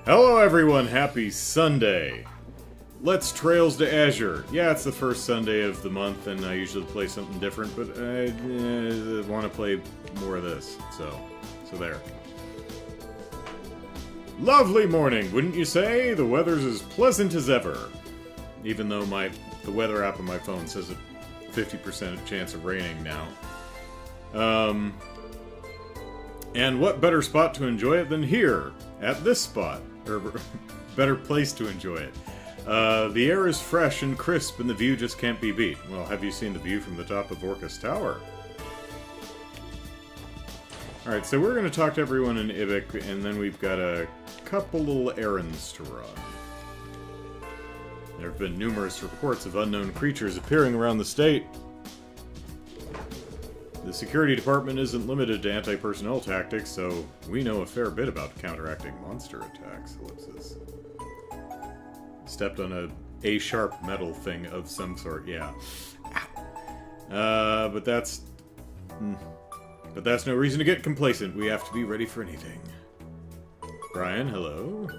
Hello everyone, happy Sunday! Let's Trails to Azure. Yeah, it's the first Sunday of the month, and I usually play something different, but I want to play more of this, so there. Lovely morning, wouldn't you say? The weather's as pleasant as ever. Even though the weather app on my phone says a 50% chance of raining now. And what better spot to enjoy it than here, at this spot? Or better place to enjoy it. The air is fresh and crisp and the view just can't be beat. Well, have you seen the view from the top of Orcus Tower? Alright, so we're going to talk to everyone in Ibic, and then we've got a couple little errands to run. There have been numerous reports of unknown creatures appearing around the state. The security department isn't limited to anti-personnel tactics, so we know a fair bit about counteracting monster attacks. Ellipsis. Stepped on a sharp metal thing of some sort, yeah. But that's no reason to get complacent. We have to be ready for anything. Brian, hello.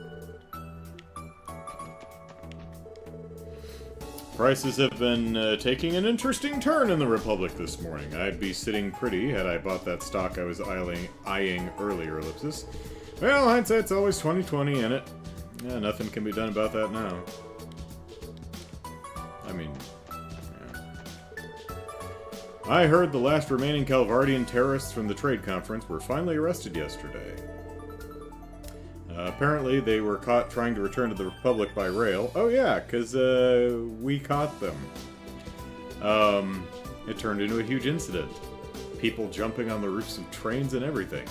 Prices have been taking an interesting turn in the Republic this morning. I'd be sitting pretty had I bought that stock I was eyeing earlier, Ellipsis. Well, hindsight's always 20/20, ain't it? Yeah, nothing can be done about that now. I mean, yeah. I heard the last remaining Calvardian terrorists from the trade conference were finally arrested yesterday. Apparently, they were caught trying to return to the Republic by rail. Oh yeah, because we caught them. It turned into a huge incident. People jumping on the roofs of trains and everything.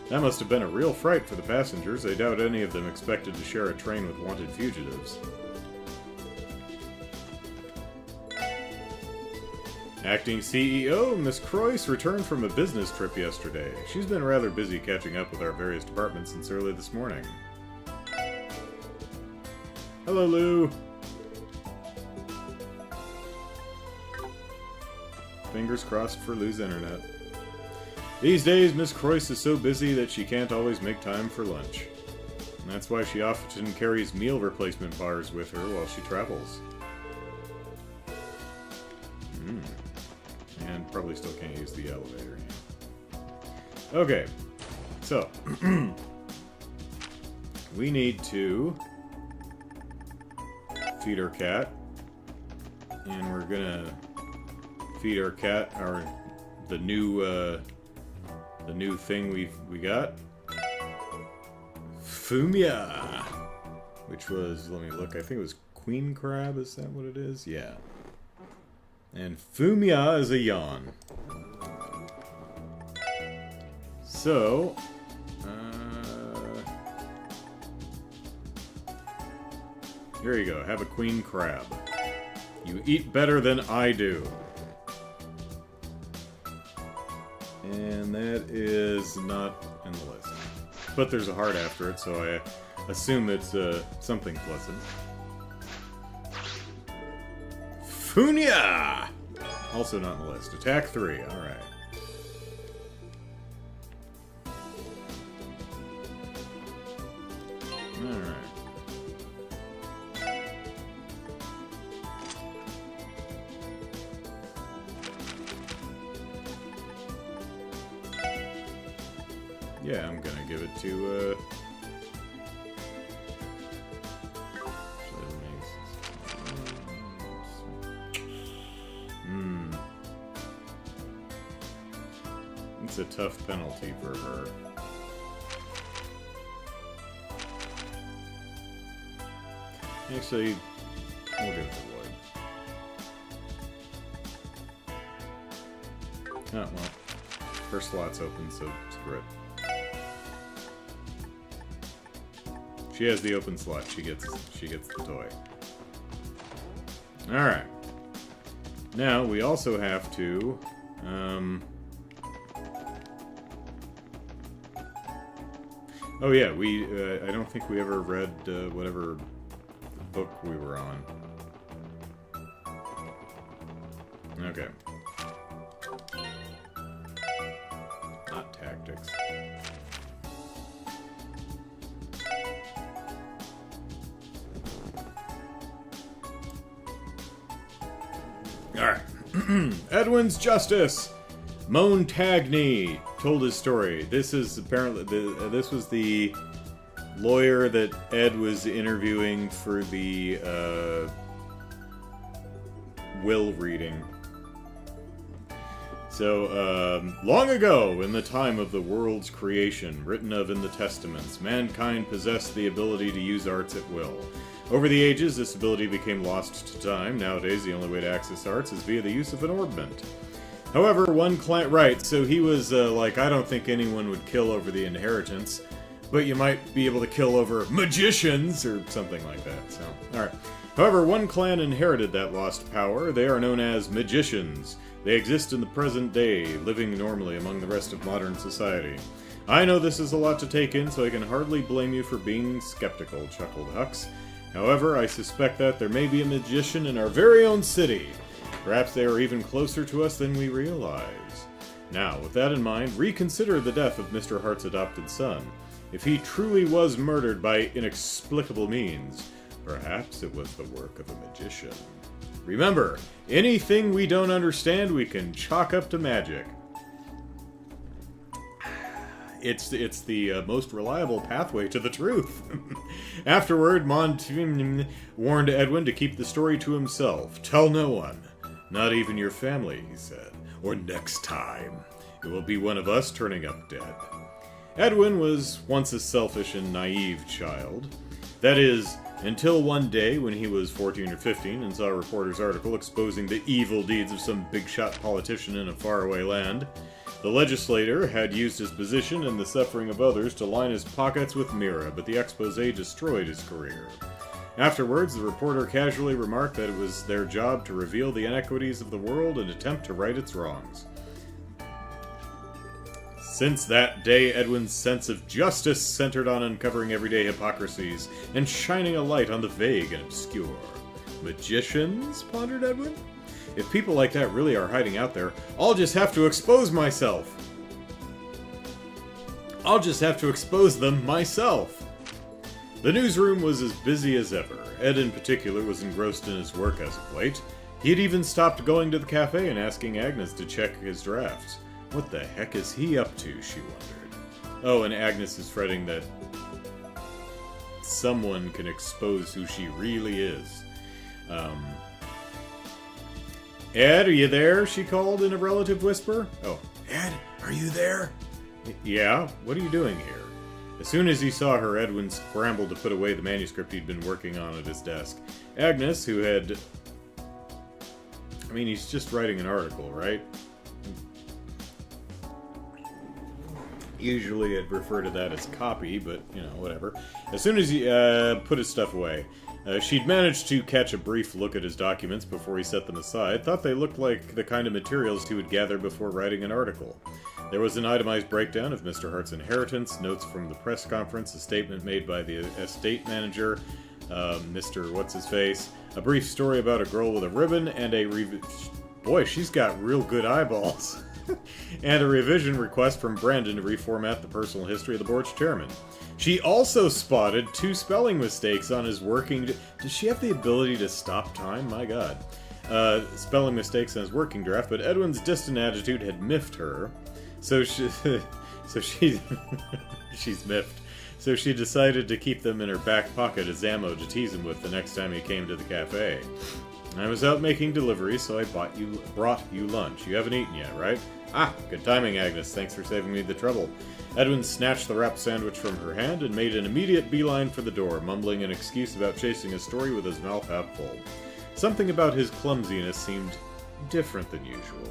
That must have been a real fright for the passengers. I doubt any of them expected to share a train with wanted fugitives. Acting CEO, Miss Croyce returned from a business trip yesterday. She's been rather busy catching up with our various departments since early this morning. Hello, Lou. Fingers crossed for Lou's internet. These days, Miss Croyce is so busy that she can't always make time for lunch. And that's why she often carries meal replacement bars with her while she travels. And probably still can't use the elevator. Okay, so we need to feed our cat, and we're gonna feed our cat the new thing we got, Fumia, which was, let me look, I think it was queen crab. Is that what it is? Yeah. And Fumia is a yawn. So, here you go. Have a queen crab. You eat better than I do. And that is not in the list. But there's a heart after it, so I assume it's something pleasant. Funia! Also not in the list. Attack 3, alright. Alright. Yeah, I'm gonna give it to, It's a tough penalty for her. Actually, we'll give it to Lloyd. Oh, well. Her slot's open, so screw it. She has the open slot. She gets the toy. Alright. Now, we also have to, oh yeah, I don't think we ever read, whatever book we were on. Okay. Not tactics. Alright. Edwin's Justice! Montagny told his story. This is apparently... this was the lawyer that Ed was interviewing for the will reading. So, long ago, in the time of the world's creation, written of in the Testaments, mankind possessed the ability to use arts at will. Over the ages, this ability became lost to time. Nowadays, the only way to access arts is via the use of an orbment. However, one client... Right, so he was like, I don't think anyone would kill over the inheritance, but you might be able to kill over magicians, or something like that, so... Alright. However, one clan inherited that lost power. They are known as magicians. They exist in the present day, living normally among the rest of modern society. I know this is a lot to take in, so I can hardly blame you for being skeptical, chuckled Hux. However, I suspect that there may be a magician in our very own city. Perhaps they are even closer to us than we realize. Now, with that in mind, reconsider the death of Mr. Hart's adopted son. If he truly was murdered by inexplicable means, perhaps it was the work of a magician. Remember, anything we don't understand, we can chalk up to magic. It's the most reliable pathway to the truth. Afterward, Montagny warned Edwin to keep the story to himself. Tell no one. Not even your family, he said. Or next time. It will be one of us turning up dead. Edwin was once a selfish and naive child. That is, until one day when he was 14 or 15 and saw a reporter's article exposing the evil deeds of some big-shot politician in a faraway land. The legislator had used his position and the suffering of others to line his pockets with Mira, but the expose destroyed his career. Afterwards, the reporter casually remarked that it was their job to reveal the inequities of the world and attempt to right its wrongs. Since that day, Edwin's sense of justice centered on uncovering everyday hypocrisies and shining a light on the vague and obscure. Magicians? Pondered Edwin. If people like that really are hiding out there, I'll just have to expose myself. I'll just have to expose them myself. The newsroom was as busy as ever. Ed in particular was engrossed in his work as of late. He had even stopped going to the cafe and asking Agnes to check his drafts. What the heck is he up to, she wondered. Oh, and Agnes is fretting that someone can expose who she really is. Ed, are you there? She called in a relative whisper. Oh, Ed, are you there? Yeah, what are you doing here? As soon as he saw her, Edwin scrambled to put away the manuscript he'd been working on at his desk. Agnes, who had... I mean, he's just writing an article, right? Usually I'd refer to that as copy, but, you know, whatever. As soon as he put his stuff away, she'd managed to catch a brief look at his documents before he set them aside, thought they looked like the kind of materials he would gather before writing an article. There was an itemized breakdown of Mr. Hart's inheritance, notes from the press conference, a statement made by the estate manager, Mr. What's-His-Face, a brief story about a girl with a ribbon, and a boy, she's got real good eyeballs. And a revision request from Brandon to reformat the personal history of the board's chairman. She also spotted 2 spelling mistakes on his working... Does she have the ability to stop time? My god. Spelling mistakes on his working draft, but Edwin's distant attitude had miffed her. She's miffed. So she decided to keep them in her back pocket as ammo to tease him with the next time he came to the cafe. I was out making deliveries, so I brought you lunch. You haven't eaten yet, right? Ah, good timing, Agnes. Thanks for saving me the trouble. Edwin snatched the wrapped sandwich from her hand and made an immediate beeline for the door, mumbling an excuse about chasing a story with his mouth half full. Something about his clumsiness seemed different than usual,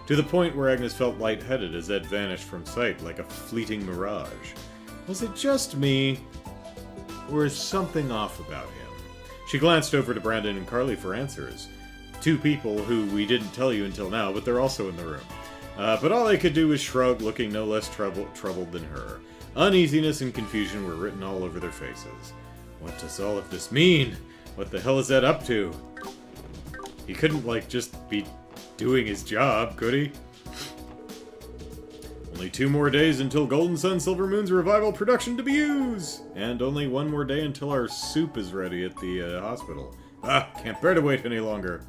to the point where Agnes felt lightheaded as Ed vanished from sight like a fleeting mirage. Was it just me, or is something off about him? She glanced over to Brandon and Carly for answers. 2 people who we didn't tell you until now, but they're also in the room. But all they could do was shrug, looking no less troubled than her. Uneasiness and confusion were written all over their faces. What does all of this mean? What the hell is Ed up to? He couldn't, just be doing his job, could he? Only 2 more days until Golden Sun Silver Moon's revival production debuts! And only 1 more day until our soup is ready at the hospital. Ah, can't bear to wait any longer.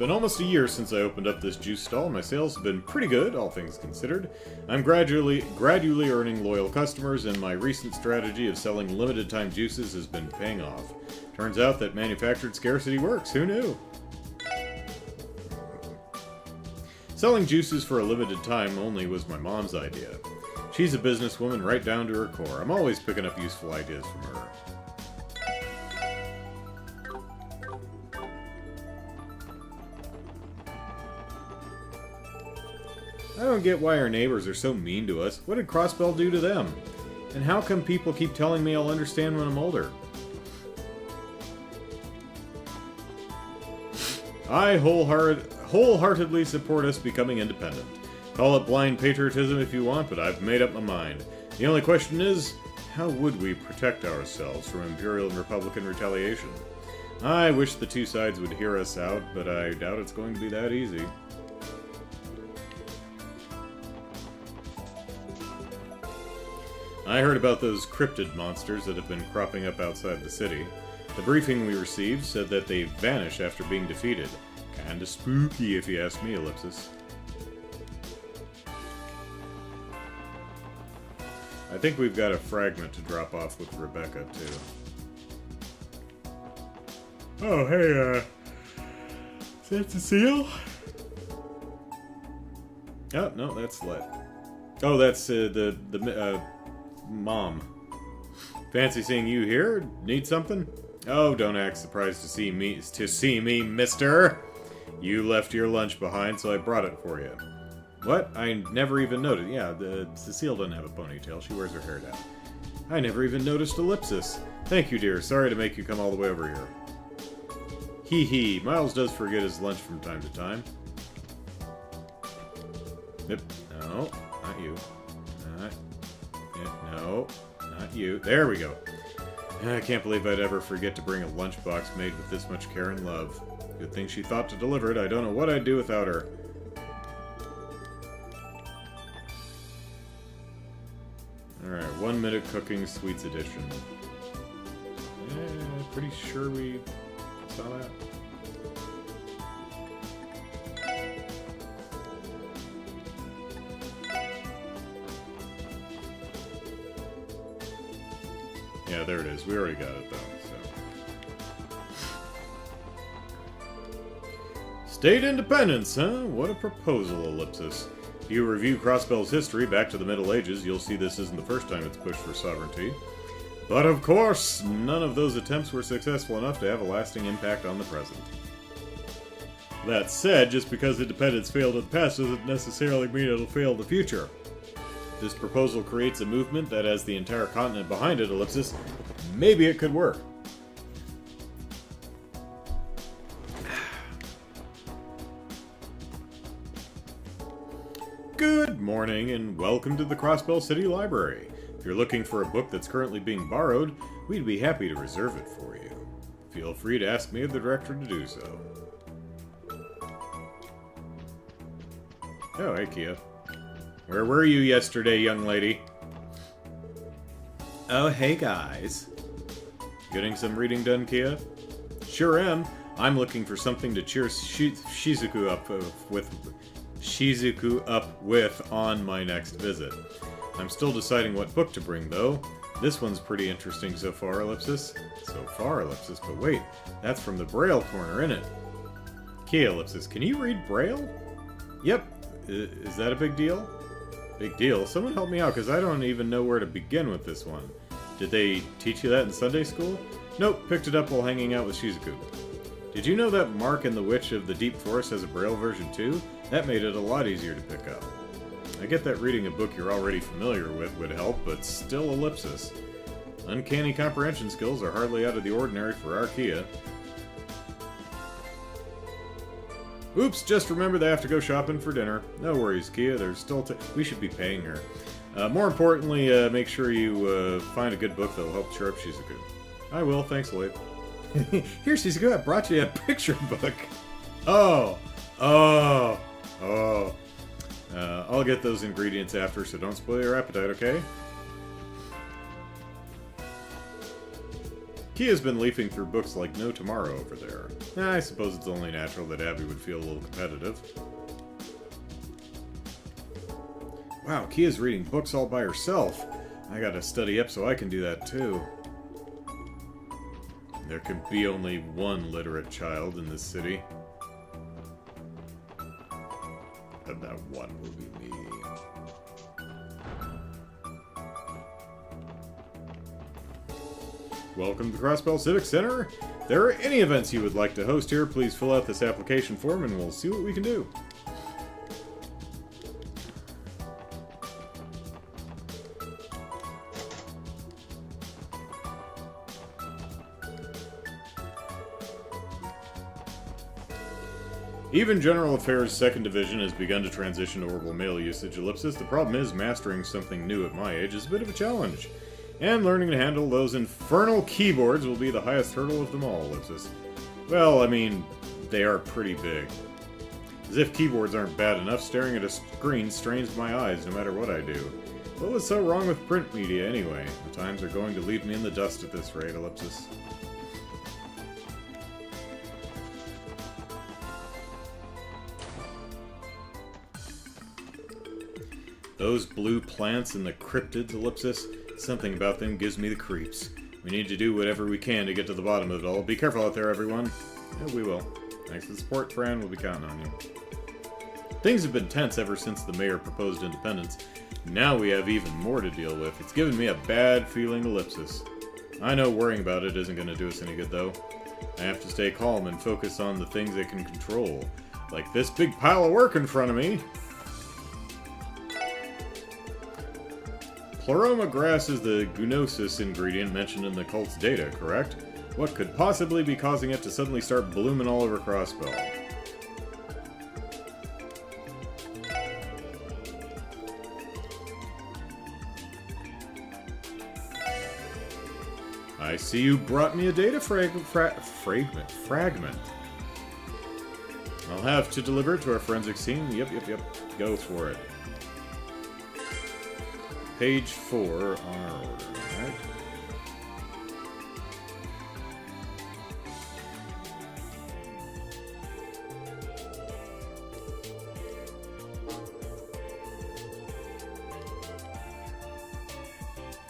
been almost a year since I opened up this juice stall. My sales have been pretty good, all things considered. I'm gradually earning loyal customers, and my recent strategy of selling limited-time juices has been paying off. Turns out that manufactured scarcity works. Who knew? Selling juices for a limited time only was my mom's idea. She's a businesswoman right down to her core. I'm always picking up useful ideas from her. I don't get why our neighbors are so mean to us. What did Crossbell do to them? And how come people keep telling me I'll understand when I'm older? I wholeheartedly support us becoming independent. Call it blind patriotism if you want, but I've made up my mind. The only question is, how would we protect ourselves from Imperial and Republican retaliation? I wish the two sides would hear us out, but I doubt it's going to be that easy. I heard about those cryptid monsters that have been cropping up outside the city. The briefing we received said that they vanish after being defeated. Kinda spooky if you ask me, Ellipsis. I think we've got a fragment to drop off with Rebecca, too. Oh, hey, is that Cecile? Oh, no, that's Let. Oh, that's, Mom. Fancy seeing you here? Need something? Oh, don't act surprised to see me, mister! You left your lunch behind, so I brought it for you. What? I never even noticed. Yeah, Cecile doesn't have a ponytail. She wears her hair down. I never even noticed Ellipsis. Thank you, dear. Sorry to make you come all the way over here. Hee hee. Miles does forget his lunch from time to time. Yep. No, not you. No, not you. There we go. I can't believe I'd ever forget to bring a lunchbox made with this much care and love. Good thing she thought to deliver it. I don't know what I'd do without her. Alright, 1 minute cooking sweets edition. Pretty sure we saw that. Yeah, there it is. We already got it, though, so... State independence, huh? What a proposal, Ellipsis. If you review Crossbell's history back to the Middle Ages, you'll see this isn't the first time it's pushed for sovereignty. But of course, none of those attempts were successful enough to have a lasting impact on the present. That said, just because independence failed in the past doesn't necessarily mean it'll fail in the future. This proposal creates a movement that has the entire continent behind it, Ellipsis. Maybe it could work. Good morning, and welcome to the Crossbell City Library. If you're looking for a book that's currently being borrowed, we'd be happy to reserve it for you. Feel free to ask me or the director to do so. Oh, hey, Kia. Where were you yesterday, young lady? Oh, hey, guys. Getting some reading done, Kia? Sure am. I'm looking for something to cheer Shizuku up with on my next visit. I'm still deciding what book to bring, though. This one's pretty interesting so far, Ellipsis. So far, Ellipsis, but wait, that's from the Braille corner, isn't it? Kia, Ellipsis, can you read Braille? Yep. Is that a big deal? Big deal? Someone help me out, because I don't even know where to begin with this one. Did they teach you that in Sunday school? Nope, picked it up while hanging out with Shizuku. Did you know that Mark and the Witch of the Deep Forest has a Braille version too? That made it a lot easier to pick up. I get that reading a book you're already familiar with would help, but still Ellipsis. Uncanny comprehension skills are hardly out of the ordinary for our Kia. Oops, just remember they have to go shopping for dinner. No worries, Kia, there's still we should be paying her. More importantly, make sure you find a good book that'll help cheer up Shizuku. I will, thanks, Lloyd. Here, Shizuku, I brought you a picture book. Oh. I'll get those ingredients after, so don't spoil your appetite, okay? Kia's been leafing through books like no tomorrow over there. I suppose it's only natural that Abby would feel a little competitive. Wow, Kia's reading books all by herself. I gotta study up so I can do that too. There could be only one literate child in this city. And that one will be me. Welcome to the Crossbell Civic Center. If there are any events you would like to host here, please fill out this application form and we'll see what we can do. Even General Affairs' 2nd Division has begun to transition to orbital mail usage. Ellipsis. The problem is, mastering something new at my age is a bit of a challenge. And learning to handle those infernal keyboards will be the highest hurdle of them all, Ellipsis. Well, I mean, they are pretty big. As if keyboards aren't bad enough, staring at a screen strains my eyes no matter what I do. What was so wrong with print media anyway? The times are going to leave me in the dust at this rate, Ellipsis. Those blue plants in the cryptids, Ellipsis, something about them gives me the creeps. We need to do whatever we can to get to the bottom of it all. Be careful out there, everyone. Yeah, we will. Thanks for the support, friend. We'll be counting on you. Things have been tense ever since the mayor proposed independence. Now we have even more to deal with. It's given me a bad feeling, Ellipsis. I know worrying about it isn't going to do us any good, though. I have to stay calm and focus on the things I can control. Like this big pile of work in front of me. Pleroma grass is the gnosis ingredient mentioned in the cult's data, correct? What could possibly be causing it to suddenly start blooming all over Crossbell? I see you brought me a data fragment. I'll have to deliver it to our forensics team. Yep. Go for it. Page 4 on our order, right?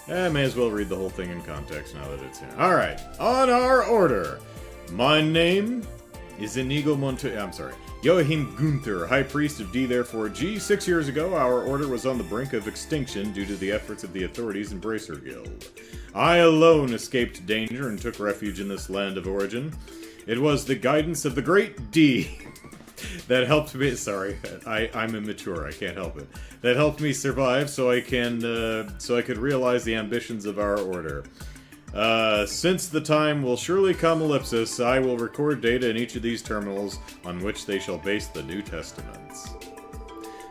I may as well read the whole thing in context now that it's here. Alright, on our order. My name is Inigo Joachim Gunther, High Priest of D, therefore G. 6 years ago, our order was on the brink of extinction due to the efforts of the authorities and Bracer Guild. I alone escaped danger and took refuge in this land of origin. It was the guidance of the great D that helped me. Sorry, I'm immature. I can't help it. That helped me survive, so I could realize the ambitions of our order. Since the time will surely come, Ellipsis, I will record data in each of these terminals on which they shall base the New Testaments.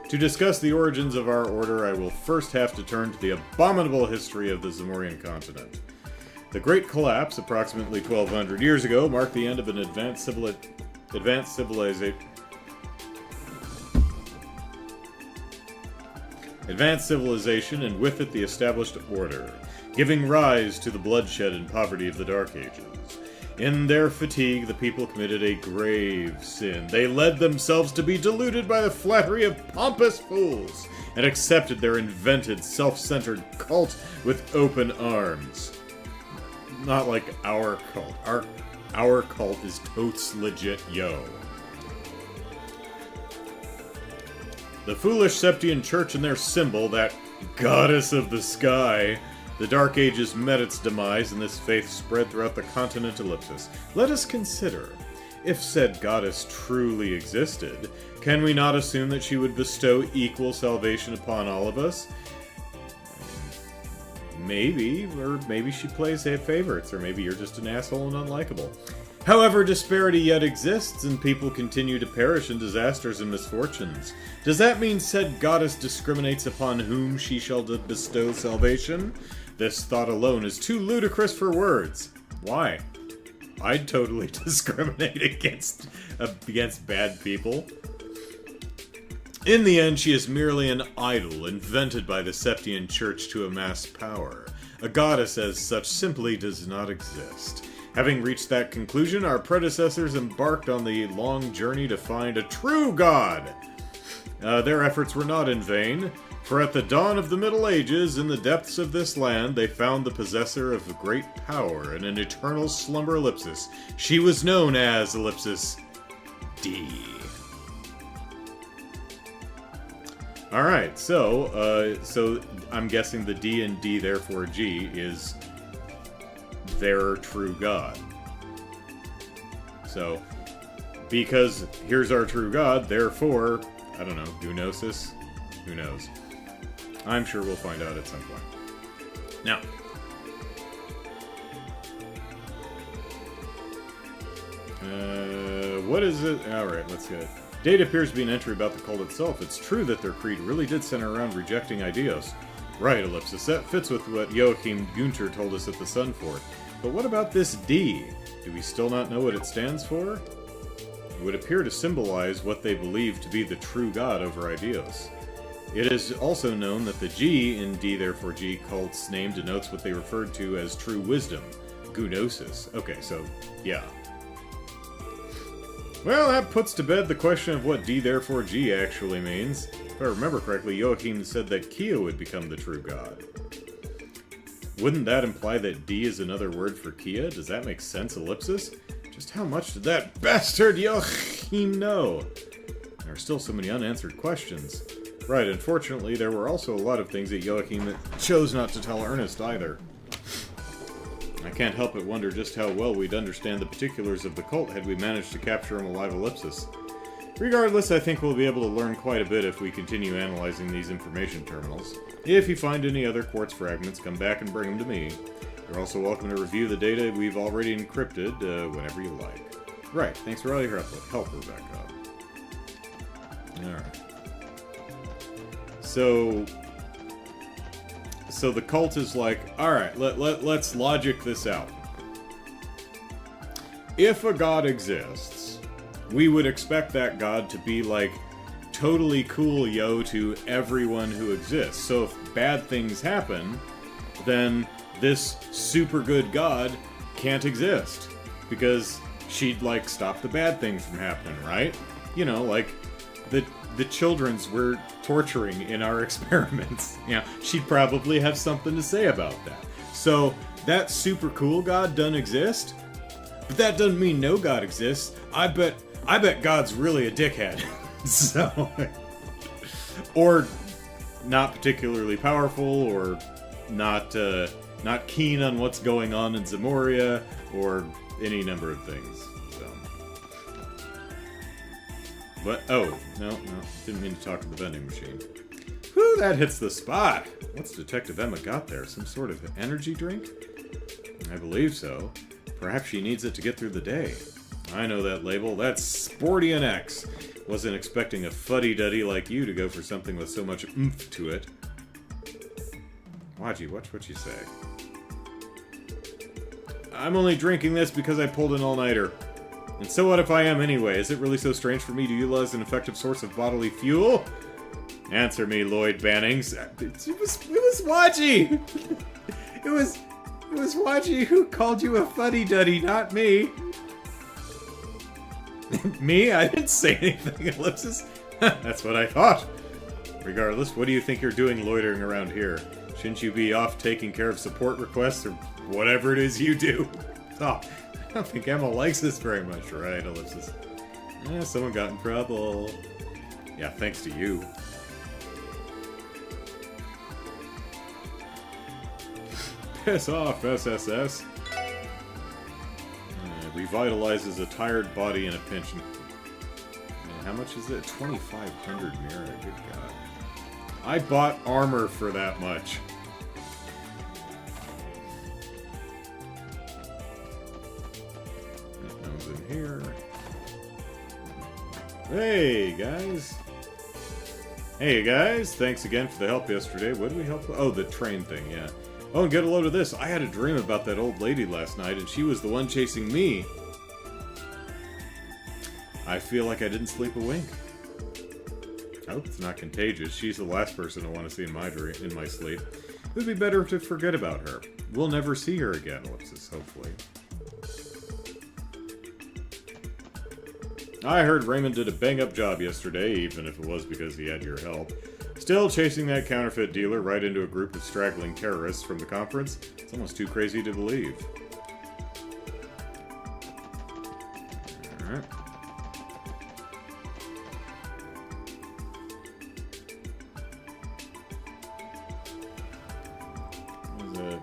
To discuss the origins of our order, I will first have to turn to the abominable history of the Zamorian continent. The Great Collapse, approximately 1200 years ago, marked the end of an advanced civilization, and with it the established order, giving rise to the bloodshed and poverty of the Dark Ages. In their fatigue, the people committed a grave sin. They led themselves to be deluded by the flattery of pompous fools, and accepted their invented, self-centered cult with open arms. Not like our cult. Our cult is totes legit, yo. The foolish Septian Church and their symbol, that goddess of the sky. The Dark Ages met its demise, and this faith spread throughout the continent Ellipsis. Let us consider, if said goddess truly existed, can we not assume that she would bestow equal salvation upon all of us? Maybe, or maybe she plays favorites, or maybe you're just an asshole and unlikable. However, disparity yet exists, and people continue to perish in disasters and misfortunes. Does that mean said goddess discriminates upon whom she shall bestow salvation? This thought alone is too ludicrous for words. Why? I'd totally discriminate against bad people. In the end, she is merely an idol invented by the Septian Church to amass power. A goddess as such simply does not exist. Having reached that conclusion, our predecessors embarked on the long journey to find a true god. Their efforts were not in vain, for at the dawn of the Middle Ages, in the depths of this land, they found the possessor of great power in an eternal slumber ellipsis. She was known as ellipsis D. Alright, so I'm guessing the D and D, therefore G, is their true god. So, because here's our true god, therefore, I don't know, Gnosis? Who knows? I'm sure we'll find out at some point. Now, what is it? Alright, let's get it. Data appears to be an entry about the cult itself. It's true that their creed really did center around rejecting ideas. Right, Ellipsis, that fits with what Joachim Günther told us at the Sunfort. But what about this D? Do we still not know what it stands for? It would appear to symbolize what they believe to be the true god over ideas. It is also known that the G in D therefore G cult's name denotes what they referred to as true wisdom, Gnosis. Okay, so, yeah. Well, that puts to bed the question of what D therefore G actually means. If I remember correctly, Joachim said that Kia would become the true god. Wouldn't that imply that D is another word for Kia? Does that make sense, Ellipsis? Just how much did that bastard Joachim know? There are still so many unanswered questions. Right, unfortunately, there were also a lot of things that Joachim chose not to tell Ernest either. I can't help but wonder just how well we'd understand the particulars of the cult had we managed to capture him alive, Ellipsis. Regardless, I think we'll be able to learn quite a bit if we continue analyzing these information terminals. If you find any other quartz fragments, come back and bring them to me. You're also welcome to review the data we've already encrypted whenever you like. Right, thanks for all your help, Rebecca. Alright. So the cult is like, alright, let's logic this out. If a god exists, we would expect that god to be like totally cool to everyone who exists. So if bad things happen, then this super good god can't exist. Because she'd like stop the bad things from happening, right? You know, like the children's we're torturing in our experiments. You know, she'd probably have something to say about that. So that super cool god doesn't exist, but that doesn't mean no god exists. I bet God's really a dickhead. So, or not particularly powerful, or not keen on what's going on in Zamoria, or any number of things. But, oh, no, didn't mean to talk to the vending machine. Whew, that hits the spot! What's Detective Emma got there? Some sort of energy drink? I believe so. Perhaps she needs it to get through the day. I know that label. That's Sporty and X. Wasn't expecting a fuddy-duddy like you to go for something with so much oomph to it. Waji, watch what you say. I'm only drinking this because I pulled an all-nighter. And so what if I am anyway? Is it really so strange for me to utilize an effective source of bodily fuel? Answer me, Lloyd Bannings. It was Waji! It was Waji who called you a fuddy-duddy, not me. Me? I didn't say anything, Ellipsis. That's what I thought. Regardless, what do you think you're doing loitering around here? Shouldn't you be off taking care of support requests or whatever it is you do? Oh, I don't think Emma likes this very much, right, Ellipsis? Someone got in trouble. Yeah, thanks to you. Piss off, SSS. Revitalizes a tired body in a pinch. How much is it? 2,500 Mira, good god. I bought armor for that much. That one's in here. Hey, guys. Hey, guys. Thanks again for the help yesterday. What did we help with? Oh, the train thing, yeah. Oh, and get a load of this. I had a dream about that old lady last night, and she was the one chasing me. I feel like I didn't sleep a wink. I hope it's not contagious. She's the last person I want to see in my sleep. It would be better to forget about her. We'll never see her again, Ellipsis, hopefully. I heard Raymond did a bang-up job yesterday, even if it was because he had your help. Still, chasing that counterfeit dealer right into a group of straggling terrorists from the conference, it's almost too crazy to believe. Alright. There's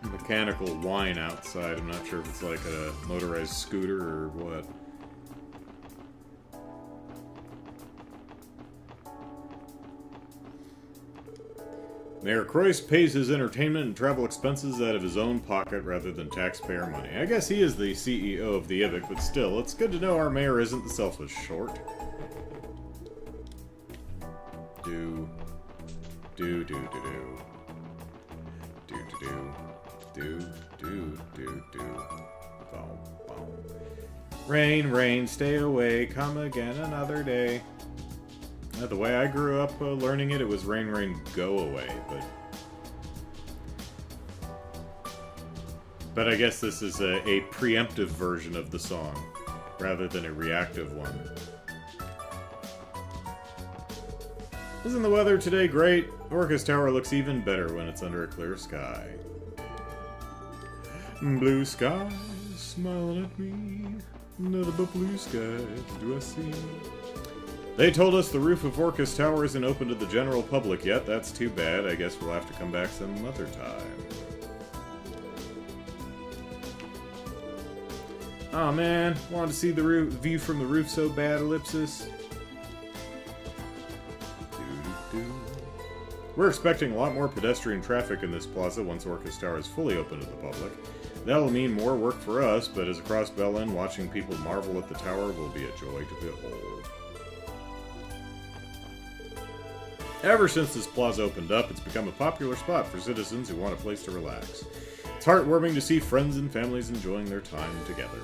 a mechanical whine outside. I'm not sure if it's like a motorized scooter or what. Mayor Croyce pays his entertainment and travel expenses out of his own pocket rather than taxpayer money. I guess he is the CEO of the IBIC, but still, it's good to know our mayor isn't the selfish sort. Do. Boom, boom. Rain, rain, stay away, come again another day. The way I grew up learning it, it was rain, rain, go away, but I guess this is a preemptive version of the song, rather than a reactive one. Isn't the weather today great? Orcus Tower looks even better when it's under a clear sky. Blue skies smiling at me, nothing but blue skies do I see. They told us the roof of Orcus Tower isn't open to the general public yet. That's too bad. I guess we'll have to come back some other time. Aw, man. Wanted to see the view from the roof so bad, Ellipsis. We're expecting a lot more pedestrian traffic in this plaza once Orcus Tower is fully open to the public. That'll mean more work for us, but as across Bell End, watching people marvel at the tower will be a joy to behold. Ever since this plaza opened up, it's become a popular spot for citizens who want a place to relax. It's heartwarming to see friends and families enjoying their time together.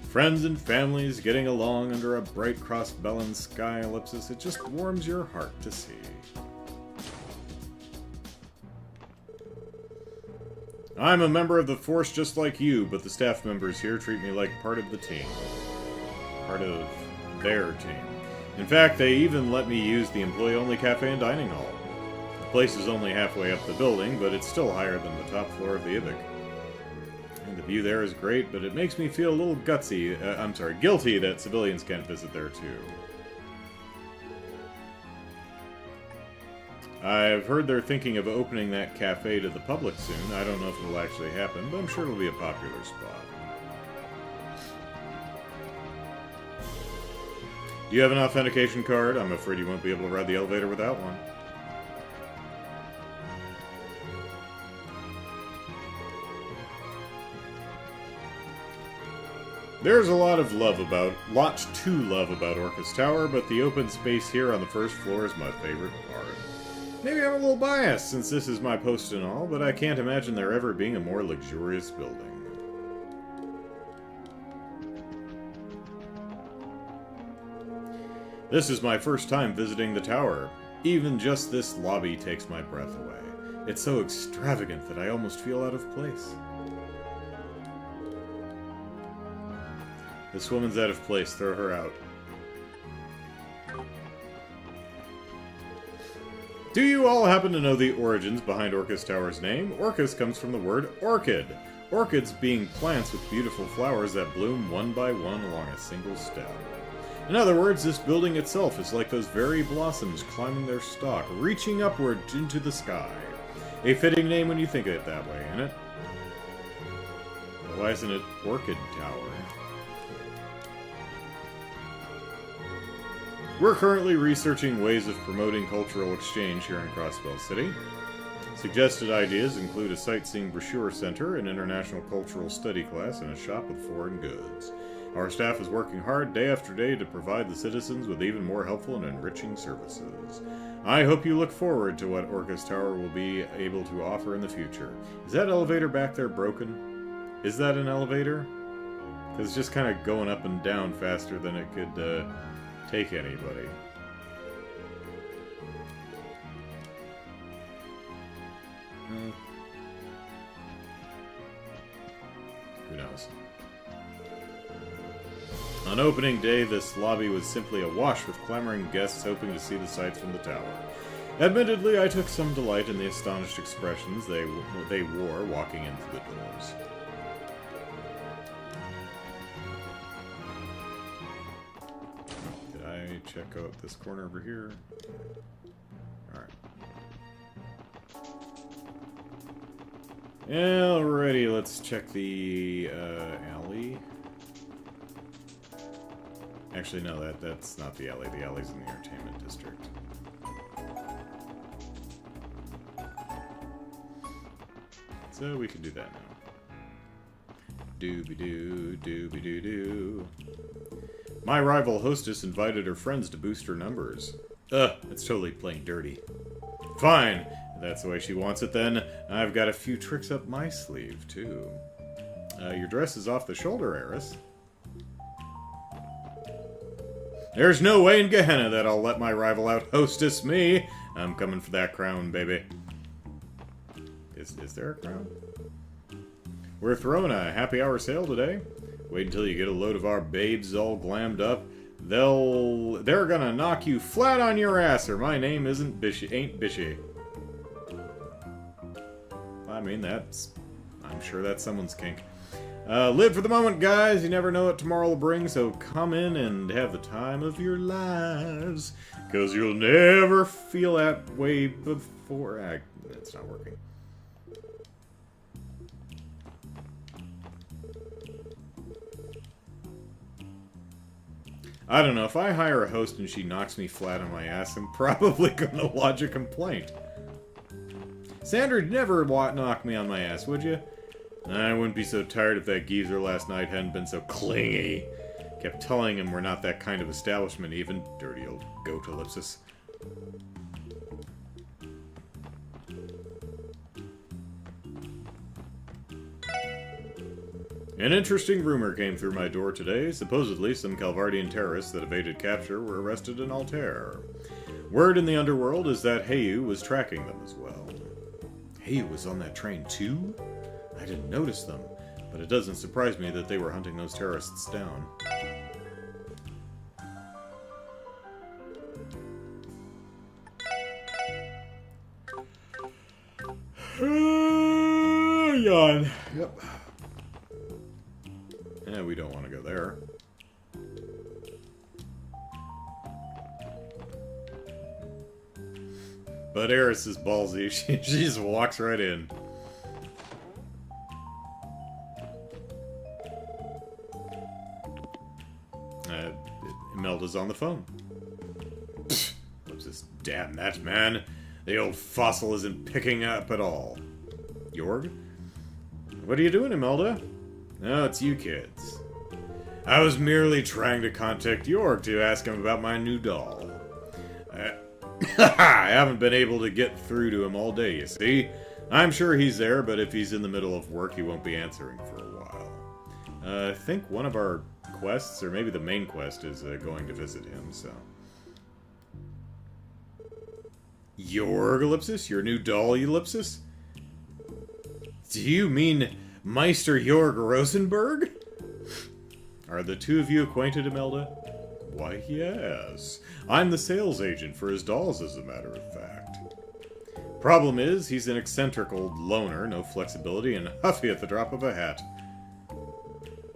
Friends and families getting along under a bright cross-bellin sky, Ellipsis, it just warms your heart to see. I'm a member of the force just like you, but the staff members here treat me like part of the team. Part of their team. In fact, they even let me use the employee-only cafe and dining hall. The place is only halfway up the building, but it's still higher than the top floor of the IBIC. And the view there is great, but it makes me feel a little guilty that civilians can't visit there too. I've heard they're thinking of opening that cafe to the public soon. I don't know if it'll actually happen, but I'm sure it'll be a popular spot. Do you have an authentication card? I'm afraid you won't be able to ride the elevator without one. There's a lot to love about Orcus Tower, but the open space here on the first floor is my favorite part. Maybe I'm a little biased since this is my post and all, but I can't imagine there ever being a more luxurious building. This is my first time visiting the tower. Even just this lobby takes my breath away. It's so extravagant that I almost feel out of place. This woman's out of place. Throw her out. Do you all happen to know the origins behind Orcus Tower's name? Orcus comes from the word orchid. Orchids being plants with beautiful flowers that bloom one by one along a single stem. In other words, this building itself is like those very blossoms climbing their stalk, reaching upward into the sky. A fitting name when you think of it that way, isn't it? Why isn't it Orchid Tower? We're currently researching ways of promoting cultural exchange here in Crossbell City. Suggested ideas include a sightseeing brochure center, an international cultural study class, and a shop with foreign goods. Our staff is working hard day after day to provide the citizens with even more helpful and enriching services. I hope you look forward to what Orcus Tower will be able to offer in the future. Is that elevator back there broken? Is that an elevator? Because it's just kind of going up and down faster than it could take anybody. Who knows? On opening day, this lobby was simply awash with clamoring guests hoping to see the sights from the tower. Admittedly, I took some delight in the astonished expressions they wore walking in through the doors. Did I check out this corner over here? Alright. Alrighty, let's check the alley. Actually, no, that's not the alley. The alley's in the entertainment district. So we can do that now. Dooby-doo, dooby-doo-doo. My rival hostess invited her friends to boost her numbers. It's totally playing dirty. Fine! If that's the way she wants it then. I've got a few tricks up my sleeve, too. Your dress is off the shoulder, Eris. There's no way in Gehenna that I'll let my rival out-hostess me. I'm coming for that crown, baby. Is there a crown? We're throwing a happy hour sale today. Wait until you get a load of our babes all glammed up. They're gonna knock you flat on your ass, or my name ain't Bishy. I mean, I'm sure that's someone's kink. Live for the moment, guys. You never know what tomorrow will bring, so come in and have the time of your lives. Because you'll never feel that way before. It's not working. I don't know. If I hire a host and she knocks me flat on my ass, I'm probably going to lodge a complaint. Sandra, you'd never knock me on my ass, would you? I wouldn't be so tired if that geezer last night hadn't been so clingy. Kept telling him we're not that kind of establishment even. Dirty old goat ellipsis. An interesting rumor came through my door today. Supposedly, some Calvardian terrorists that evaded capture were arrested in Altair. Word in the underworld is that Heyu was tracking them as well. Heyu was on that train too? I didn't notice them, but it doesn't surprise me that they were hunting those terrorists down. Yawn. Yep. Yeah, we don't want to go there. But Eris is ballsy. She just walks right in. Imelda's on the phone. What's this? Damn that man. The old fossil isn't picking up at all. Jorg? What are you doing, Imelda? No, it's you kids. I was merely trying to contact Jorg to ask him about my new doll. I haven't been able to get through to him all day, you see. I'm sure he's there, but if he's in the middle of work, he won't be answering for a while. I think one of our quests, or maybe the main quest, is going to visit him, so... Jorg Ellipsis? Your new doll Ellipsis? Do you mean Meister Jorg Rosenberg? Are the two of you acquainted, Imelda? Why, yes. I'm the sales agent for his dolls, as a matter of fact. Problem is, he's an eccentric old loner, no flexibility, and huffy at the drop of a hat.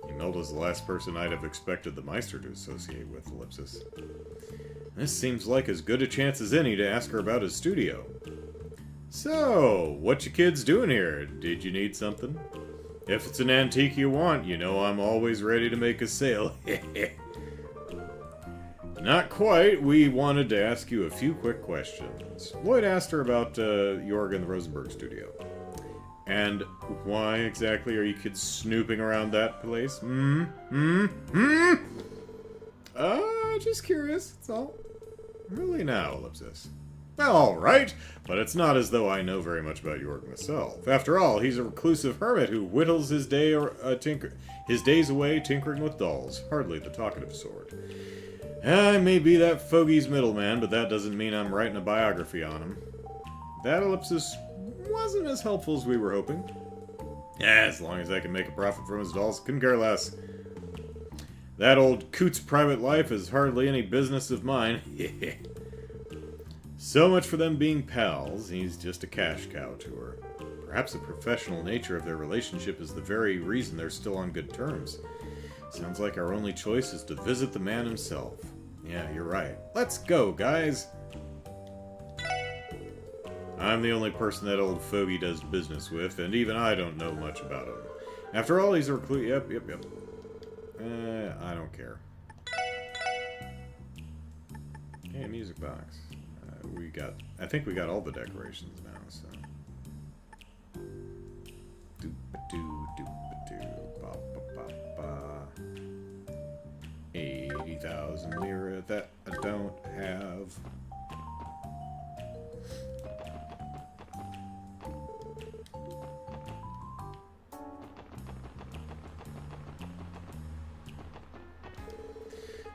Imelda's the last person I'd have expected the Meister to associate with, Ellipsis. This seems like as good a chance as any to ask her about his studio. So, what you kids doing here? Did you need something? If it's an antique you want, you know I'm always ready to make a sale. Not quite. We wanted to ask you a few quick questions. Lloyd asked her about Jorg and the Rosenberg studio. And why exactly are you kids snooping around that place? Just curious, that's all. Really now, Ellipsis. Alright, but it's not as though I know very much about Jorg myself. After all, he's a reclusive hermit who whittles his days away tinkering with dolls. Hardly the talkative sort. I may be that fogey's middleman, but that doesn't mean I'm writing a biography on him. That Ellipsis wasn't as helpful as we were hoping. As long as I can make a profit from his dolls, couldn't care less. That old coot's private life is hardly any business of mine. So much for them being pals. He's just a cash cow to her. Perhaps the professional nature of their relationship is the very reason they're still on good terms. Sounds like our only choice is to visit the man himself. Yeah, you're right. Let's go, guys! I'm the only person that old fogey does business with, and even I don't know much about him. After all, he's a recluse. Yep. I don't care. Hey, music box. I think we got all the decorations now, so. Doop-a-doo, 80,000 lira that I don't have.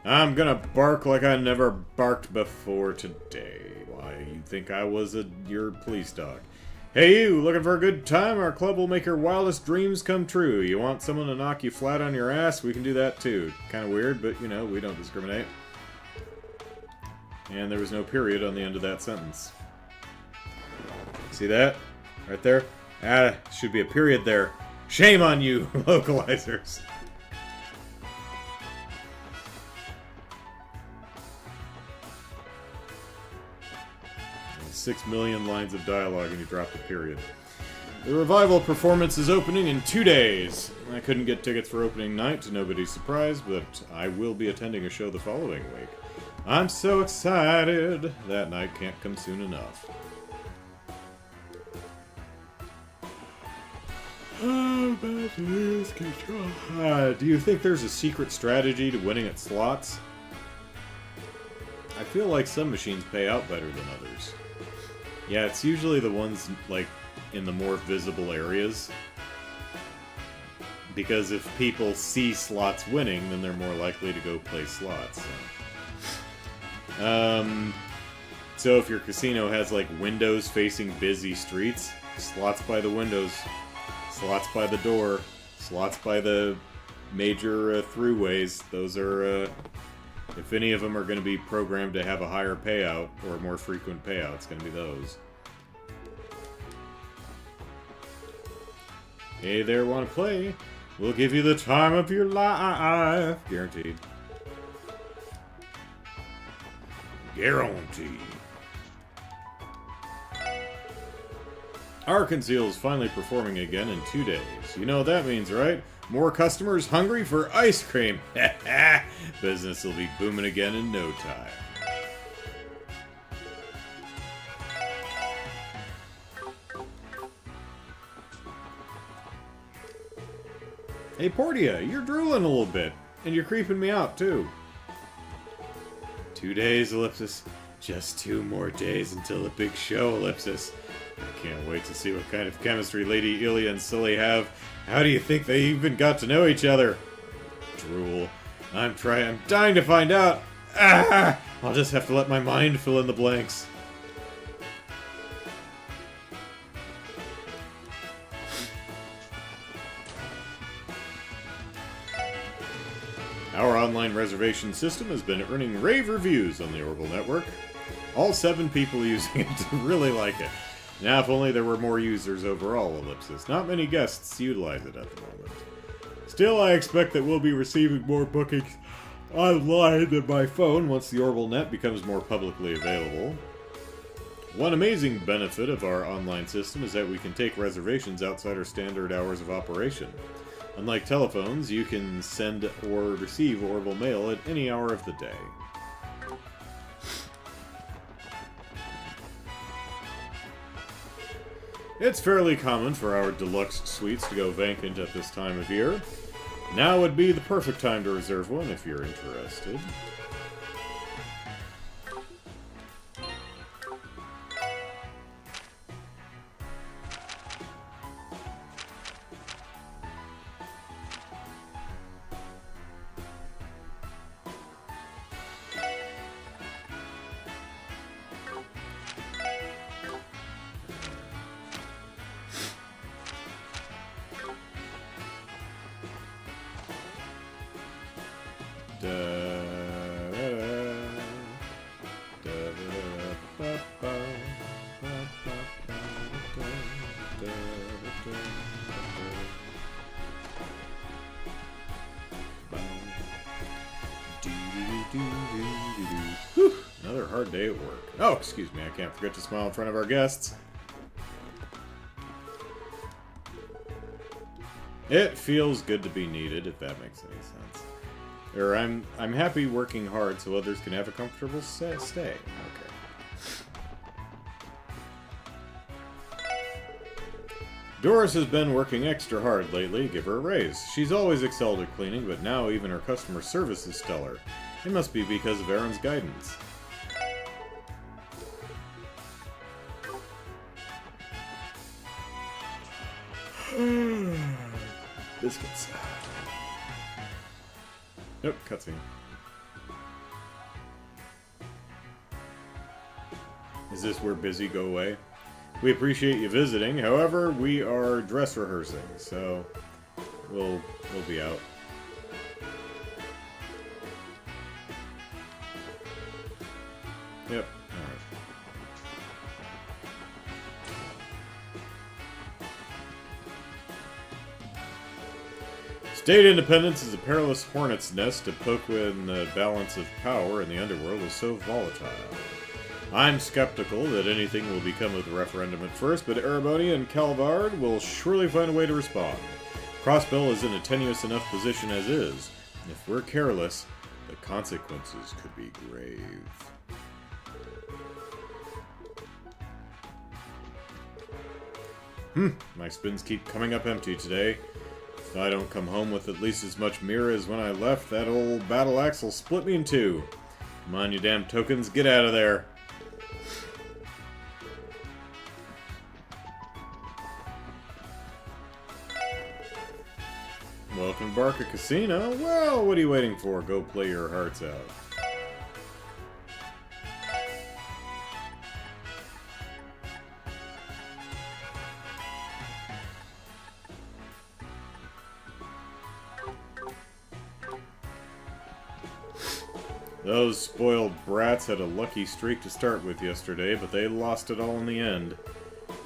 I'm gonna bark like I never barked before today. Why, you'd think I was your police dog. Hey you, looking for a good time? Our club will make your wildest dreams come true. You want someone to knock you flat on your ass? We can do that too. Kinda weird, but you know, we don't discriminate. And there was no period on the end of that sentence. See that? Right there? Ah, should be a period there. Shame on you, localizers! 6 million lines of dialogue and you dropped a period. The revival performance is opening in 2 days. I couldn't get tickets for opening night, to nobody's surprise, but I will be attending a show the following week. I'm so excited! That night can't come soon enough. Oh, lose control. Do you think there's a secret strategy to winning at slots? I feel like some machines pay out better than others. Yeah, it's usually the ones, like, in the more visible areas. Because if people see slots winning, then they're more likely to go play slots. So if your casino has, like, windows facing busy streets, slots by the windows, slots by the door, slots by the major throughways, those are, if any of them are going to be programmed to have a higher payout, or a more frequent payout, it's going to be those. Hey there, want to play? We'll give you the time of your life. Guaranteed. Guaranteed. Arkansas is finally performing again in 2 days. You know what that means, right? More customers hungry for ice cream. Business will be booming again in no time. Hey Portia, you're drooling a little bit. And you're creeping me out, too. 2 days, Ellipsis. Just 2 more days until the big show, Ellipsis. I can't wait to see what kind of chemistry Lady Ilya and Silly have. How do you think they even got to know each other? Drool. I'm dying to find out. Ah! I'll just have to let my mind fill in the blanks. Our online reservation system has been earning rave reviews on the Orbital Network. All 7 people using it really like it. Now, if only there were more users overall, Ellipsis. Not many guests utilize it at the moment. Still, I expect that we'll be receiving more bookings online than by phone once the Orbital Net becomes more publicly available. One amazing benefit of our online system is that we can take reservations outside our standard hours of operation. Unlike telephones, you can send or receive Orbital mail at any hour of the day. It's fairly common for our deluxe suites to go vacant at this time of year. Now would be the perfect time to reserve one if you're interested. hard day at work. Oh, excuse me, I can't forget to smile in front of our guests. It feels good to be needed, if that makes any sense. Or I'm happy working hard so others can have a comfortable stay. Okay. Doris has been working extra hard lately. Give her a raise. She's always excelled at cleaning, but now even her customer service is stellar. It must be because of Aaron's guidance. Biscuits. Nope, cutscene. Is this where busy go away? We appreciate you visiting. However, we are dress rehearsing, so we'll be out. Yep. Alright. State independence is a perilous hornet's nest to poke when the balance of power in the underworld is so volatile. I'm skeptical that anything will become of the referendum at first, but Ereboni and Calvard will surely find a way to respond. Crossbill is in a tenuous enough position as is. If we're careless, the consequences could be grave. My spins keep coming up empty today. If I don't come home with at least as much mirror as when I left, that old battle axe will split me in two. Come on, you damn tokens, get out of there. Welcome to Barca Casino. Well, what are you waiting for? Go play your hearts out. Those spoiled brats had a lucky streak to start with yesterday, but they lost it all in the end.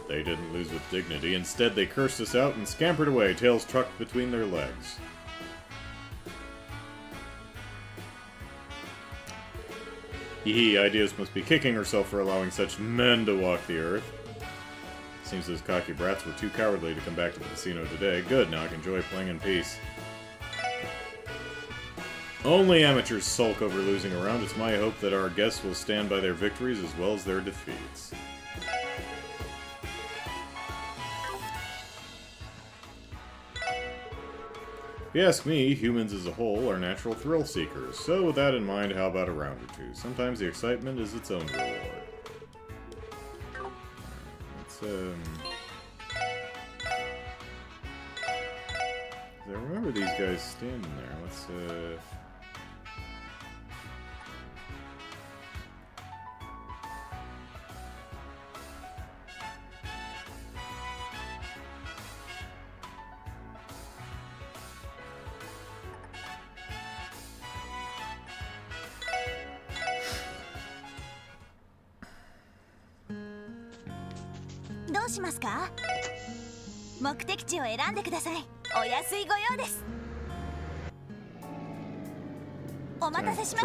They didn't lose with dignity. Instead, they cursed us out and scampered away, tails tucked between their legs. Hee, Ideas must be kicking herself for allowing such men to walk the earth. Seems those cocky brats were too cowardly to come back to the casino today. Good, now I can enjoy playing in peace. Only amateurs sulk over losing a round. It's my hope that our guests will stand by their victories as well as their defeats. If you ask me, humans as a whole are natural thrill seekers, so with that in mind, how about a round or two? Sometimes the excitement is its own reward. I remember these guys standing there. Let's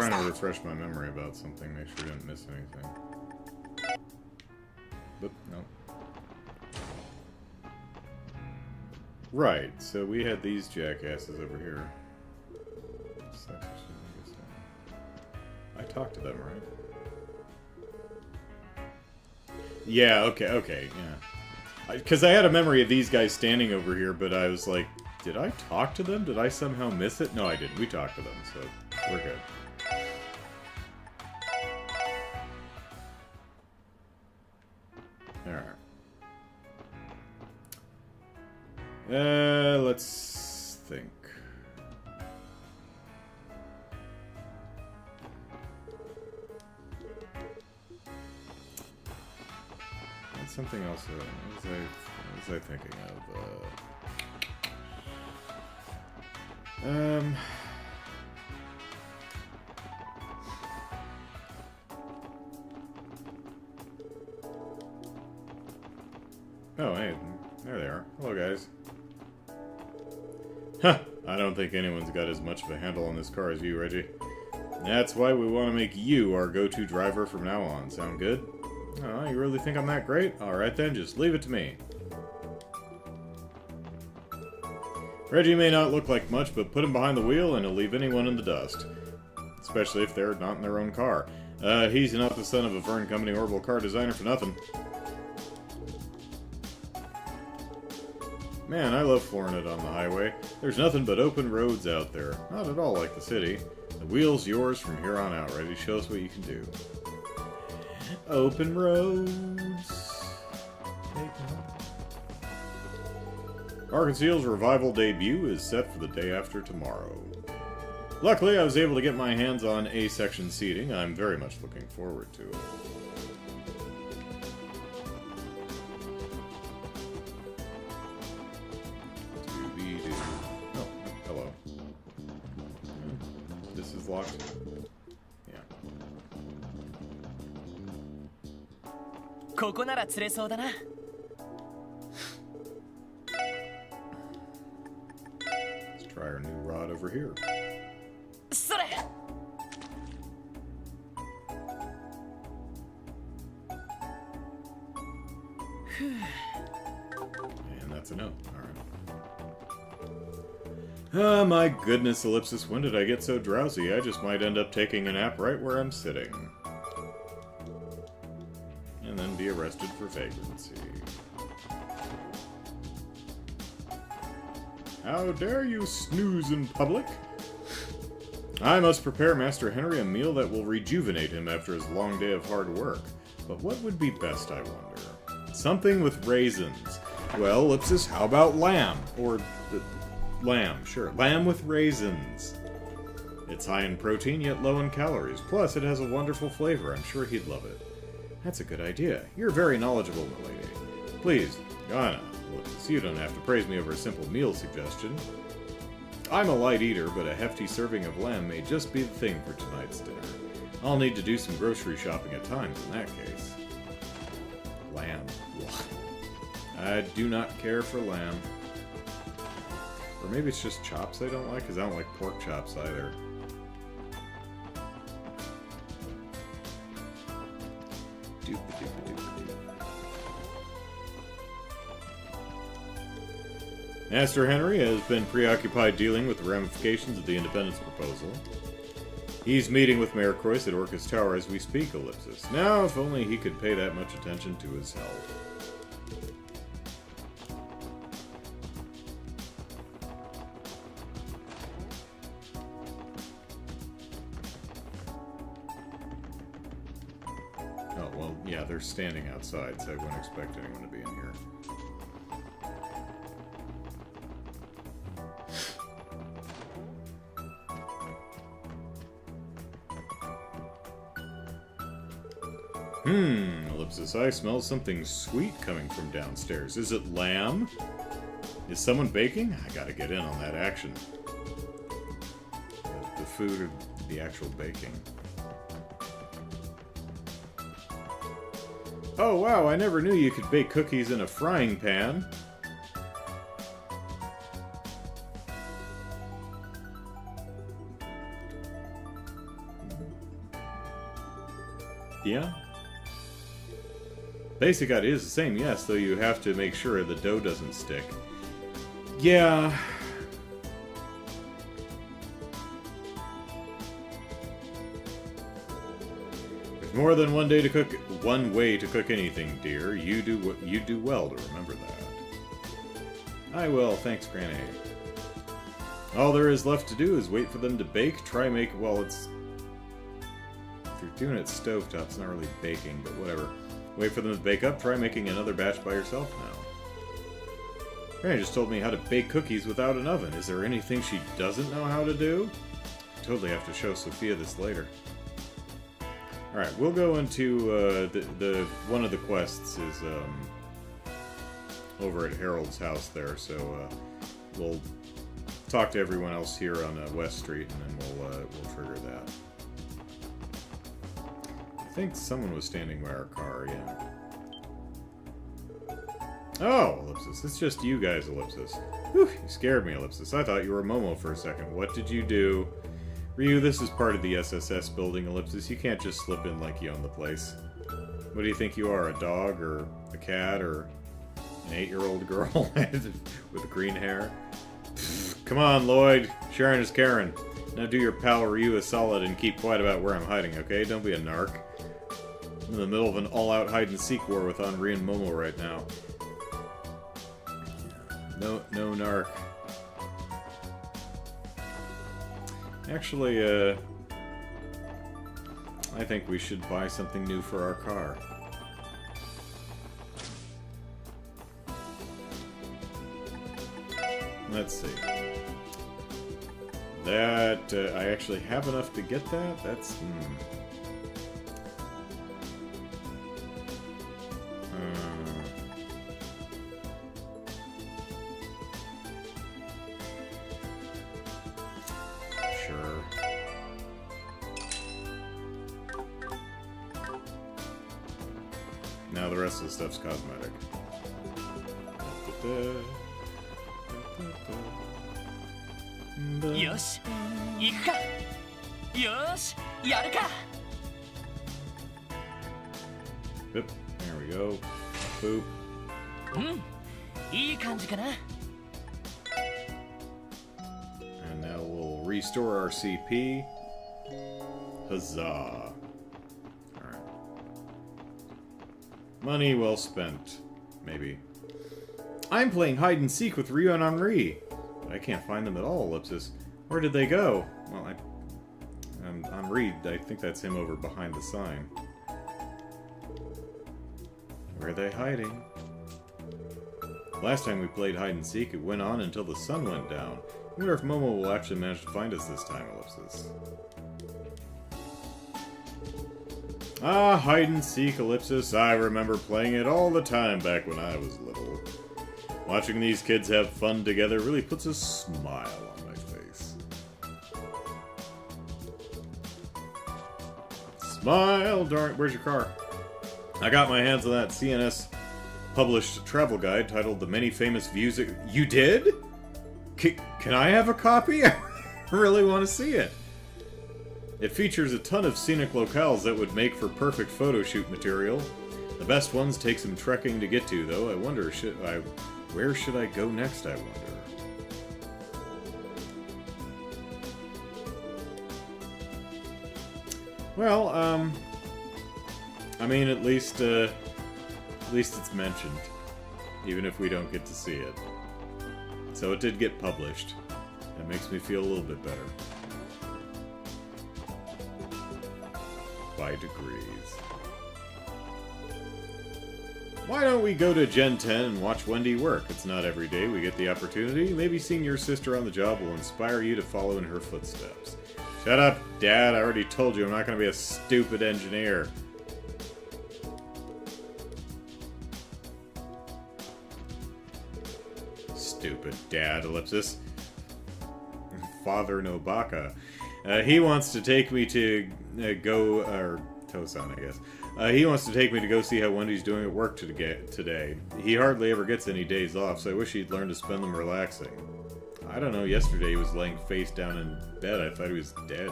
trying to refresh my memory about something, make sure I didn't miss anything. Oop, no. Right, so we had these jackasses over here. I talked to them, right? Yeah, okay, yeah. Because I had a memory of these guys standing over here, but I was like, did I talk to them? Did I somehow miss it? No, I didn't. We talked to them, so we're good. Alright. Let's think. That's something else. What was I thinking of? Oh, hey, there they are. Hello, guys. Huh, I don't think anyone's got as much of a handle on this car as you, Reggie. That's why we want to make you our go-to driver from now on. Sound good? Oh, you really think I'm that great? Alright then, just leave it to me. Reggie may not look like much, but put him behind the wheel and he'll leave anyone in the dust. Especially if they're not in their own car. He's not the son of a Verne Company orbital car designer for nothing. Man, I love flooring it on the highway. There's nothing but open roads out there. Not at all like the city. The wheel's yours from here on out. Ready? Show us what you can do. Open roads. Arkansas's revival debut is set for the day after tomorrow. Luckily, I was able to get my hands on A-section seating. I'm very much looking forward to it. Oh, hello. This is locked. Yeah. ここなら釣れそうだな。Let's try our new rod over here. それ。And that's a no. Alright. My goodness, Ellipsis, when did I get so drowsy? I just might end up taking a nap right where I'm sitting. And then be arrested for vagrancy. How dare you snooze in public? I must prepare Master Henry a meal that will rejuvenate him after his long day of hard work. But what would be best, I wonder? Something with raisins. Well, Ellipsis, how about lamb? Or... lamb, sure. Lamb with raisins. It's high in protein, yet low in calories. Plus, it has a wonderful flavor. I'm sure he'd love it. That's a good idea. You're very knowledgeable, milady. Please, Ghana, you don't have to praise me over a simple meal suggestion. I'm a light eater, but a hefty serving of lamb may just be the thing for tonight's dinner. I'll need to do some grocery shopping at times in that case. Lamb. I do not care for lamb. Or maybe it's just chops I don't like, because I don't like pork chops either. Master Henry has been preoccupied dealing with the ramifications of the independence proposal. He's meeting with Mayor Croyce at Orcus Tower as we speak, Ellipsis. Now, if only he could pay that much attention to his health. Oh, well, yeah, they're standing outside, so I wouldn't expect anyone to be in here. Ellipsis, I smell something sweet coming from downstairs. Is it lamb? Is someone baking? I gotta get in on that action. The food or the actual baking. Oh wow, I never knew you could bake cookies in a frying pan. Yeah? Basic idea is the same, yes, though you have to make sure the dough doesn't stick. Yeah. There's more than one day to cook, one way to cook anything, dear. You do well to remember that. I will, thanks, Granny. All there is left to do is wait for them to bake. Try make, well, it's... If you're doing it stovetop, it's not really baking, but whatever. Wait for them to bake up, try making another batch by yourself now. Granny just told me how to bake cookies without an oven. Is there anything she doesn't know how to do? I totally have to show Sophia this later. Alright, we'll go into, the one of the quests is, over at Harold's house there, so, we'll talk to everyone else here on, West Street, and then we'll trigger that. I think someone was standing by our car, yeah. Oh, Ellipsis, it's just you guys, Ellipsis. Whew, you scared me, Ellipsis. I thought you were Momo for a second. What did you do? Ryu, this is part of the SSS building, Ellipsis. You can't just slip in like you own the place. What do you think you are, a dog, or a cat, or an 8-year-old girl with green hair? Come on, Lloyd. Sharon is Karen. Now do your pal Ryu a solid and keep quiet about where I'm hiding, okay? Don't be a narc. I'm in the middle of an all-out hide-and-seek war with Henri and Momo right now. No narc. Actually, I think we should buy something new for our car. Let's see. That, I actually have enough to get that? That's, Sure. Now the rest of the stuff's cosmetic. Yosh, 行くか。よし、やるか。 Boop. There we go. Boop. いい感じかな。 And now we'll restore our CP. Huzzah. Alright. Money well spent. Maybe. I'm playing hide and seek with Ryu and Henri. I can't find them at all, Ellipsis. Where did they go? Well, Henri, I think that's him over behind the sign. Where are they hiding? Last time we played hide and seek, it went on until the sun went down. I wonder if Momo will actually manage to find us this time, Ellipsis. Ah, hide and seek, Ellipsis. I remember playing it all the time back when I was little. Watching these kids have fun together really puts a smile on my face. Smile, darn. Where's your car? I got my hands on that CNS published travel guide titled The Many Famous Views. You did? Can I have a copy? I really want to see it. It features a ton of scenic locales that would make for perfect photo shoot material. The best ones take some trekking to get to, though. I wonder, where should I go next, I wonder? Well, I mean, at least it's mentioned, even if we don't get to see it. So it did get published. That makes me feel a little bit better. By degrees. Why don't we go to Gen 10 and watch Wendy work? It's not every day we get the opportunity. Maybe seeing your sister on the job will inspire you to follow in her footsteps. Shut up, Dad. I already told you I'm not going to be a stupid engineer. Stupid Dad, Ellipsis. Father Nobaka. He wants to take me to go... or Tosan, I guess. He wants to take me to go see how Wendy's doing at work today. He hardly ever gets any days off, so I wish he'd learn to spend them relaxing. I don't know, yesterday he was laying face down in bed. I thought he was dead.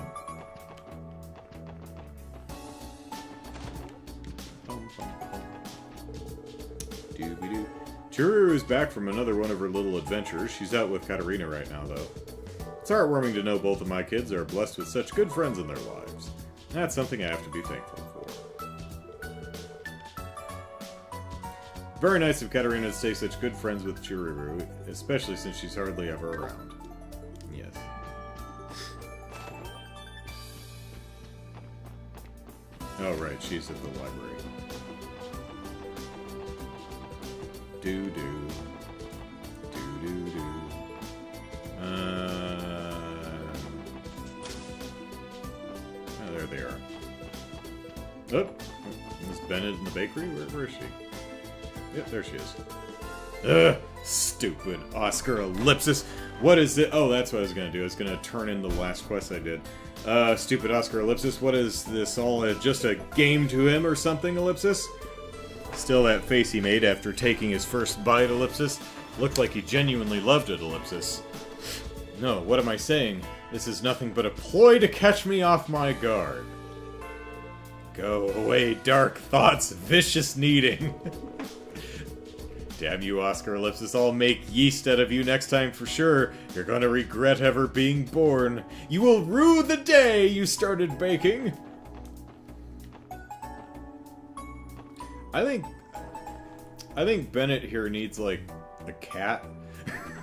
Doobie-doo. Churu is back from another one of her little adventures. She's out with Katarina right now, though. It's heartwarming to know both of my kids are blessed with such good friends in their lives. That's something I have to be thankful for. Very nice of Katarina to stay such good friends with Chiruru, especially since she's hardly ever around. Yes. Oh, right, she's at the library. Do-do. Do-do-do. Oh, there they are. Oh, is Bennett in the bakery? Where is she? Yep, there she is. Ugh, stupid Oscar Ellipsis. What is it? Oh, that's what I was going to do. I was going to turn in the last quest I did. Stupid Oscar Ellipsis. What is this all? Just a game to him or something, Ellipsis? Still, that face he made after taking his first bite, Ellipsis. Looked like he genuinely loved it, Ellipsis. No, what am I saying? This is nothing but a ploy to catch me off my guard. Go away, dark thoughts, vicious kneading. Damn you, Oscar Ellipsis, I'll make yeast out of you next time for sure. You're gonna regret ever being born. You will rue the day you started baking. I think Bennett here needs, like, a cat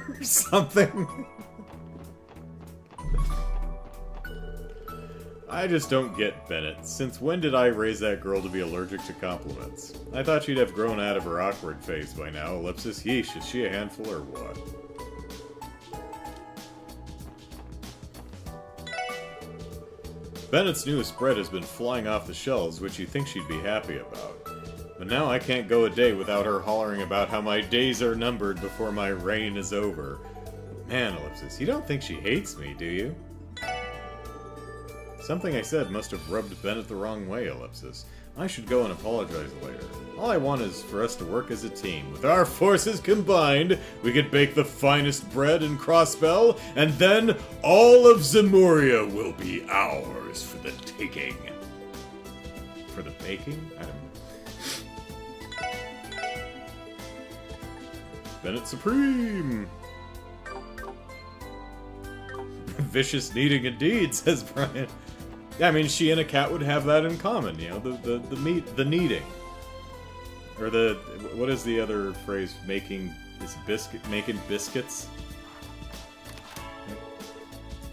or something. I just don't get Bennett. Since when did I raise that girl to be allergic to compliments? I thought she'd have grown out of her awkward phase by now. Ellipsis, yeesh, is she a handful or what? Bennett's newest bread has been flying off the shelves, which you think she'd be happy about. But now I can't go a day without her hollering about how my days are numbered before my reign is over. Man, Ellipsis, you don't think she hates me, do you? Something I said must have rubbed Bennett the wrong way, Ellipsis. I should go and apologize later. All I want is for us to work as a team. With our forces combined, we could bake the finest bread in Crossbell, and then all of Zemuria will be ours for the taking. For the baking? I don't know. Bennett Supreme! Vicious kneading indeed, says Brian. Yeah, I mean, she and a cat would have that in common, you know, the kneading. Or the, what is the other phrase? Making biscuits?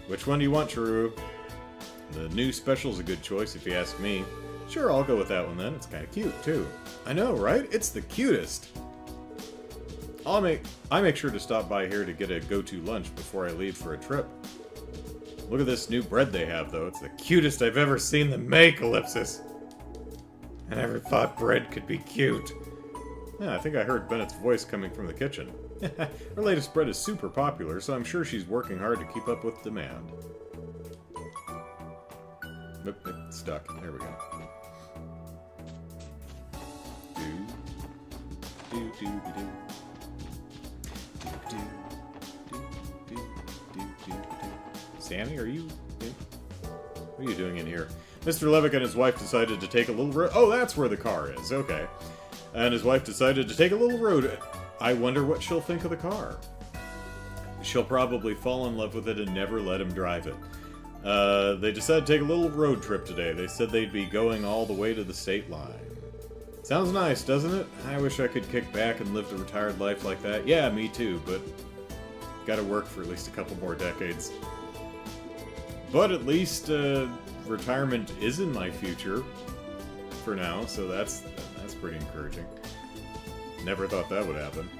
Which one do you want, Chiru? The new special's a good choice, if you ask me. Sure, I'll go with that one then. It's kind of cute, too. I know, right? It's the cutest. I make sure to stop by here to get a go-to lunch before I leave for a trip. Look at this new bread they have, though. It's the cutest I've ever seen them make, Ellipsis. I never thought bread could be cute. Yeah, I think I heard Bennett's voice coming from the kitchen. Her latest bread is super popular, so I'm sure she's working hard to keep up with demand. Nope, it's stuck. There we go. Sammy, are you... What are you doing in here? Mr. Levick and his wife decided to take a little road... Oh, that's where the car is. Okay. And his wife decided to take a little road... I wonder what she'll think of the car. She'll probably fall in love with it and never let him drive it. They decided to take a little road trip today. They said they'd be going all the way to the state line. Sounds nice, doesn't it? I wish I could kick back and live a retired life like that. Yeah, me too, but... Gotta work for at least a couple more decades. But at least retirement is in my future for now, so that's pretty encouraging. Never thought that would happen.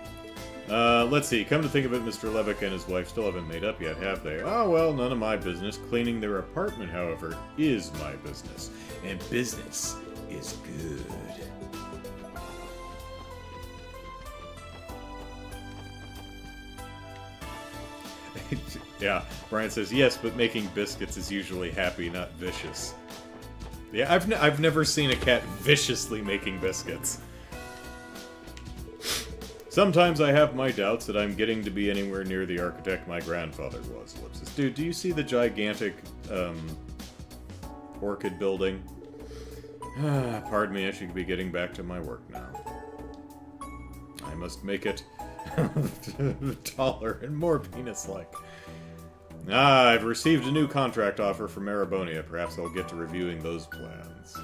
Let's see. Come to think of it, Mr. Levick and his wife still haven't made up yet, have they? Oh, well, none of my business. Cleaning their apartment, however, is my business. And business is good. Yeah, Brian says, yes, but making biscuits is usually happy, not vicious. Yeah, I've never seen a cat viciously making biscuits. Sometimes I have my doubts that I'm getting to be anywhere near the architect my grandfather was, Ellipsis. Dude, do you see the gigantic, orchid building? Pardon me, I should be getting back to my work now. I must make it taller and more penis-like. I've received a new contract offer from Marebonia. Perhaps I'll get to reviewing those plans.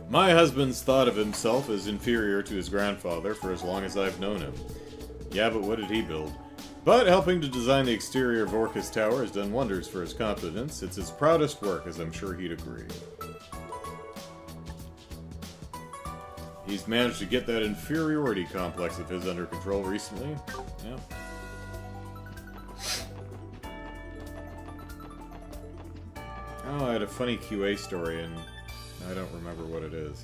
My husband's thought of himself as inferior to his grandfather for as long as I've known him. Yeah, but what did he build? But helping to design the exterior of Orcus Tower has done wonders for his confidence. It's his proudest work, as I'm sure he'd agree. He's managed to get that inferiority complex of his under control recently. Yeah. Oh, I had a funny QA story, and I don't remember what it is.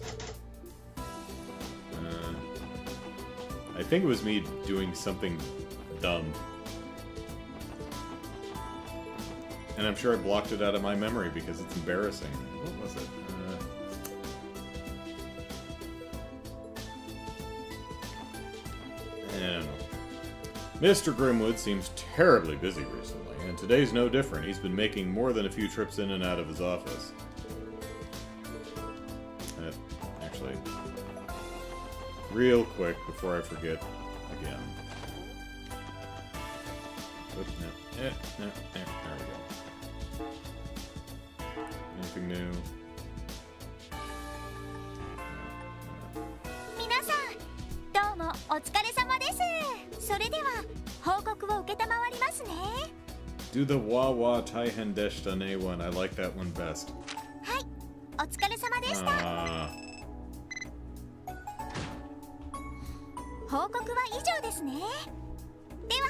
I think it was me doing something dumb. And I'm sure I blocked it out of my memory because it's embarrassing. What was it? I don't know. Mr. Grimwood seems terribly busy recently, and today's no different. He's been making more than a few trips in and out of his office. Actually, real quick before I forget again. Oops, no. There we go. Anything new? 皆さん、どうもお疲れ様です。それでは報告を受けたまわりますね。Do the wah wah taihen deshita ne one. I like that one best. はい、お疲れ様でした。報告は以上ですね。では、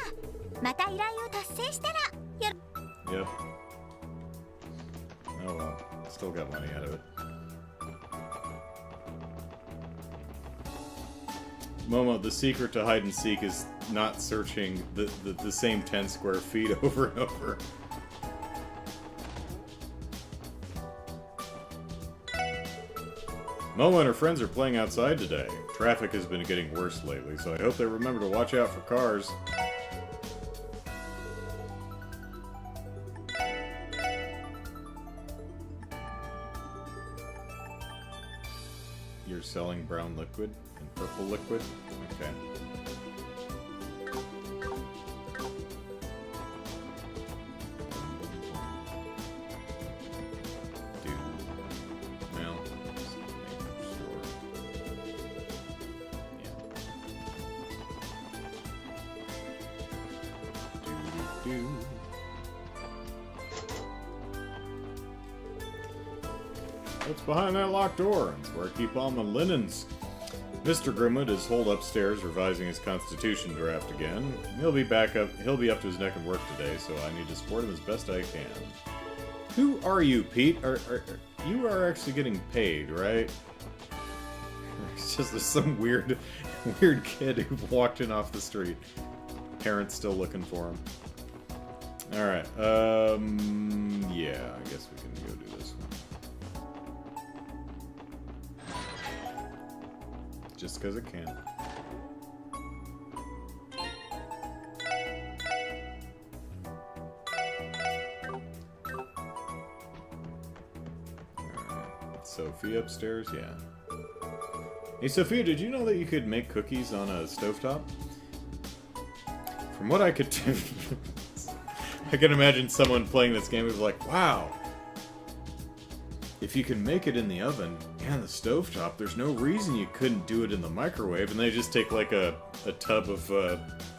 また依頼を達成したらよろ。Yep. Oh well, still got money out of it. Momo, the secret to hide and seek is not searching the same 10 square feet over and over. Momo and her friends are playing outside today. Traffic has been getting worse lately, so I hope they remember to watch out for cars. You're selling brown liquid and purple liquid? Okay. Dude. Well, sure. Yeah. Do. What's behind that locked door? It's where I keep all my linens. Mr. Grimwood is holed upstairs revising his constitution draft again. He'll be up to his neck in work today, so I need to support him as best I can. Who are you, Pete? You are actually getting paid, right? It's just some weird kid who walked in off the street. Parents still looking for him. Alright, yeah, I guess we can go do this one. Just because it can. Alright. Sophia upstairs? Yeah. Hey Sophia, did you know that you could make cookies on a stovetop? From what I could do, I can imagine someone playing this game was like, wow, if you can make it in the oven and the stovetop, there's no reason you couldn't do it in the microwave. And they just take like a tub of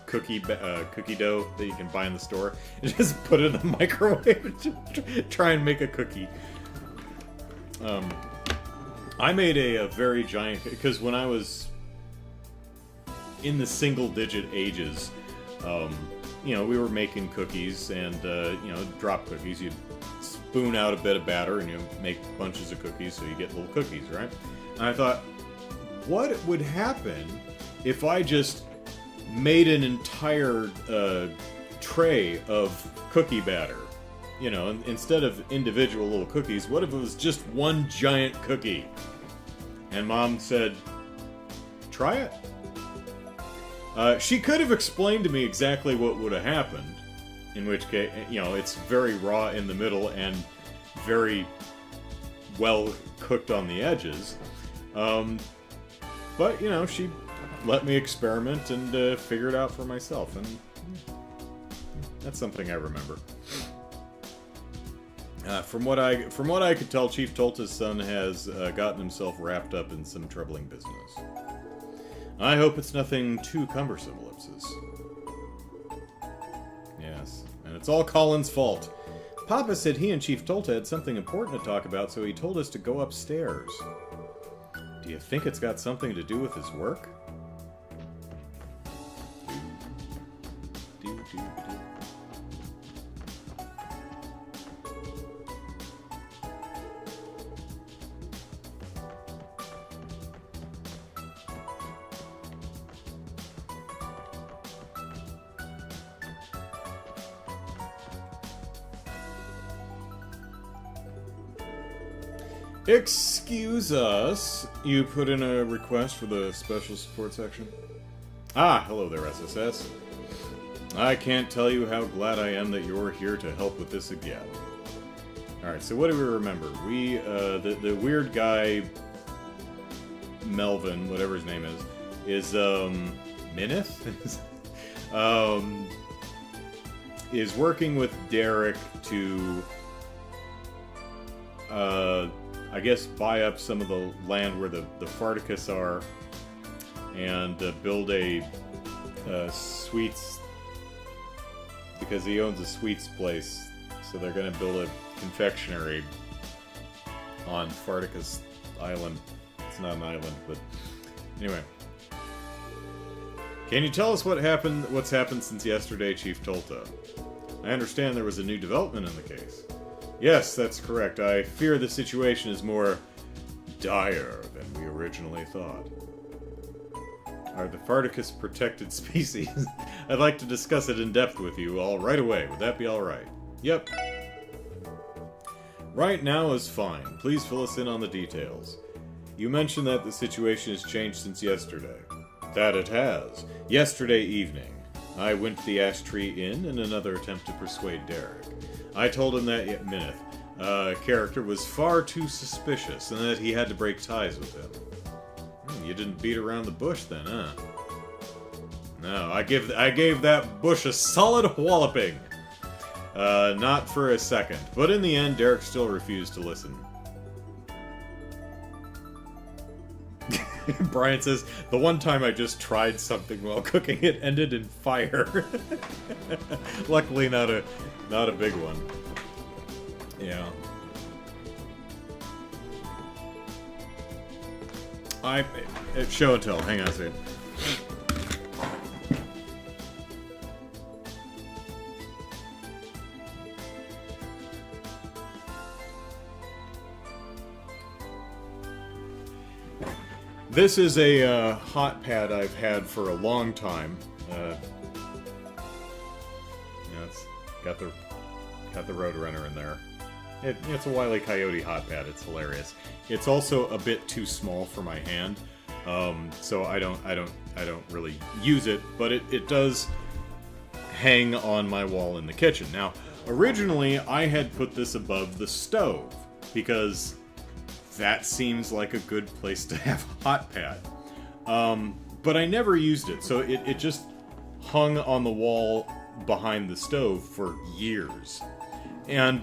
cookie dough that you can buy in the store and just put it in the microwave and try and make a cookie. I made a very giant, because when I was in the single-digit ages, you know, we were making cookies and, you know, drop cookies. You'd spoon out a bit of batter and you make bunches of cookies so you get little cookies, right? And I thought, what would happen if I just made an entire tray of cookie batter? You know, instead of individual little cookies, what if it was just one giant cookie? And Mom said, try it. She could have explained to me exactly what would have happened, in which case, you know, it's very raw in the middle and very well cooked on the edges. But, you know, she let me experiment and figure it out for myself, and that's something I remember. From what I could tell, Chief Tolta's son has gotten himself wrapped up in some troubling business. I hope it's nothing too cumbersome, Ellipsis. Yes, and it's all Colin's fault. Papa said he and Chief Tolta had something important to talk about, so he told us to go upstairs. Do you think it's got something to do with his work? Excuse us. You put in a request for the special support section? Ah, hello there, SSS. I can't tell you how glad I am that you're here to help with this again. Alright, so what do we remember? We, the weird guy, Melvin, whatever his name is Minith? Is working with Derek to, I guess, buy up some of the land where the Farticus are, and build a sweets, because he owns a sweets place, so they're going to build a confectionery on Farticus Island. It's not an island, but anyway. Can you tell us what's happened since yesterday, Chief Tolta? I understand there was a new development in the case. Yes, that's correct. I fear the situation is more dire than we originally thought. Are the Farticus protected species? I'd like to discuss it in depth with you all right away. Would that be alright? Yep. Right now is fine. Please fill us in on the details. You mentioned that the situation has changed since yesterday. That it has. Yesterday evening, I went to the Ash Tree Inn in another attempt to persuade Derek. I told him that Minith, character, was far too suspicious and that he had to break ties with him. You didn't beat around the bush then, huh? No, I gave that bush a solid walloping. Not for a second. But in the end, Derek still refused to listen. Brian says, the one time I just tried something while cooking, it ended in fire. Luckily not a big one. Yeah. Show and tell. Hang on a second. This is a hot pad I've had for a long time. It's got the Roadrunner in there. It's a Wile E. Coyote hot pad. It's hilarious. It's also a bit too small for my hand, so I don't really use it. But it does hang on my wall in the kitchen. Now, originally I had put this above the stove because that seems like a good place to have a hot pad. But I never used it, so it just hung on the wall behind the stove for years. And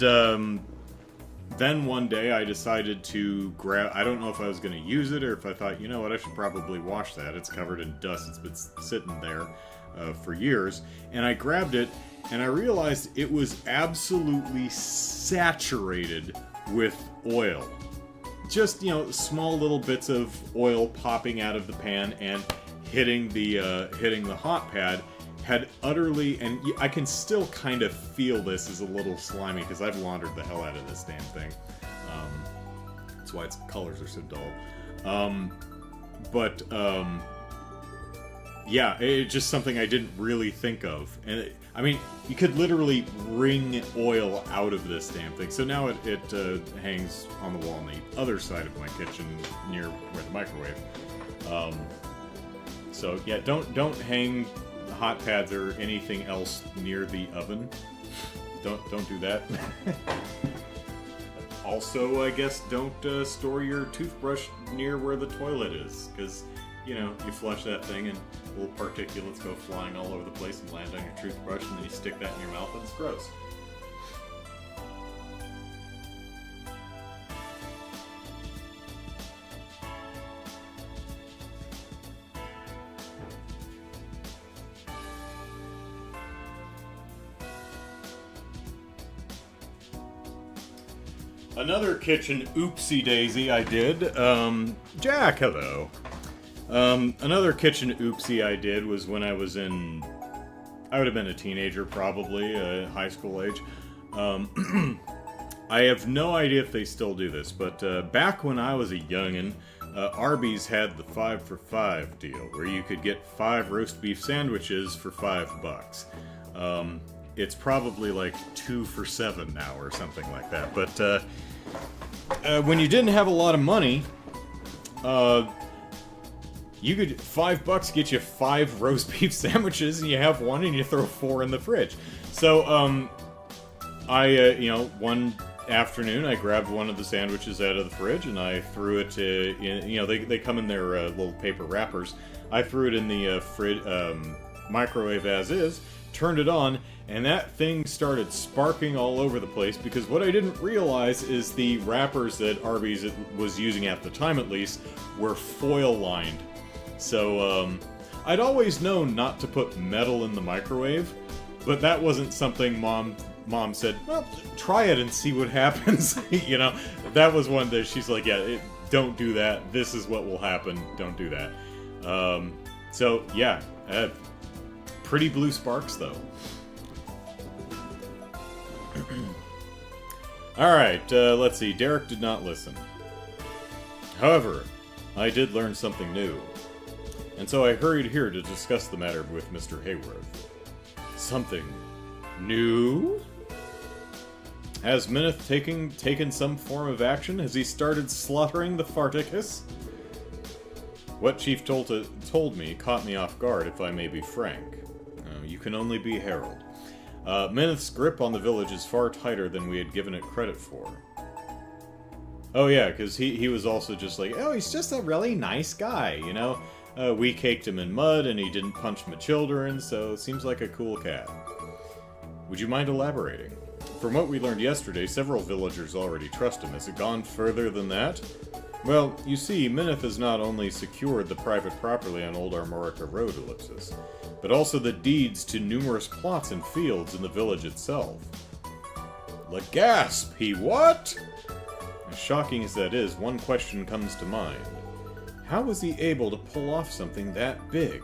then one day I decided to grab... I don't know if I was going to use it or if I thought, you know what, I should probably wash that. It's covered in dust. It's been sitting there for years. And I grabbed it, and I realized it was absolutely saturated with oil. Just, small little bits of oil popping out of the pan and hitting the hot pad had utterly, and I can still kind of feel this is a little slimy because I've laundered the hell out of this damn thing. That's why its colors are so dull. Yeah, it's just something I didn't really think of. And you could literally wring oil out of this damn thing. So now it hangs on the wall on the other side of my kitchen near where the microwave. So yeah, don't hang hot pads or anything else near the oven. Don't do that. Also, I guess don't store your toothbrush near where the toilet is, because you flush that thing and little particulates go flying all over the place and land on your toothbrush, and then you stick that in your mouth and it's gross. Another kitchen oopsie-daisy I did, Jack, hello. Another kitchen oopsie I did was when I was I would have been a teenager probably, high school age. I have no idea if they still do this, but back when I was a youngin', Arby's had the 5 for $5 deal, where you could get 5 roast beef sandwiches for $5. It's probably like 2 for $7 now or something like that. But when you didn't have a lot of money, You could $5 get you 5 roast beef sandwiches, and you have one, and you throw 4 in the fridge. So, you know, one afternoon, I grabbed one of the sandwiches out of the fridge, and I threw it in, you know, they come in their little paper wrappers. I threw it in the microwave as is, turned it on, and that thing started sparking all over the place, because what I didn't realize is the wrappers that Arby's was using at the time, at least, were foil-lined. So, I'd always known not to put metal in the microwave, but that wasn't something Mom said, well, try it and see what happens. You know, that was one that she's like, yeah, don't do that. This is what will happen. Don't do that. So, yeah, pretty blue sparks, though. Alright, let's see. Derek did not listen. However, I did learn something new. And so I hurried here to discuss the matter with Mr. Hayworth. Something new? Has Mineth taken some form of action? Has he started slaughtering the Farticus? What Chief told me caught me off guard, if I may be frank. You can only be Herald. Mineth's grip on the village is far tighter than we had given it credit for. Oh yeah, because he was also just like, oh, he's just a really nice guy, you know? We caked him in mud, and he didn't punch my children, so seems like a cool cat. Would you mind elaborating? From what we learned yesterday, several villagers already trust him. Has it gone further than that? Well, you see, Mineth has not only secured the private property on Old Armorica Road, Ellipsis, but also the deeds to numerous plots and fields in the village itself. Legasp! He what? As shocking as that is, one question comes to mind. How was he able to pull off something that big?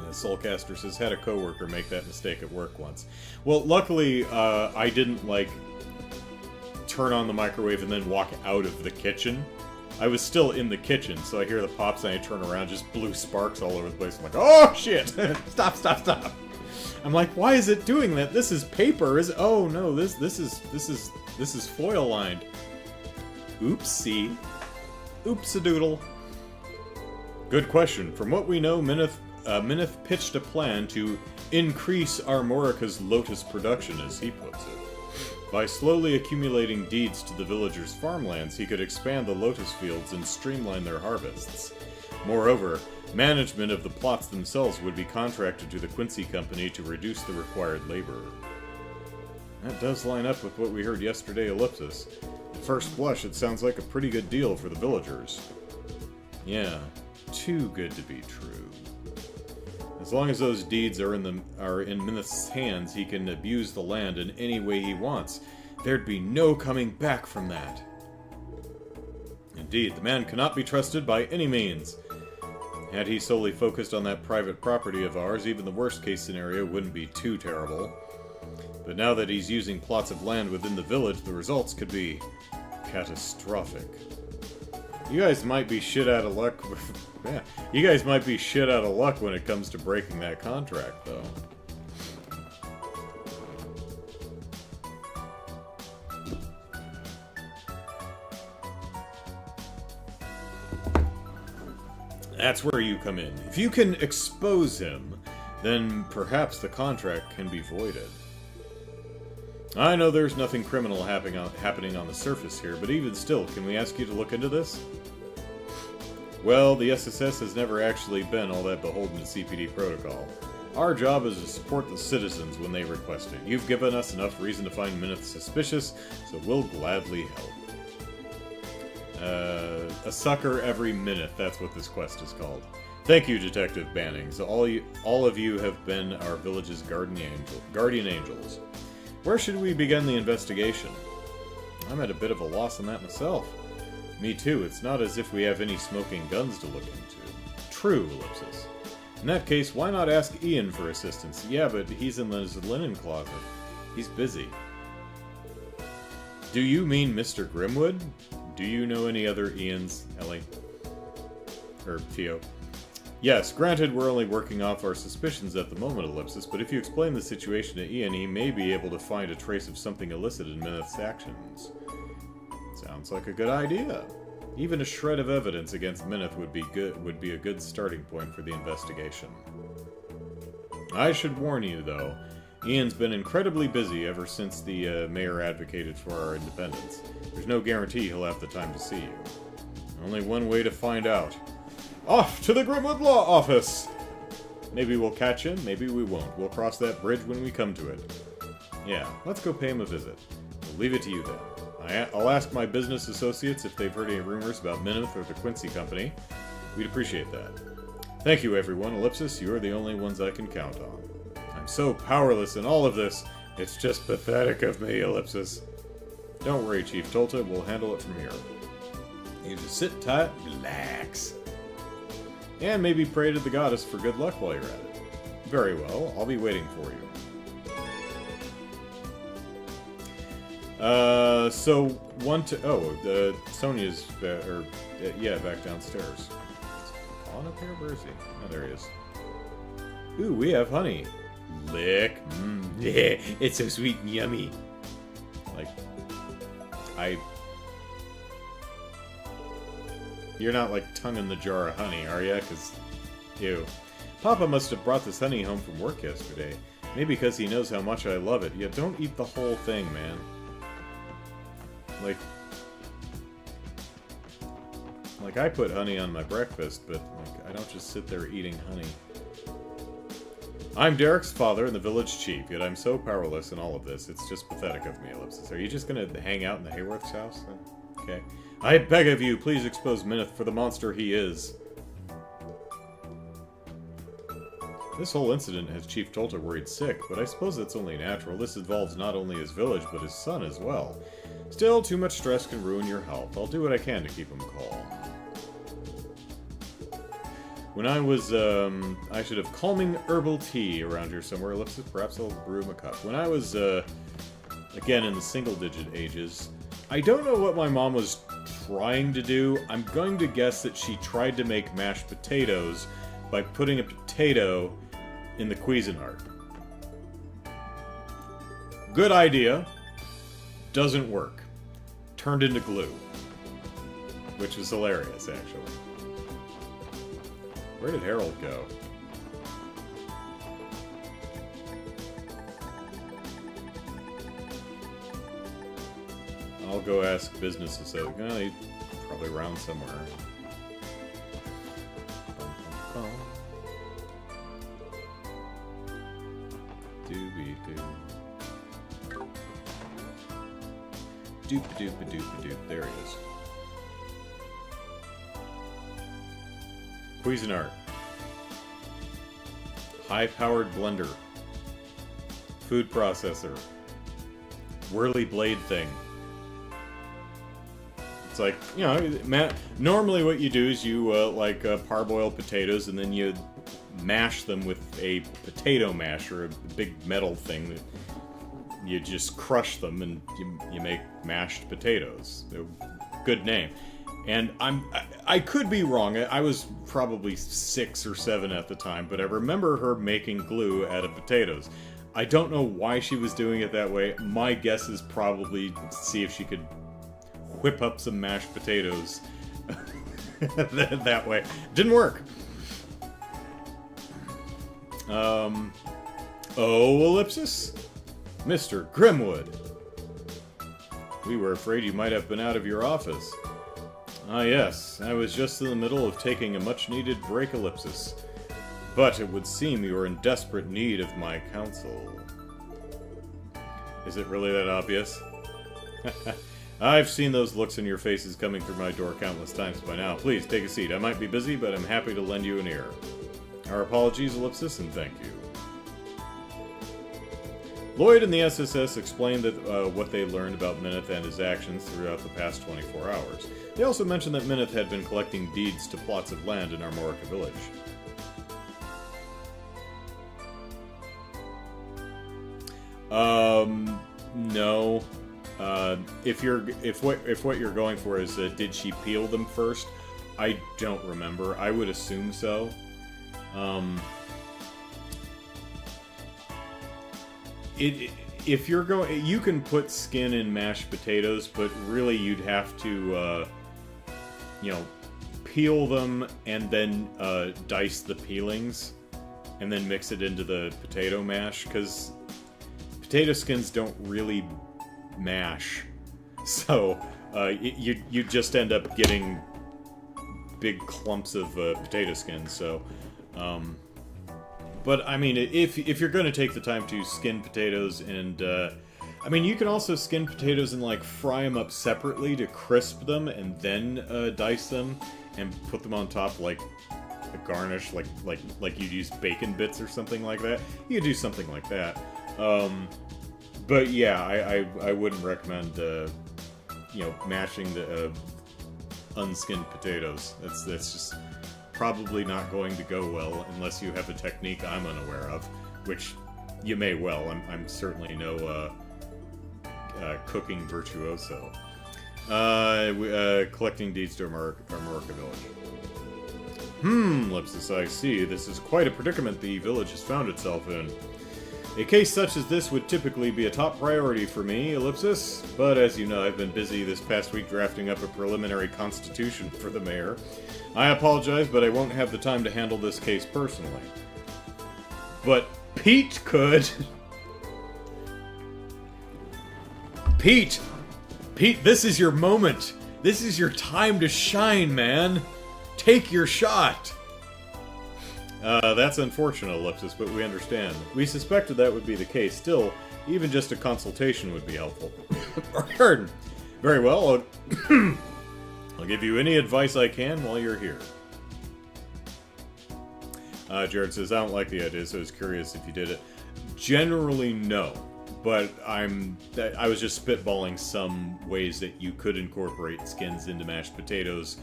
Soulcaster says, had a coworker make that mistake at work once. Well, luckily, I didn't, like, turn on the microwave and then walk out of the kitchen. I was still in the kitchen, so I hear the pops and I turn around, just blue sparks all over the place. I'm like, oh shit! Stop, stop, stop! I'm like, why is it doing that? This is paper. Oh no, this is foil lined. Oopsie. Oops-a-doodle. Good question. From what we know, Mineth pitched a plan to increase Armorica's lotus production, as he puts it. By slowly accumulating deeds to the villagers' farmlands, he could expand the lotus fields and streamline their harvests. Moreover, management of the plots themselves would be contracted to the Quincy Company to reduce the required labor. That does line up with what we heard yesterday, Ellipsis. At first blush, it sounds like a pretty good deal for the villagers. Yeah, too good to be true. As long as those deeds are in Mineth's hands, he can abuse the land in any way he wants. There'd be no coming back from that. Indeed, the man cannot be trusted by any means. Had he solely focused on that private property of ours, even the worst-case scenario wouldn't be too terrible. But now that he's using plots of land within the village, the results could be catastrophic. You guys might be shit out of luck. Yeah, you guys might be shit out of luck when it comes to breaking that contract, though. That's where you come in. If you can expose him, then perhaps the contract can be voided. I know there's nothing criminal happening on the surface here, but even still, can we ask you to look into this? Well, the SSS has never actually been all that beholden to CPD protocol. Our job is to support the citizens when they request it. You've given us enough reason to find Mineth suspicious, so we'll gladly help. A sucker every minute, that's what this quest is called. Thank you, Detective Bannings. All of you have been our village's guardian angels. Where should we begin the investigation? I'm at a bit of a loss on that myself. Me too, it's not as if we have any smoking guns to look into. True, Ellipsis. In that case, why not ask Ian for assistance? Yeah, but he's in his linen closet. He's busy. Do you mean Mr. Grimwood? Do you know any other Ians, Ellie? Or Theo? Yes, granted we're only working off our suspicions at the moment, Ellipsis, but if you explain the situation to Ian, he may be able to find a trace of something illicit in Mineth's actions. Sounds like a good idea. Even a shred of evidence against Mineth would be a good starting point for the investigation. I should warn you, though, Ian's been incredibly busy ever since the mayor advocated for our independence. There's no guarantee he'll have the time to see you. Only one way to find out. Off to the Grimwood Law Office! Maybe we'll catch him, maybe we won't. We'll cross that bridge when we come to it. Yeah, let's go pay him a visit. We'll leave it to you then. I'll ask my business associates if they've heard any rumors about Mineth or the Quincy Company. We'd appreciate that. Thank you, everyone. Ellipsis, you're the only ones I can count on. I'm so powerless in all of this. It's just pathetic of me, Ellipsis. Don't worry, Chief Tolta. We'll handle it from here. You just sit tight, relax. And maybe pray to the goddess for good luck while you're at it. Very well. I'll be waiting for you. Sonia's, back downstairs. On up here? Where is he? Oh, there he is. Ooh, we have honey. Lick. Yeah, it's so sweet and yummy. You're not, tongue in the jar of honey, are ya? 'Cause, ew. Papa must have brought this honey home from work yesterday. Maybe because he knows how much I love it. Yeah, don't eat the whole thing, man. I put honey on my breakfast, but, I don't just sit there eating honey. I'm Derek's father and the village chief, yet I'm so powerless in all of this. It's just pathetic of me, Ellipsis. Are you just gonna hang out in the Hayworth's house? Okay. I beg of you, please expose Mineth for the monster he is. This whole incident has Chief Tolta worried sick, but I suppose that's only natural. This involves not only his village, but his son as well. Still, too much stress can ruin your health. I'll do what I can to keep him calm. When I was, I should have calming herbal tea around here somewhere. Ellipsis, perhaps I'll brew him a cup. When I was, again in the single-digit ages, I don't know what my mom was trying to do. I'm going to guess that she tried to make mashed potatoes by putting a potato in the Cuisinart. Good idea. Doesn't work. Turned into glue. Which was hilarious, actually. Where did Harold go? I'll go ask business associate. Oh, he's probably around somewhere. Doobie-doo. Doop-a-doop-a-doop-a-doop. There he is. Cuisinart. High-powered blender. Food processor. Whirly blade thing. It's like, you know, normally what you do is you, parboil potatoes and then you mash them with a potato masher, a big metal thing that you just crush them and you make mashed potatoes. Good name. And I could be wrong. I was probably 6 or 7 at the time, but I remember her making glue out of potatoes. I don't know why she was doing it that way. My guess is probably to see if she could whip up some mashed potatoes that way. Didn't work. Ellipsis? Mr. Grimwood. We were afraid you might have been out of your office. Ah, yes. I was just in the middle of taking a much-needed break, Ellipsis. But it would seem you are in desperate need of my counsel. Is it really that obvious? I've seen those looks in your faces coming through my door countless times by now. Please, take a seat. I might be busy, but I'm happy to lend you an ear. Our apologies, Ellipsis, and thank you. Lloyd and the SSS explained that what they learned about Mineth and his actions throughout the past 24 hours. They also mentioned that Mineth had been collecting deeds to plots of land in Armorica village. No. If what you're going for is did she peel them first? I don't remember. I would assume so. If you're going, you can put skin in mashed potatoes, but really you'd have to peel them and then dice the peelings and then mix it into the potato mash, because potato skins don't really mash. So you just end up getting big clumps of potato skins. So, but I mean, if you're going to take the time to skin potatoes, and I mean, you can also skin potatoes and like fry them up separately to crisp them, and then dice them and put them on top like a garnish, like you'd use bacon bits or something like that. You could do something like that. But yeah, I wouldn't recommend mashing the unskinned potatoes. That's just probably not going to go well unless you have a technique I'm unaware of, which you may well. I'm certainly no cooking virtuoso. Collecting deeds to Amurka village. Lipsis, I see. This is quite a predicament the village has found itself in. A case such as this would typically be a top priority for me, Ellipsis, but as you know, I've been busy this past week drafting up a preliminary constitution for the mayor. I apologize, but I won't have the time to handle this case personally. But Pete could! Pete! Pete, this is your moment! This is your time to shine, man! Take your shot! That's unfortunate, Ellipsis, but we understand. We suspected that would be the case. Still, even just a consultation would be helpful. Very well, I'll give you any advice I can while you're here. Jared says, I don't like the idea, so I was curious if you did it. Generally, no. But I was just spitballing some ways that you could incorporate skins into mashed potatoes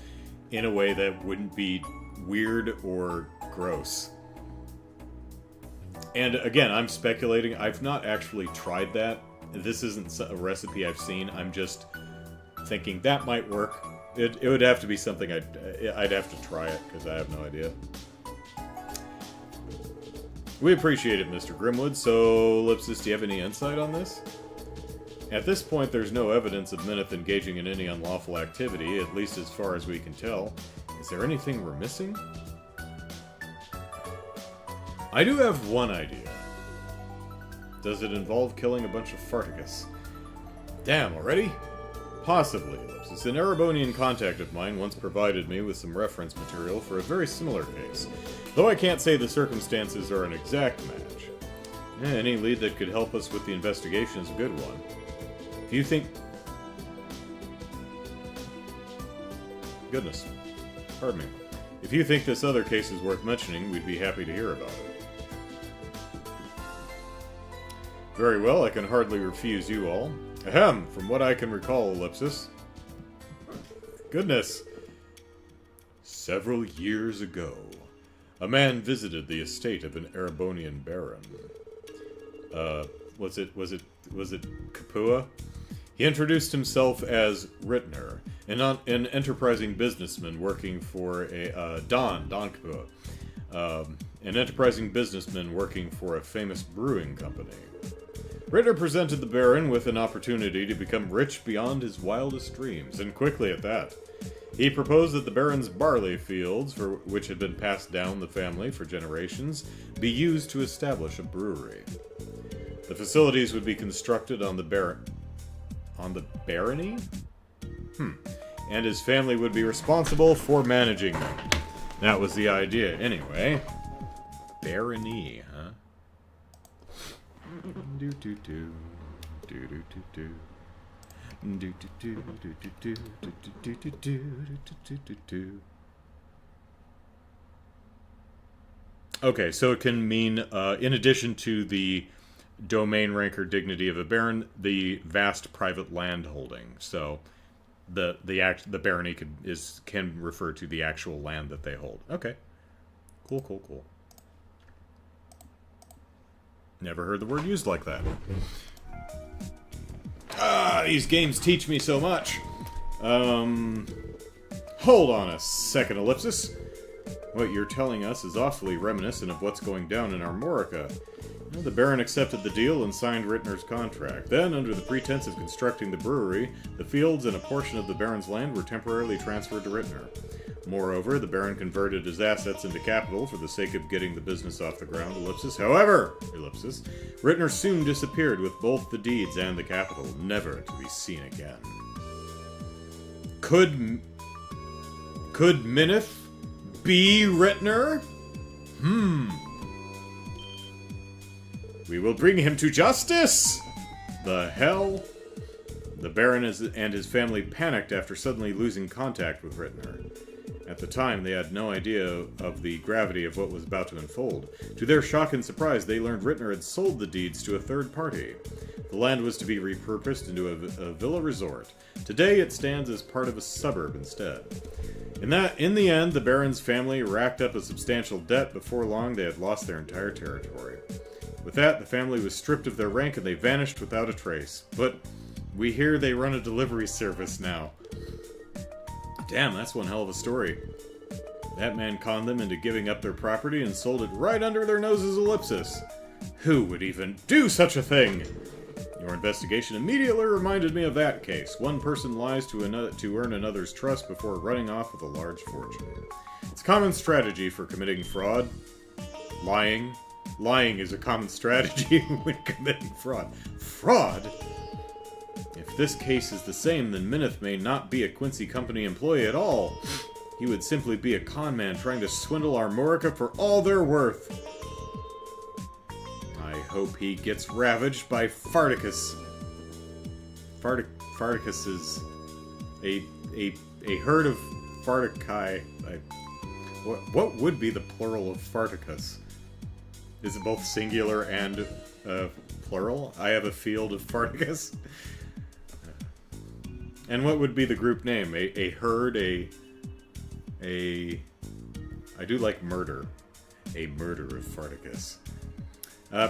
in a way that wouldn't be weird or gross. And again, I'm speculating. I've not actually tried that. This isn't a recipe I've seen. I'm just thinking that might work. It would have to be something I'd have to try it, because I have no idea. We appreciate it, Mr. Grimwood. So, Lipsis, do you have any insight on this? At this point, there's no evidence of Mineth engaging in any unlawful activity, at least as far as we can tell. Is there anything we're missing? I do have one idea. Does it involve killing a bunch of Farticus? Damn, already? Possibly, Ellipsis. An Erebonian contact of mine once provided me with some reference material for a very similar case, though I can't say the circumstances are an exact match. Any lead that could help us with the investigation is a good one. If you think... Goodness. Pardon me. If you think this other case is worth mentioning, we'd be happy to hear about it. Very well, I can hardly refuse you all. Ahem, from what I can recall, Ellipsis. Goodness. Several years ago, a man visited the estate of an Erebonian baron. Was it Capua? He introduced himself as Rittner, an enterprising businessman working for Don Capua, an enterprising businessman working for a famous brewing company. Ritter presented the Baron with an opportunity to become rich beyond his wildest dreams, and quickly at that. He proposed that the Baron's barley fields, which had been passed down the family for generations, be used to establish a brewery. The facilities would be constructed on the barony? And his family would be responsible for managing them. That was the idea, anyway. Barony, huh? Okay, so it can mean, in addition to the domain rank or dignity of a baron, the vast private land holding. So the barony can refer to the actual land that they hold. Okay, cool. Never heard the word used like that. These games teach me so much. Hold on a second, Ellipsis. What you're telling us is awfully reminiscent of what's going down in Armorica. Well, the Baron accepted the deal and signed Rittner's contract. Then, under the pretense of constructing the brewery, the fields and a portion of the Baron's land were temporarily transferred to Rittner. Moreover, the Baron converted his assets into capital for the sake of getting the business off the ground, ellipsis. However, ellipsis, Rittner soon disappeared with both the deeds and the capital, never to be seen again. Could Minith be Rittner? We will bring him to justice! The hell? The Baron and his family panicked after suddenly losing contact with Rittner. At the time, they had no idea of the gravity of what was about to unfold. To their shock and surprise, they learned Rittner had sold the deeds to a third party. The land was to be repurposed into a villa resort. Today, it stands as part of a suburb instead. In the end, the Baron's family racked up a substantial debt. Before long, they had lost their entire territory. With that, the family was stripped of their rank and they vanished without a trace. But we hear they run a delivery service now. Damn, that's one hell of a story. That man conned them into giving up their property and sold it right under their noses, ellipsis. Who would even do such a thing? Your investigation immediately reminded me of that case. One person lies to earn another's trust before running off with a large fortune. It's a common strategy for committing fraud. Lying. Lying is a common strategy when committing fraud. Fraud? If this case is the same, then Minith may not be a Quincy Company employee at all. He would simply be a con man trying to swindle Armorica for all they're worth. I hope he gets ravaged by Farticus. Farticus is a herd of Farticae. What would be the plural of Farticus? Is it both singular and plural? I have a field of Farticus. And what would be the group name? A herd, I do like murder. A murder of Farticus.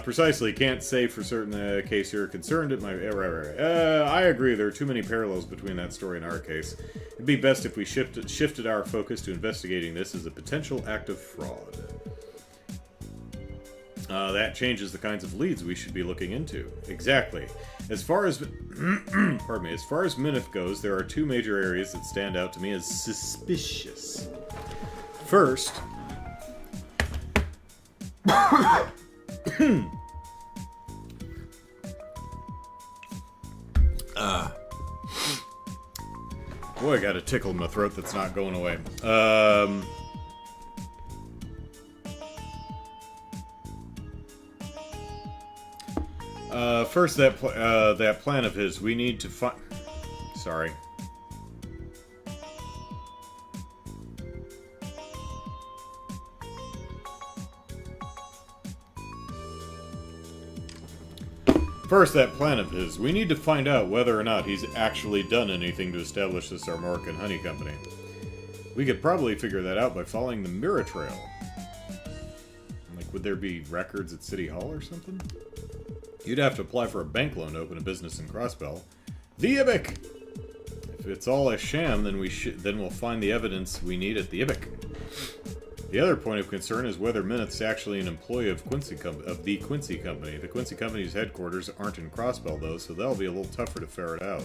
Precisely, can't say for certain case you're concerned. It might. I agree, there are too many parallels between that story and our case. It'd be best if we shifted our focus to investigating this as a potential act of fraud. That changes the kinds of leads we should be looking into. Exactly. As far as pardon me, as far as Minith goes, there are two major areas that stand out to me as suspicious. First, boy, I got a tickle in my throat that's not going away. First, that plan of his, we need to find... Sorry. First, that plan of his, we need to find out whether or not he's actually done anything to establish this Armorican Honey Company. We could probably figure that out by following the Mirror Trail. Like, would there be records at City Hall or something? You'd have to apply for a bank loan to open a business in Crossbell. The Ibic! If it's all a sham, then we'll find the evidence we need at the Ibic. The other point of concern is whether Minith's actually an employee of the Quincy Company. The Quincy Company's headquarters aren't in Crossbell, though, so that'll be a little tougher to ferret out.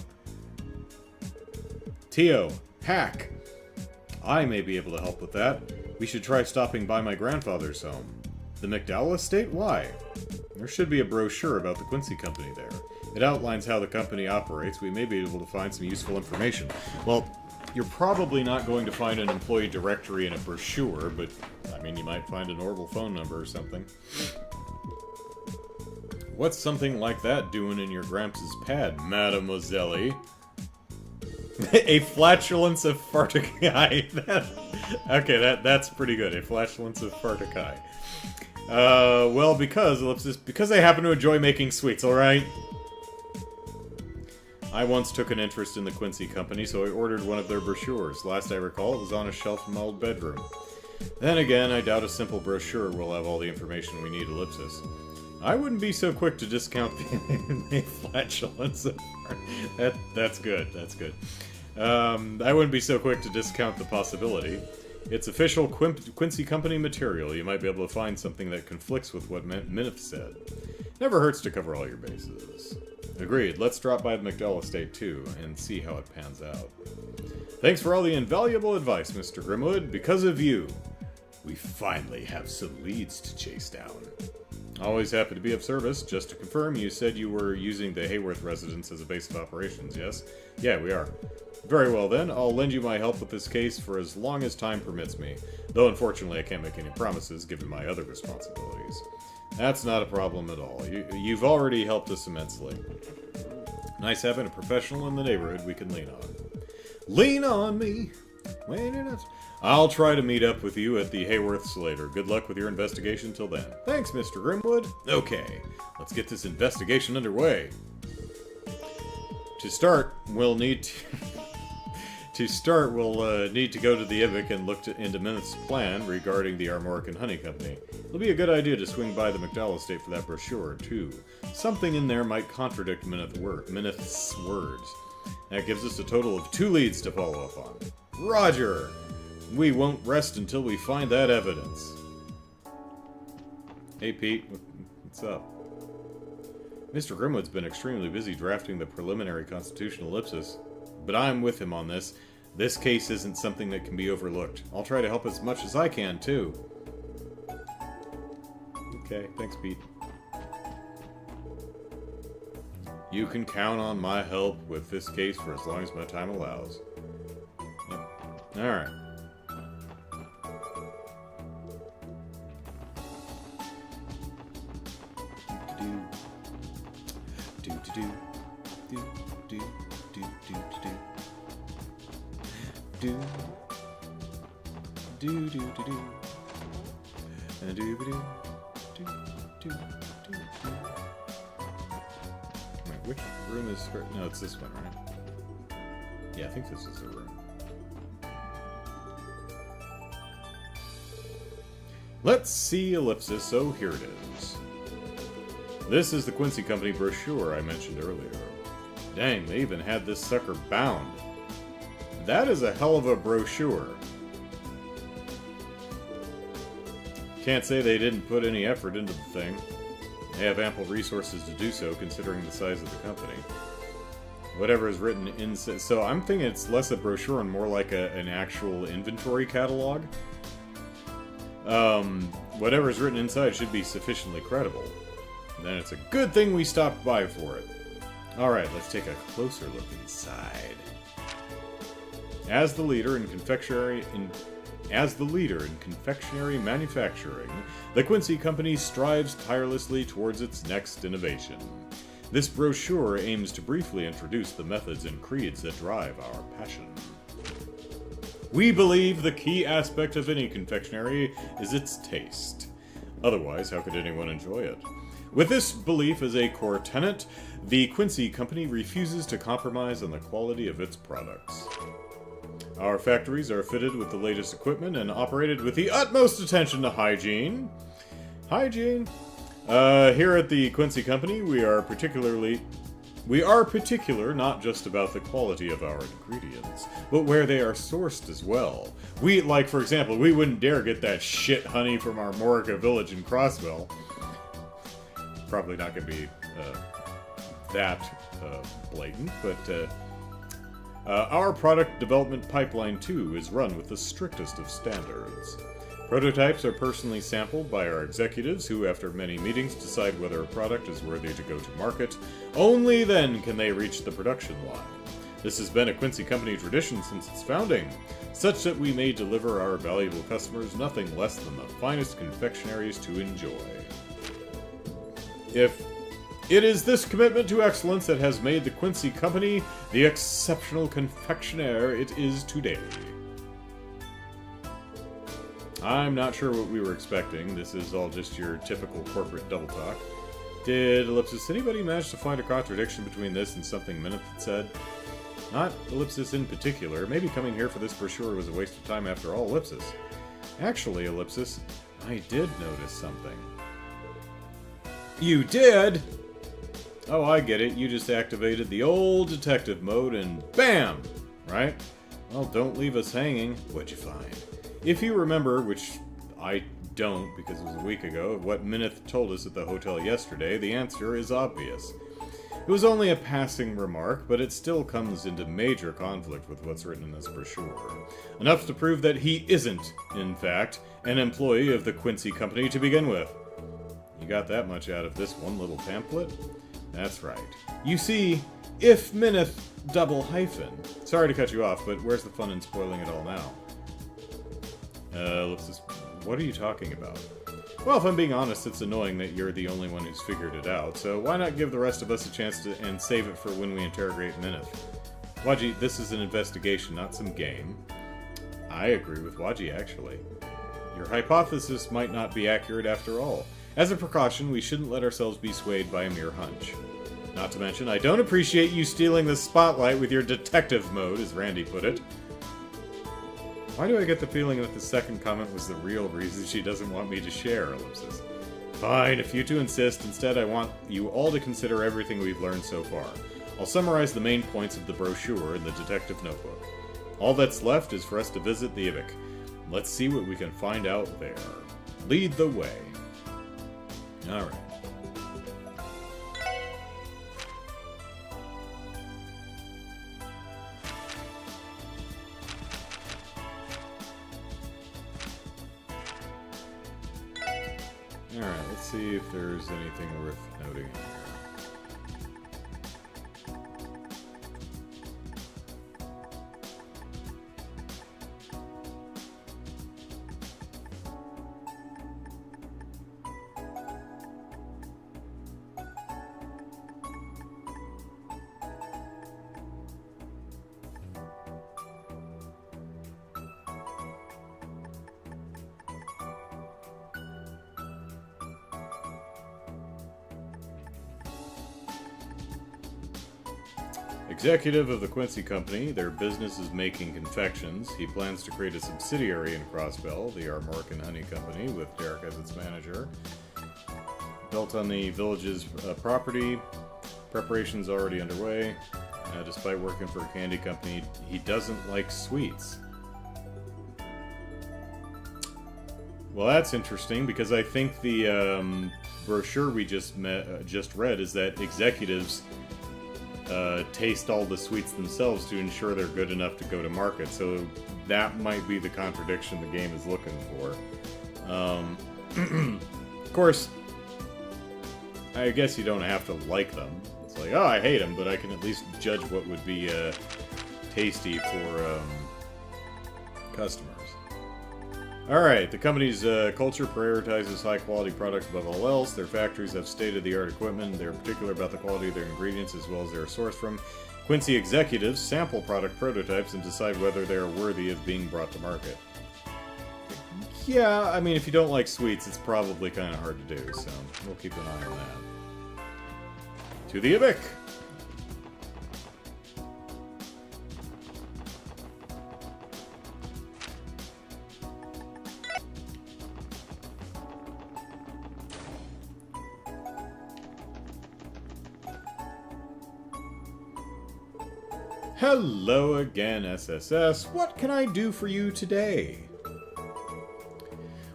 Tio, hack! I may be able to help with that. We should try stopping by my grandfather's home. The McDowell estate? Why? There should be a brochure about the Quincy Company there. It outlines how the company operates. We may be able to find some useful information. Well, you're probably not going to find an employee directory in a brochure, but, I mean, you might find an Orville phone number or something. What's something like that doing in your Gramps' pad, mademoiselle? A flatulence of farticae. Okay, that's pretty good. A flatulence of farticae. Well, because I happen to enjoy making sweets, alright? I once took an interest in the Quincy Company, so I ordered one of their brochures. Last I recall, it was on a shelf in my old bedroom. Then again, I doubt a simple brochure will have all the information we need, ellipsis. I wouldn't be so quick to discount the flatulence of... That's good, that's good. I wouldn't be so quick to discount the possibility. It's official Quincy Company material. You might be able to find something that conflicts with what Minith said. Never hurts to cover all your bases. Agreed, let's drop by the McDowell estate too, and see how it pans out. Thanks for all the invaluable advice, Mr. Grimwood. Because of you, we finally have some leads to chase down. Always happy to be of service. Just to confirm, you said you were using the Hayworth residence as a base of operations, yes? Yeah, we are. Very well then, I'll lend you my help with this case for as long as time permits me, though unfortunately I can't make any promises given my other responsibilities. That's not a problem at all. You've already helped us immensely. Nice having a professional in the neighborhood we can lean on. Lean on me! I'll try to meet up with you at the Hayworths later. Good luck with your investigation till then. Thanks, Mr. Grimwood. Okay, let's get this investigation underway. To start, we'll need to... need to go to the Ibic and look into Mineth's plan regarding the Armorican Honey Company. It'll be a good idea to swing by the McDowell estate for that brochure, too. Something in there might contradict Mineth's words. That gives us a total of 2 leads to follow up on. Roger! We won't rest until we find that evidence. Hey, Pete. What's up? Mr. Grimwood's been extremely busy drafting the preliminary constitutional ellipsis, but I'm with him on this. This case isn't something that can be overlooked. I'll try to help as much as I can, too. Okay, thanks, Pete. You can count on my help with this case for as long as my time allows. Yep. Alright. Wait, which room is her? No, it's this one, right? Yeah, I think this is the room. Let's see ellipsis. Oh, here it is. This is the Quincy Company brochure I mentioned earlier. Dang, they even had this sucker bound. That is a hell of a brochure. Can't say they didn't put any effort into the thing. They have ample resources to do so, considering the size of the company. Whatever is written inside... So I'm thinking it's less a brochure and more like an actual inventory catalog. Whatever is written inside should be sufficiently credible. Then it's a good thing we stopped by for it. Alright, let's take a closer look inside. As the leader in confectionery manufacturing, the Quincy Company strives tirelessly towards its next innovation. This brochure aims to briefly introduce the methods and creeds that drive our passion. We believe the key aspect of any confectionery is its taste. Otherwise, how could anyone enjoy it? With this belief as a core tenet, the Quincy Company refuses to compromise on the quality of its products. Our factories are fitted with the latest equipment and operated with the utmost attention to hygiene. Hygiene. Here at the Quincy Company, we are particular not just about the quality of our ingredients, but where they are sourced as well. Like for example, we wouldn't dare get that shit honey from our Morica village in Crossville. Probably not going to be that blatant, but our product development pipeline, too, is run with the strictest of standards. Prototypes are personally sampled by our executives, who, after many meetings, decide whether a product is worthy to go to market. Only then can they reach the production line. This has been a Quincy Company tradition since its founding, such that we may deliver our valuable customers nothing less than the finest confectionaries to enjoy. It is this commitment to excellence that has made the Quincy Company the exceptional confectioner it is today. I'm not sure what we were expecting. This is all just your typical corporate double talk. Did Ellipsis anybody manage to find a contradiction between this and something Mineth had said? Not Ellipsis in particular. Maybe coming here for this brochure was a waste of time after all, Ellipsis. Actually, Ellipsis, I did notice something. You did? Oh, I get it. You just activated the old detective mode and BAM! Right? Well, don't leave us hanging. What'd you find? If you remember, which I don't, because it was a week ago, what Minith told us at the hotel yesterday, the answer is obvious. It was only a passing remark, but it still comes into major conflict with what's written in this brochure. Enough to prove that he isn't, in fact, an employee of the Quincy Company to begin with. You got that much out of this one little pamphlet? That's right. You see, if Minith double hyphen... Sorry to cut you off, but where's the fun in spoiling it all now? What are you talking about? Well, if I'm being honest, it's annoying that you're the only one who's figured it out, so why not give the rest of us a chance to and save it for when we interrogate Minith? Waji, this is an investigation, not some game. I agree with Waji, actually. Your hypothesis might not be accurate after all. As a precaution, we shouldn't let ourselves be swayed by a mere hunch. Not to mention, I don't appreciate you stealing the spotlight with your detective mode, as Randy put it. Why do I get the feeling that the second comment was the real reason she doesn't want me to share, Ellipsis? Fine, if you two insist. Instead, I want you all to consider everything we've learned so far. I'll summarize the main points of the brochure in the detective notebook. All that's left is for us to visit the Ibik. Let's see what we can find out there. Lead the way. Alright. Alright, let's see if there's anything worth noting here. Executive of the Quincy Company, their business is making confections. He plans to create a subsidiary in Crossbell, the Armoric and Honey Company, with Derek as its manager. Built on the village's property, preparations already underway. Despite working for a candy company, he doesn't like sweets. Well, that's interesting, because I think the brochure we just read is that executives taste all the sweets themselves to ensure they're good enough to go to market. So that might be the contradiction the game is looking for. Of course, I guess you don't have to like them. It's like, oh, I hate them, but I can at least judge what would be tasty for customers. Alright, the company's culture prioritizes high-quality products above all else. Their factories have state-of-the-art equipment. They're particular about the quality of their ingredients as well as their source from. Quincy executives sample product prototypes and decide whether they are worthy of being brought to market. Yeah, I mean, if you don't like sweets, it's probably kind of hard to do, so we'll keep an eye on that. To the Ibik! Hello again, SSS. What can I do for you today?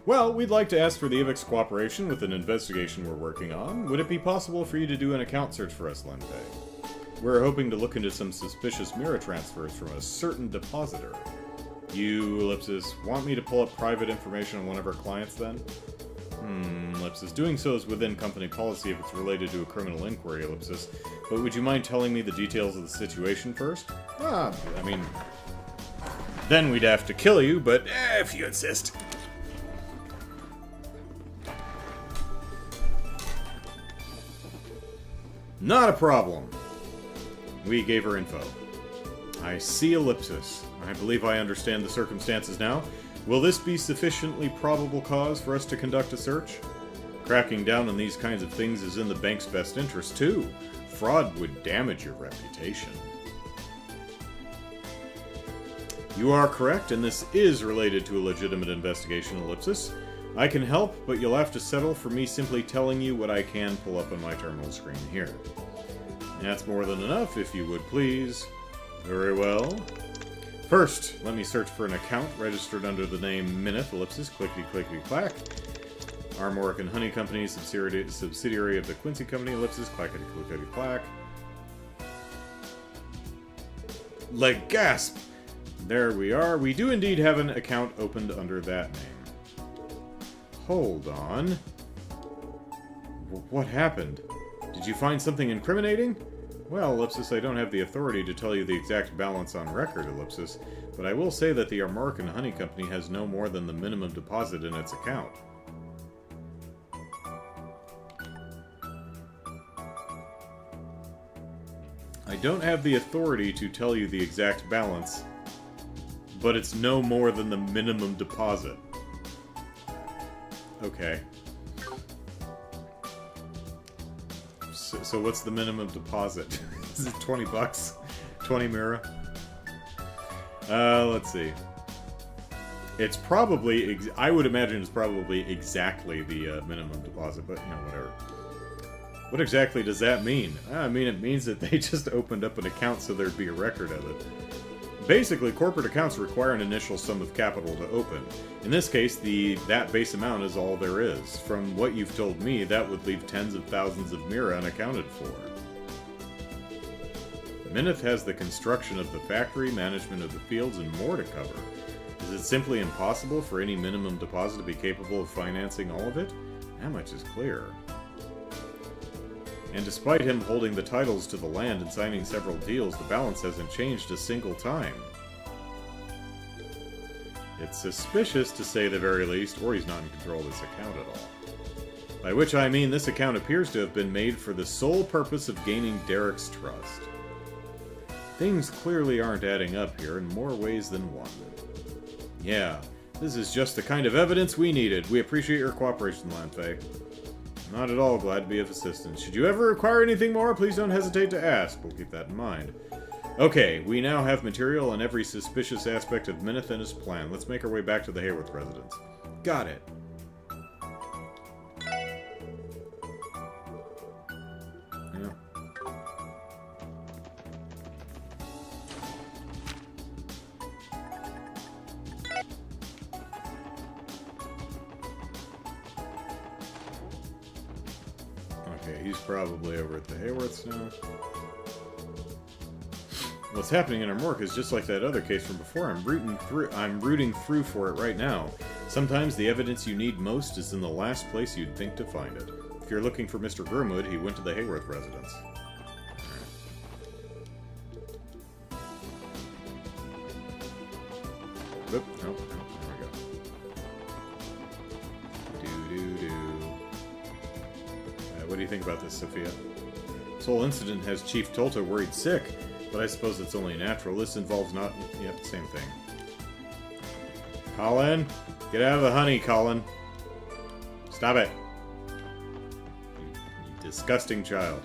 Well, we'd like to ask for the Ibik's cooperation with an investigation we're working on. Would it be possible for you to do an account search for us, Lente? We're hoping to look into some suspicious mirror transfers from a certain depositor. You, Ellipsis, want me to pull up private information on one of our clients, then? Ellipsis. Doing so is within company policy if it's related to a criminal inquiry, Ellipsis. But would you mind telling me the details of the situation first? I mean... Then we'd have to kill you, but if you insist. Not a problem. We gave her info. I see, Ellipsis. I believe I understand the circumstances now. Will this be sufficiently probable cause for us to conduct a search? Cracking down on these kinds of things is in the bank's best interest, too. Fraud would damage your reputation. You are correct, and this is related to a legitimate investigation, Ellipsis. I can help, but you'll have to settle for me simply telling you what I can pull up on my terminal screen here. That's more than enough, if you would please. Very well. First, let me search for an account registered under the name Minith, Ellipsis, clickety-clickety-clack. Armorican Honey Company, subsidiary of the Quincy Company, ellipsis, clackety clickety clack. Like gasp! There we are. We do indeed have an account opened under that name. Hold on. What happened? Did you find something incriminating? Well, ellipsis, I don't have the authority to tell you the exact balance on record, ellipsis, but I will say that the Armorican Honey Company has no more than the minimum deposit in its account. I don't have the authority to tell you the exact balance, but it's no more than the minimum deposit. Okay. So what's the minimum deposit? Is it 20 bucks? 20 mira? Let's see. It's probably... I would imagine it's probably exactly the minimum deposit, but, you know, whatever. What exactly does that mean? I mean, it means that they just opened up an account so there'd be a record of it. Basically, corporate accounts require an initial sum of capital to open. In this case, that base amount is all there is. From what you've told me, that would leave tens of thousands of mira unaccounted for. Minith has the construction of the factory, management of the fields, and more to cover. Is it simply impossible for any minimum deposit to be capable of financing all of it? That much is clear. And despite him holding the titles to the land and signing several deals, the balance hasn't changed a single time. It's suspicious, to say the very least, or he's not in control of this account at all. By which I mean this account appears to have been made for the sole purpose of gaining Derek's trust. Things clearly aren't adding up here in more ways than one. Yeah, this is just the kind of evidence we needed. We appreciate your cooperation, Lanfei. Not at all glad to be of assistance. Should you ever require anything more, please don't hesitate to ask. We'll keep that in mind. Okay, we now have material on every suspicious aspect of Minith and his plan. Let's make our way back to the Hayworth residence. Got it. Yeah. Okay, he's probably over at the Hayworths now. What's happening in Armork is just like that other case from before. I'm rooting through for it right now. Sometimes the evidence you need most is in the last place you'd think to find it. If you're looking for Mr. Grimwood, he went to the Hayworth residence. Oop, nope, there we go. What do you think about this, Sophia? This whole incident has Chief Tolta worried sick, but I suppose it's only natural. This involves not... Yep, same thing. Colin? Get out of the honey, Colin. Stop it. You disgusting child.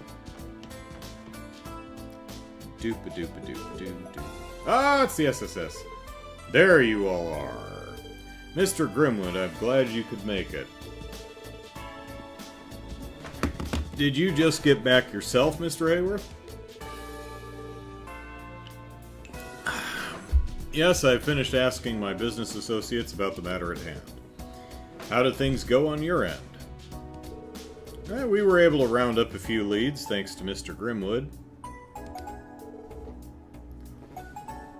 Doop-a-doop-a-doop-a-doop-a-doop. Ah, it's the SSS. There you all are. Mr. Grimwood, I'm glad you could make it. Did you just get back yourself, Mr. Hayworth? Yes, I've finished asking my business associates about the matter at hand. How did things go on your end? We were able to round up a few leads, thanks to Mr. Grimwood.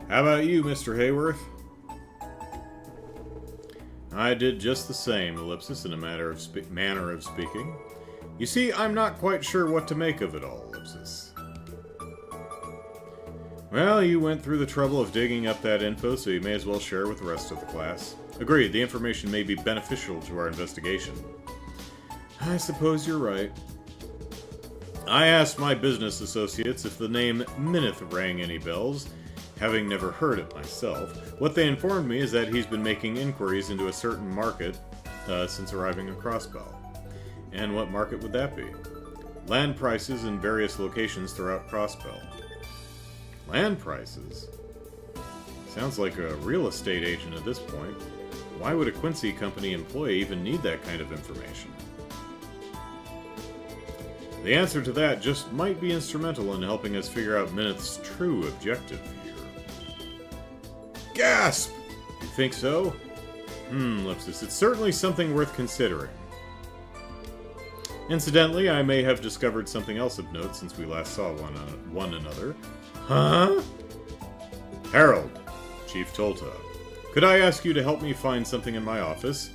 How about you, Mr. Hayworth? I did just the same, ellipsis, in a manner of speaking. You see, I'm not quite sure what to make of it all, ellipsis. Well, you went through the trouble of digging up that info, so you may as well share with the rest of the class. Agreed, the information may be beneficial to our investigation. I suppose you're right. I asked my business associates if the name Minith rang any bells, having never heard it myself. What they informed me is that he's been making inquiries into a certain market since arriving at Crossbell. And what market would that be? Land prices in various locations throughout Crossbell. Land prices? Sounds like a real estate agent at this point. Why would a Quincy Company employee even need that kind of information? The answer to that just might be instrumental in helping us figure out Minith's true objective here. Gasp! You think so? Ellipsis, it's certainly something worth considering. Incidentally, I may have discovered something else of note since we last saw one another. Huh? Harold, Chief Tolta. Could I ask you to help me find something in my office?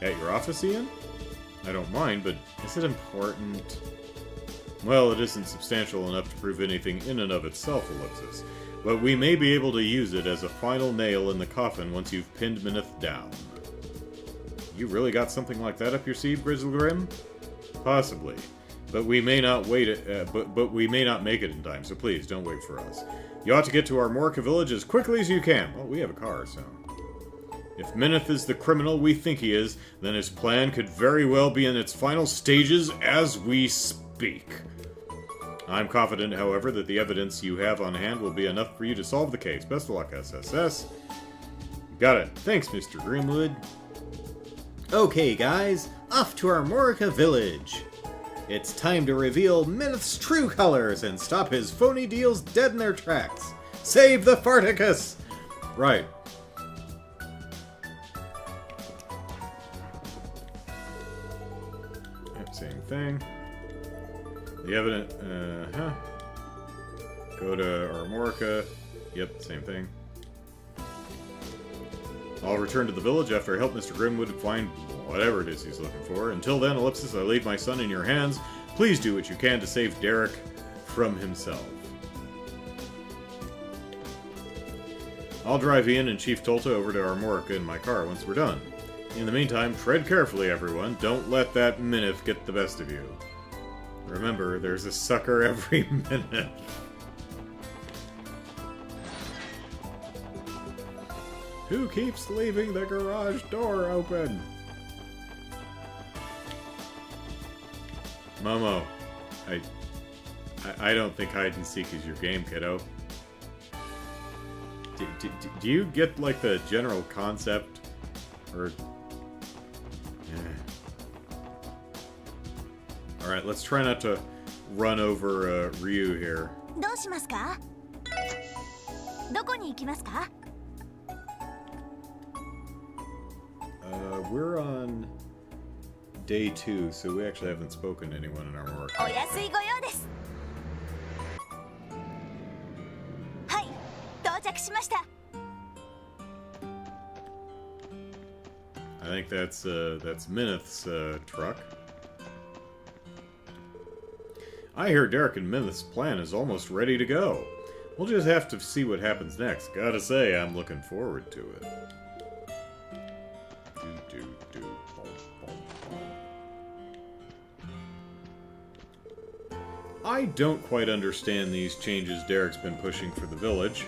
At your office, Ian? I don't mind, but is it important? Well, it isn't substantial enough to prove anything in and of itself, Ellipsis. But we may be able to use it as a final nail in the coffin once you've pinned Mineth down. You really got something like that up your sleeve, Grizzlegrim? Possibly. But we may not but we may not make it in time, so please, don't wait for us. You ought to get to our Morka village as quickly as you can. Well, we have a car, so... If Mineth is the criminal we think he is, then his plan could very well be in its final stages as we speak. I'm confident, however, that the evidence you have on hand will be enough for you to solve the case. Best of luck, SSS. Got it. Thanks, Mr. Grimwood. Okay, guys, off to our Morka village. It's time to reveal Mineth's true colors and stop his phony deals dead in their tracks. Save the Farticus! Right. Yep, same thing. The evidence, Go to Armorica. Yep, same thing. I'll return to the village after I help Mr. Grimwood find whatever it is he's looking for. Until then, Ellipsis, I leave my son in your hands. Please do what you can to save Derek from himself. I'll drive Ian and Chief Tolta over to Armorica in my car once we're done. In the meantime, tread carefully, everyone. Don't let that Mineth get the best of you. Remember, there's a sucker every minute. Who keeps leaving the garage door open? Momo, I don't think hide and seek is your game, kiddo. Do you get, like, the general concept? Or... Alright, let's try not to run over Ryu here. どうしますか? どこに行きますか? We're on day 2, so we actually haven't spoken to anyone in our work. お安いご用です。はい、到着しました。 I think that's Mineth's truck. I hear Derek and Mineth's plan is almost ready to go. We'll just have to see what happens next. Gotta say, I'm looking forward to it. I don't quite understand these changes Derek's been pushing for the village.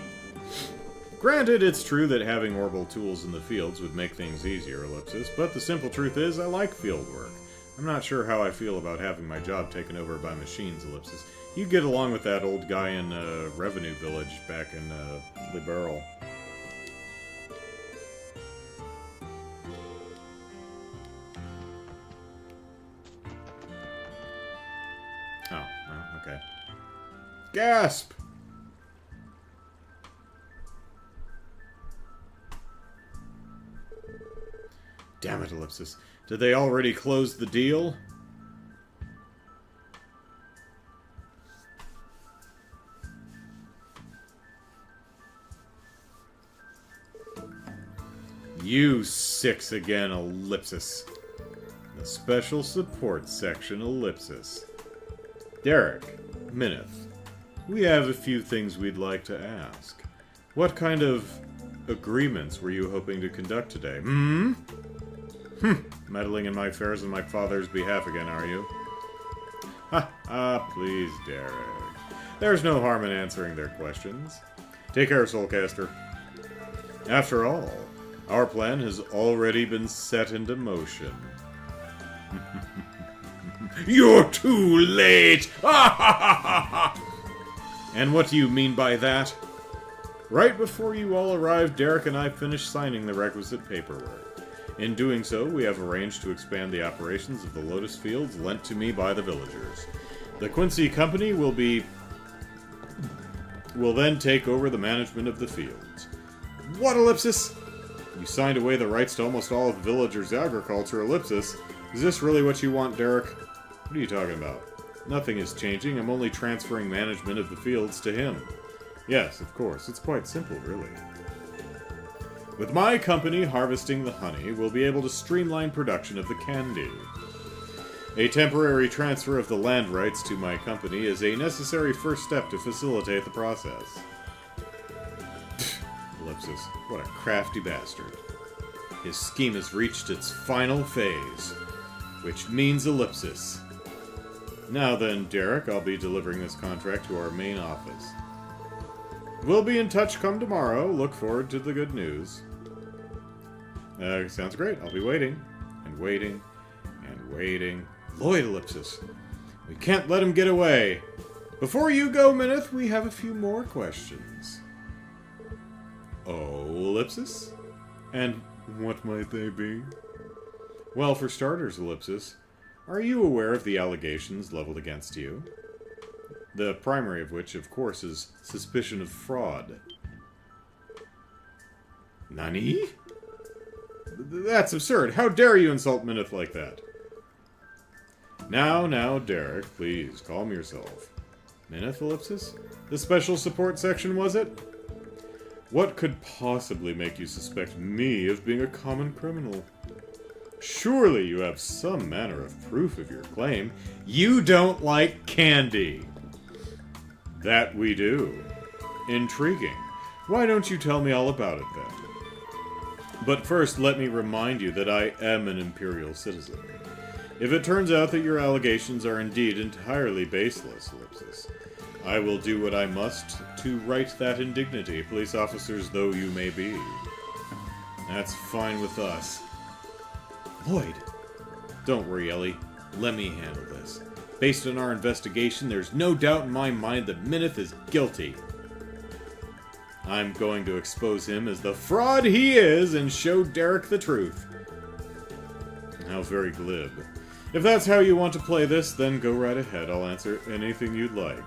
Granted, it's true that having orbital tools in the fields would make things easier, Ellipsis, but the simple truth is I like field work. I'm not sure how I feel about having my job taken over by machines, Ellipsis. You get along with that old guy in Revenue Village back in Liberal. Oh, well, okay. Gasp! Damn it, Ellipsis. Did they already close the deal? You 6 again, Ellipsis. The Special Support Section, Ellipsis. Derek, Mineth, we have a few things we'd like to ask. What kind of agreements were you hoping to conduct today? Meddling in my affairs on my father's behalf again, are you? Please, Derek. There's no harm in answering their questions. Take care, Soulcaster. After all, our plan has already been set into motion. You're too late! And what do you mean by that? Right before you all arrived, Derek and I finished signing the requisite paperwork. In doing so, we have arranged to expand the operations of the Lotus Fields lent to me by the villagers. The Quincy Company will then take over the management of the fields. What, Ellipsis? You signed away the rights to almost all of the villagers' agriculture, Ellipsis. Is this really what you want, Derek? What are you talking about? Nothing is changing. I'm only transferring management of the fields to him. Yes, of course. It's quite simple, really. With my company harvesting the honey, we'll be able to streamline production of the candy. A temporary transfer of the land rights to my company is a necessary first step to facilitate the process. Ellipsis, what a crafty bastard. His scheme has reached its final phase, which means ellipsis. Now then, Derek, I'll be delivering this contract to our main office. We'll be in touch come tomorrow. Look forward to the good news. Sounds great. I'll be waiting, and waiting, and waiting. Lloyd, ellipsis. We can't let him get away. Before you go, Minith, we have a few more questions. Oh, ellipsis? And what might they be? Well, for starters, ellipsis, are you aware of the allegations leveled against you? The primary of which, of course, is suspicion of fraud. Nani? That's absurd. How dare you insult Minith like that? Now, Derek, please, calm yourself. Minith, ellipsis? The special support section, was it? What could possibly make you suspect me of being a common criminal? Surely you have some manner of proof of your claim. You don't like candy. That we do. Intriguing. Why don't you tell me all about it, then? But first, let me remind you that I am an Imperial citizen. If it turns out that your allegations are indeed entirely baseless, ellipsis, I will do what I must to right that indignity, police officers though you may be. That's fine with us. Lloyd! Don't worry, Ellie. Let me handle this. Based on our investigation, there's no doubt in my mind that Minith is guilty. I'm going to expose him as the fraud he is and show Derek the truth. How very glib. If that's how you want to play this, then go right ahead. I'll answer anything you'd like.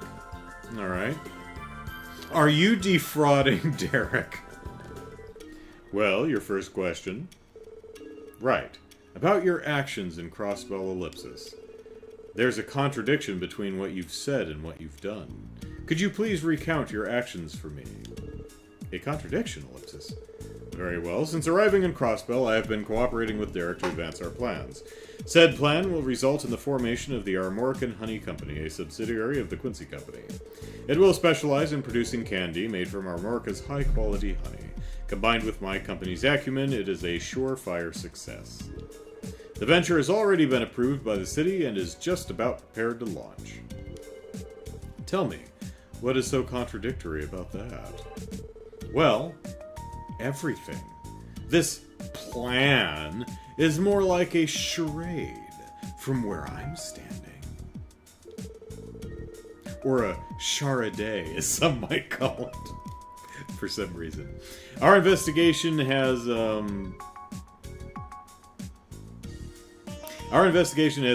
Alright. Are you defrauding Derek? Well, your first question. Right. About your actions in Crossbell Ellipsis. There's a contradiction between what you've said and what you've done. Could you please recount your actions for me? A contradiction, ellipsis. Very well. Since arriving in Crossbell, I have been cooperating with Derek to advance our plans. Said plan will result in the formation of the Armorican Honey Company, a subsidiary of the Quincy Company. It will specialize in producing candy made from Armorica's high-quality honey. Combined with my company's acumen, it is a surefire success. The venture has already been approved by the city and is just about prepared to launch. Tell me, what is so contradictory about that? Well, everything. This plan is more like a charade from where I'm standing. Or a charade, as some might call it, for some reason. Our investigation has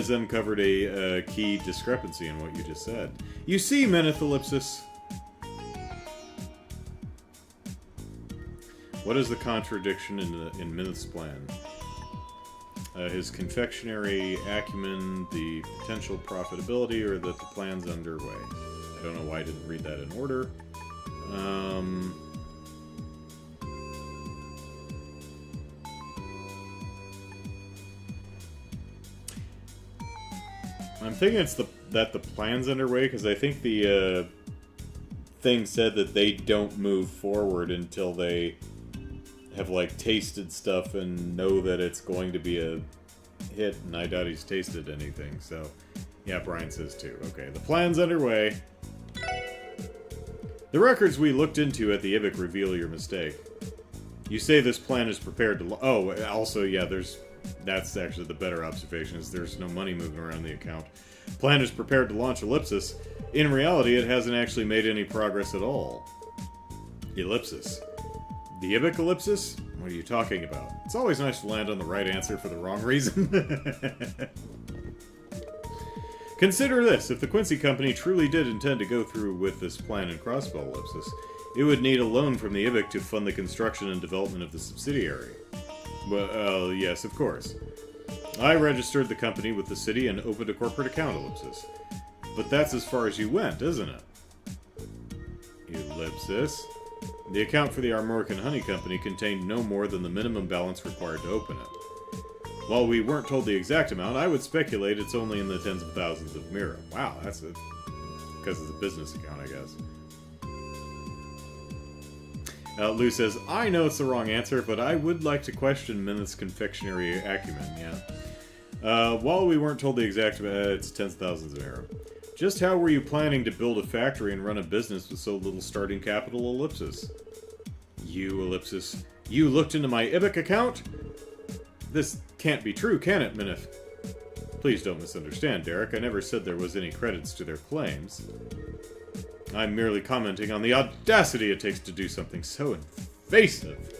uncovered a key discrepancy in what you just said. You see, Minith ellipsis. What is the contradiction in Minith's plan? His confectionery acumen, the potential profitability, or that the plan's underway? I don't know why I didn't read that in order. I'm thinking it's that the plan's underway, because I think the thing said that they don't move forward until they have, like, tasted stuff and know that it's going to be a hit, and I doubt he's tasted anything, so... Yeah, Brian says too. Okay, the plan's underway. The records we looked into at the IBIC reveal your mistake. You say this plan is prepared to... Oh, also, yeah, that's actually the better observation, is there's no money moving around the account. Plan is prepared to launch Ellipsis. In reality, it hasn't actually made any progress at all. Ellipsis. The Ibic ellipsis? What are you talking about? It's always nice to land on the right answer for the wrong reason. Consider this. If the Quincy Company truly did intend to go through with this plan in Crossbell Ellipsis, it would need a loan from the Ibic to fund the construction and development of the subsidiary. Well, yes, of course. I registered the company with the city and opened a corporate account, ellipsis. But that's as far as you went, isn't it? Ellipsis. The account for the Armorican Honey Company contained no more than the minimum balance required to open it. While we weren't told the exact amount, I would speculate it's only in the tens of thousands of mira. Wow, that's it. Because it's a business account, I guess. Lou says, I know it's the wrong answer, but I would like to question Mineth's confectionery acumen, yeah. While we weren't told the exact amount, it's tens of thousands of mira. Just how were you planning to build a factory and run a business with so little starting capital, ellipsis? You, ellipsis. You looked into my IBIC account? This can't be true, can it, Mineth? Please don't misunderstand, Derek. I never said there was any credits to their claims. I'm merely commenting on the audacity it takes to do something so invasive.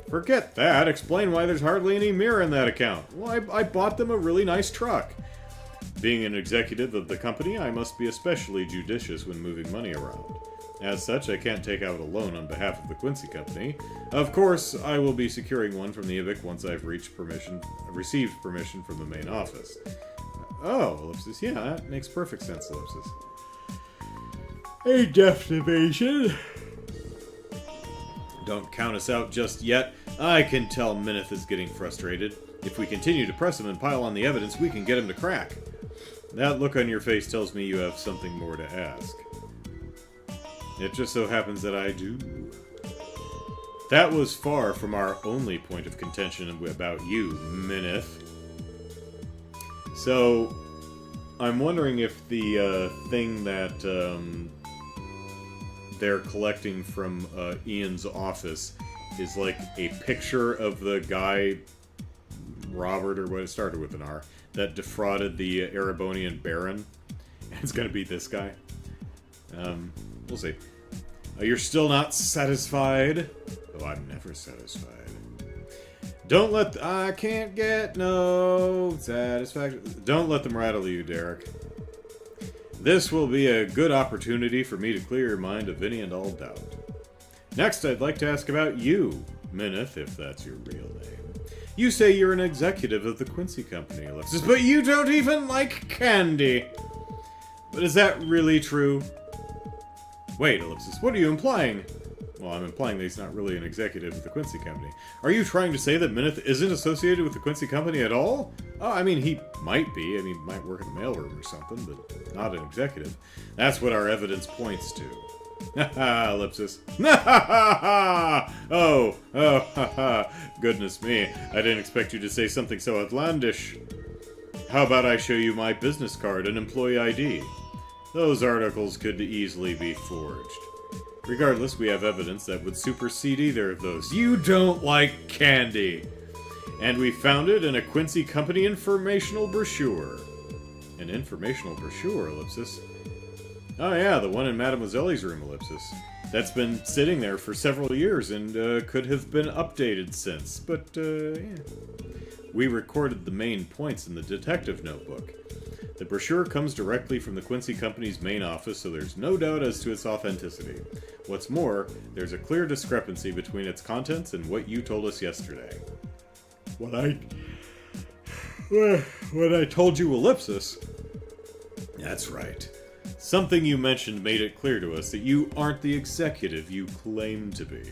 Forget that. Explain why there's hardly any mirror in that account. Well, I bought them a really nice truck. Being an executive of the company, I must be especially judicious when moving money around. As such, I can't take out a loan on behalf of the Quincy Company. Of course, I will be securing one from the IBIC once I've received permission from the main office. Oh, ellipsis. Yeah, that makes perfect sense, ellipsis. A defamation. Don't count us out just yet. I can tell Mineth is getting frustrated. If we continue to press him and pile on the evidence, we can get him to crack. That look on your face tells me you have something more to ask. It just so happens that I do. That was far from our only point of contention about you, Mineth. So, I'm wondering if the thing that they're collecting from Ian's office is like a picture of the guy, Robert, or what it started with an R, that defrauded the Erebonian Baron. It's gonna be this guy. We'll see. You're still not satisfied? Oh, I'm never satisfied. Don't let... I can't get no satisfaction. Don't let them rattle you, Derek. This will be a good opportunity for me to clear your mind of any and all doubt. Next, I'd like to ask about you, Mineth, if that's your real name. You say you're an executive of the Quincy Company, Alexis, but you don't even like candy! But is that really true? Wait, Ellipsis, what are you implying? Well, I'm implying that he's not really an executive of the Quincy Company. Are you trying to say that Mineth isn't associated with the Quincy Company at all? Oh, I mean, he might be. I mean, he might work in the mailroom or something, but not an executive. That's what our evidence points to. Haha, Ellipsis. Oh, haha. Goodness me. I didn't expect you to say something so outlandish. How about I show you my business card and employee ID? Those articles could easily be forged. Regardless, we have evidence that would supersede either of those. You don't like candy! And we found it in a Quincy Company informational brochure. An informational brochure, Ellipsis? Oh yeah, the one in Mademoiselle's room, Ellipsis. That's been sitting there for several years and could have been updated since, but yeah. We recorded the main points in the detective notebook. The brochure comes directly from the Quincy Company's main office, so there's no doubt as to its authenticity. What's more, there's a clear discrepancy between its contents and what you told us yesterday. When I told you Ellipsis... That's right. Something you mentioned made it clear to us that you aren't the executive you claim to be.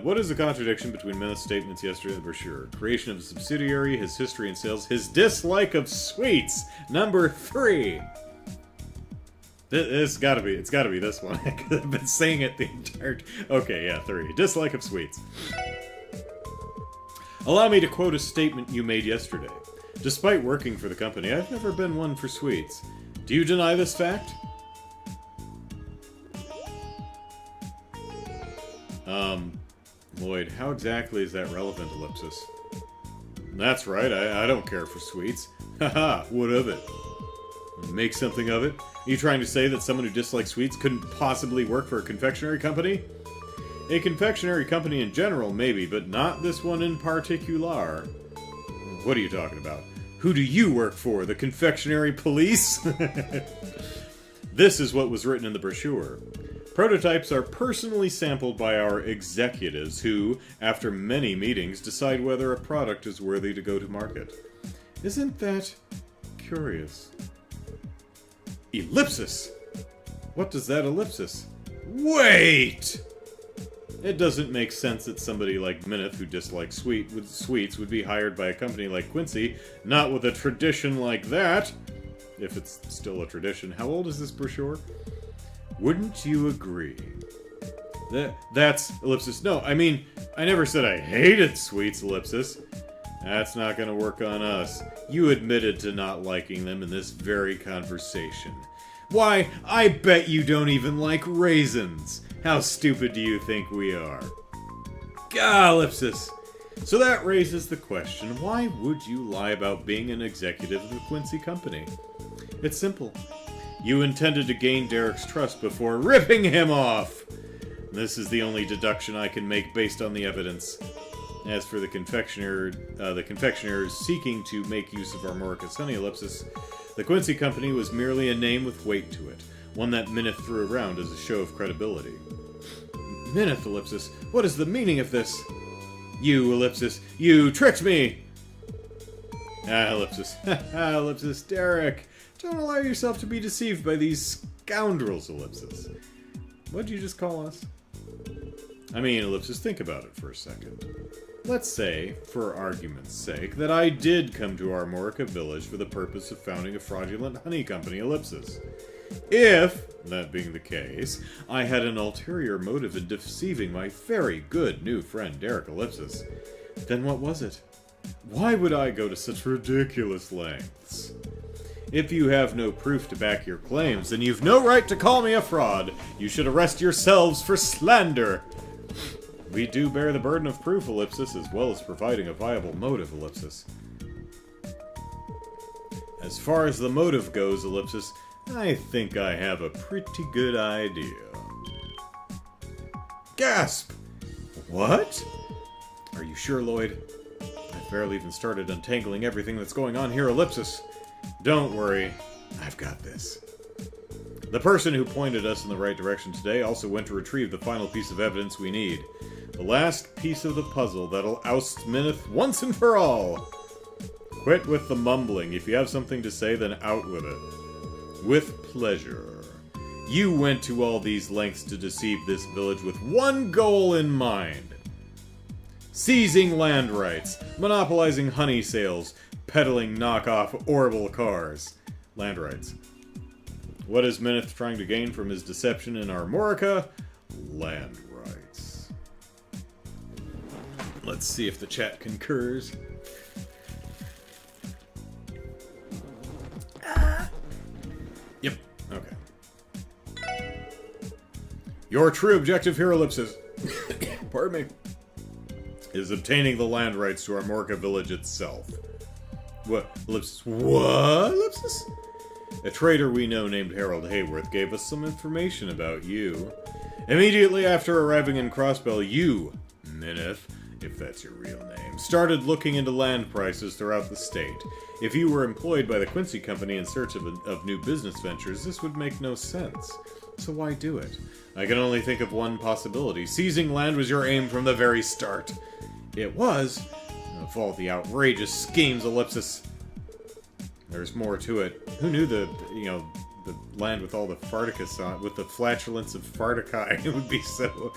What is the contradiction between Mineth's statements yesterday in the brochure? Creation of a subsidiary, his history and sales, his dislike of sweets. Number 3. It's gotta be this one. I've been saying it the entire... Okay, yeah, 3. Dislike of sweets. Allow me to quote a statement you made yesterday. Despite working for the company, I've never been one for sweets. Do you deny this fact? Lloyd, how exactly is that relevant, Ellipsis? That's right, I don't care for sweets. Haha, what of it? Make something of it? Are you trying to say that someone who dislikes sweets couldn't possibly work for a confectionery company? A confectionery company in general, maybe, but not this one in particular. What are you talking about? Who do you work for? The confectionery police? This is what was written in the brochure. Prototypes are personally sampled by our executives who, after many meetings, decide whether a product is worthy to go to market. Isn't that curious? Ellipsis! What does that ellipsis? Wait! It doesn't make sense that somebody like Mineth, who dislikes sweets, would be hired by a company like Quincy, not with a tradition like that. If it's still a tradition. How old is this brochure? Wouldn't you agree? That's ellipsis. No, I mean, I never said I hated sweets, ellipsis. That's not gonna work on us. You admitted to not liking them in this very conversation. Why, I bet you don't even like raisins. How stupid do you think we are? Gah, ellipsis. So that raises the question, why would you lie about being an executive of the Quincy Company? It's simple. You intended to gain Derek's trust before ripping him off. This is the only deduction I can make based on the evidence. As for the confectioners seeking to make use of our Morica Sunny ellipsis, the Quincy Company was merely a name with weight to it, one that Mineth threw around as a show of credibility. Mineth, ellipsis, what is the meaning of this? You, ellipsis, you tricked me! Ellipsis, ellipsis, Derek, don't allow yourself to be deceived by these scoundrels, ellipsis. What'd you just call us? I mean, ellipsis, think about it for a second. Let's say, for argument's sake, that I did come to our Morica village for the purpose of founding a fraudulent honey company, ellipsis. If, that being the case, I had an ulterior motive in deceiving my very good new friend Derek ellipsis, then what was it? Why would I go to such ridiculous lengths? If you have no proof to back your claims, then you've no right to call me a fraud. You should arrest yourselves for slander. We do bear the burden of proof, ellipsis, as well as providing a viable motive, ellipsis. As far as the motive goes, ellipsis, I think I have a pretty good idea. Gasp! What? Are you sure, Lloyd? I've barely even started untangling everything that's going on here, ellipsis. Don't worry, I've got this. The person who pointed us in the right direction today also went to retrieve the final piece of evidence we need. The last piece of the puzzle that'll oust Mineth once and for all. Quit with the mumbling. If you have something to say, then out with it. With pleasure. You went to all these lengths to deceive this village with one goal in mind. Seizing land rights, monopolizing honey sales, peddling knockoff orbital cars. Land rights. What is Mineth trying to gain from his deception in our Morica? Land rights. Let's see if the chat concurs. Yep, okay. Your true objective here, ellipsis, pardon me, is obtaining the land rights to our Morica village itself. What? Ellipsis? What? Ellipsis? A trader we know named Harold Hayworth gave us some information about you. Immediately after arriving in Crossbell, you, Mineth, if that's your real name, started looking into land prices throughout the state. If you were employed by the Quincy Company in search of new business ventures, this would make no sense. So why do it? I can only think of one possibility. Seizing land was your aim from the very start. It was. Of all the outrageous schemes, ellipsis. There's more to it. Who knew the land with all the farticus on, with the flatulence of farticae, it would be so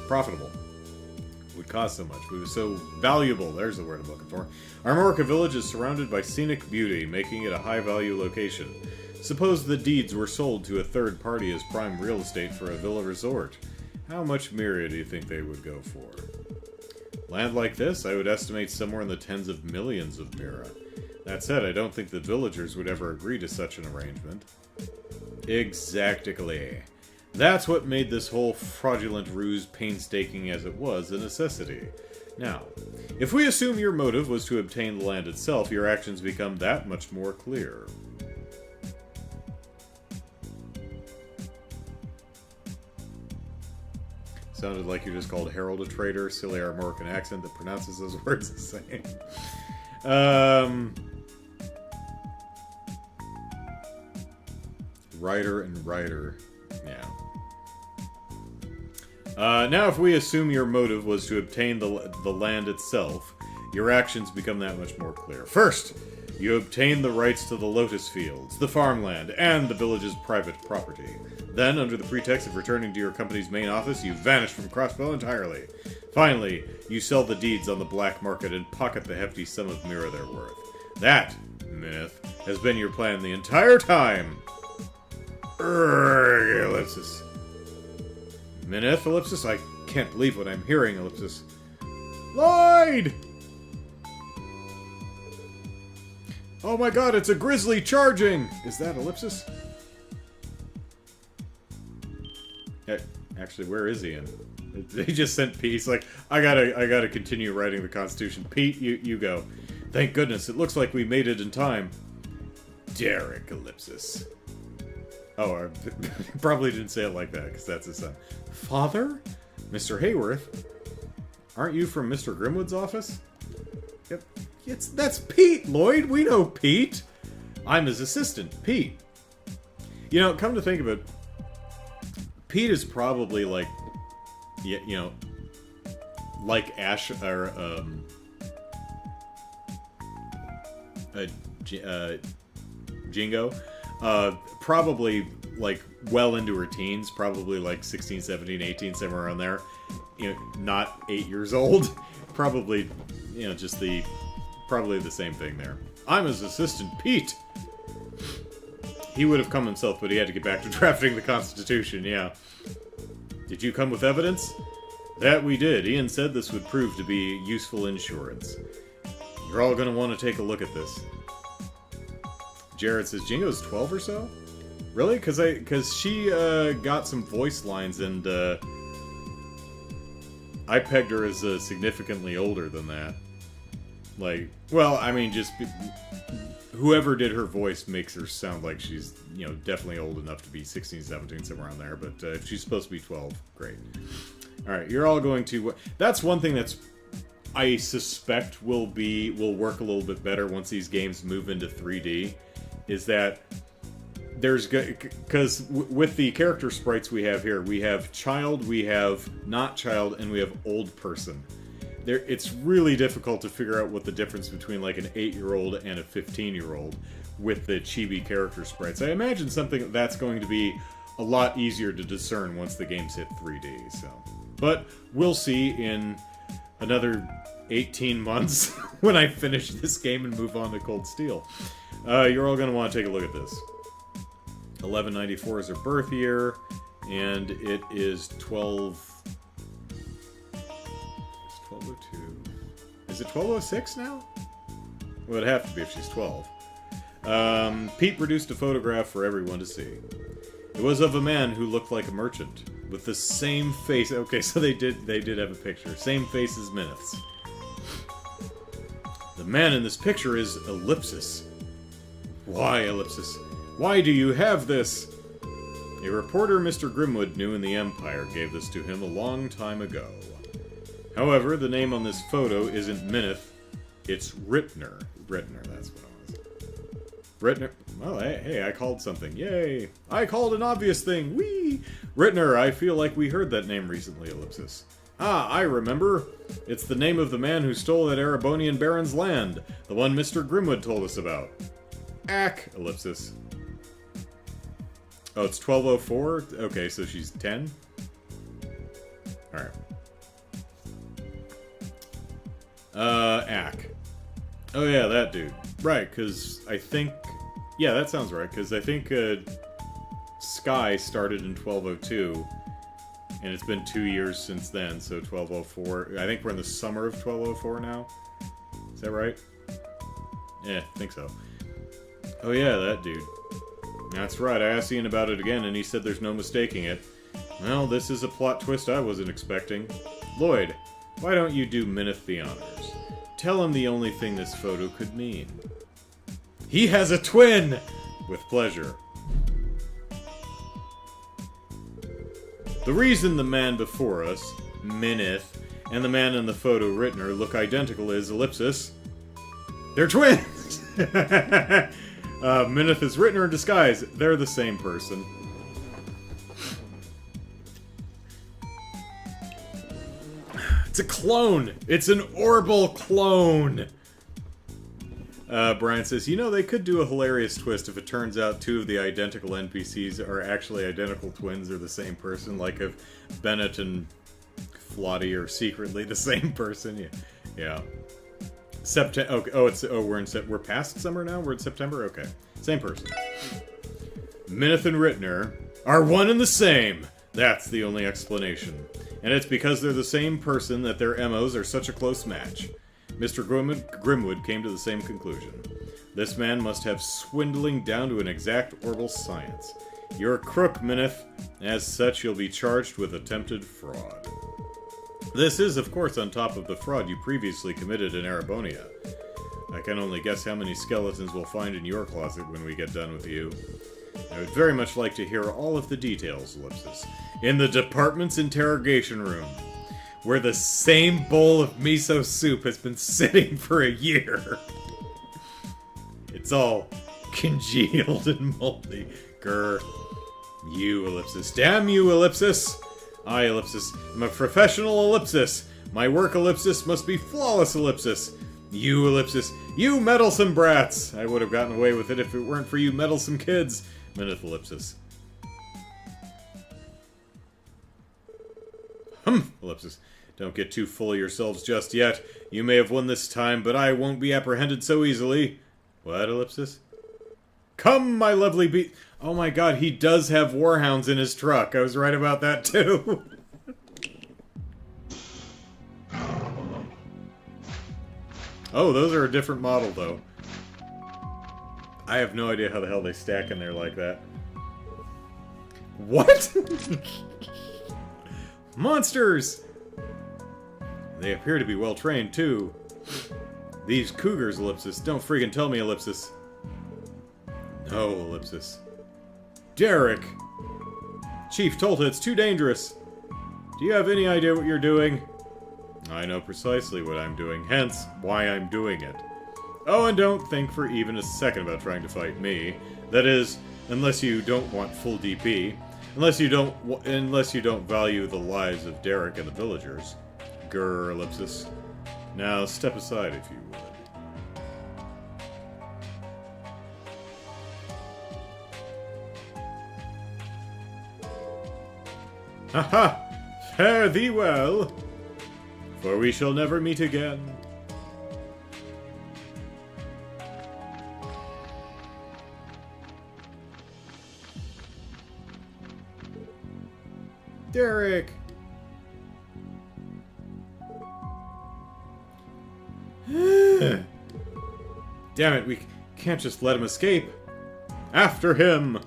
profitable. It would cost so much. It was so valuable. There's the word I'm looking for. Our Morica village is surrounded by scenic beauty, making it a high-value location. Suppose the deeds were sold to a third party as prime real estate for a villa resort. How much mira do you think they would go for? Land like this, I would estimate somewhere in the tens of millions of mira. That said, I don't think the villagers would ever agree to such an arrangement. Exactly. That's what made this whole fraudulent ruse, painstaking as it was, a necessity. Now, if we assume your motive was to obtain the land itself, your actions become that much more clear. Sounded like you just called Harold a traitor, silly Armorican accent that pronounces those words the same. Writer and writer. Yeah. Now, if we assume your motive was to obtain the land itself, your actions become that much more clear. First, you obtain the rights to the lotus fields, the farmland, and the village's private property. Then, under the pretext of returning to your company's main office, you vanish from Crossbell entirely. Finally, you sell the deeds on the black market and pocket the hefty sum of mira they're worth. That, Myth, has been your plan the entire time. Ellipsis. Minith, ellipsis? I can't believe what I'm hearing, ellipsis. Lloyd! Oh my god, it's a grizzly charging! Is that ellipsis? Actually, where is he in? He just sent Pete. He's like, I gotta continue writing the Constitution. Pete, you go. Thank goodness, it looks like we made it in time. Derek, ellipsis. Oh, I probably didn't say it like that, because that's his son. Father? Mr. Hayworth? Aren't you from Mr. Grimwood's office? Yep. That's Pete, Lloyd! We know Pete! I'm his assistant, Pete. You know, come to think of it, Pete is probably like, you know, like Ash, or, Jingo. Probably, like, well into her teens. Probably, like, 16, 17, 18, somewhere around there. You know, not 8 years old. Probably, you know, just probably the same thing there. I'm his assistant, Pete! He would have come himself, but he had to get back to drafting the Constitution, yeah. Did you come with evidence? That we did. Ian said this would prove to be useful insurance. You're all gonna want to take a look at this. Jared says Jingo's 12 or so? Really? Because she got some voice lines, and I pegged her as significantly older than that. Like, well, I mean, just whoever did her voice makes her sound like she's, you know, definitely old enough to be 16, 17, somewhere around there. But if she's supposed to be 12, great. All right, you're all going to. That's one thing that's I suspect will work a little bit better once these games move into 3D. Is that there's because with the character sprites we have here, we have child, we have not child, and we have old person. It's really difficult to figure out what the difference between like an 8-year-old and a 15-year-old with the chibi character sprites. I imagine something that's going to be a lot easier to discern once the games hit 3D. So, but we'll see in another 18 months when I finish this game and move on to Cold Steel. You're all going to want to take a look at this. 1194 is her birth year, and it is 12... It's 1202. Is it 1206 now? Well, it'd have to be if she's 12. Pete produced a photograph for everyone to see. It was of a man who looked like a merchant, with the same face... Okay, so they did have a picture. Same face as Minith's. The man in this picture is Ellipsis. Why, Ellipsis? Why do you have this? A reporter Mr. Grimwood knew in the Empire gave this to him a long time ago. However, the name on this photo isn't Minith, it's Rittner. Rittner, that's what it was. Rittner. Well, hey, I called something. Yay! I called an obvious thing. Whee! Rittner, I feel like we heard that name recently, Ellipsis. Ah, I remember. It's the name of the man who stole that Erebonian baron's land. The one Mr. Grimwood told us about. Ack, ellipsis. Oh, it's 1204? Okay, so she's 10? Alright. Ack. Oh yeah, that dude. Right, because I think... Yeah, that sounds right, because I think Sky started in 1202, and it's been 2 years since then, so 1204... I think we're in the summer of 1204 now? Is that right? Yeah, I think so. Oh yeah, that dude. That's right, I asked Ian about it again, and he said there's no mistaking it. Well, this is a plot twist I wasn't expecting. Lloyd, why don't you do Minith the honors? Tell him the only thing this photo could mean. He has a twin! With pleasure. The reason the man before us, Minith, and the man in the photo, Rittner, look identical is, ellipsis, they're twins! Minith is written or in disguise. They're the same person. It's a clone! It's an Orbital clone! Brian says, you know, they could do a hilarious twist if it turns out two of the identical NPCs are actually identical twins or the same person, like if Bennett and Flotty are secretly the same person. Yeah. September. We're past summer now? We're in September? Okay. Same person. Minith and Rittner are one and the same! That's the only explanation. And it's because they're the same person that their MOs are such a close match. Mr. Grimwood came to the same conclusion. This man must have swindling down to an exact orbital science. You're a crook, Minith. As such, you'll be charged with attempted fraud. This is, of course, on top of the fraud you previously committed in Arabonia. I can only guess how many skeletons we'll find in your closet when we get done with you. I would very much like to hear all of the details, Ellipsis. In the department's interrogation room, where the same bowl of miso soup has been sitting for a year. It's all congealed and moldy. Grr. You, Ellipsis. Damn you, Ellipsis! I, Ellipsis, am a professional Ellipsis. My work, Ellipsis, must be flawless, Ellipsis. You, Ellipsis. You meddlesome brats! I would have gotten away with it if it weren't for you meddlesome kids. Minith, Ellipsis. Ellipsis. Don't get too full of yourselves just yet. You may have won this time, but I won't be apprehended so easily. What, Ellipsis? Come, my lovely oh my god, he does have warhounds in his truck. I was right about that, too. Oh, those are a different model, though. I have no idea how the hell they stack in there like that. What? Monsters! They appear to be well trained, too. These cougars, Ellipsis. Don't freaking tell me, Ellipsis. No, Ellipsis. Derek! Chief Tolta, it's too dangerous. Do you have any idea what you're doing? I know precisely what I'm doing, hence why I'm doing it. Oh, and don't think for even a second about trying to fight me. That is, unless you don't want full DP. Unless you don't value the lives of Derek and the villagers. Grr, Ellipsis. Now step aside if you would. Haha! Fare thee well! For we shall never meet again. Derek! Damn it, we can't just let him escape. After him!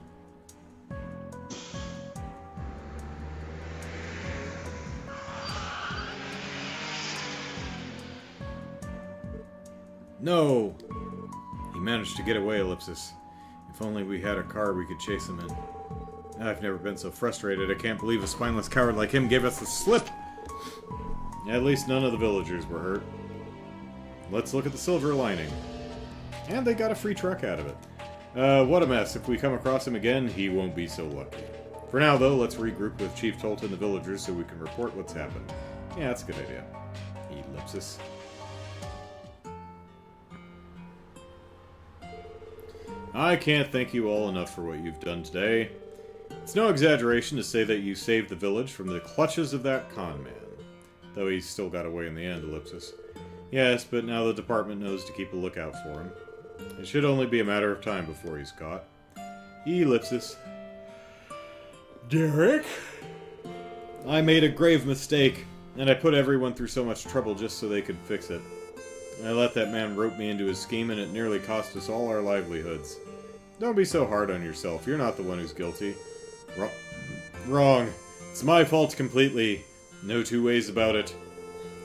No! He managed to get away, Ellipsis. If only we had a car we could chase him in. I've never been so frustrated. I can't believe a spineless coward like him gave us the slip! At least none of the villagers were hurt. Let's look at the silver lining. And they got a free truck out of it. What a mess. If we come across him again, he won't be so lucky. For now, though, let's regroup with Chief Tolta and the villagers so we can report what's happened. Yeah, that's a good idea. Ellipsis. I can't thank you all enough for what you've done today. It's no exaggeration to say that you saved the village from the clutches of that con man. Though he still got away in the end, Ellipsis. Yes, but now the department knows to keep a lookout for him. It should only be a matter of time before he's caught. Ellipsis. Derek? I made a grave mistake, and I put everyone through so much trouble just so they could fix it. I let that man rope me into his scheme, and it nearly cost us all our livelihoods. Don't be so hard on yourself. You're not the one who's guilty. Wrong. It's my fault completely. No two ways about it.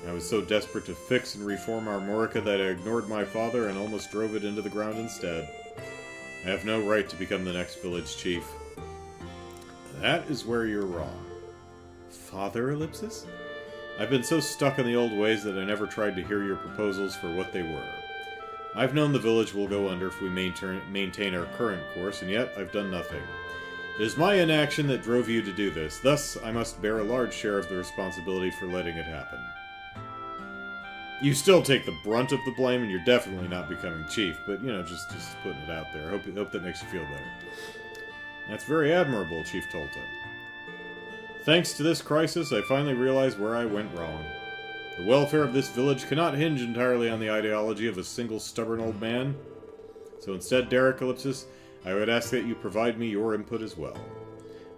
I was so desperate to fix and reform our Morica that I ignored my father and almost drove it into the ground instead. I have no right to become the next village chief. That is where you're wrong. Father, Ellipsis? I've been so stuck in the old ways that I never tried to hear your proposals for what they were. I've known the village will go under if we maintain our current course, and yet I've done nothing. It is my inaction that drove you to do this. Thus, I must bear a large share of the responsibility for letting it happen. You still take the brunt of the blame, and you're definitely not becoming chief, but, you know, just putting it out there. Hope that makes you feel better. That's very admirable, Chief Tolta. Thanks to this crisis, I finally realized where I went wrong. The welfare of this village cannot hinge entirely on the ideology of a single stubborn old man. So instead, Derek Ellipsis, I would ask that you provide me your input as well.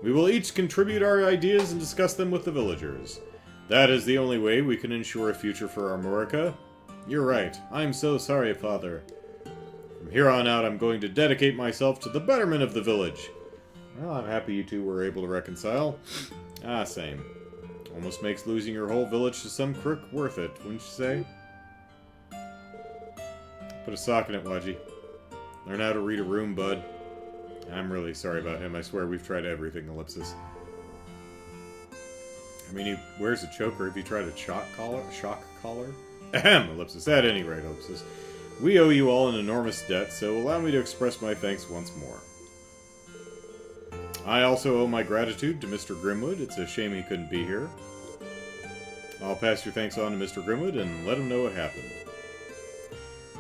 We will each contribute our ideas and discuss them with the villagers. That is the only way we can ensure a future for our Morica. You're right. I'm so sorry, Father. From here on out, I'm going to dedicate myself to the betterment of the village. Well, I'm happy you two were able to reconcile. Ah, same. Almost makes losing your whole village to some crook worth it, wouldn't you say? Put a sock in it, Waji. Learn how to read a room, bud. I'm really sorry about him. I swear we've tried everything, Ellipsis. I mean, he wears a choker. Have you tried a shock collar? Ahem, Ellipsis. At any rate, Ellipsis, we owe you all an enormous debt, so allow me to express my thanks once more. I also owe my gratitude to Mr. Grimwood. It's a shame he couldn't be here. I'll pass your thanks on to Mr. Grimwood and let him know what happened.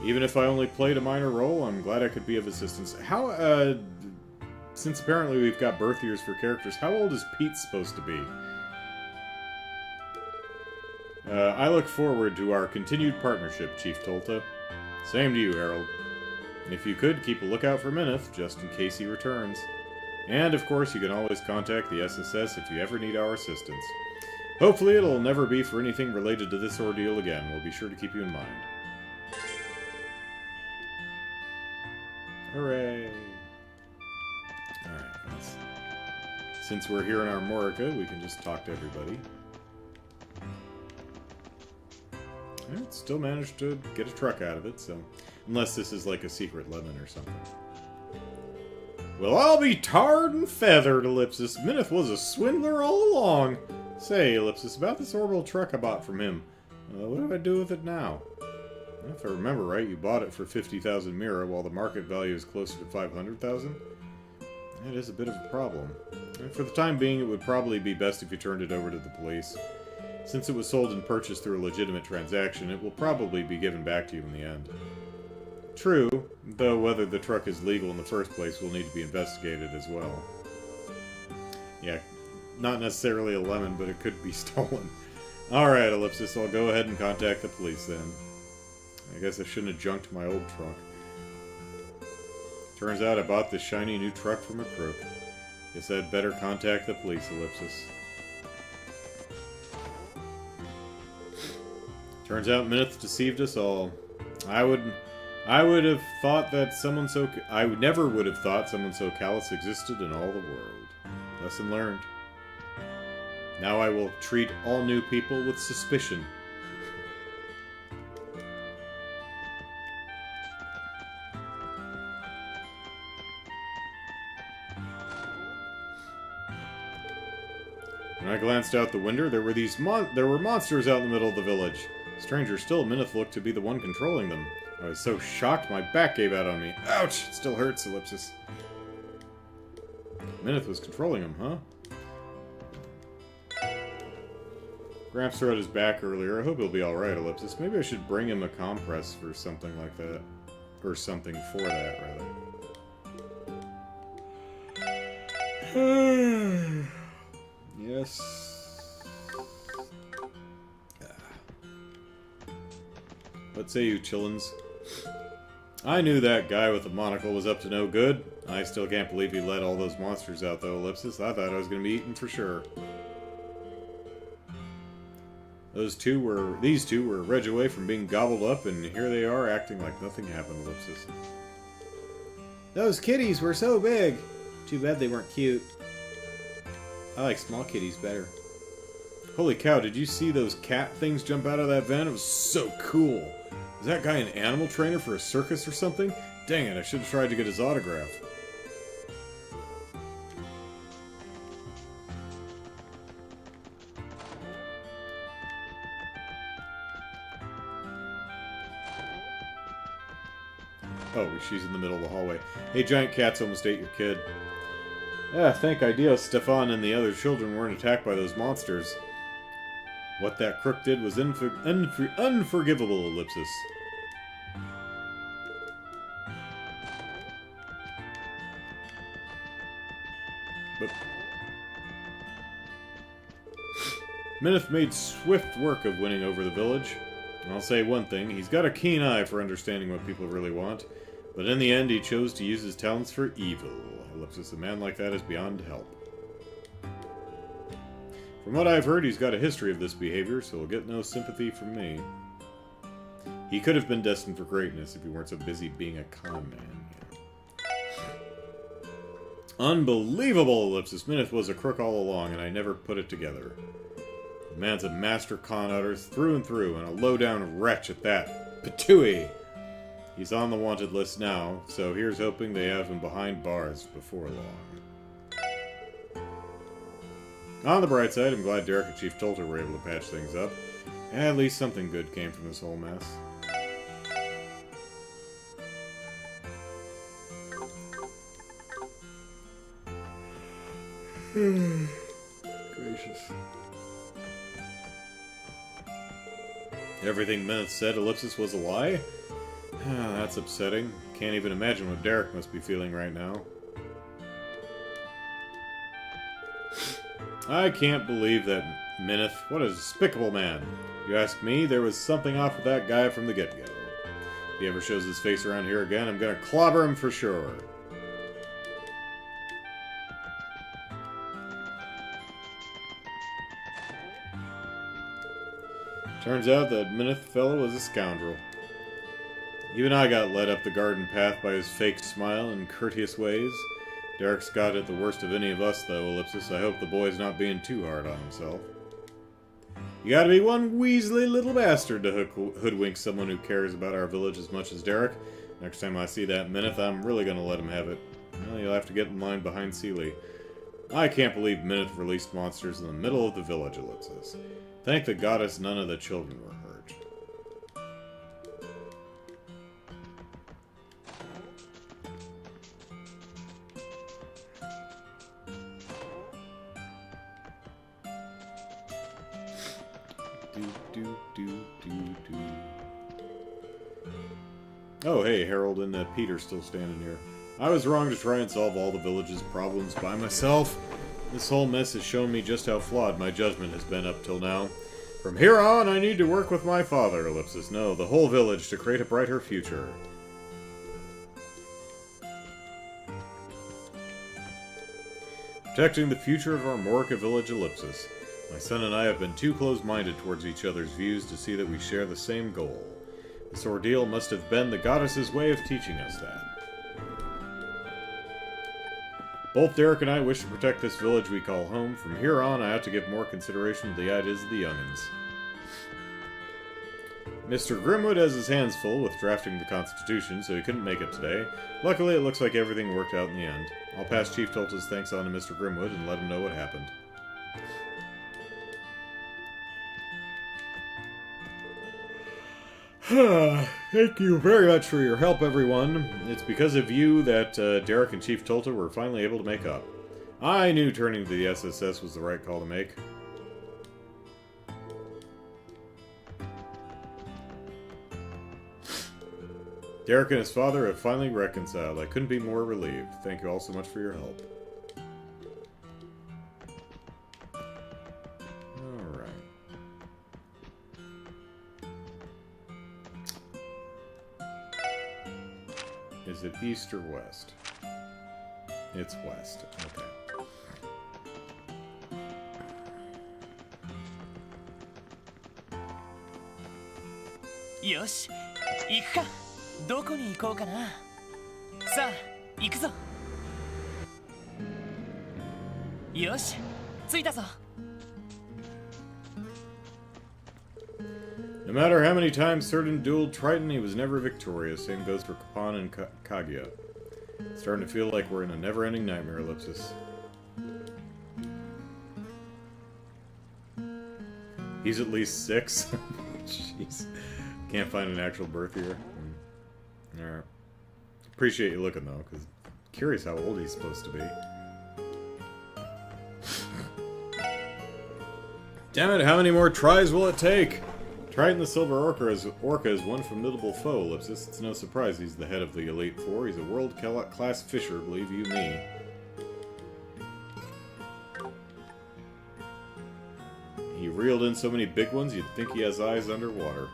Even if I only played a minor role, I'm glad I could be of assistance. How, since apparently we've got birth years for characters, how old is Pete supposed to be? I look forward to our continued partnership, Chief Tolta. Same to you, Harold. If you could, keep a lookout for Mineth, just in case he returns. And, of course, you can always contact the SSS if you ever need our assistance. Hopefully it'll never be for anything related to this ordeal again. We'll be sure to keep you in mind. Hooray! Alright, since we're here in our Morica, we can just talk to everybody. Alright, still managed to get a truck out of it, so... Unless this is like a secret lemon or something. Well, I'll be tarred and feathered, Ellipsis. Mineth was a swindler all along. Say, Ellipsis, about this orbital truck I bought from him. What do I do with it now? If I remember right, you bought it for 50,000 Mira, while the market value is closer to 500,000. That is a bit of a problem. And for the time being, it would probably be best if you turned it over to the police. Since it was sold and purchased through a legitimate transaction, it will probably be given back to you in the end. True, though whether the truck is legal in the first place will need to be investigated as well. Yeah, not necessarily a lemon, but it could be stolen. Alright, Ellipsis, I'll go ahead and contact the police then. I guess I shouldn't have junked my old truck. Turns out I bought this shiny new truck from a crook. Guess I'd better contact the police, Ellipsis. Turns out Mineth deceived us all. I would have thought that someone so... I never would have thought someone so callous existed in all the world. Lesson learned. Now I will treat all new people with suspicion. When I glanced out the window, there were monsters out in the middle of the village. Stranger still, Mineth looked to be the one controlling them. I was so shocked my back gave out on me. Ouch! It still hurts, Ellipsis. Mineth was controlling him, huh? Gramps hurt his back earlier. I hope he'll be alright, Ellipsis. Maybe I should bring him a compress for something like that. Or something for that, rather. Yes. What say you, chillins? I knew that guy with the monocle was up to no good. I still can't believe he let all those monsters out, though, Ellipsis. I thought I was going to be eaten for sure. These two were a ridge away from being gobbled up, and here they are acting like nothing happened, Ellipsis. Those kitties were so big! Too bad they weren't cute. I like small kitties better. Holy cow, did you see those cat things jump out of that van? It was so cool. Is that guy an animal trainer for a circus or something? Dang it, I should have tried to get his autograph. Oh, she's in the middle of the hallway. Hey, giant cats almost ate your kid. Ah, thank idea Stefan and the other children weren't attacked by those monsters. What that crook did was unforgivable, Ellipsis. But Minith made swift work of winning over the village. And I'll say one thing, he's got a keen eye for understanding what people really want, but in the end he chose to use his talents for evil. Ellipsis, a man like that is beyond help. From what I've heard, he's got a history of this behavior, so he'll get no sympathy from me. He could have been destined for greatness if he weren't so busy being a con man. Unbelievable, Ellipsis. Minith was a crook all along, and I never put it together. The man's a master con artist through and through, and a low-down wretch at that. Patooey! He's on the wanted list now, so here's hoping they have him behind bars before long. On the bright side, I'm glad Derek and Chief Tolter were able to patch things up. At least something good came from this whole mess. Gracious. Everything Minith said, Ellipsis, was a lie? That's upsetting. Can't even imagine what Derek must be feeling right now. I can't believe that Minith. What a despicable man. You ask me, there was something off with that guy from the get-go. If he ever shows his face around here again, I'm gonna clobber him for sure. Turns out that Minith fellow was a scoundrel. Even I got led up the garden path by his fake smile and courteous ways. Derek's got it the worst of any of us, though, Ellipsis. I hope the boy's not being too hard on himself. You gotta be one weaselly little bastard to hoodwink someone who cares about our village as much as Derek. Next time I see that Minith, I'm really gonna let him have it. Well, you'll have to get in line behind Seeley. I can't believe Minith released monsters in the middle of the village, Ellipsis. Thank the goddess none of the children were hurt. Oh, hey, Harold and Peter still standing here. I was wrong to try and solve all the village's problems by myself. This whole mess has shown me just how flawed my judgment has been up till now. From here on, I need to work with my father, Ellipsis. No, the whole village to create a brighter future. Protecting the future of our Morica village, Ellipsis. My son and I have been too close-minded towards each other's views to see that we share the same goal. This ordeal must have been the goddess's way of teaching us that. Both Derek and I wish to protect this village we call home. From here on, I ought to give more consideration to the ideas of the young'uns. Mr. Grimwood has his hands full with drafting the Constitution, so he couldn't make it today. Luckily, it looks like everything worked out in the end. I'll pass Chief Tolta's thanks on to Mr. Grimwood and let him know what happened. Thank you very much for your help, everyone. It's because of you that Derek and Chief Tolta were finally able to make up. I knew turning to the SSS was the right call to make. Derek and his father have finally reconciled. I couldn't be more relieved. Thank you all so much for your help. Is it east or west? It's west. Okay. Yosh, 行くか。どこに行こうかな。さあ、行くぞ。よし、着いたぞ。No matter how many times Certain dueled Triton, he was never victorious. Same goes for Kapan and Kaguya. It's starting to feel like we're in a never-ending nightmare, Ellipsis. He's at least 6. Jeez. Can't find an actual birth here. Alright. Appreciate you looking, though, because curious how old he's supposed to be. Damn it, how many more tries will it take? Triton the Silver Orca is one formidable foe, Ellipsis. It's no surprise he's the head of the Elite Four. He's a world-class fisher, believe you me. He reeled in so many big ones, you'd think he has eyes underwater.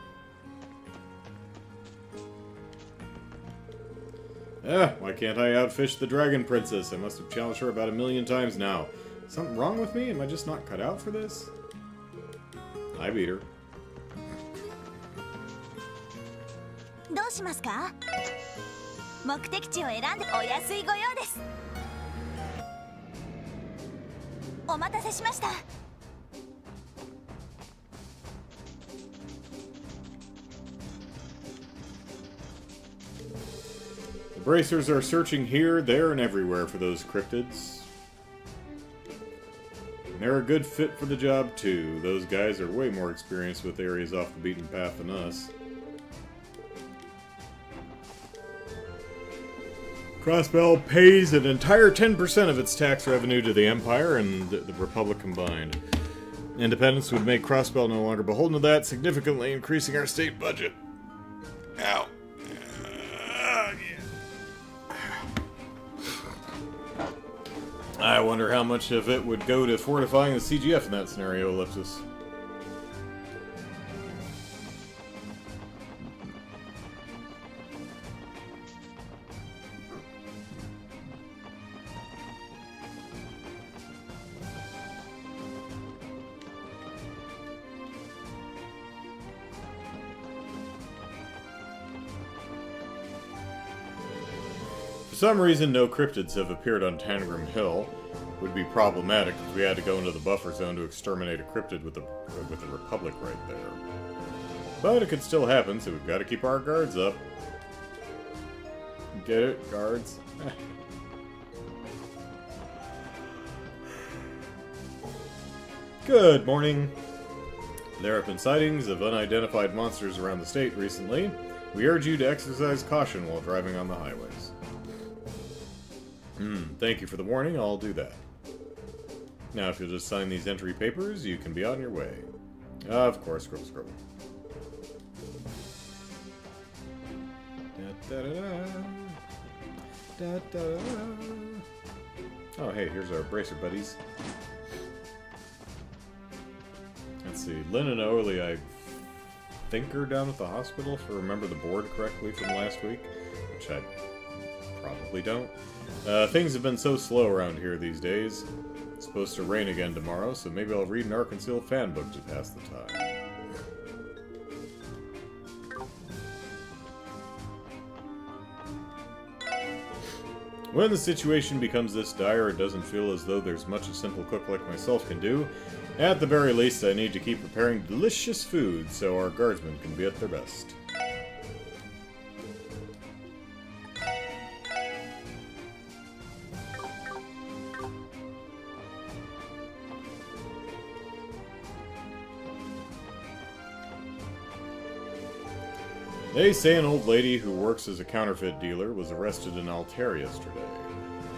Why can't I outfish the Dragon Princess? I must have challenged her about 1,000,000 times now. Something wrong with me? Am I just not cut out for this? I beat her. どうしますか？目的地を選んでお安いご用です。お待たせしました。The bracers are searching here, there, and everywhere for those cryptids. And they're a good fit for the job, too. Those guys are way more experienced with areas off the beaten path than us. Crossbell pays an entire 10% of its tax revenue to the Empire and the Republic combined. Independence would make Crossbell no longer beholden to that, significantly increasing our state budget. Ow. I wonder how much of it would go to fortifying the CGF in that scenario, Ellipsis. For some reason, no cryptids have appeared on Tangram Hill. Would be problematic if we had to go into the buffer zone to exterminate a cryptid with the Republic right there. But it could still happen, so we've got to keep our guards up. Get it, guards? Good morning. There have been sightings of unidentified monsters around the state recently. We urge you to exercise caution while driving on the highways. Thank you for the warning, I'll do that. Now, if you'll just sign these entry papers, you can be on your way. Of course, scribble, scribble. Oh, hey, here's our bracer buddies. Let's see, Lynn and Orly, I think, are down at the hospital, if I remember the board correctly from last week, which I probably don't. Things have been so slow around here these days. It's supposed to rain again tomorrow, so maybe I'll read an Arkansas fan book to pass the time. When the situation becomes this dire, it doesn't feel as though there's much a simple cook like myself can do. At the very least, I need to keep preparing delicious food so our guardsmen can be at their best. They say an old lady who works as a counterfeit dealer was arrested in Altair yesterday.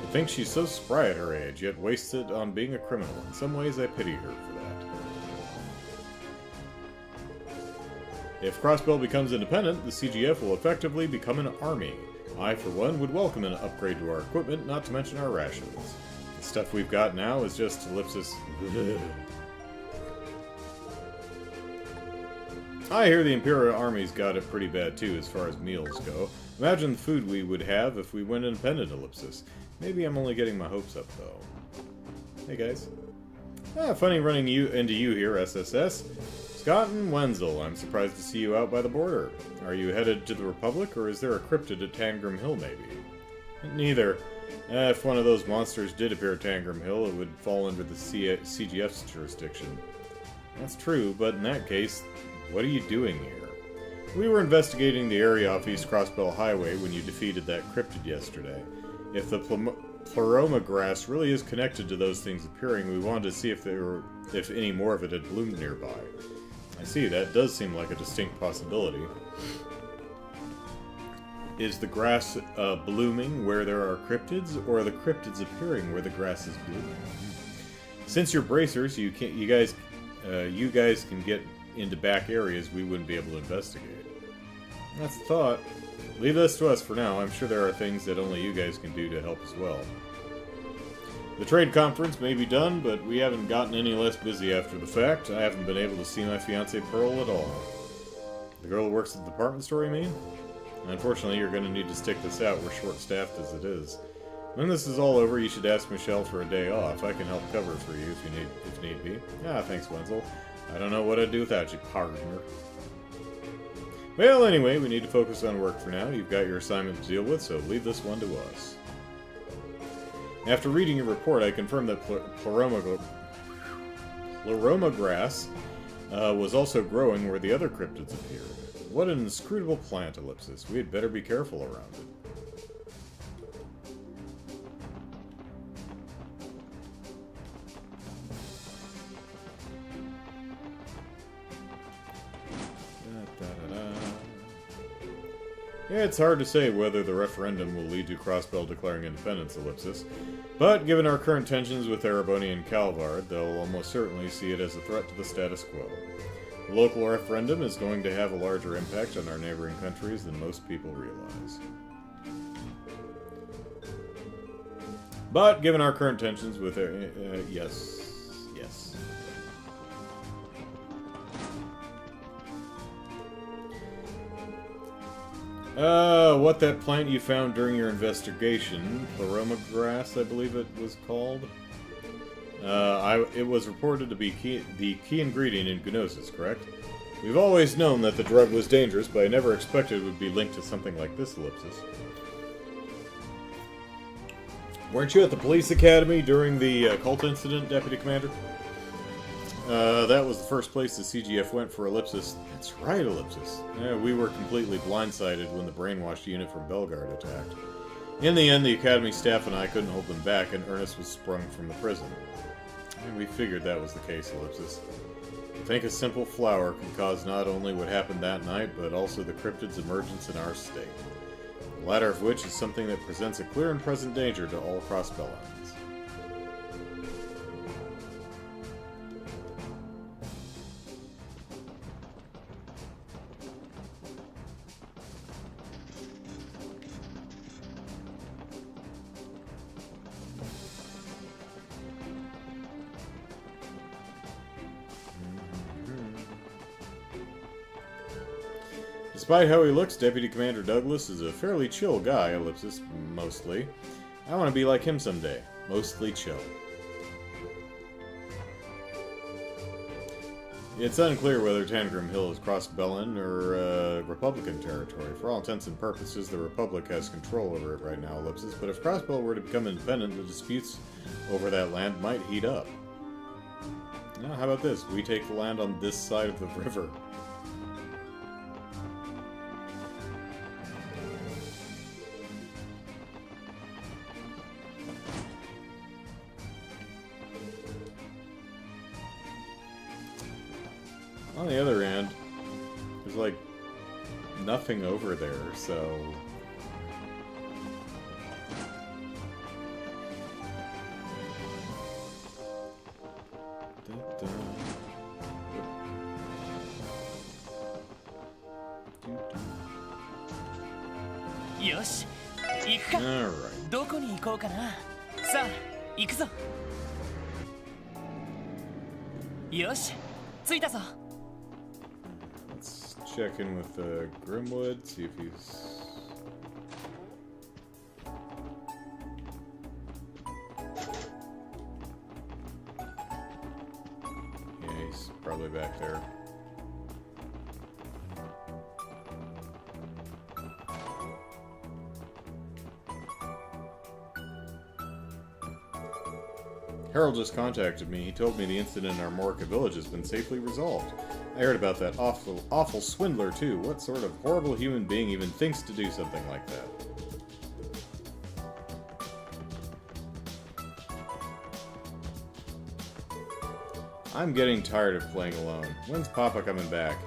I think she's so spry at her age, yet wasted on being a criminal. In some ways, I pity her for that. If Crossbell becomes independent, the CGF will effectively become an army. I, for one, would welcome an upgrade to our equipment, not to mention our rations. The stuff we've got now is just ellipsis. I hear the Imperial Army's got it pretty bad too as far as meals go. Imagine the food we would have if we went independent, ellipsis. Maybe I'm only getting my hopes up though. Hey guys. Funny running into you here, SSS. Scott and Wenzel, I'm surprised to see you out by the border. Are you headed to the Republic, or is there a cryptid at Tangram Hill maybe? Neither. If one of those monsters did appear at Tangram Hill, it would fall under the CGF's jurisdiction. That's true, but in that case, what are you doing here? We were investigating the area off East Crossbell Highway when you defeated that cryptid yesterday. If the pleroma grass really is connected to those things appearing, we wanted to see if any more of it had bloomed nearby. I see, that does seem like a distinct possibility. Is the grass blooming where there are cryptids, or are the cryptids appearing where the grass is blooming? Since you're bracers, you guys can get into back areas we wouldn't be able to investigate. That's the thought. Leave this to us for now. I'm sure there are things that only you guys can do to help as well. The trade conference may be done, but we haven't gotten any less busy after the fact. I haven't been able to see my fiancée Pearl at all. The girl who works at the department store, you mean? Unfortunately, you're going to need to stick this out. We're short-staffed as it is. When this is all over, you should ask Michelle for a day off. I can help cover for you if need be. Ah, thanks, Wenzel. I don't know what I'd do without you, partner. Well, anyway, we need to focus on work for now. You've got your assignment to deal with, so leave this one to us. After reading your report, I confirmed that Pleroma grass was also growing where the other cryptids appeared. What an inscrutable plant, Ellipsis. We had better be careful around it. Yeah, it's hard to say whether the referendum will lead to Crossbell declaring independence, Ellipsis. But given our current tensions with Ereboni and Calvard, they'll almost certainly see it as a threat to the status quo. The local referendum is going to have a larger impact on our neighboring countries than most people realize. But given our current tensions with yes. What that plant you found during your investigation, Pleroma grass, I believe it was called. It was reported to be the key ingredient in Gnosis, correct? We've always known that the drug was dangerous, but I never expected it would be linked to something like this, Ellipsis. Weren't you at the police academy during the cult incident, Deputy Commander? That was the first place the CGF went for Ellipsis. That's right, Ellipsis. Yeah, we were completely blindsided when the brainwashed unit from Belgard attacked. In the end, the Academy staff and I couldn't hold them back, and Ernest was sprung from the prison. And we figured that was the case, Ellipsis. I think a simple flower can cause not only what happened that night, but also the cryptid's emergence in our state. The latter of which is something that presents a clear and present danger to all Crossbellans. Despite how he looks, Deputy Commander Douglas is a fairly chill guy, Ellipsis, mostly. I want to be like him someday. Mostly chill. It's unclear whether Tangrim Hill is Crossbellan or Republican territory. For all intents and purposes, the Republic has control over it right now, Ellipsis, but if Crossbell were to become independent, the disputes over that land might heat up. Now, how about this? We take the land on this side of the river. On the other hand, there's like nothing over there, so... Yosh, 行くか。 Alright. どこに行こうかな。さあ、行くぞ。よし、着いたぞ。 Let's check in with Grimwood, see if he's... Yeah, he's probably back there. Harold just contacted me. He told me the incident in our Morica village has been safely resolved. I heard about that awful swindler, too. What sort of horrible human being even thinks to do something like that? I'm getting tired of playing alone. When's Papa coming back?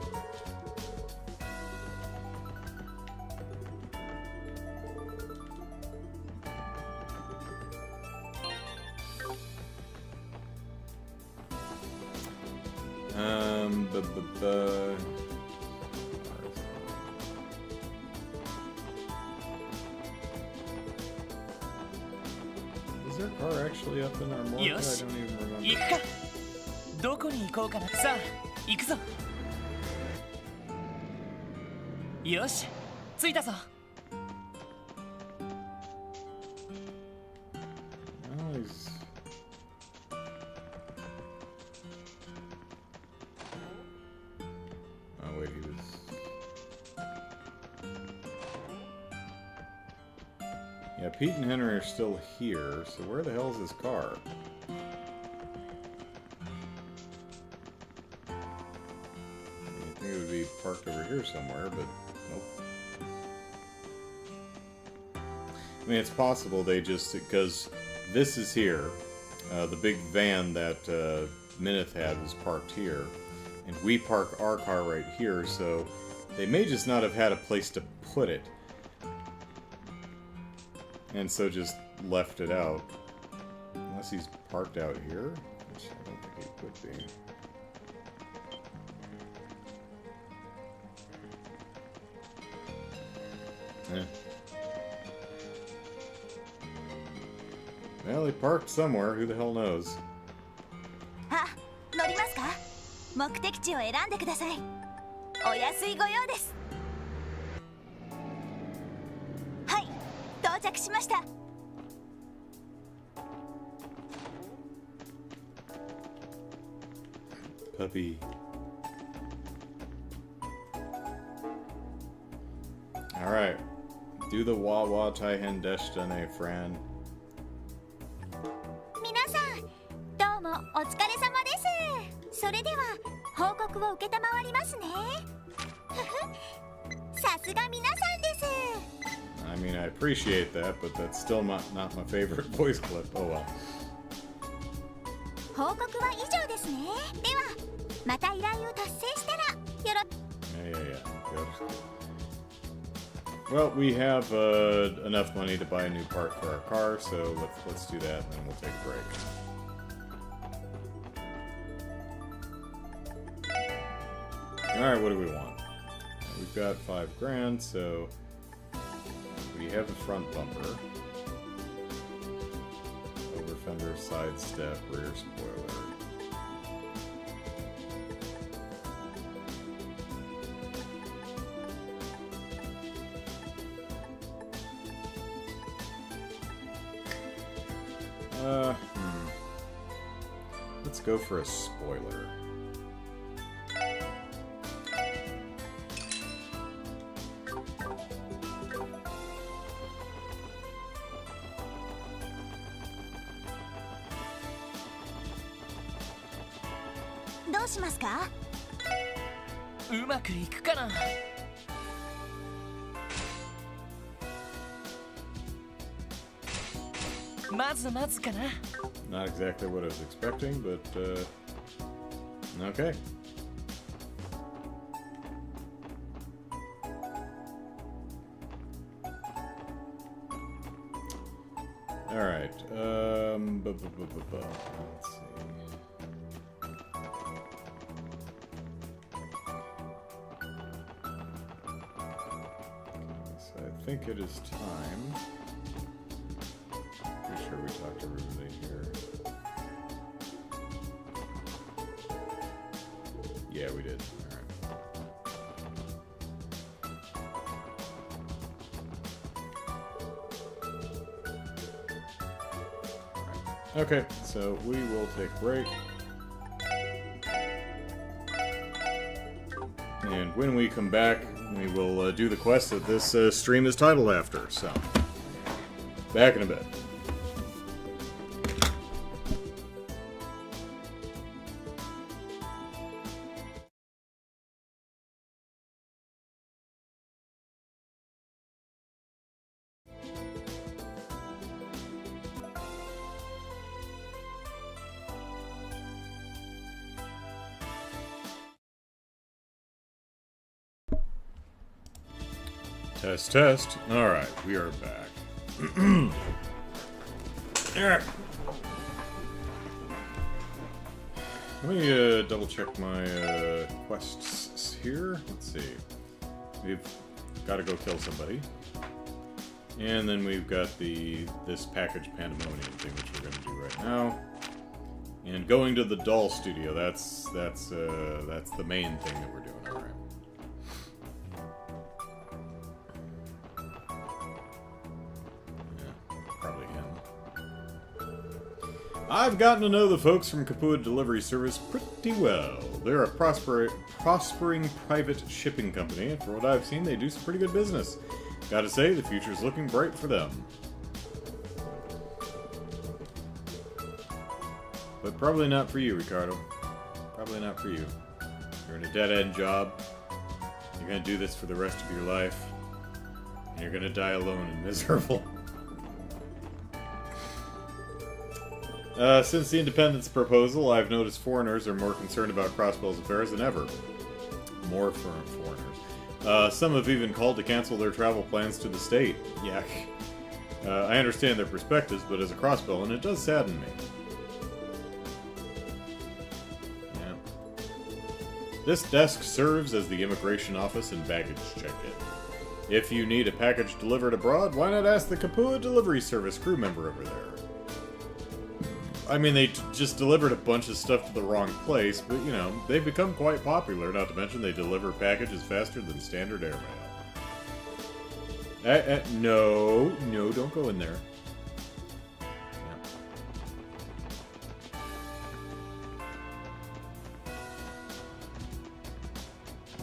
Is there a car actually up in our morgue? I Yosh. don't even remember. 行くか。どこに行こうかな。さあ行くぞ。よし着いたぞ。Oh, he's... Oh wait, he was... Yeah, Pete and Henry are still here, so where the hell is his car? I think it would be parked over here somewhere, but nope. I mean, it's possible they just... because this is here. The big van that Minith had was parked here. And we park our car right here, so they may just not have had a place to put it. And so just left it out. Unless he's parked out here? Which I don't think he could be. Well, he parked somewhere. Who the hell knows? あ、乗りますか？目的地を選んでください。お安いご用です。はい、到着しました。Puppy. Alright. Do the Wawa Taihen Deshtane, friend. 皆さん、どうもお疲れ様です。それでは報告を受けたまわりますね。ふふ、さすが皆さんです。 I mean, I appreciate that, but that's still not my favorite voice clip. Oh well. 報告は以上ですね。では、また依頼を達成したらよろ。 Yeah. Good. Well, we have enough money to buy a new part for our car, so let's do that, and then we'll take a break. Alright, what do we want? We've got $5,000, so we have the front bumper. Over fender, side step, rear spoiler. Let's go for a spoiler. What どうしますか？うまくいくかな。まずまずかな。 Not exactly what I was expecting, but okay. All right. Let's see. So I think it is time. Pretty sure we talked to everybody here. Yeah, we did. Alright. Okay, so we will take a break. And when we come back, we will do the quest that this stream is titled after. So, back in a bit. Test, test. Alright, we are back. Alright. Let me double check my quests here. Let's see. We've got to go kill somebody. And then we've got this package pandemonium thing, which we're going to do right now. And going to the doll studio. That's the main thing that we're doing. All right. Yeah, probably him. I've gotten to know the folks from Capua Delivery Service pretty well. They're a prospering private shipping company, and for what I've seen, they do some pretty good business. Gotta say, the future's looking bright for them. But probably not for you, Ricardo. Probably not for you. You're in a dead-end job. You're gonna do this for the rest of your life. And you're gonna die alone and miserable. Since the independence proposal, I've noticed foreigners are more concerned about Crossbell's affairs than ever. More foreigners. Some have even called to cancel their travel plans to the state. Yuck. I understand their perspectives, but as a Crossbellan, it does sadden me. Yeah. This desk serves as the immigration office and baggage check-in. If you need a package delivered abroad, why not ask the Capua Delivery Service crew member over there? I mean, they just delivered a bunch of stuff to the wrong place, but, you know, they've become quite popular, not to mention they deliver packages faster than standard airmail. No, don't go in there. Yeah.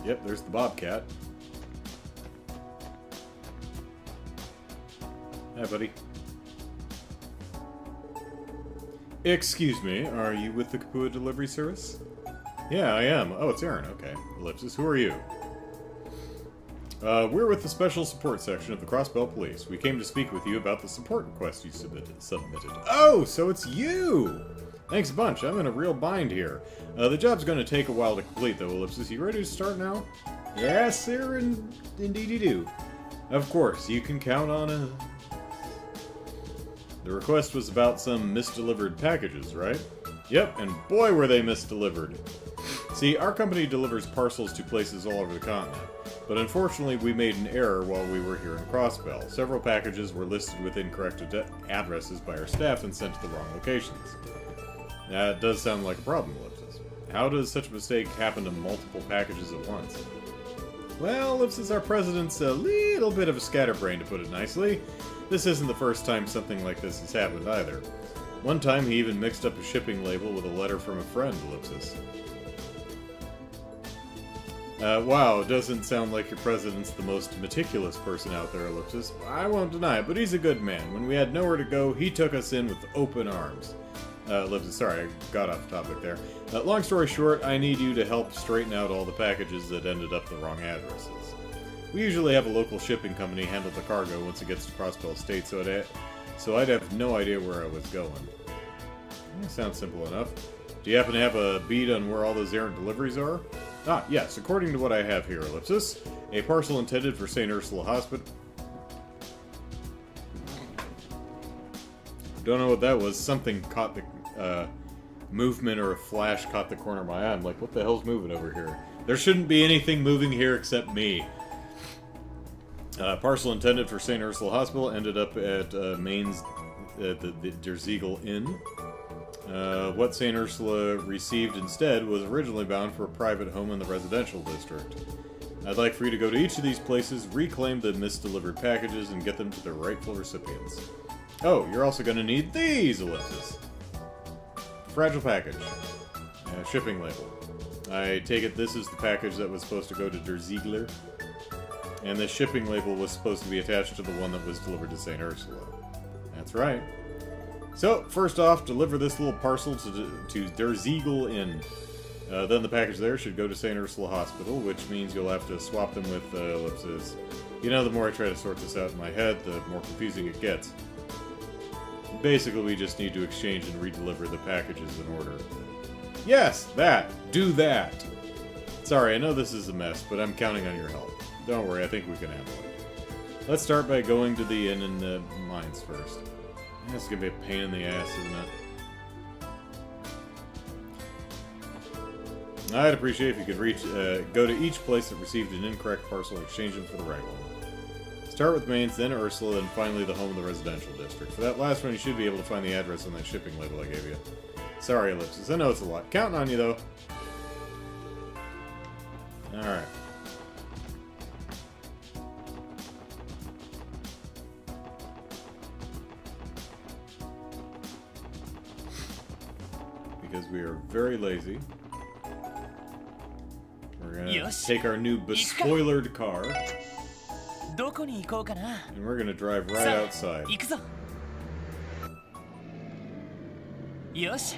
Yep, there's the Bobcat. Hi, buddy. Excuse me, are you with the Capua Delivery Service? Yeah, I am. Oh, it's Aaron. Okay. Ellipsis, who are you? We're with the Special Support Section of the Crossbell Police. We came to speak with you about the support request you submitted. Oh, so it's you! Thanks a bunch. I'm in a real bind here. The job's going to take a while to complete, though, Ellipsis. You ready to start now? Yes, sir, indeed you do. Of course, you can count on a... The request was about some misdelivered packages, right? Yep, and boy were they misdelivered. See, our company delivers parcels to places all over the continent, but unfortunately we made an error while we were here in Crossbell. Several packages were listed with incorrect addresses by our staff and sent to the wrong locations. That does sound like a problem, Ellipsis. How does such a mistake happen to multiple packages at once? Well, Ellipsis, our president's a little bit of a scatterbrain, to put it nicely. This isn't the first time something like this has happened, either. One time he even mixed up a shipping label with a letter from a friend, Ellipsis. Wow, doesn't sound like your president's the most meticulous person out there, Ellipsis. I won't deny it, but he's a good man. When we had nowhere to go, he took us in with open arms. Ellipsis, sorry, I got off topic there. Long story short, I need you to help straighten out all the packages that ended up the wrong addresses. We usually have a local shipping company handle the cargo once it gets to Crossbell State, so I'd have no idea where I was going. That sounds simple enough. Do you happen to have a bead on where all those errant deliveries are? Ah, yes, according to what I have here, Ellipsis. A parcel intended for St. Ursula Hospital. Don't know what that was. Something caught the movement, or a flash caught the corner of my eye. I'm like, what the hell's moving over here? There shouldn't be anything moving here except me. Parcel intended for St. Ursula Hospital ended up at Maine's the Der Ziegel Inn. What St. Ursula received instead was originally bound for a private home in the residential district. I'd like for you to go to each of these places, reclaim the misdelivered packages, and get them to their rightful recipients. Oh, you're also going to need these, Ellipsis. Fragile package. Shipping label. I take it this is the package that was supposed to go to Der Ziegler. And the shipping label was supposed to be attached to the one that was delivered to St. Ursula. That's right. So, first off, deliver this little parcel to Der Ziegel Inn. Then the package there should go to St. Ursula Hospital, which means you'll have to swap them with ellipses. You know, the more I try to sort this out in my head, the more confusing it gets. Basically, we just need to exchange and redeliver the packages in order. Yes, that! Do that! Sorry, I know this is a mess, but I'm counting on your help. Don't worry, I think we can handle it. Let's start by going to the inn in the mines first. That's gonna be a pain in the ass, isn't it? I'd appreciate if you could go to each place that received an incorrect parcel and exchange them for the right one. Start with Mainz, then Ursula, then finally the home of the residential district. For that last one, you should be able to find the address on that shipping label I gave you. Sorry, Ellipsis. I know it's a lot. Counting on you, though. Alright. Because we are very lazy. We're gonna take our new bespoilered car. どこに行こうかな And we're gonna drive right さあ outside. 行くぞよし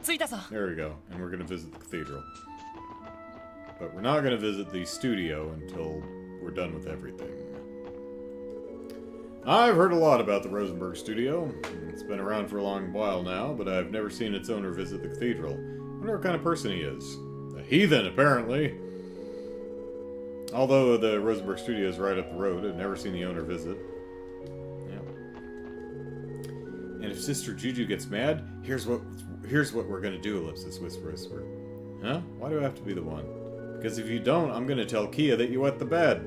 着いたぞ There we go. And we're gonna visit the cathedral. But we're not gonna visit the studio until we're done with everything. I've heard a lot about the Rosenberg studio. It's been around for a long while now, but I've never seen its owner visit the cathedral. I wonder what kind of person he is. A heathen, apparently. Although the Rosenberg studio is right up the road, I've never seen the owner visit. Yeah. And if Sister Juju gets mad, here's what we're gonna do, Ellipsis, whisper. Huh? Why do I have to be the one? Because if you don't, I'm gonna tell Kia that you wet the bed.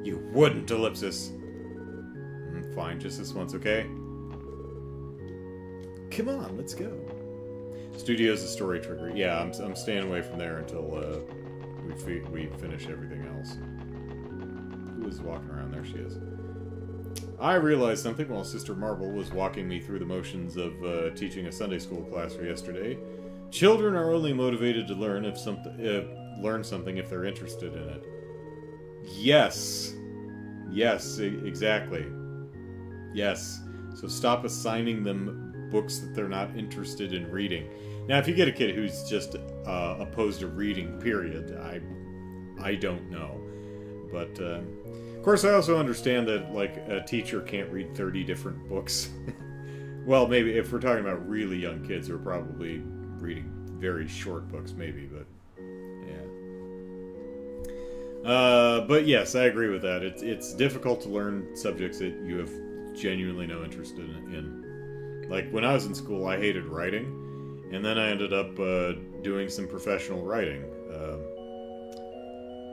You wouldn't, Ellipsis. Fine, just this once, okay? Come on, let's go. Studio's a story trigger. Yeah, I'm staying away from there until we finish everything else. Who is walking around? There she is. I realized something while Sister Marble was walking me through the motions of teaching a Sunday school class for yesterday. Children are only motivated to learn something if they're interested in it. Yes. Yes, exactly. Yes. So stop assigning them books that they're not interested in reading. Now, if you get a kid who's just opposed to reading, period, I don't know. But, of course, I also understand that, like, a teacher can't read 30 different books. Well, maybe if we're talking about really young kids who are probably reading very short books, maybe, but, yeah. But yes, I agree with that. It's difficult to learn subjects that you have genuinely no interest in. Like, when I was in school, I hated writing, and then I ended up doing some professional writing.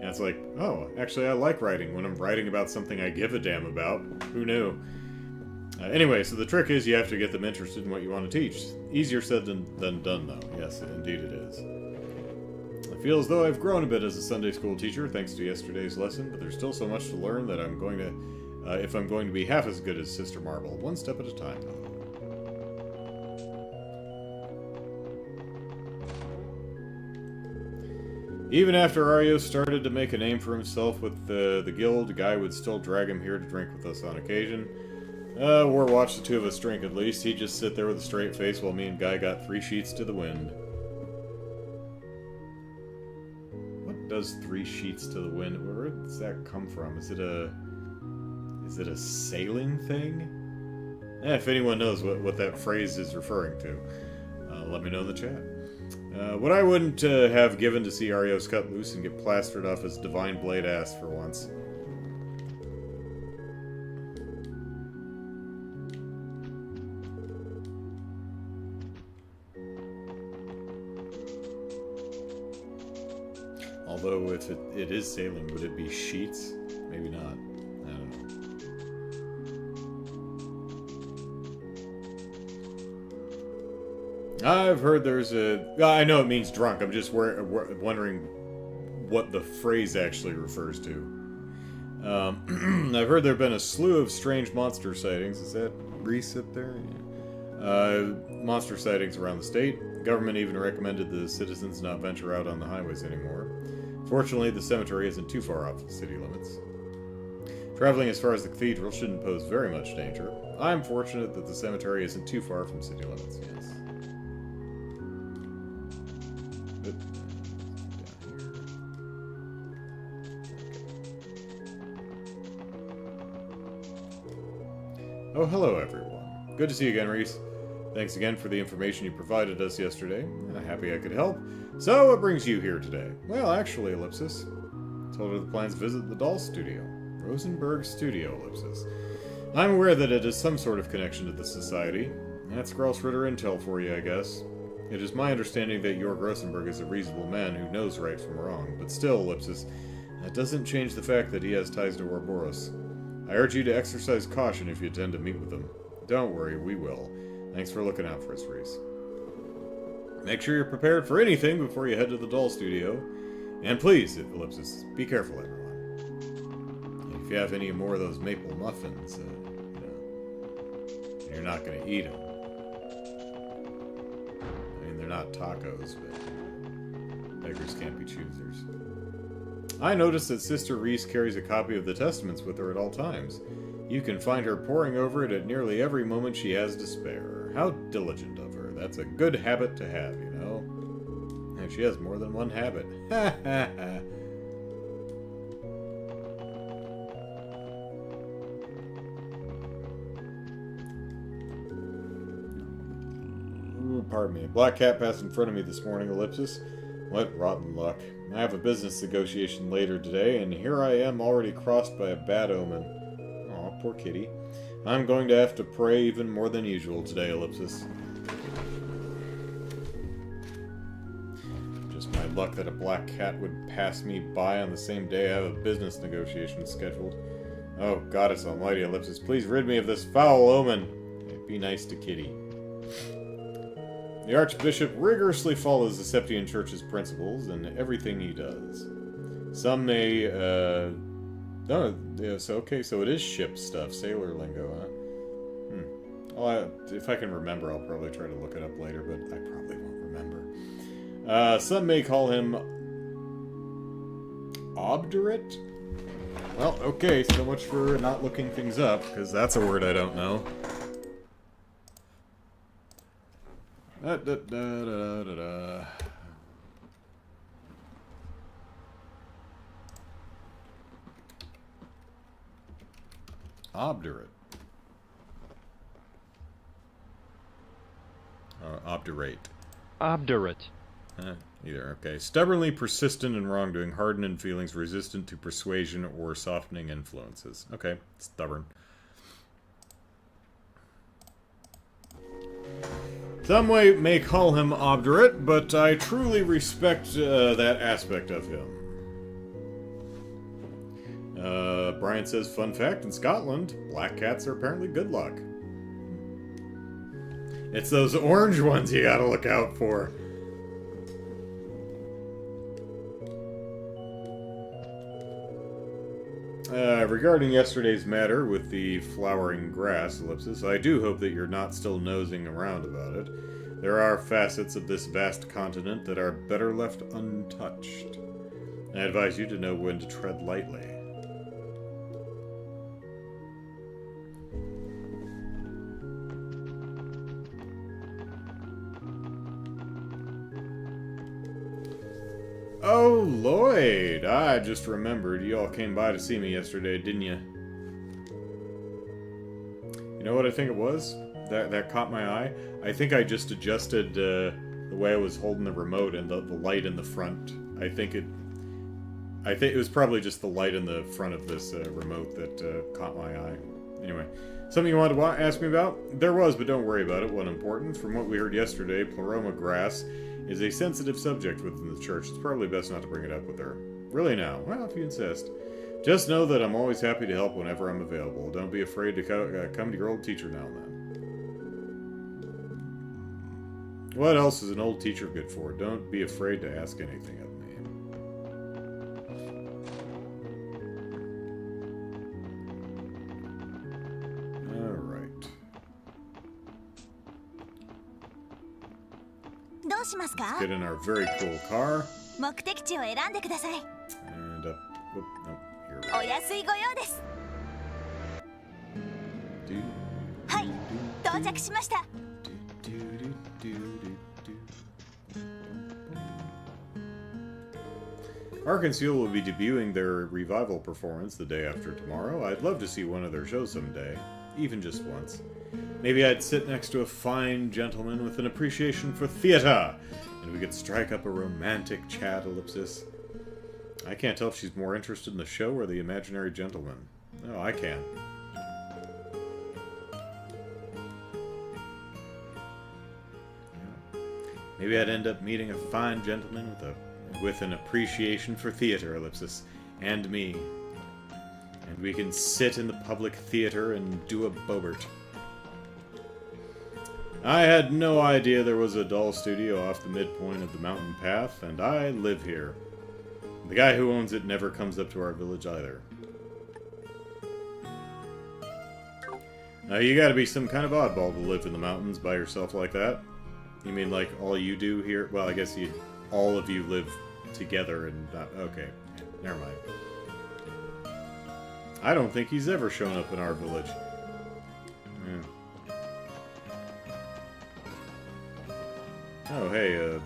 And it's like, oh, actually I like writing when I'm writing about something I give a damn about. Who knew? Anyway, so the trick is you have to get them interested in what you want to teach. Easier said than done, though. Yes, indeed it is. I feel as though I've grown a bit as a Sunday school teacher, thanks to yesterday's lesson, but there's still so much to learn that I'm going to... if I'm going to be half as good as Sister Marble, one step at a time. Even after Ario started to make a name for himself with the guild, Guy would still drag him here to drink with us on occasion. Or watch the two of us drink at least. He'd just sit there with a straight face while me and Guy got 3 sheets to the wind. What does 3 sheets to the wind? Where does that come from? Is it a sailing thing? If anyone knows what that phrase is referring to, let me know in the chat. What I wouldn't have given to see Arios cut loose and get plastered off his divine blade ass for once. Although if it is sailing, would it be sheets? Maybe not. I don't know. I've heard there's a... I know it means drunk. I'm just wondering what the phrase actually refers to. I've heard there have been a slew of strange monster sightings. Is that Reese up there? Yeah. Monster sightings around the state. Government even recommended the citizens not venture out on the highways anymore. Fortunately, the cemetery isn't too far off the city limits. Traveling as far as the cathedral shouldn't pose very much danger. I'm fortunate that the cemetery isn't too far from city limits, yes. But, oh, hello everyone. Good to see you again, Reese. Thanks again for the information you provided us yesterday. Happy I could help. So, what brings you here today? Well, actually, Ellipsis. Told her the plans to visit the doll studio. Rosenberg Studio, Ellipsis. I'm aware that it has some sort of connection to the society. That's Gralsritter intel for you, I guess. It is my understanding that your Grossenberg is a reasonable man who knows right from wrong, but still, Ellipsis, that doesn't change the fact that he has ties to Ouroboros. I urge you to exercise caution if you intend to meet with him. Don't worry, we will. Thanks for looking out for us, Reese. Make sure you're prepared for anything before you head to the doll studio. And please, Ellipsis, be careful, everyone. And if you have any more of those maple muffins, you're not going to eat them. I mean, they're not tacos, but beggars can't be choosers. I noticed that Sister Reese carries a copy of the Testaments with her at all times. You can find her poring over it at nearly every moment she has to spare. How diligent of her. That's a good habit to have, you know? And she has more than one habit. Ha ha ha. Ooh, pardon me. A black cat passed in front of me this morning, Ellipsis. What rotten luck. I have a business negotiation later today, and here I am already crossed by a bad omen. Aw, poor kitty. I'm going to have to pray even more than usual today, Ellipsis. Just my luck that a black cat would pass me by on the same day I have a business negotiation scheduled. Oh, Goddess Almighty, Ellipsis, please rid me of this foul omen. Be nice to Kitty. The Archbishop rigorously follows the Septian Church's principles in everything he does. Some may, no, yeah, so it is ship stuff, sailor lingo, huh? Well, if I can remember, I'll probably try to look it up later, but I probably won't remember. Some may call him obdurate? Well, okay, so much for not looking things up, because that's a word I don't know. Obdurate. Obdurate. Obdurate. Either, okay. Stubbornly persistent in wrongdoing, hardened in feelings, resistant to persuasion or softening influences. Okay, stubborn. Some may call him obdurate, but I truly respect that aspect of him. Brian says, fun fact, in Scotland, black cats are apparently good luck. It's those orange ones you gotta look out for. Regarding yesterday's matter with the flowering grass, Ellipsis, I do hope that you're not still nosing around about it. There are facets of this vast continent that are better left untouched. I advise you to know when to tread lightly. Oh, Lloyd! I just remembered. You all came by to see me yesterday, didn't you? You know what I think it was? That caught my eye? I think I just adjusted the way I was holding the remote and the light in the front. I think it was probably just the light in the front of this remote that caught my eye. Anyway, something you wanted to ask me about? There was, but don't worry about it. Wasn't important. From what we heard yesterday, pleroma grass is a sensitive subject within the church. It's probably best not to bring it up with her. Really now? Well, if you insist. Just know that I'm always happy to help whenever I'm available. Don't be afraid to come to your old teacher now and then. What else is an old teacher good for? Don't be afraid to ask anything of me. Let's get in our very cool car. And up. Whoop, no, here we go. Arkansas will be debuting their revival performance the day after tomorrow. I'd love to see one of their shows someday, even just once. Maybe I'd sit next to a fine gentleman with an appreciation for theater, and we could strike up a romantic chat, Ellipsis. I can't tell if she's more interested in the show or the imaginary gentleman. Oh, I can. Maybe I'd end up meeting a fine gentleman with an appreciation for theater, Ellipsis, and me. And we can sit in the public theater and do a Bobert. I had no idea there was a doll studio off the midpoint of the mountain path, and I live here. The guy who owns it never comes up to our village either. Now, you gotta be some kind of oddball to live in the mountains by yourself like that. You mean like all you do here? Well, I guess all of you live together and not... Okay, never mind. I don't think he's ever shown up in our village. Yeah. Oh, hey,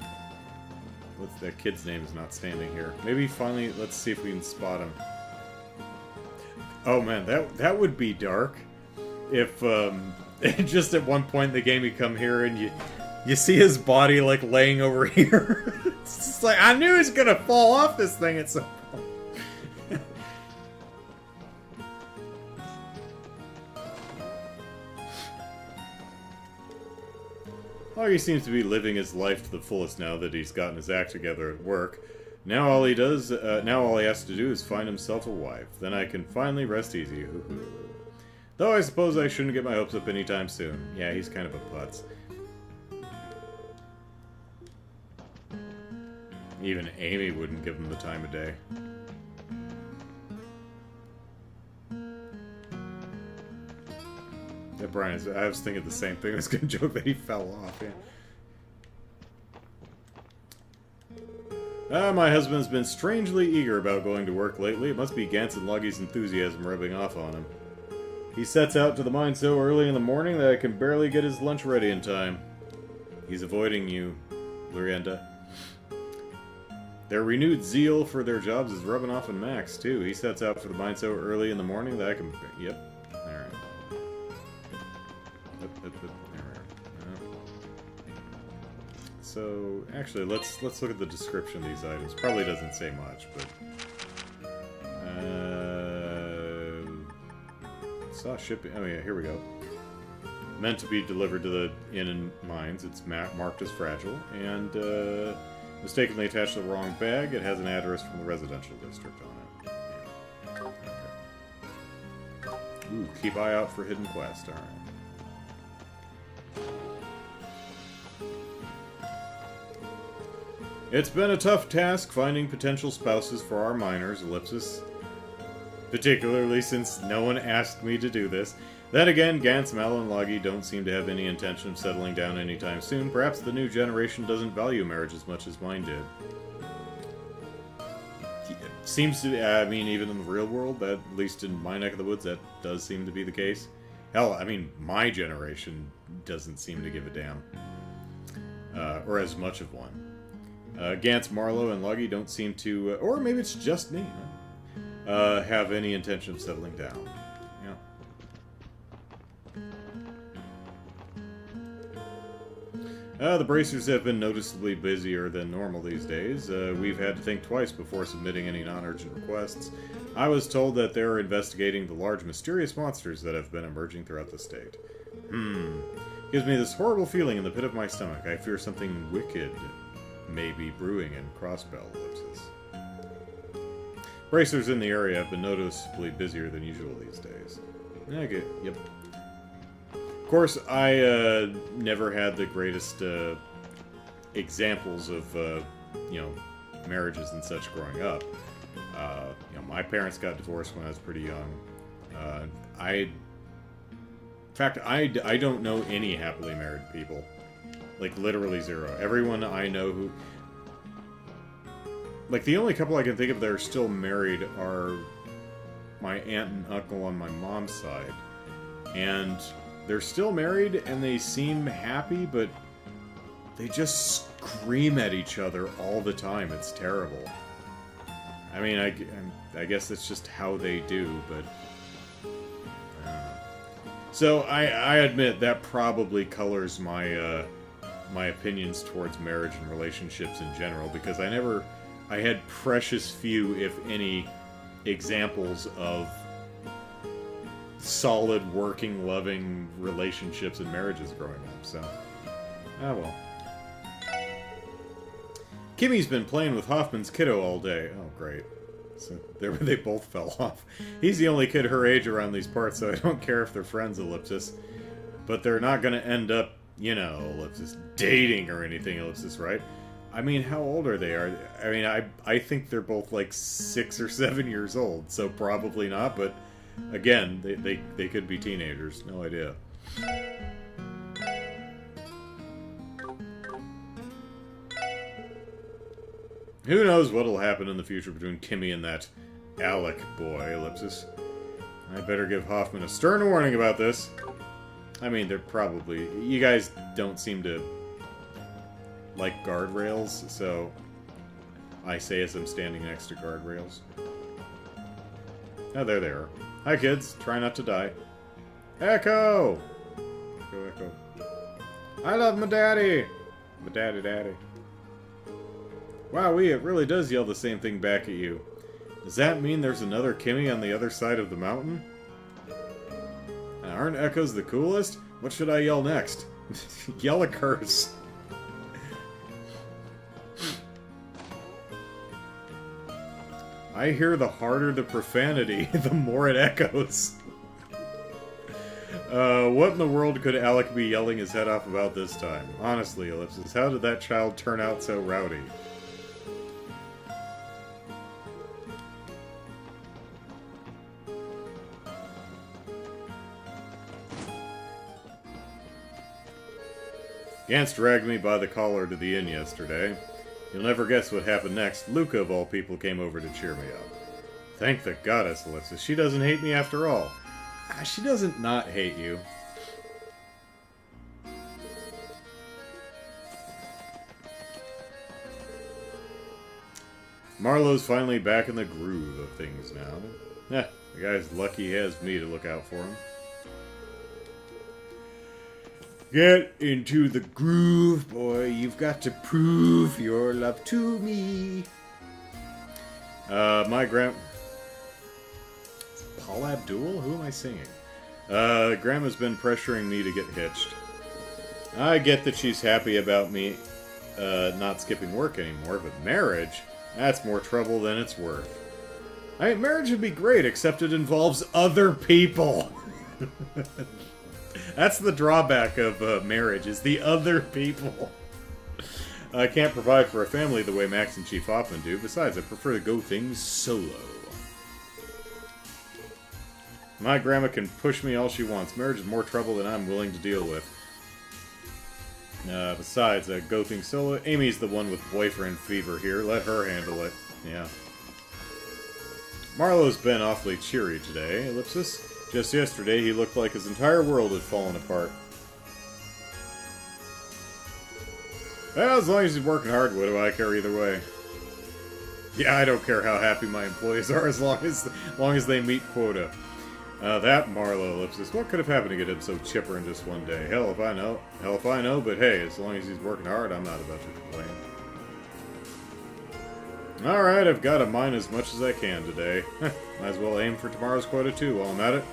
what's that kid's name is not standing here. Maybe finally, let's see if we can spot him. Oh man, that would be dark. If, just at one point in the game you come here and you see his body, like, laying over here. It's just like, I knew he was gonna fall off this thing at some point. Augie seems to be living his life to the fullest now that he's gotten his act together at work. Now all he has to do is find himself a wife. Then I can finally rest easy. Though I suppose I shouldn't get my hopes up anytime soon. Yeah, he's kind of a putz. Even Amy wouldn't give him the time of day. Yeah, Brian, I was thinking the same thing. I was going to joke that he fell off. Yeah. My husband's been strangely eager about going to work lately. It must be Gantz and Luggy's enthusiasm rubbing off on him. He sets out to the mine so early in the morning that I can barely get his lunch ready in time. He's avoiding you, Lurienda. Their renewed zeal for their jobs is rubbing off on Max, too. He sets out for the mine so early in the morning that I can... Yep. Alright. So, actually, let's look at the description of these items. Probably doesn't say much, but... Saw shipping... Oh yeah, here we go. Meant to be delivered to the inn and mines. It's marked as fragile, and mistakenly attached to the wrong bag. It has an address from the residential district on it. Yeah. Okay. Ooh, keep eye out for hidden quest. Alright. It's been a tough task finding potential spouses for our miners, Ellipsis. Particularly since no one asked me to do this. Then again, Gantz, Mal, and Loggy don't seem to have any intention of settling down anytime soon. Perhaps the new generation doesn't value marriage as much as mine did. Seems to, I mean, even in the real world, at least in my neck of the woods, that does seem to be the case. Hell, I mean, my generation doesn't seem to give a damn. Or as much of one. Gantz, Marlowe, and Loggy don't seem to, or maybe it's just me, have any intention of settling down. Yeah. The bracers have been noticeably busier than normal these days. We've had to think twice before submitting any non-urgent requests. I was told that they're investigating the large mysterious monsters that have been emerging throughout the state. Gives me this horrible feeling in the pit of my stomach. I fear something wicked may be brewing in Crossbell Ellipsis. Bracers in the area have been noticeably busier than usual these days. Okay, yep. Of course, I never had the greatest examples of, you know, marriages and such growing up. You know, my parents got divorced when I was pretty young. In fact, I don't know any happily married people. Like, literally zero. Everyone I know who... Like, the only couple I can think of that are still married are my aunt and uncle on my mom's side. And they're still married, and they seem happy, but they just scream at each other all the time. It's terrible. I mean, I guess it's just how they do, but... So, I admit that probably colors my, my opinions towards marriage and relationships in general, because I had precious few, if any, examples of solid, working, loving relationships and marriages growing up, so... Ah, well. Kimmy's been playing with Hoffman's kiddo all day. Oh, great. So there they both fell off. He's the only kid her age around these parts, so I don't care if they're friends, ellipsis. But they're not going to end up, you know, ellipsis, dating or anything, ellipsis, right? I mean, how old are they? I mean, I think they're both like 6 or 7 years old, so probably not, but again, they could be teenagers. No idea. Who knows what'll happen in the future between Kimmy and that Alec boy, ellipsis. I better give Hoffman a stern warning about this. I mean, they're probably... You guys don't seem to like guardrails, so I say as I'm standing next to guardrails. Oh, there they are. Hi, kids. Try not to die. Echo! Echo, Echo. I love my daddy! My daddy. Wowee, it really does yell the same thing back at you. Does that mean there's another Kimmy on the other side of the mountain? Aren't echoes the coolest? What should I yell next? Yell a curse. I hear the harder the profanity, the more it echoes. What in the world could Alec be yelling his head off about this time? Honestly, ellipsis, how did that child turn out so rowdy? Gantz dragged me by the collar to the inn yesterday. You'll never guess what happened next. Luca, of all people, came over to cheer me up. Thank the goddess, Ellipsis. She doesn't hate me after all. She doesn't not hate you. Marlowe's finally back in the groove of things now. The guy's lucky he has me to look out for him. Get into the groove, boy. You've got to prove your love to me. My Paul Abdul? Who am I singing? Grandma's been pressuring me to get hitched. I get that she's happy about me not skipping work anymore, but marriage? That's more trouble than it's worth. I mean, marriage would be great, except it involves other people. That's the drawback of marriage, is the other people. I can't provide for a family the way Max and Chief Hoffman do. Besides, I prefer to go things solo. My grandma can push me all she wants. Marriage is more trouble than I'm willing to deal with. Besides, go things solo. Amy's the one with boyfriend fever here. Let her handle it. Yeah. Marlowe's been awfully cheery today, ellipsis. Just yesterday, he looked like his entire world had fallen apart. Well, as long as he's working hard, what do I care either way? Yeah, I don't care how happy my employees are as long as they meet quota. That Marlowe, ellipsis. What could have happened to get him so chipper in just one day? Hell if I know. Hell if I know, but hey, as long as he's working hard, I'm not about to complain. Alright, I've got to mine as much as I can today. Might as well aim for tomorrow's quota too while I'm at it.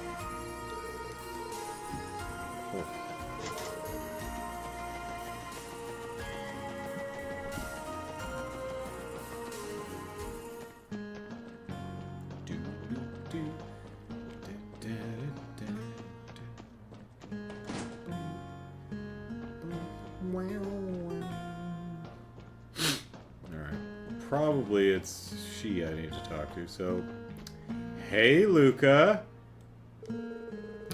Probably it's she I need to talk to, so... Hey, Luca!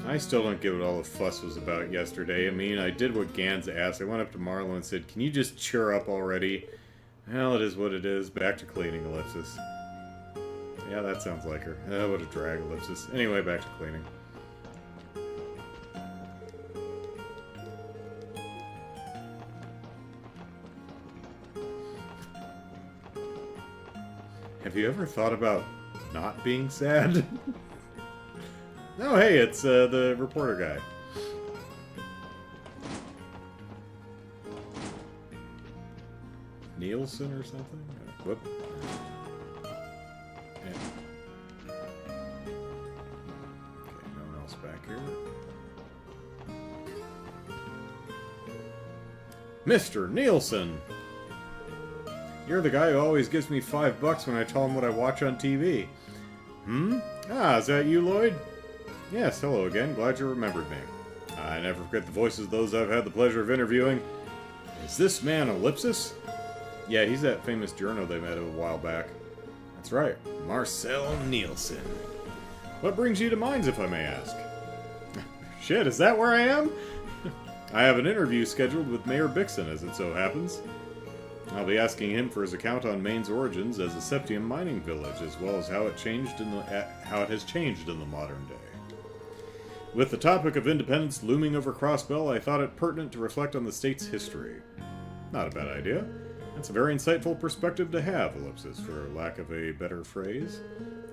I still don't get what all the fuss was about yesterday. I mean, I did what Gans asked. I went up to Marlo and said, can you just cheer up already? Well, it is what it is. Back to cleaning, ellipsis. Yeah, that sounds like her. What a drag, ellipsis. Anyway, back to cleaning. Have you ever thought about not being sad? No, hey, it's the reporter guy. Nielsen or something? Whoop. Yeah. Okay, no one else back here. Mr. Nielsen! You're the guy who always gives me $5 when I tell him what I watch on TV. Hmm? Ah, is that you, Lloyd? Yes, hello again. Glad you remembered me. I never forget the voices of those I've had the pleasure of interviewing. Is this man Ellipsis? Yeah, he's that famous journo they met a while back. That's right, Marcel Nielsen. What brings you to Mines, if I may ask? Shit, is that where I am? I have an interview scheduled with Mayor Bixen, as it so happens. I'll be asking him for his account on Maine's origins as a septium mining village, as well as how it has changed in the modern day. With the topic of independence looming over Crossbell, I thought it pertinent to reflect on the state's history. Not a bad idea. That's a very insightful perspective to have, Ellipsis, for lack of a better phrase.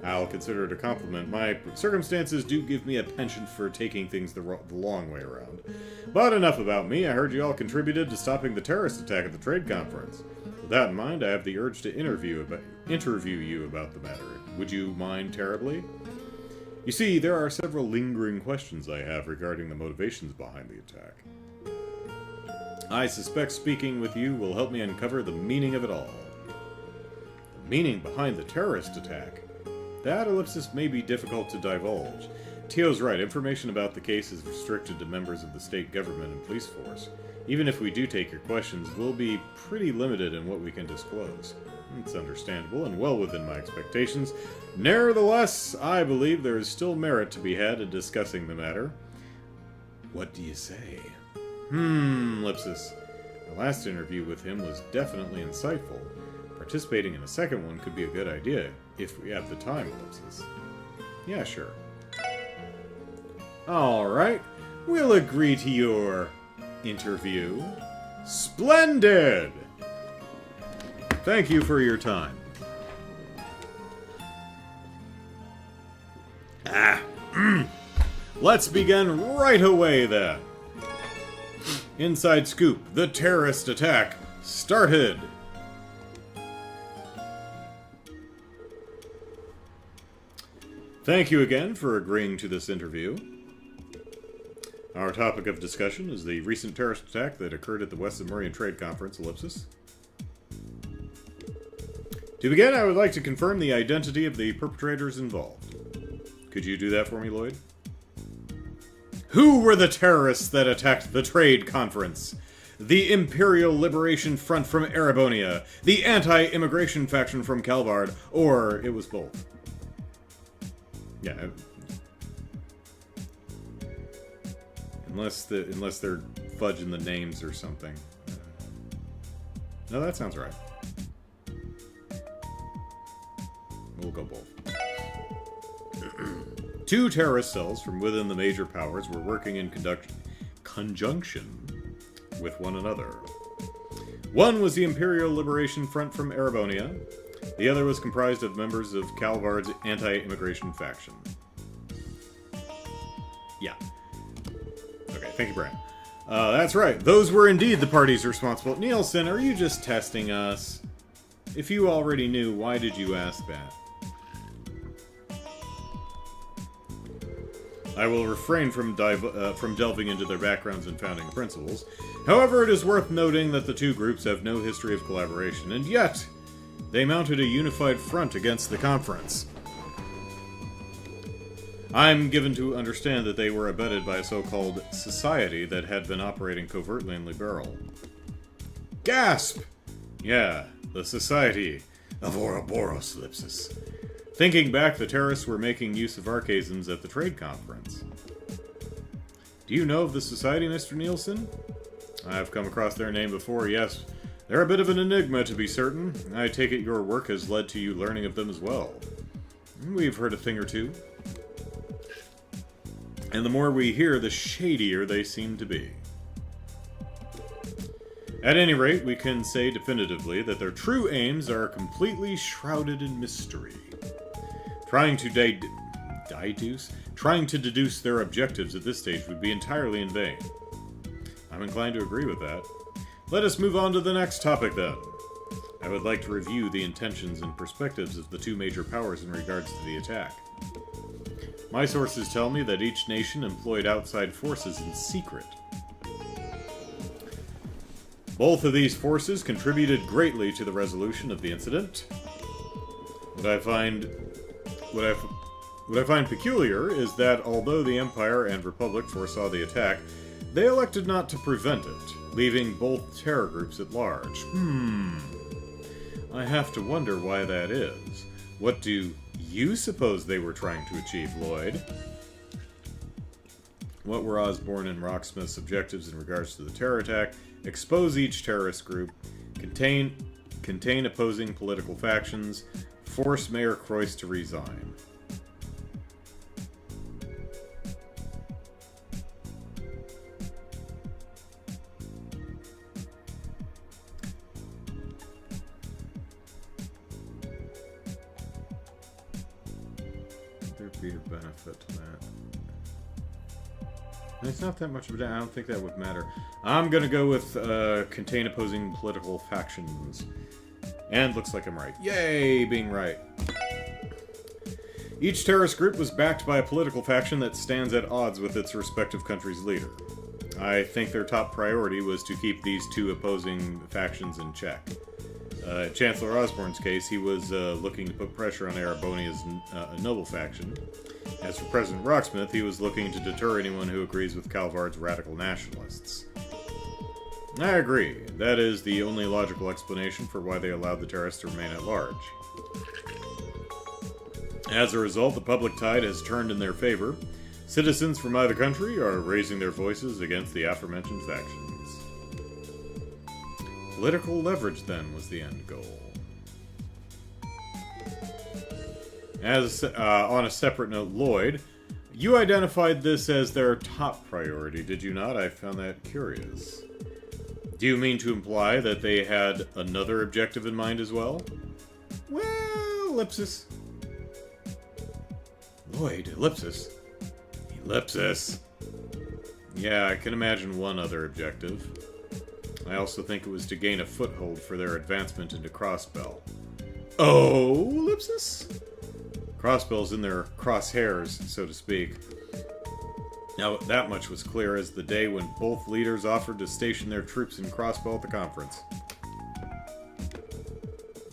I'll consider it a compliment. My circumstances do give me a penchant for taking things the long way around. But enough about me. I heard you all contributed to stopping the terrorist attack at the trade conference. With that in mind, I have the urge to interview you about the matter. Would you mind terribly? You see, there are several lingering questions I have regarding the motivations behind the attack. I suspect speaking with you will help me uncover the meaning of it all. The meaning behind the terrorist attack? That, Ellipsis, may be difficult to divulge. Tio's right, information about the case is restricted to members of the state government and police force. Even if we do take your questions, we'll be pretty limited in what we can disclose. It's understandable and well within my expectations. Nevertheless, I believe there is still merit to be had in discussing the matter. What do you say? Ellipsis. The last interview with him was definitely insightful. Participating in a second one could be a good idea, if we have the time, Ellipsis. Yeah, sure. Alright, we'll agree to your interview. Splendid! Thank you for your time. Let's begin right away, then. Inside Scoop, the terrorist attack started. Thank you again for agreeing to this interview. Our topic of discussion is the recent terrorist attack that occurred at the West Lemurian Trade Conference, Ellipsis. To begin, I would like to confirm the identity of the perpetrators involved. Could you do that for me, Lloyd? Who were the terrorists that attacked the trade conference? The Imperial Liberation Front from Erebonia, the anti-immigration faction from Calvard, or it was both? Yeah. Unless they're fudging the names or something. No, that sounds right. We'll go both. Two terrorist cells from within the major powers were working in conjunction with one another. One was the Imperial Liberation Front from Erebonia. The other was comprised of members of Calvard's anti-immigration faction. Yeah. Okay, thank you, Brian. That's right. Those were indeed the parties responsible. Nielsen, are you just testing us? If you already knew, why did you ask that? I will refrain from delving into their backgrounds and founding principles. However, it is worth noting that the two groups have no history of collaboration, and yet they mounted a unified front against the conference. I'm given to understand that they were abetted by a so-called society that had been operating covertly in Liberal. Gasp! Yeah, the Society of Ouroboros, Ellipsis. Thinking back, the terrorists were making use of archaisms at the trade conference. Do you know of the society, Mr. Nielsen? I've come across their name before, yes. They're a bit of an enigma, to be certain. I take it your work has led to you learning of them as well. We've heard a thing or two. And the more we hear, the shadier they seem to be. At any rate, we can say definitively that their true aims are completely shrouded in mystery. Trying to deduce their objectives at this stage would be entirely in vain. I'm inclined to agree with that. Let us move on to the next topic, then. I would like to review the intentions and perspectives of the two major powers in regards to the attack. My sources tell me that each nation employed outside forces in secret. Both of these forces contributed greatly to the resolution of the incident. What I find peculiar is that although the Empire and Republic foresaw the attack, they elected not to prevent it, leaving both terror groups at large. I have to wonder why that is. What do you suppose they were trying to achieve, Lloyd? What were Osborne and Rocksmith's objectives in regards to the terror attack? Expose each terrorist group, contain opposing political factions, force Mayor Croyce to resign. There'd be a benefit to that. It's not that much of a... I don't think that would matter. I'm gonna go with contain opposing political factions. And looks like I'm right. Yay, being right. Each terrorist group was backed by a political faction that stands at odds with its respective country's leader. I think their top priority was to keep these two opposing factions in check. In Chancellor Osborne's case, he was looking to put pressure on Erebonia's noble faction. As for President Rocksmith, he was looking to deter anyone who agrees with Calvard's radical nationalists. I agree. That is the only logical explanation for why they allowed the terrorists to remain at large. As a result, the public tide has turned in their favor. Citizens from either country are raising their voices against the aforementioned factions. Political leverage, then, was the end goal. As on a separate note, Lloyd, you identified this as their top priority, did you not? I found that curious. Do you mean to imply that they had another objective in mind as well? Well, ellipsis. Lloyd, ellipsis. Ellipsis. Yeah, I can imagine one other objective. I also think it was to gain a foothold for their advancement into Crossbell. Oh, ellipsis? Crossbell's in their crosshairs, so to speak. Now, that much was clear as the day when both leaders offered to station their troops in Crossbell at the conference.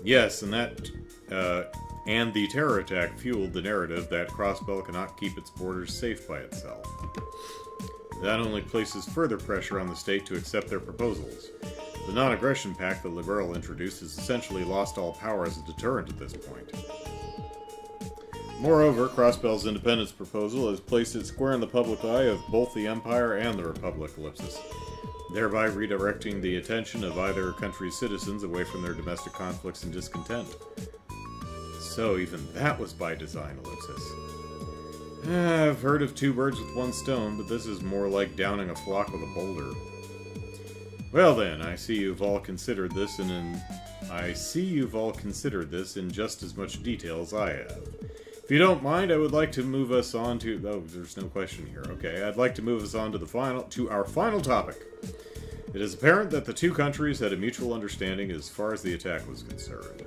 Yes, and the terror attack fueled the narrative that Crossbell cannot keep its borders safe by itself. That only places further pressure on the state to accept their proposals. The non-aggression pact that Liberal introduced has essentially lost all power as a deterrent at this point. Moreover, Crossbell's independence proposal has placed it square in the public eye of both the Empire and the Republic, ellipsis, thereby redirecting the attention of either country's citizens away from their domestic conflicts and discontent. So even that was by design, ellipsis. I've heard of two birds with one stone, but this is more like downing a flock with a boulder. Well then, I see you've all considered this in just as much detail as I have. If you don't mind, I would like to move us on to... Oh, there's no question here. Okay, I'd like to move us on to our final topic. It is apparent that the two countries had a mutual understanding as far as the attack was concerned.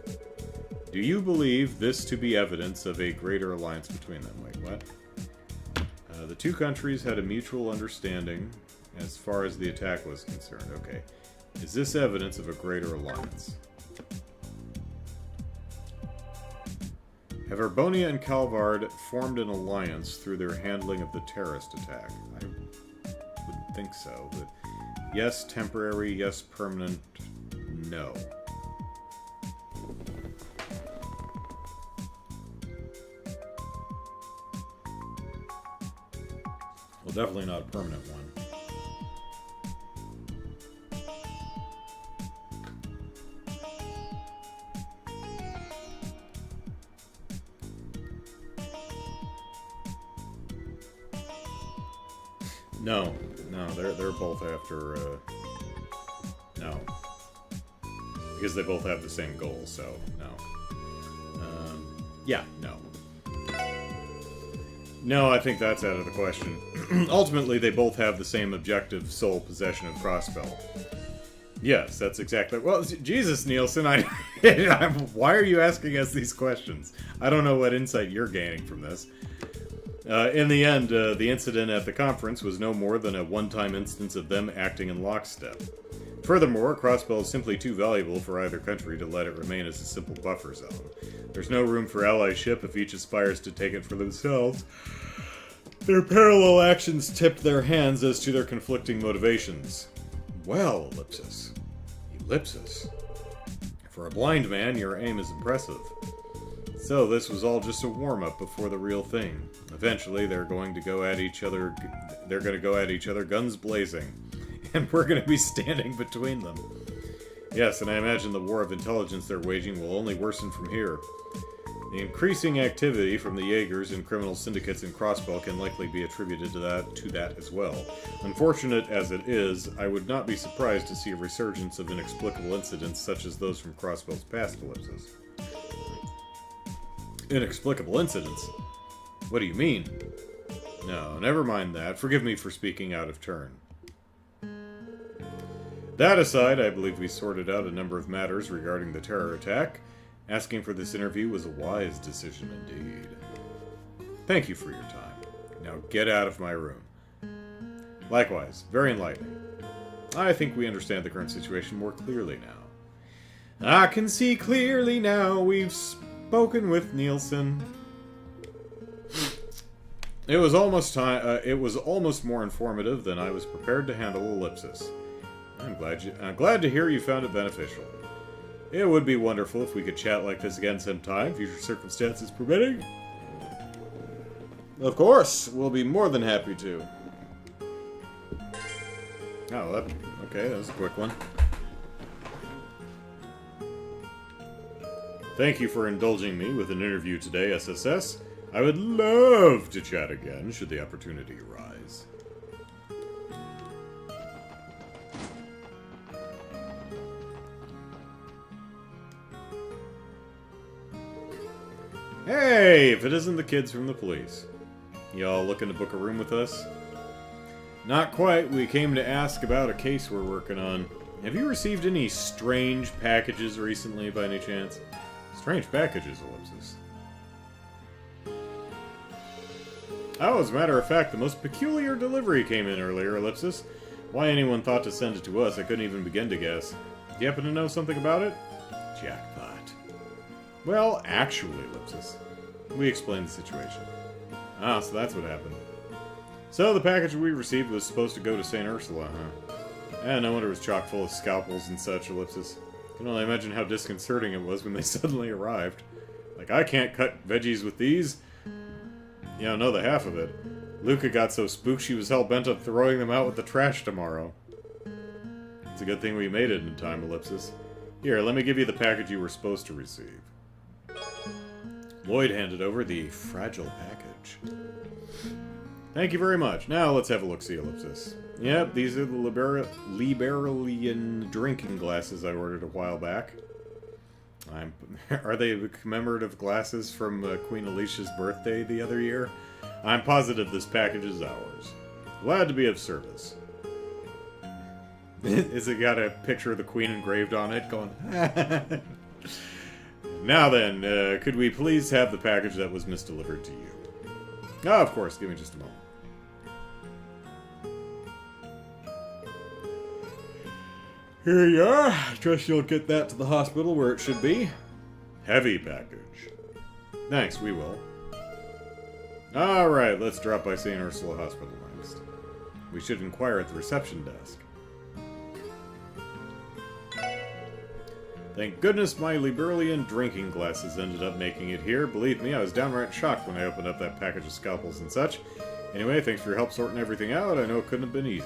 Do you believe this to be evidence of a greater alliance between them? Wait, what? The two countries had a mutual understanding as far as the attack was concerned. Okay. Is this evidence of a greater alliance? Have Erbonia and Calvard formed an alliance through their handling of the terrorist attack? I would think so, but yes, temporary, yes, permanent, no. Well, definitely not a permanent one. No, they're both after, no. Because they both have the same goal, so, no. Yeah, no. No, I think that's out of the question. Ultimately, they both have the same objective, sole possession of Crossbell. Yes, that's exactly... Well, Jesus, Nielsen, why are you asking us these questions? I don't know what insight you're gaining from this. In the end, the incident at the conference was no more than a one-time instance of them acting in lockstep. Furthermore, a crossbow is simply too valuable for either country to let it remain as a simple buffer zone. There's no room for allyship if each aspires to take it for themselves. Their parallel actions tip their hands as to their conflicting motivations. Well, Ellipsis. Ellipsis. For a blind man, your aim is impressive. So this was all just a warm-up before the real thing. Eventually, they're going to go at each other. They're going to go at each other, guns blazing, and we're going to be standing between them. Yes, and I imagine the war of intelligence they're waging will only worsen from here. The increasing activity from the Jaegers and criminal syndicates in Crossbell can likely be attributed to that as well. Unfortunate as it is, I would not be surprised to see a resurgence of inexplicable incidents such as those from Crossbell's past ellipses. Inexplicable incidents? What do you mean? No, never mind that. Forgive me for speaking out of turn. That aside, I believe we sorted out a number of matters regarding the terror attack. Asking for this interview was a wise decision indeed. Thank you for your time. Now get out of my room. Likewise, very enlightening. I think we understand the current situation more clearly now. I can see clearly now we've spoken with Nielsen. It was almost more informative than I was prepared to handle ellipsis. I'm glad to hear you found it beneficial. It would be wonderful if we could chat like this again sometime, future circumstances permitting. Of course, we'll be more than happy to. Oh, okay, that was a quick one. Thank you for indulging me with an interview today, SSS. I would love to chat again, should the opportunity arise. Hey, if it isn't the kids from the police. Y'all looking to book a room with us? Not quite. We came to ask about a case we're working on. Have you received any strange packages recently, by any chance? Strange packages, ellipsis. Oh, as a matter of fact, the most peculiar delivery came in earlier, ellipsis. Why anyone thought to send it to us, I couldn't even begin to guess. Do you happen to know something about it? Jackpot. Well, actually, ellipsis. We explained the situation. Ah, so that's what happened. So the package we received was supposed to go to St. Ursula, huh? Yeah, no wonder it was chock full of scalpels and such, ellipsis. I can only imagine how disconcerting it was when they suddenly arrived. Like, I can't cut veggies with these. You don't know the half of it. Luca got so spooked she was hell-bent on throwing them out with the trash tomorrow. It's a good thing we made it in time, ellipsis. Here, let me give you the package you were supposed to receive. Lloyd handed over the fragile package. Thank you very much. Now let's have a look-see, ellipsis. Yep, these are the Liberalian drinking glasses I ordered a while back. Are they the commemorative glasses from Queen Alicia's birthday the other year? I'm positive this package is ours. Glad to be of service. Is it got a picture of the Queen engraved on it going... Now then, could we please have the package that was misdelivered to you? Oh, of course. Give me just a moment. Here you are. Trust you'll get that to the hospital where it should be. Heavy package. Thanks, we will. Alright, let's drop by St. Ursula Hospital next. We should inquire at the reception desk. Thank goodness my Liberalian drinking glasses ended up making it here. Believe me, I was downright shocked when I opened up that package of scalpels and such. Anyway, thanks for your help sorting everything out. I know it couldn't have been easy.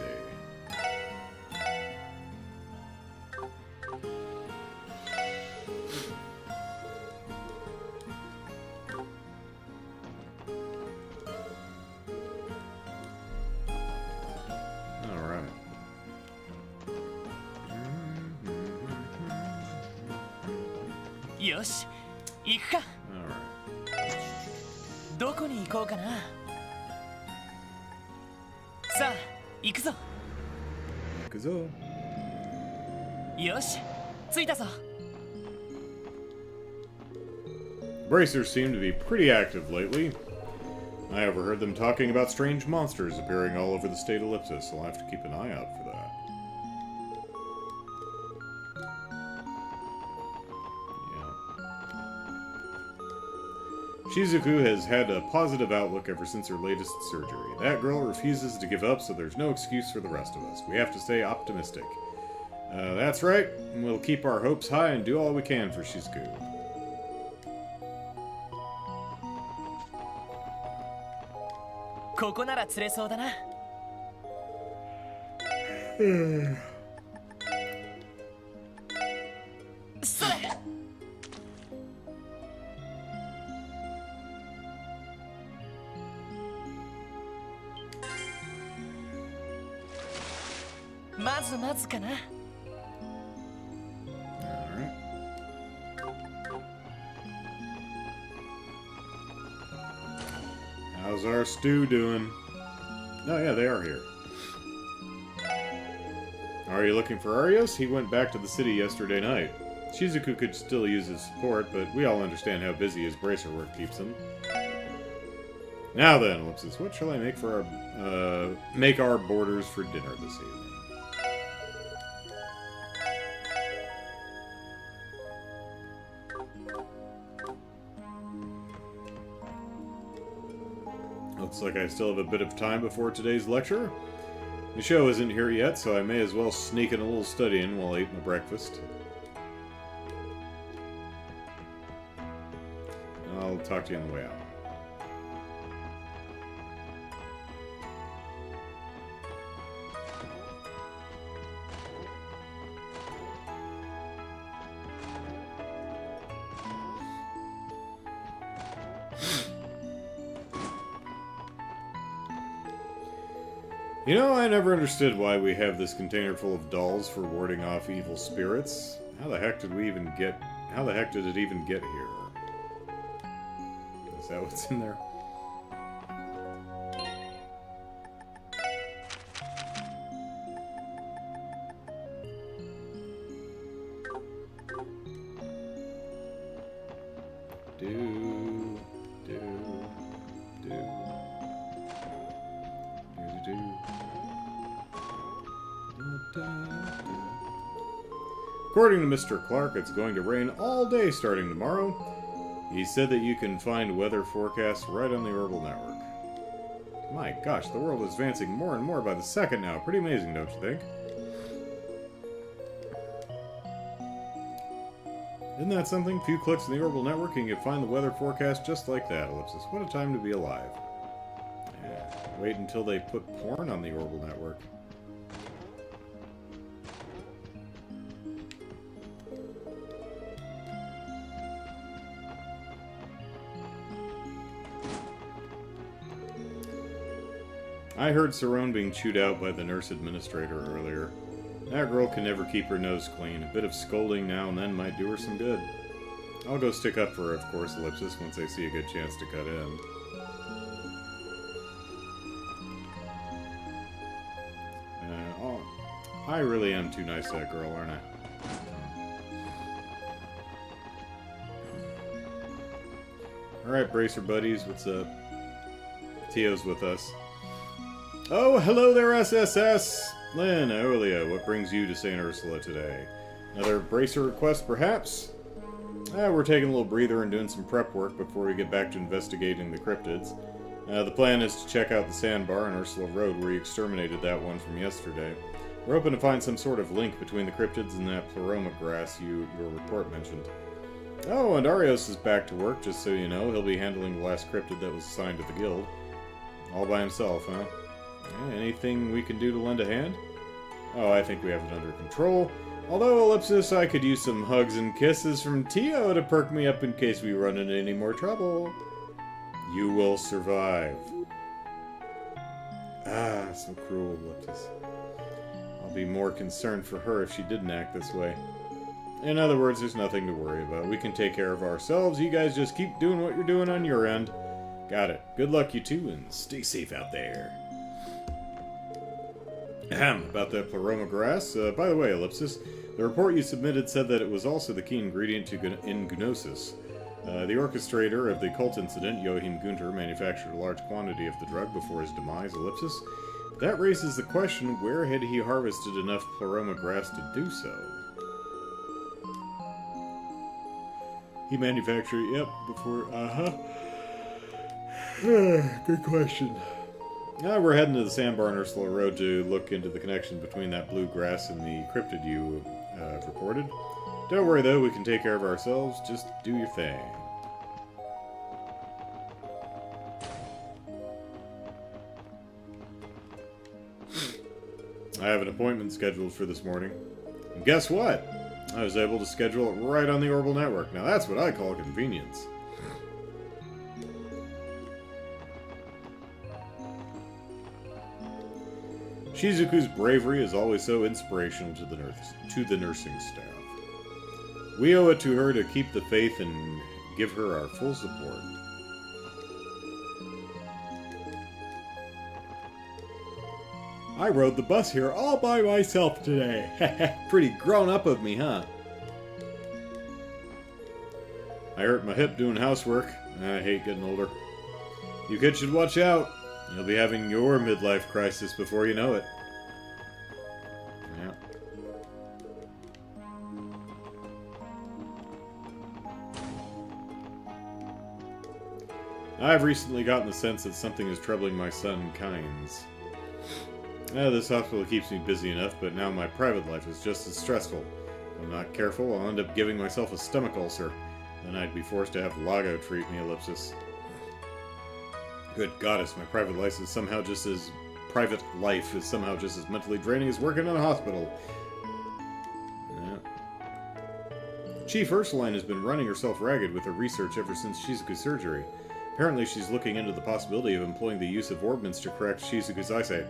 Yosh, 行くか。どこに行こうかな。さあ、行くぞ。行くぞ。よし、着いたぞ。Bracers seem to be pretty active lately. I overheard them talking about strange monsters appearing all over the state ellipsis, so I'll have to keep an eye out for that. Shizuku has had a positive outlook ever since her latest surgery. That girl refuses to give up, so there's no excuse for the rest of us. We have to stay optimistic. That's right. We'll keep our hopes high and do all we can for Shizuku. Koko nara tsure sou da na. Sore! まずまずかな。Alright. How's our stew doing? Oh yeah, they are here. Are you looking for Arios? He went back to the city yesterday night. Shizuku could still use his support, but we all understand how busy his bracer work keeps him. Now then, Ellipsis, what shall I make for our boarders for dinner this evening? Looks like I still have a bit of time before today's lecture. The show isn't here yet, so I may as well sneak in a little studying while I eat my breakfast. I'll talk to you on the way out. You know, I never understood why we have this container full of dolls for warding off evil spirits. How the heck did it even get here? Is that what's in there? According to Mr. Clark, it's going to rain all day starting tomorrow. He said that you can find weather forecasts right on the Orbital Network. My gosh, the world is advancing more and more by the second now. Pretty amazing, don't you think? Isn't that something? A few clicks in the Orbital Network and you can find the weather forecast just like that, Ellipsis. What a time to be alive. Yeah, wait until they put porn on the Orbital Network. I heard Sarone being chewed out by the nurse administrator earlier. That girl can never keep her nose clean. A bit of scolding now and then might do her some good. I'll go stick up for her, of course, Ellipsis, once I see a good chance to cut in. I really am too nice to that girl, aren't I? Alright, Bracer buddies, what's up? Tio's with us. Oh, hello there, SSS! Lynn, Aeolia, what brings you to St. Ursula today? Another Bracer request, perhaps? We're taking a little breather and doing some prep work before we get back to investigating the cryptids. The plan is to check out the sandbar on Ursula Road where you exterminated that one from yesterday. We're hoping to find some sort of link between the cryptids and that pleroma grass your report mentioned. Oh, and Arios is back to work, just so you know. He'll be handling the last cryptid that was assigned to the guild. All by himself, huh? Anything we can do to lend a hand? Oh, I think we have it under control. Although, Ellipsis, I could use some hugs and kisses from Tio to perk me up in case we run into any more trouble. You will survive. Ah, so cruel, Ellipsis. I'll be more concerned for her if she didn't act this way. In other words, there's nothing to worry about. We can take care of ourselves. You guys just keep doing what you're doing on your end. Got it. Good luck, you two, and stay safe out there. Ahem, about that pleroma grass. By the way, Ellipsis, the report you submitted said that it was also the key ingredient in Gnosis. The orchestrator of the cult incident, Joachim Gunther, manufactured a large quantity of the drug before his demise, Ellipsis. That raises the question, where had he harvested enough pleroma grass to do so? He manufactured, yep, before, Good question. We're heading to the Sandbar and Ursula Road to look into the connection between that blue grass and the cryptid you reported. Don't worry though, we can take care of ourselves. Just do your thing. I have an appointment scheduled for this morning. And guess what? I was able to schedule it right on the Orbital Network. Now that's what I call convenience. Shizuku's bravery is always so inspirational to the nursing staff. We owe it to her to keep the faith and give her our full support. I rode the bus here all by myself today. Pretty grown up of me, huh? I hurt my hip doing housework. I hate getting older. You kids should watch out. You'll be having your midlife crisis before you know it. Yeah. I've recently gotten the sense that something is troubling my son, Kynes. This hospital keeps me busy enough, but now my private life is just as stressful. If I'm not careful, I'll end up giving myself a stomach ulcer. Then I'd be forced to have Lago treat me, ellipsis. Good goddess, my private life is somehow just as mentally draining as working in a hospital. Yeah. Chief Ursuline has been running herself ragged with her research ever since Shizuku's surgery. Apparently she's looking into the possibility of employing the use of orbments to correct Shizuku's eyesight.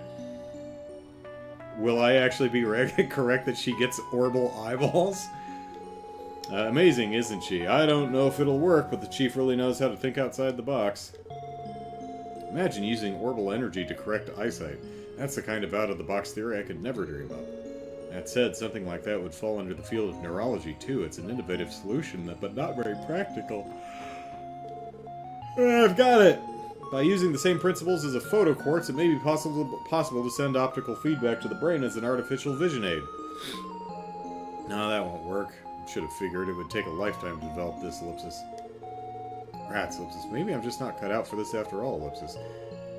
Will I actually be correct that she gets orbital eyeballs? Amazing, isn't she? I don't know if it'll work, but the chief really knows how to think outside the box. Imagine using orbital energy to correct eyesight. That's the kind of out-of-the-box theory I could never dream of. That said, something like that would fall under the field of neurology, too. It's an innovative solution, but not very practical. I've got it! By using the same principles as a photoquartz, it may be possible to send optical feedback to the brain as an artificial vision aid. No, that won't work. Should have figured it would take a lifetime to develop this, ellipsis. Rats, ellipsis. Maybe I'm just not cut out for this after all, ellipsis.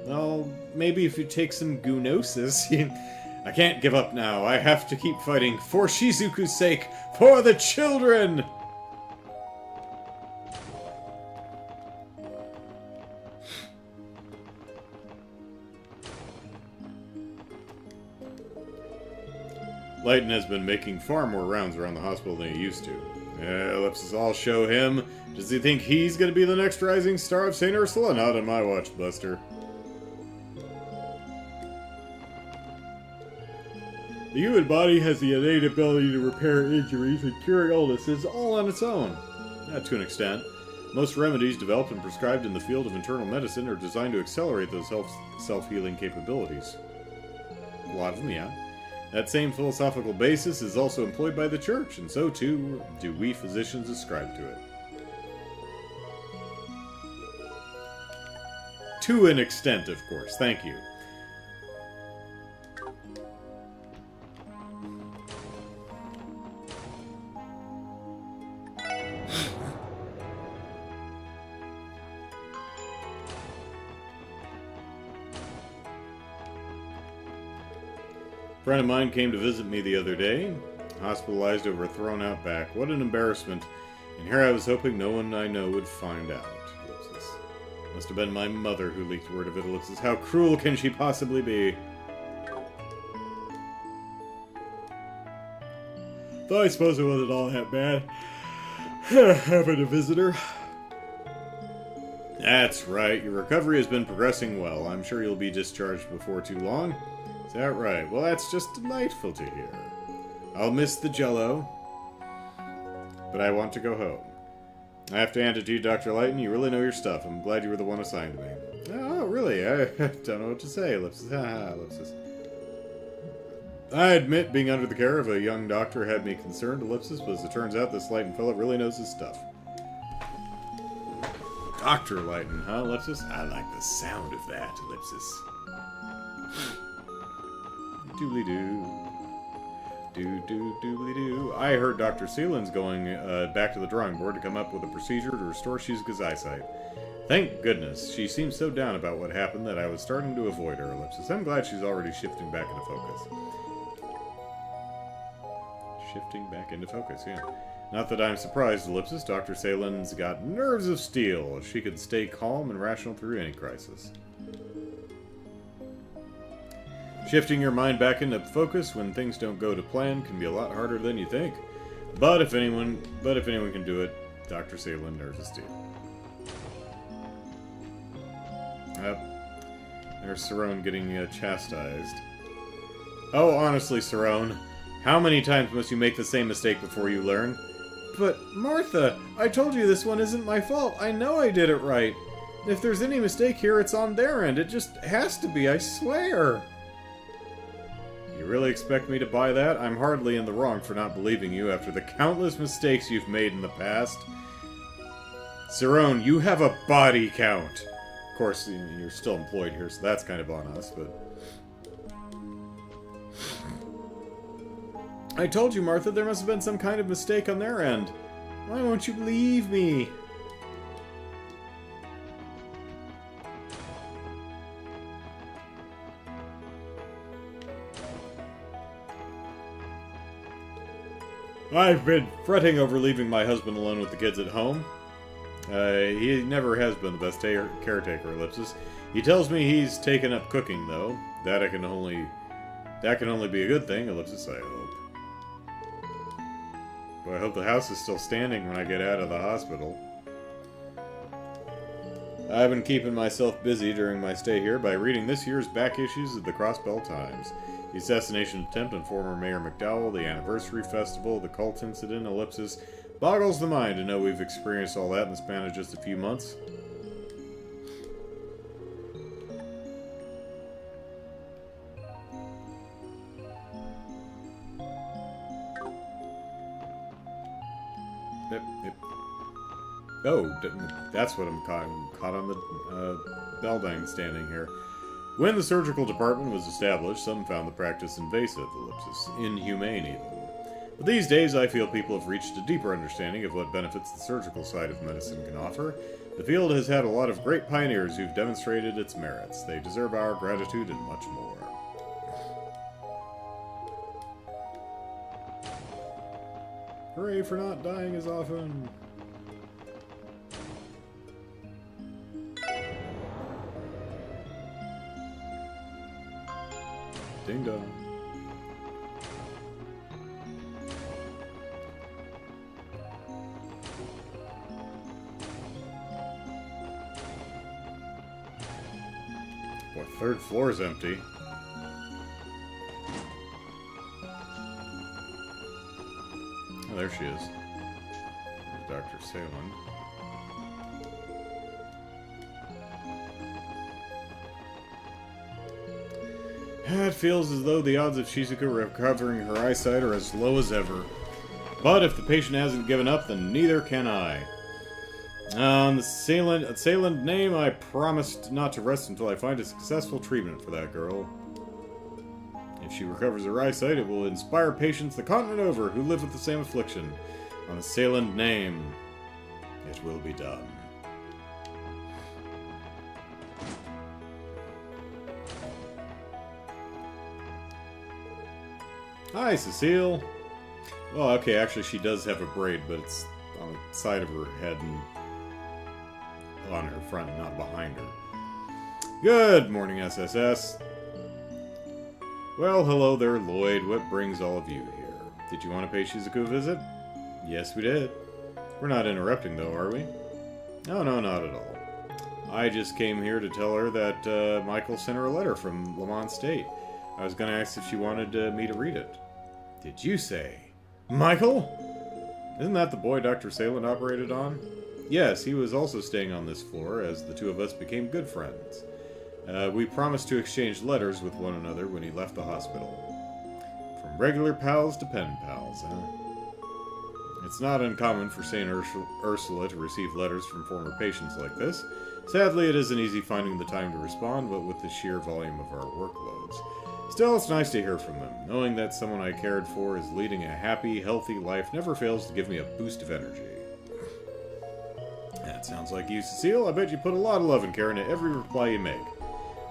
Well, maybe if you take some goonosis. I can't give up now. I have to keep fighting. For Shizuku's sake. For the children! Layton has been making far more rounds around the hospital than he used to. Ellipsis, I'll show him. Does he think he's going to be the next rising star of St. Ursula? Not on my watch, Buster. The human body has the innate ability to repair injuries and cure illnesses all on its own. To an extent. Most remedies developed and prescribed in the field of internal medicine are designed to accelerate those self-healing capabilities. A lot of them, yeah. That same philosophical basis is also employed by the Church, and so too do we physicians ascribe to it. To an extent, of course. Thank you. A friend of mine came to visit me the other day, hospitalized over a thrown-out back. What an embarrassment. And here I was hoping no one I know would find out. Ellipsis. Must have been my mother who leaked word of it. Ellipsis. How cruel can she possibly be? Though I suppose it wasn't all that bad. Having a visitor. That's right. Your recovery has been progressing well. I'm sure you'll be discharged before too long. Is that right? Well, that's just delightful to hear. I'll miss the jello, but I want to go home. I have to hand it to you, Dr. Layton. You really know your stuff. I'm glad you were the one assigned to me. Oh, really? I don't know what to say, Ellipsis. Ellipsis. I admit being under the care of a young doctor had me concerned, Ellipsis, but as it turns out, this Layton fellow really knows his stuff. Dr. Layton, huh, Ellipsis? I like the sound of that, Ellipsis. Doobly-doo. Do-do-doobly-doo. I heard Dr. Seelan's going back to the drawing board to come up with a procedure to restore Shizuka's eyesight. Thank goodness. She seemed so down about what happened that I was starting to avoid her, Ellipsis. I'm glad she's already shifting back into focus. Shifting back into focus, yeah. Not that I'm surprised, Ellipsis. Dr. Salen's got nerves of steel. She could stay calm and rational through any crisis. Shifting your mind back into focus when things don't go to plan can be a lot harder than you think. But if anyone can do it, Dr. Salen, nerves of steel. There's Cerrone getting chastised. Oh, honestly, Cerrone, how many times must you make the same mistake before you learn? But, Martha, I told you this one isn't my fault. I know I did it right. If there's any mistake here, it's on their end. It just has to be, I swear. You really expect me to buy that? I'm hardly in the wrong for not believing you after the countless mistakes you've made in the past. Cerrone, you have a body count. Of course, you're still employed here, so that's kind of on us, but... I told you, Martha, there must have been some kind of mistake on their end. Why won't you believe me? I've been fretting over leaving my husband alone with the kids at home. He never has been the best caretaker, Ellipsis. He tells me he's taken up cooking, though. That can only be a good thing, Ellipsis, I hope. But I hope the house is still standing when I get out of the hospital. I've been keeping myself busy during my stay here by reading this year's back issues of the Crossbell Times. The assassination attempt on former Mayor McDowell, the anniversary festival, the cult incident, Ellipsis. Boggles the mind to know we've experienced all that in the span of just a few months. Yep. Oh, that's what I'm caught on the Beldine standing here. When the surgical department was established, some found the practice invasive, Ellipsis, inhumane even. But these days, I feel people have reached a deeper understanding of what benefits the surgical side of medicine can offer. The field has had a lot of great pioneers who've demonstrated its merits. They deserve our gratitude and much more. Hooray for not dying as often! Ding dong. Boy, third floor's empty. Oh, there she is. There's Dr. Salen. It feels as though the odds of Shizuka recovering her eyesight are as low as ever. But if the patient hasn't given up, then neither can I. On the Salen name, I promised not to rest until I find a successful treatment for that girl. If she recovers her eyesight, it will inspire patients the continent over who live with the same affliction. On the Salen name, it will be done. Hi, Cecile. Well, okay, actually she does have a braid, but it's on the side of her head and on her front, not behind her. Good morning, SSS. Well, hello there, Lloyd. What brings all of you here? Did you want to pay Shizuku a visit? Yes, we did. We're not interrupting, though, are we? No, not at all. I just came here to tell her that Michael sent her a letter from Lamont State. I was going to ask if she wanted me to read it. Did you say? Michael? Isn't that the boy Dr. Salen operated on? Yes, he was also staying on this floor, as the two of us became good friends. We promised to exchange letters with one another when he left the hospital. From regular pals to pen pals, huh? It's not uncommon for St. Ursula to receive letters from former patients like this. Sadly, it isn't easy finding the time to respond, but with the sheer volume of our workloads. Still, it's nice to hear from them. Knowing that someone I cared for is leading a happy, healthy life never fails to give me a boost of energy. That sounds like you, Cecile. I bet you put a lot of love and care into every reply you make.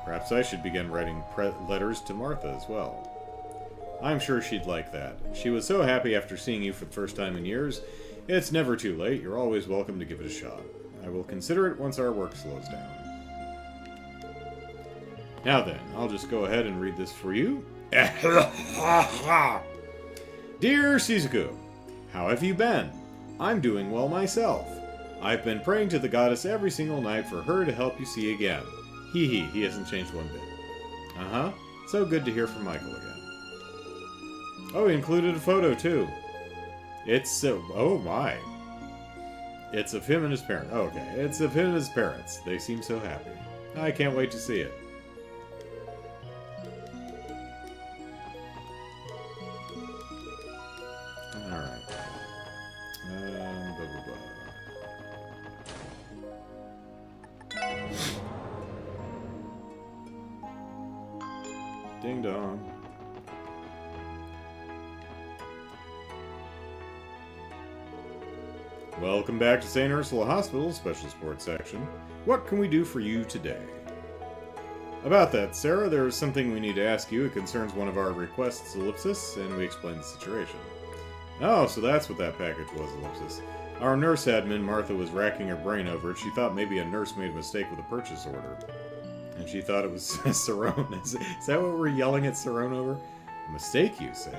Perhaps I should begin writing letters to Martha as well. I'm sure she'd like that. She was so happy after seeing you for the first time in years. It's never too late. You're always welcome to give it a shot. I will consider it once our work slows down. Now then, I'll just go ahead and read this for you. Dear Shizuku, how have you been? I'm doing well myself. I've been praying to the goddess every single night for her to help you see again. He hasn't changed one bit. Uh-huh. So good to hear from Michael again. Oh, he included a photo, too. It's, oh my. It's of him and his parents. Oh, okay. It's of him and his parents. They seem so happy. I can't wait to see it. Alright. Blah, blah, blah. Ding dong. Welcome back to St. Ursula Hospital, Special Sports Section. What can we do for you today? About that, Sarah, there is something we need to ask you. It concerns one of our requests, Ellipsis, and we explained the situation. Oh, so that's what that package was, Ellipsis. Our nurse admin, Martha, was racking her brain over it. She thought maybe a nurse made a mistake with a purchase order. And she thought it was Cerrone. Is that what we're yelling at Cerrone over? A mistake, you say?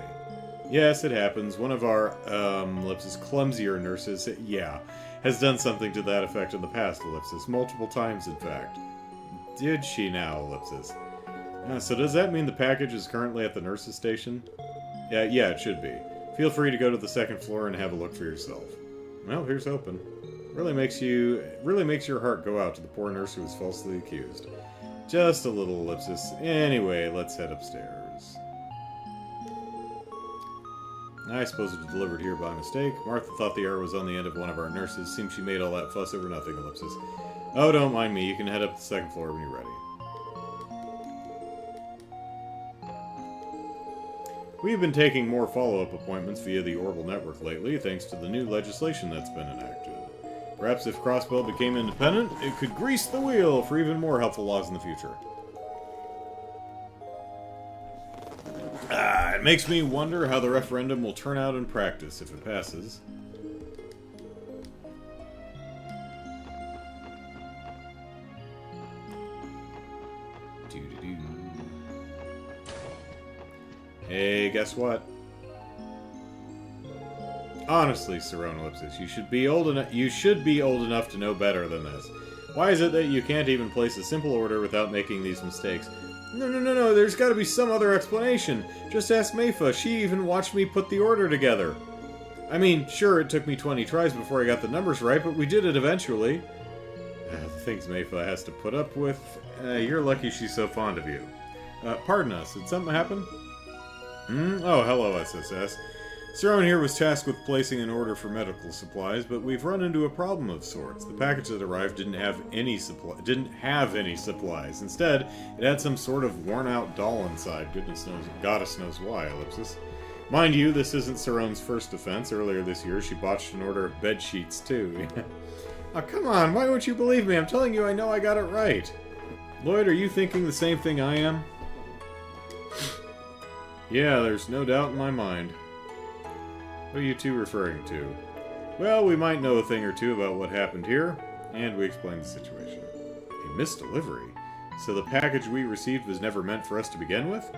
Yes, it happens. One of our, Ellipsis, clumsier nurses, yeah, has done something to that effect in the past, Ellipsis. Multiple times, in fact. Did she now, Ellipsis? So does that mean the package is currently at the nurse's station? Yeah, it should be. Feel free to go to the second floor and have a look for yourself. Well, here's hoping. Really makes your heart go out to the poor nurse who was falsely accused. Just a little, Ellipsis. Anyway, let's head upstairs. I suppose it was delivered here by mistake. Martha thought the error was on the end of one of our nurses. Seems she made all that fuss over nothing, Ellipsis. Oh, don't mind me. You can head up to the second floor when you're ready. We've been taking more follow-up appointments via the Orbital Network lately, thanks to the new legislation that's been enacted. Perhaps if Crossbell became independent, it could grease the wheel for even more helpful laws in the future. It makes me wonder how the referendum will turn out in practice if it passes. Hey, guess what? Honestly, Cerrone Ellipsis, you should be old enough to know better than this. Why is it that you can't even place a simple order without making these mistakes? No, there's gotta be some other explanation. Just ask Mayfa, she even watched me put the order together. I mean, sure, it took me 20 tries before I got the numbers right, but we did it eventually. The things Mayfa has to put up with, you're lucky she's so fond of you. Pardon us, did something happen? Oh, hello, SSS. Cerrone here was tasked with placing an order for medical supplies, but we've run into a problem of sorts. The package that arrived didn't have any supplies. Instead, it had some sort of worn-out doll inside. Goddess knows why, Ellipsis. Mind you, this isn't Cerrone's first offense. Earlier this year, she botched an order of bed sheets, too. Oh, come on, why won't you believe me? I'm telling you, I know I got it right. Lloyd, are you thinking the same thing I am? Yeah, there's no doubt in my mind. What are you two referring to? Well, we might know a thing or two about what happened here, and we explained the situation. A missed delivery? So the package we received was never meant for us to begin with?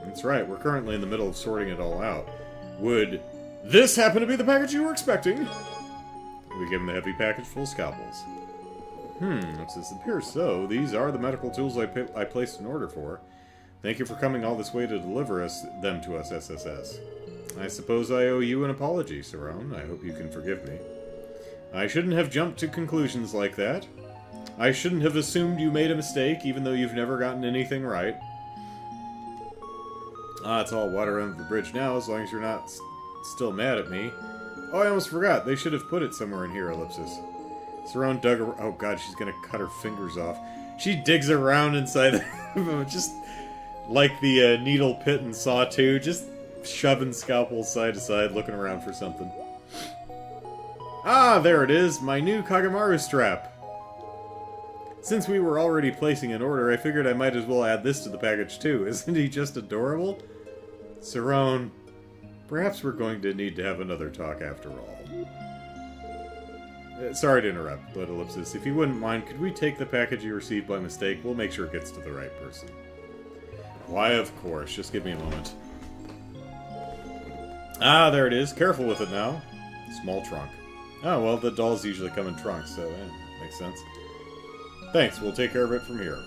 That's right, we're currently in the middle of sorting it all out. Would this happen to be the package you were expecting? We give him the heavy package full of scalpels. It appears so. These are the medical tools I placed an order for. Thank you for coming all this way to deliver them to us, SSS. I suppose I owe you an apology, Cerrone. I hope you can forgive me. I shouldn't have jumped to conclusions like that. I shouldn't have assumed you made a mistake, even though you've never gotten anything right. It's all water under the bridge now, as long as you're not still mad at me. Oh, I almost forgot. They should have put it somewhere in here, Ellipsis. Cerrone dug around. Oh god, she's gonna cut her fingers off. She digs around inside just like the needle pit and saw 2, just shoving scalpels side to side, looking around for something. Ah, there it is, my new Kagemaru strap. Since we were already placing an order, I figured I might as well add this to the package too. Isn't he just adorable? Cerrone, perhaps we're going to need to have another talk after all. Sorry to interrupt, but Ellipsis, if you wouldn't mind, could we take the package you received by mistake? We'll make sure it gets to the right person. Why, of course. Just give me a moment. Ah, there it is. Careful with it now. Small trunk. Oh, well, the dolls usually come in trunks, so makes sense. Thanks, we'll take care of it from here.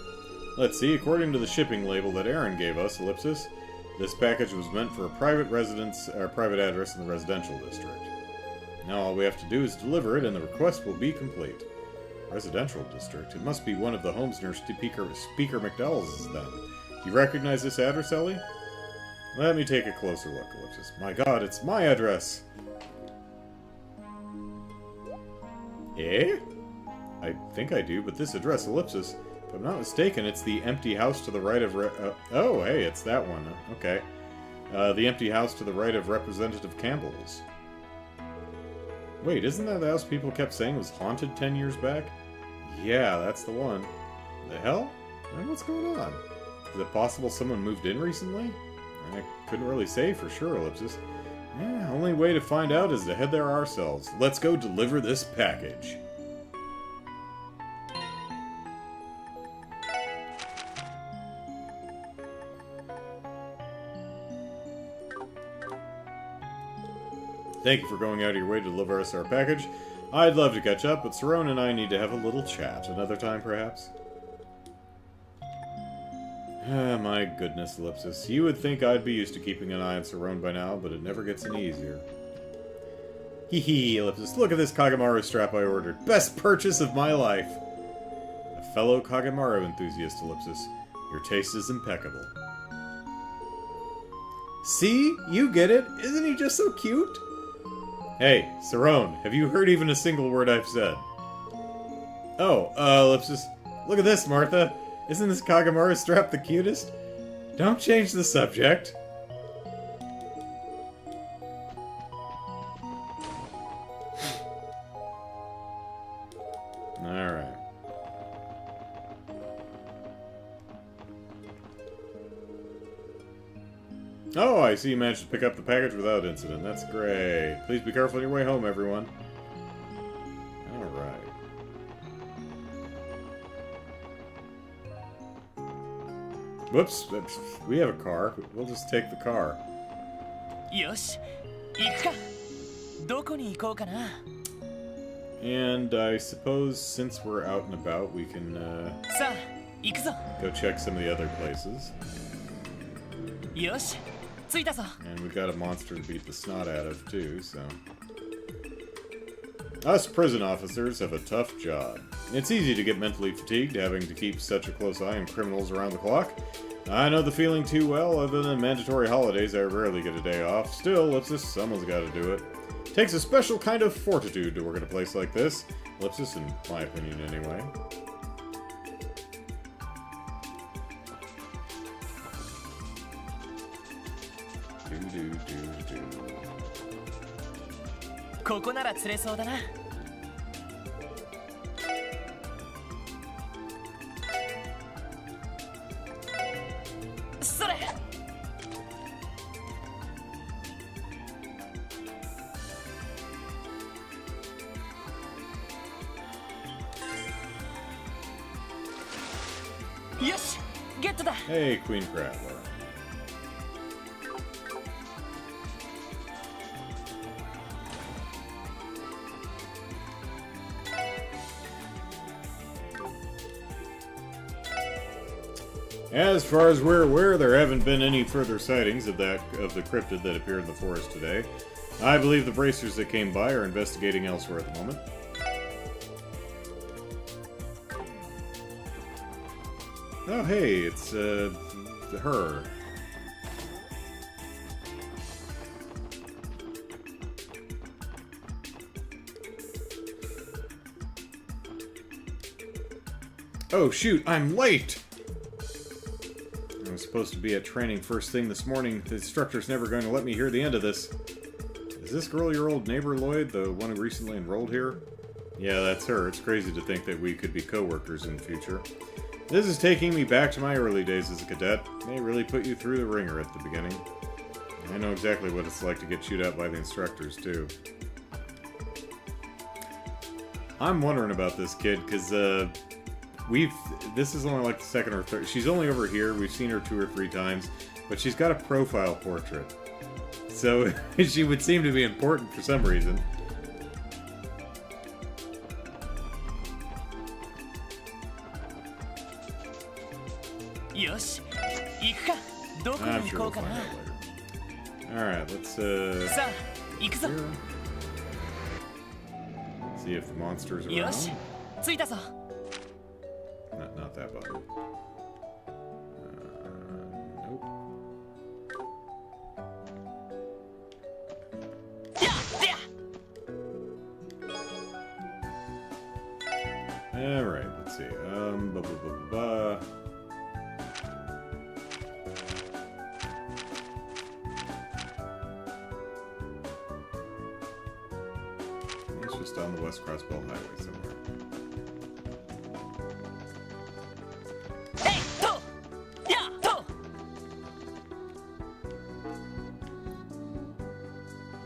Let's see, according to the shipping label that Aaron gave us, Ellipsis, this package was meant for a private residence, or private address in the residential district. Now all we have to do is deliver it, and the request will be complete. Residential district? It must be one of the homes near Speaker McDowell's then. Do you recognize this address, Ellie? Let me take a closer look, Ellipsis. My god, it's my address! Eh? I think I do, but this address, Ellipsis, if I'm not mistaken, it's the empty house to the right of oh, hey, it's that one. Okay. The empty house to the right of Representative Campbell's. Wait, isn't that the house people kept saying was haunted 10 years back? Yeah, that's the one. The hell? Man, what's going on? Is it possible someone moved in recently? I couldn't really say for sure, Ellipsis. Yeah, only way to find out is to head there ourselves. Let's go deliver this package. Thank you for going out of your way to deliver us our package. I'd love to catch up, but Cerrone and I need to have a little chat. Another time, perhaps? Ah, my goodness, Ellipsis. You would think I'd be used to keeping an eye on Cerrone by now, but it never gets any easier. Hee hee, Ellipsis. Look at this Kagemaru strap I ordered. Best purchase of my life! A fellow Kagemaru enthusiast, Ellipsis. Your taste is impeccable. See? You get it. Isn't he just so cute? Hey, Cerrone, have you heard even a single word I've said? Oh, Ellipsis. Look at this, Martha. Isn't this Kagemaru strap the cutest? Don't change the subject. Alright. Oh, I see you managed to pick up the package without incident. That's great. Please be careful on your way home, everyone. Alright. Whoops. We have a car. We'll just take the car. よし、行くか。どこに行こうかな。 And I suppose since we're out and about, we can さあ、行くぞ。 go check some of the other places. よし、着いたぞ。 And we've got a monster to beat the snot out of, too, so... Us prison officers have a tough job. It's easy to get mentally fatigued having to keep such a close eye on criminals around the clock. I know the feeling too well. Other than mandatory holidays, I rarely get a day off. Still, Ellipsis, someone's got to do it. Takes a special kind of fortitude to work at a place like this. Ellipsis, in my opinion, anyway. Do. ここなら釣れそうだな。それ。よし、ゲットだ。 Hey, Queen Prattler. As far as we're aware, there haven't been any further sightings of the cryptid that appeared in the forest today. I believe the bracers that came by are investigating elsewhere at the moment. Oh, hey, it's, her. Oh, shoot, I'm late! I was supposed to be at training first thing this morning. The instructor's never going to let me hear the end of this. Is Is this girl your old neighbor, Lloyd, the one who recently enrolled here? Yeah, that's her. It's crazy to think that we could be co-workers in the future. This is taking me back to my early days as a cadet. They really put you through the ringer at the beginning. I know exactly what it's like to get chewed out by the instructors, too. I'm wondering about this kid, because, this is only like the second or third... She's only over here. We've seen her 2 or 3 times. But she's got a profile portrait. So, she would seem to be important for some reason. Yosh, 行くか。どこ I'm に sure 行こ we'll うか find な。 out later. Alright, let's, さあ、行くぞ。 see if the monsters are よ around. し、着いたぞ。Not that button. Nope. やっでや。 Alright, let's see. Blah, blah, blah, blah, blah. It's just on the West Crossbell Highway somewhere. えいと、やっと。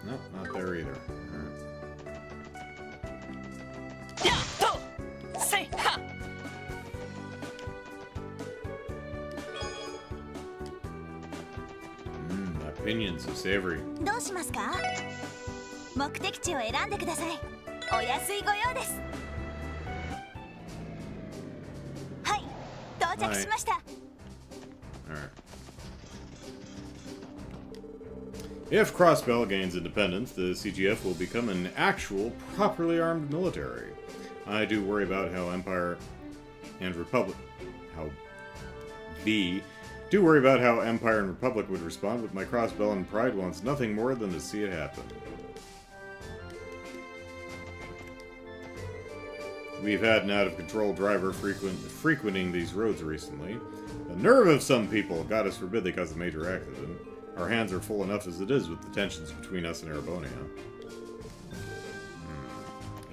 Nope, not there either. Alright. やっと。せいは。 My opinion's so savory. どうしますか？目的地を選んでください。お安いご用です。はい、到着しました。 Alright. If Crossbell gains independence, the CGF will become an actual, properly armed military. I do worry about how Empire and Republic... do worry about how Empire and Republic would respond, but my Crossbellan pride wants nothing more than to see it happen. We've had an out-of-control driver frequenting these roads recently. The nerve of some people! God us forbid they cause a major accident. Our hands are full enough as it is with the tensions between us and Erebonia.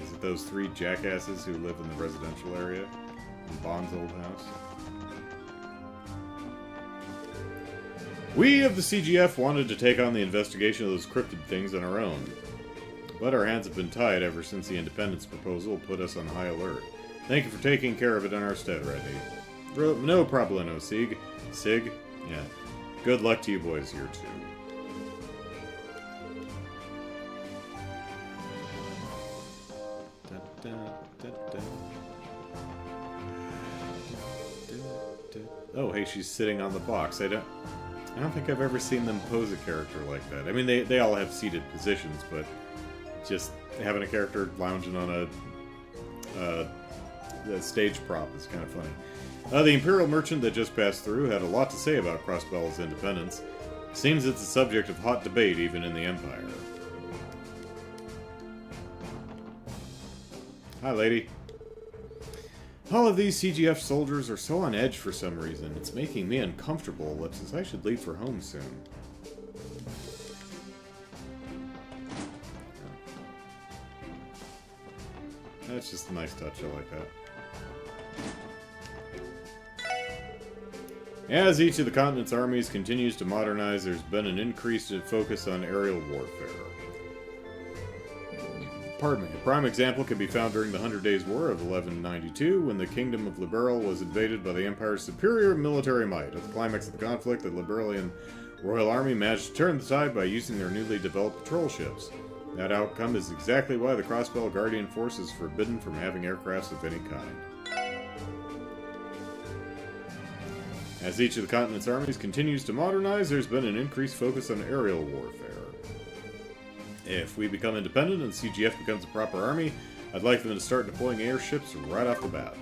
Is it those 3 jackasses who live in the residential area? In Bond's old house? We of the CGF wanted to take on the investigation of those cryptid things on our own. But our hands have been tied ever since the independence proposal put us on high alert. Thank you for taking care of it in our stead, Redney. No problemo, Sig. Sig? Yeah. Good luck to you boys here, too. Oh, hey, she's sitting on the box. I don't think I've ever seen them pose a character like that. I mean, they all have seated positions, but just having a character lounging on a stage prop is kind of funny. The Imperial merchant that just passed through had a lot to say about Crossbell's independence. Seems it's a subject of hot debate even in the Empire. Hi, lady. All of these CGF soldiers are so on edge for some reason. It's making me uncomfortable, Ellipsis. I should leave for home soon. That's just a nice touch. I like that. As each of the continent's armies continues to modernize, there's been an increased focus on aerial warfare. Pardon me. A prime example can be found during the 100 Days' War of 1192, when the Kingdom of Liberal was invaded by the Empire's superior military might. At the climax of the conflict, the Liberalian Royal Army managed to turn the tide by using their newly developed patrol ships. That outcome is exactly why the Crossbell Guardian Force is forbidden from having aircrafts of any kind. As each of the continent's armies continues to modernize, there's been an increased focus on aerial warfare. If we become independent and CGF becomes a proper army, I'd like them to start deploying airships right off the bat.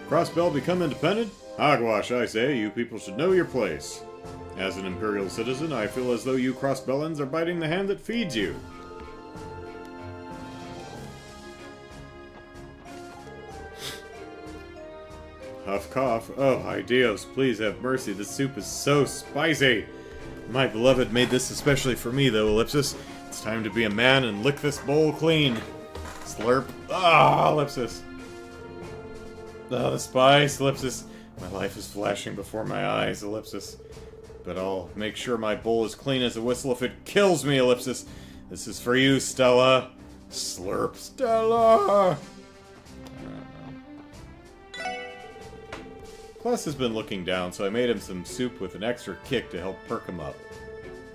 Crossbell become independent? Hogwash, I say, you people should know your place. As an Imperial citizen, I feel as though you Crossbellans are biting the hand that feeds you. Huff cough. Oh, ay Dios, please have mercy. This soup is so spicy. My beloved made this especially for me, though, Ellipsis. It's time to be a man and lick this bowl clean. Slurp. Ah, Ellipsis. Oh, the spice, Ellipsis. My life is flashing before my eyes, Ellipsis. But I'll make sure my bowl is clean as a whistle if it kills me, Ellipsis. This is for you, Stella. Slurp, Stella! Plus has been looking down, so I made him some soup with an extra kick to help perk him up.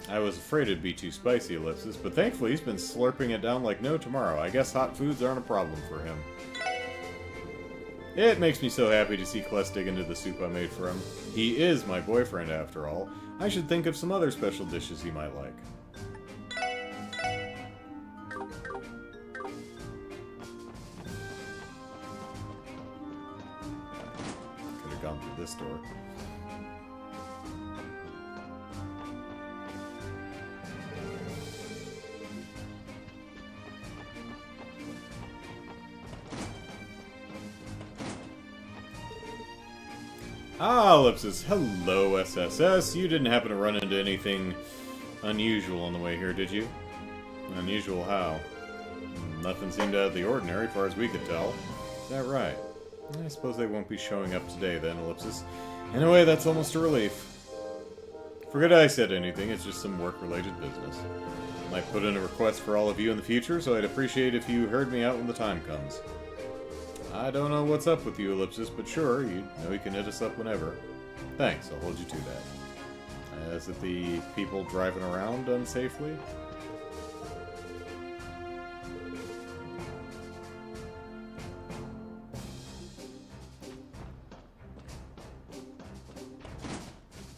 I was afraid it'd be too spicy, Ellipsis, but thankfully he's been slurping it down like no tomorrow. I guess hot foods aren't a problem for him. It makes me so happy to see Kless dig into the soup I made for him. He is my boyfriend, after all. I should think of some other special dishes he might like. Could have gone through this door. Ah, Ellipsis. Hello, SSS. You didn't happen to run into anything unusual on the way here, did you? Unusual how? Nothing seemed out of the ordinary, as far as we could tell. Is that right? I suppose they won't be showing up today, then, Ellipsis. Anyway, that's almost a relief. Forget I said anything, it's just some work-related business. I might put in a request for all of you in the future, so I'd appreciate if you heard me out when the time comes. I don't know what's up with you, Ellipsis, but sure, you know you can hit us up whenever. Thanks, I'll hold you to that. Is it the people driving around unsafely?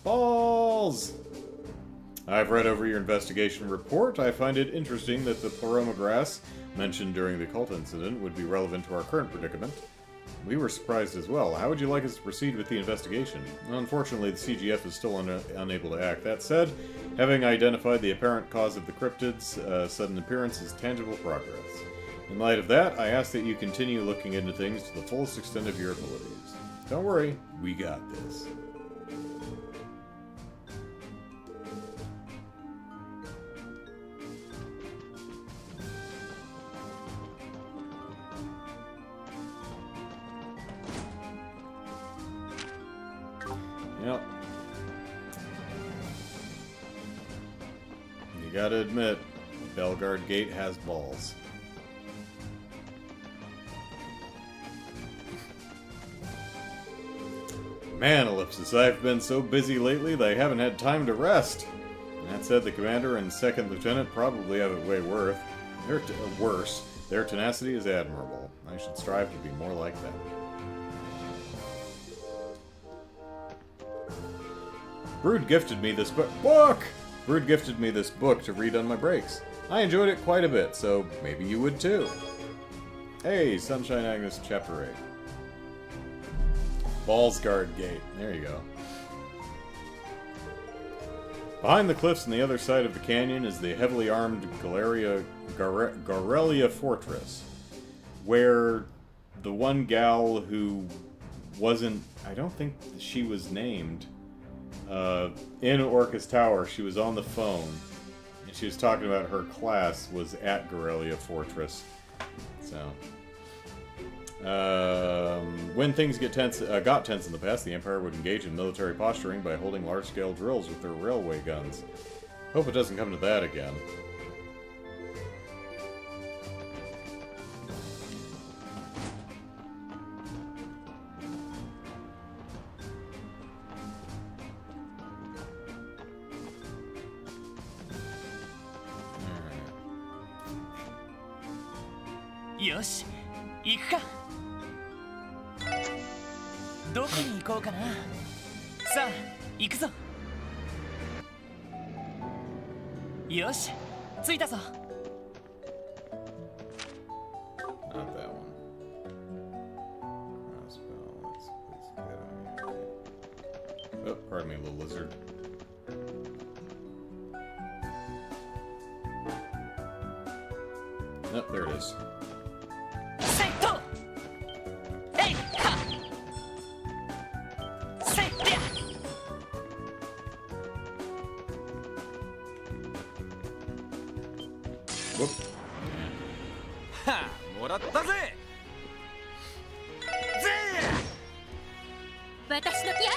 Balls! I've read over your investigation report. I find it interesting that the pleroma grass mentioned during the cult incident would be relevant to our current predicament. We were surprised as well. How would you like us to proceed with the investigation? Unfortunately, the CGF is still unable to act. That said, having identified the apparent cause of the cryptids' sudden appearance is tangible progress. In light of that, I ask that you continue looking into things to the fullest extent of your abilities. Don't worry, we got this. Yep. You gotta admit, Belgard Gate has balls. Man, Ellipsis, I've been so busy lately that I haven't had time to rest. That said, the commander and second lieutenant probably have it way worse. Their tenacity is admirable. I should strive to be more like them. Brood gifted me this book! Brood gifted me this book to read on my breaks. I enjoyed it quite a bit, so maybe you would too. Hey, Sunshine Agnes, Chapter 8. Ballsguard Gate. There you go. Behind the cliffs on the other side of the canyon is the heavily armed Garelia Fortress, where the one gal who wasn't... I don't think she was named... in Orcus Tower, she was on the phone, and she was talking about her class was at Garelia Fortress. So, when things got tense in the past, the Empire would engage in military posturing by holding large-scale drills with their railway guns. Hope it doesn't come to that again. Yoshi, 行くか。どこに行こうかな。さあ、行くぞ。よし、着いたぞ。Not that one. Crossbow. Let's get on here. Oh, pardon me, little lizard. Oh, there it is. Whoop. はあ、もらったぜ。私の気合。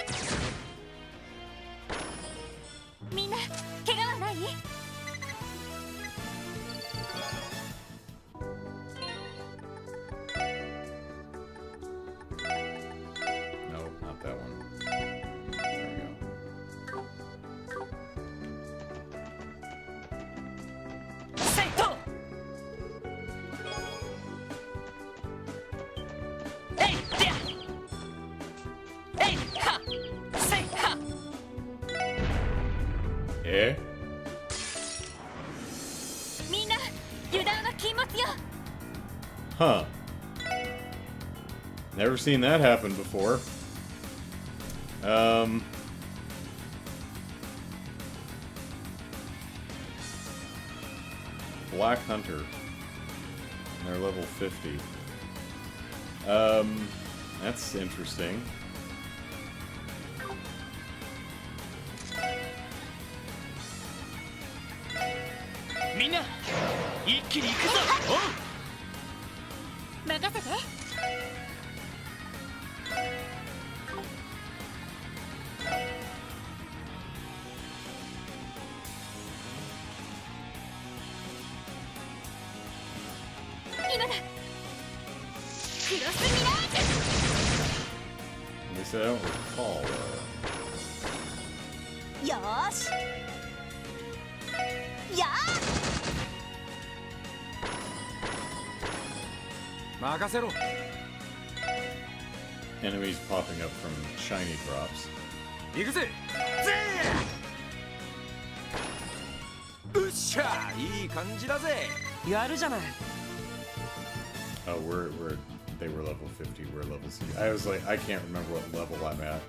みんな怪我はない？ No, not that one. There we go. セイト。えいでや。えいは。セイは。Eh? みんな油断は禁物よ。 Huh. Never seen that happen before. Black Hunter. And they're level 50. That's interesting. みんな一気に行くぞ。おう。任せて。今だ。クロスミラージ At least I don't recall. ュ。よーし。やー。任せろ。 Enemies popping up from shiny drops. 行くぜ。うっしゃ、いい感じだぜ。やるじゃない。 Oh, they were level 50, we're level 60. I was like, I can't remember what level I'm at.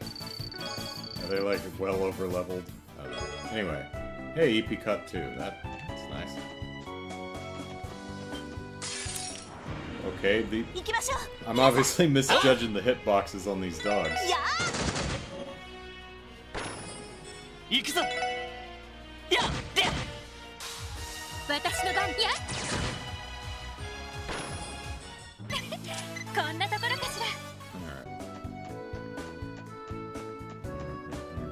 Are they like well over leveled? Anyway, hey, EP cut too. That's nice. Okay, 行きましょう。 I'm obviously misjudging the hitboxes on these dogs. や行くぞ。やっでや。ー。私の番や。こんなところかしら。 Alright.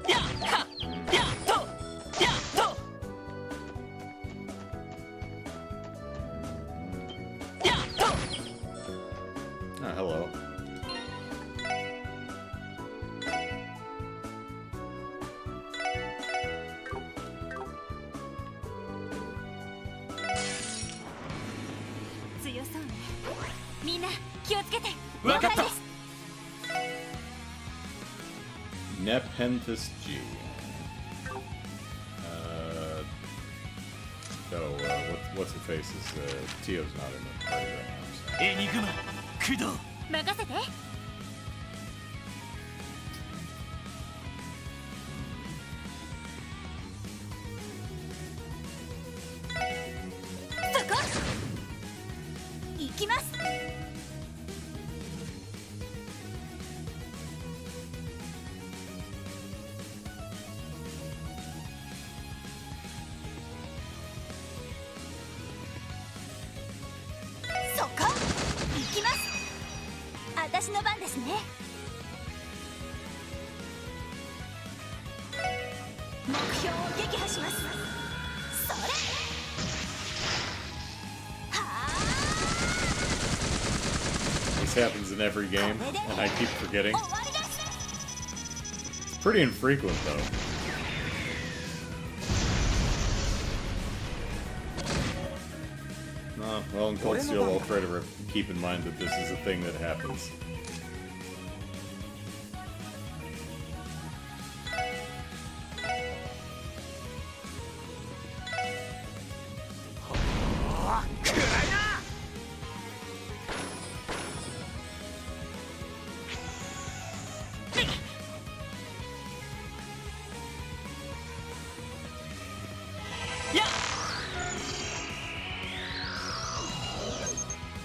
やっは。やっと。やっと。やっと。 Oh, hello. 強そうね。みんな気をつけて。わかった了解です。 Nepenthes G. What's the face is Tio's not in the party right now. So. エニグマ、駆動。任せて。そこ。行きます。 そこ。行きます。私の番ですね。目標を撃破します。それ。は This happens in every game, and I keep forgetting. あ。終わりです。 It's pretty infrequent, though. Well, in Cold Steel, I'll try to keep in mind that this is a thing that happens.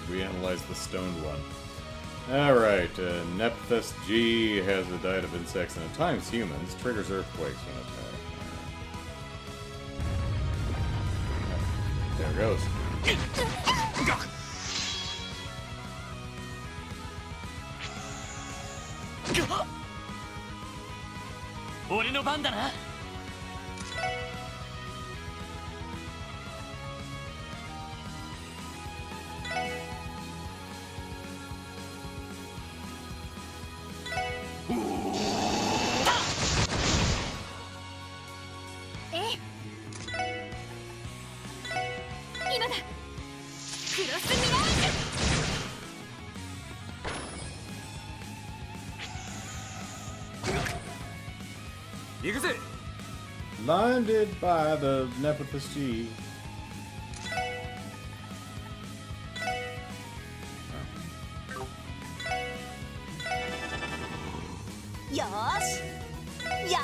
We analyzed the stoned one. Alright, Nepenthes G has a diet of insects and at times humans. Triggers earthquakes when attacked. There it goes. 俺の番だな。ええ、今だ。クロスミラー行くぜ。 Blinded by the Nepotus G. よーし、や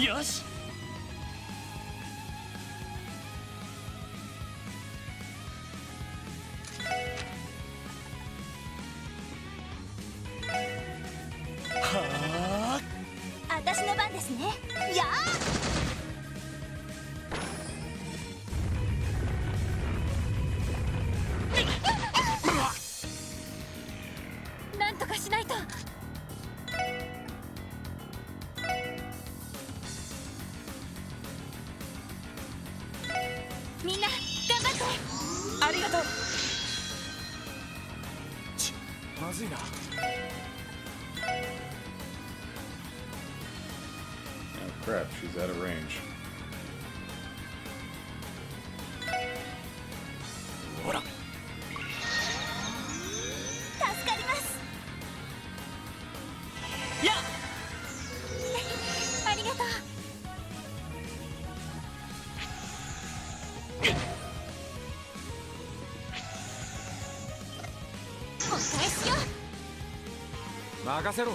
よし。はあ。私の番ですね。やー、なんとかしないと。みんな頑張って。ありがとう。まずいな。Oh crap, she's out of range. ほら。助かります。やっ。ありがとう。お返しよ。任せろ。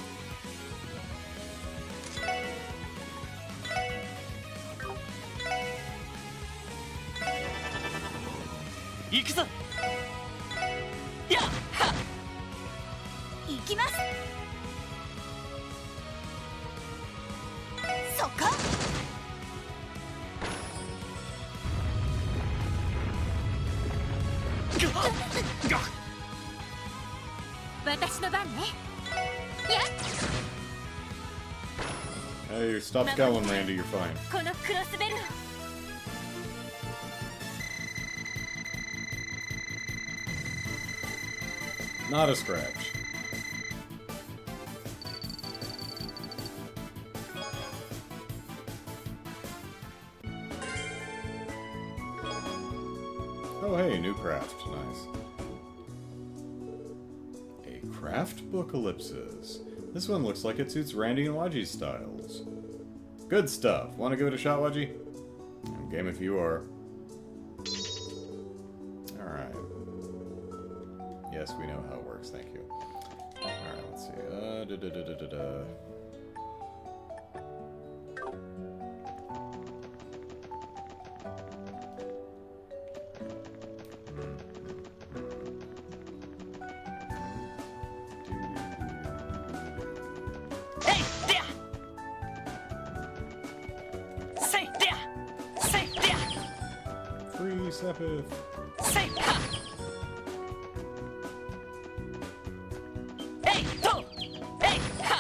行くぞ。やっはっ。行きます。そこ。私の番ね。やっ。 Hey, stop scowling, Randy, you're fine. このクロスベルを。Not a scratch. Oh hey, new craft. Nice. A craft book ellipsis. This one looks like it suits Randy and Waji's styles. Good stuff. Want to give it a shot, Waji? Game if you are. Alright. Yes, we know how it works, thank you. Alright, let's see. Hey, there. Say there. Say there. Free Sepith. Say ha. Hey, to. Hey, ha.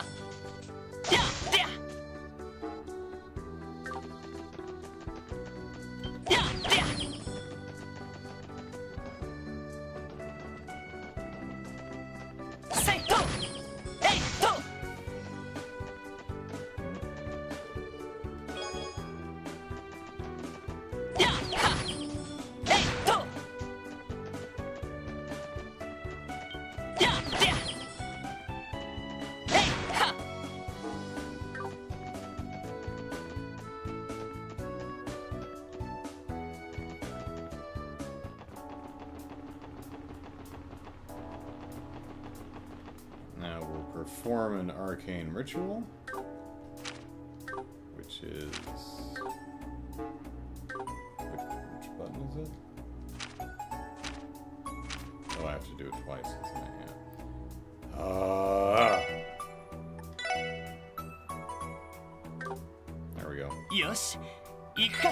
Yeah, there. Yeah, there. Say to. Hey, to. Yeah, ha. Hey, to. perform an arcane ritual, which is... Which button is it? Oh, I have to do it twice, isn't it? Yeah. There we go. よし行くか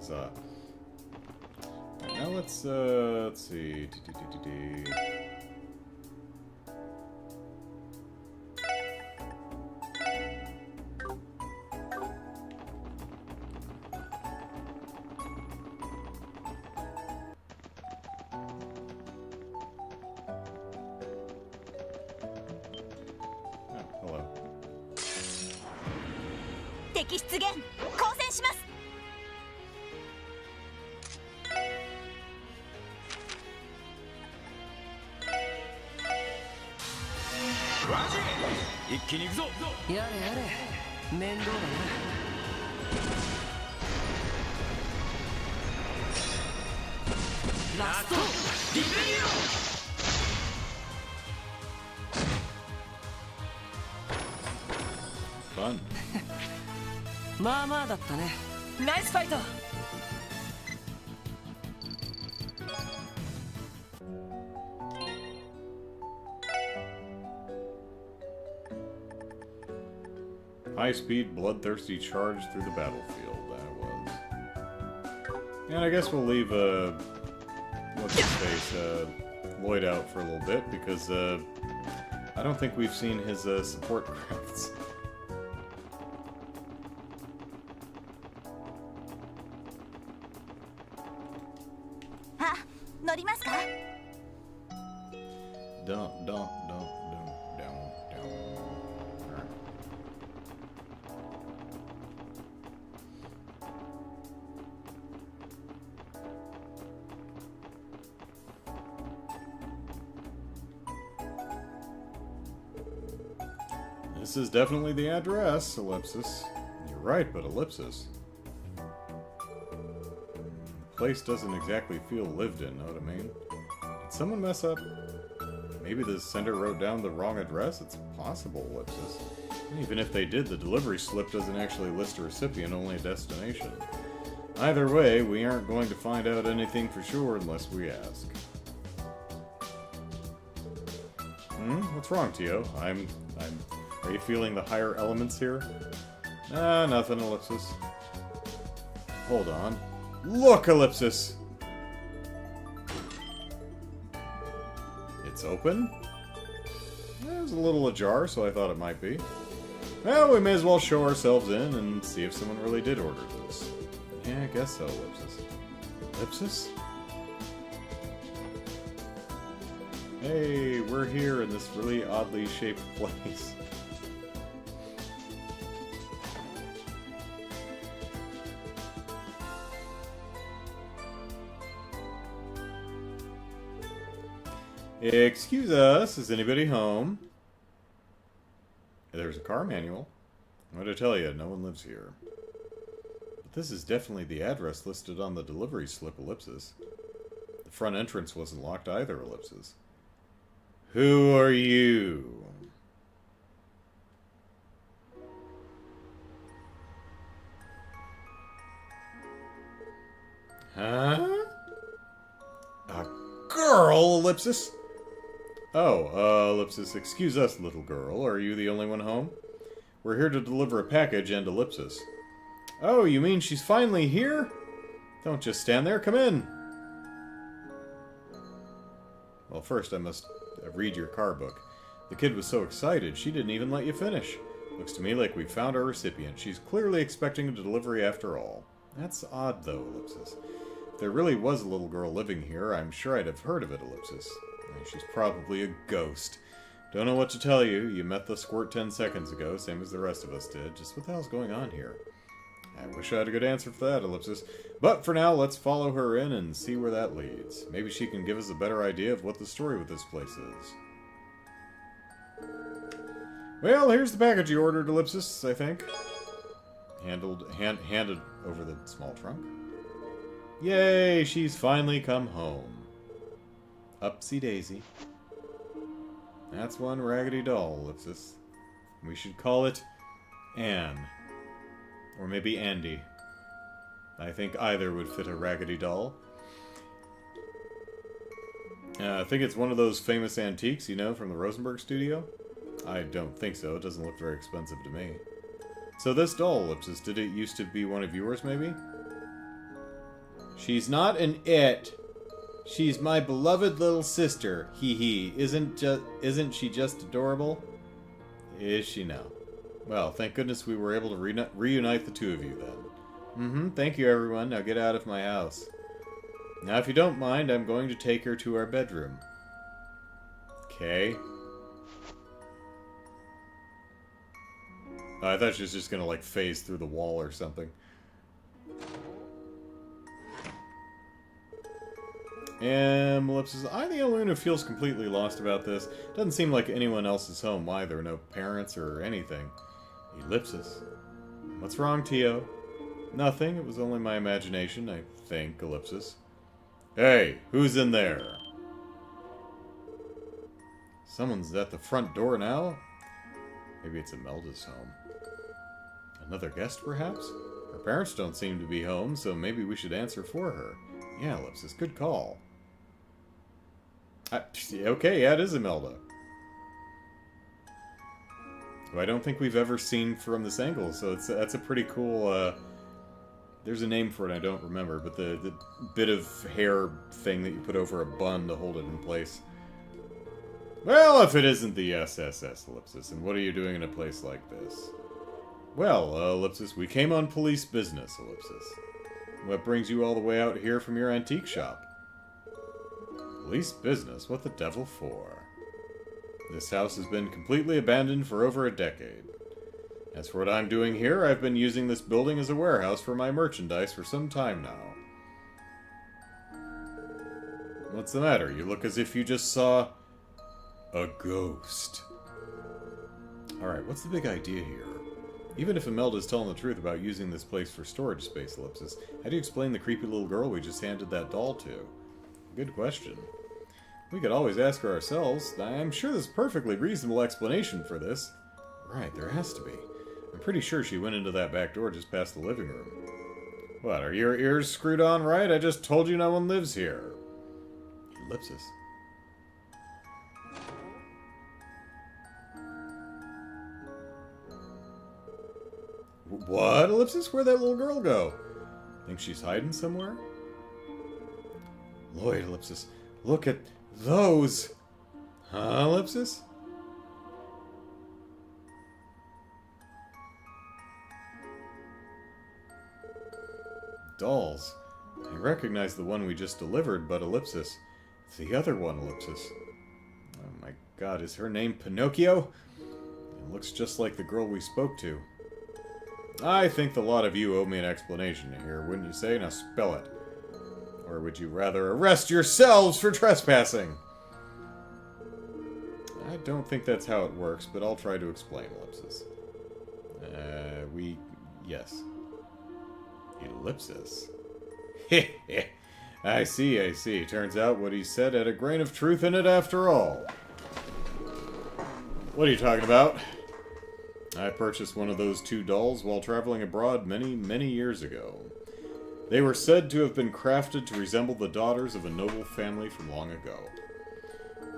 So, now let's see. Oh, hello. 敵出現交戦します。一気に行くぞやれやれ面倒だなラストリベリオ Fun. まあまあだったねナイスファイト High-speed, bloodthirsty charge through the battlefield, that was. And I guess we'll leave, what's his face, Lloyd out for a little bit, because, I don't think we've seen his, support crafts. Ah, 乗りますか? Down. This is definitely the address, ellipsis. You're right, but ellipsis. The place doesn't exactly feel lived in, know what I mean? Did someone mess up? Maybe the sender wrote down the wrong address? It's possible, ellipsis. And even if they did, the delivery slip doesn't actually list a recipient, only a destination. Either way, we aren't going to find out anything for sure unless we ask. What's wrong, Tio? Are you feeling the higher elements here? Nah, nothing, ellipsis. Hold on. Look, ellipsis! It's open? It was a little ajar, so I thought it might be. Well, we may as well show ourselves in and see if someone really did order this. Yeah, I guess so, ellipsis. Ellipsis? Hey, we're here in this really oddly shaped place. Excuse us, is anybody home? There's a car manual. What did I tell you? No one lives here. But this is definitely the address listed on the delivery slip, ellipsis. The front entrance wasn't locked either, ellipsis. Who are you? Huh? A girl, ellipsis? Oh, ellipsis, excuse us, little girl. Are you the only one home? We're here to deliver a package and ellipsis. Oh, you mean she's finally here? Don't just stand there, come in. Well, first I must read your car book. The kid was so excited, she didn't even let you finish. Looks to me like we found our recipient. She's clearly expecting a delivery after all. That's odd, though, ellipsis. If there really was a little girl living here, I'm sure I'd have heard of it, ellipsis. She's probably a ghost. Don't know what to tell you. You met the squirt 10 seconds ago, same as the rest of us did. Just what the hell's going on here? I wish I had a good answer for that, ellipsis. But for now, let's follow her in and see where that leads. Maybe she can give us a better idea of what the story with this place is. Well, here's the package you ordered, ellipsis, I think. Handed over the small trunk. Yay, she's finally come home. Upsy daisy. That's one raggedy doll, Ellipsis. We should call it Anne. Or maybe Andy. I think either would fit a raggedy doll. I think it's one of those famous antiques, you know, from the Rosenberg studio? I don't think so. It doesn't look very expensive to me. So this doll, Ellipsis, did it used to be one of yours, maybe? She's not an it. She's my beloved little sister. Hee hee. Isn't she just adorable? Is she now? Well, thank goodness we were able to reunite the two of you then. Thank you everyone. Now get out of my house. Now if you don't mind, I'm going to take her to our bedroom. Okay. I thought she was just gonna, like, phase through the wall or something. Ellipsis, am I the only one who feels completely lost about this? Doesn't seem like anyone else is home either. No parents or anything. Ellipsis. What's wrong, Tio? Nothing. It was only my imagination, I think, Ellipsis. Hey, who's in there? Someone's at the front door now? Maybe it's Imelda's home. Another guest, perhaps? Her parents don't seem to be home, so maybe we should answer for her. Yeah, Ellipsis, good call. Okay, yeah, it is Imelda. Who I don't think we've ever seen from this angle, so that's a pretty cool, there's a name for it I don't remember, but the bit of hair thing that you put over a bun to hold it in place. Well, if it isn't the SSS, Ellipsis, and what are you doing in a place like this? Well, Ellipsis, we came on police business, Ellipsis. What brings you all the way out here from your antique shop? Police business? What the devil for? This house has been completely abandoned for over a decade. As for what I'm doing here, I've been using this building as a warehouse for my merchandise for some time now. What's the matter? You look as if you just saw a ghost. Alright, what's the big idea here? Even if Imelda's telling the truth about using this place for storage space, Ellipsis, how do you explain the creepy little girl we just handed that doll to? Good question. We could always ask her ourselves. I'm sure there's a perfectly reasonable explanation for this. Right, there has to be. I'm pretty sure she went into that back door just past the living room. What, are your ears screwed on right? I just told you no one lives here. Ellipsis. What, Ellipsis? Where'd that little girl go? Think she's hiding somewhere? Lloyd, Ellipsis, look at those! Huh, Ellipsis? Dolls. I recognize the one we just delivered, but Ellipsis. The other one, Ellipsis. Oh my god, is her name Pinocchio? It looks just like the girl we spoke to. I think the lot of you owe me an explanation here, wouldn't you say? Now spell it. Or would you rather arrest yourselves for trespassing? I don't think that's how it works, but I'll try to explain, Ellipsis. Yes. Ellipsis? Heh. I see. Turns out what he said had a grain of truth in it after all. What are you talking about? I purchased one of those two dolls while traveling abroad many years ago. They were said to have been crafted to resemble the daughters of a noble family from long ago.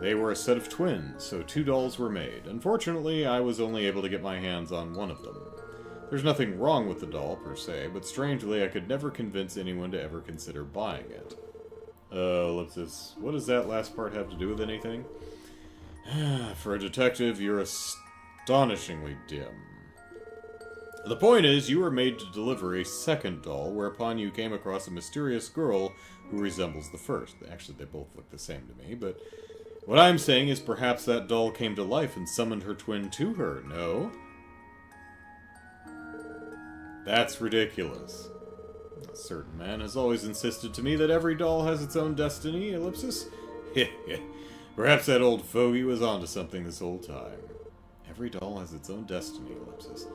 They were a set of twins, so two dolls were made. Unfortunately, I was only able to get my hands on one of them. There's nothing wrong with the doll, per se, but strangely, I could never convince anyone to ever consider buying it. Ellipsis, what does that last part have to do with anything? For a detective, you're astonishingly dim. The point is, you were made to deliver a second doll, whereupon you came across a mysterious girl who resembles the first. Actually, they both look the same to me, but what I'm saying is perhaps that doll came to life and summoned her twin to her, no? That's ridiculous. A certain man has always insisted to me that every doll has its own destiny, Ellipsis. Perhaps that old fogey was onto something this whole time. Every doll has its own destiny, Ellipsis.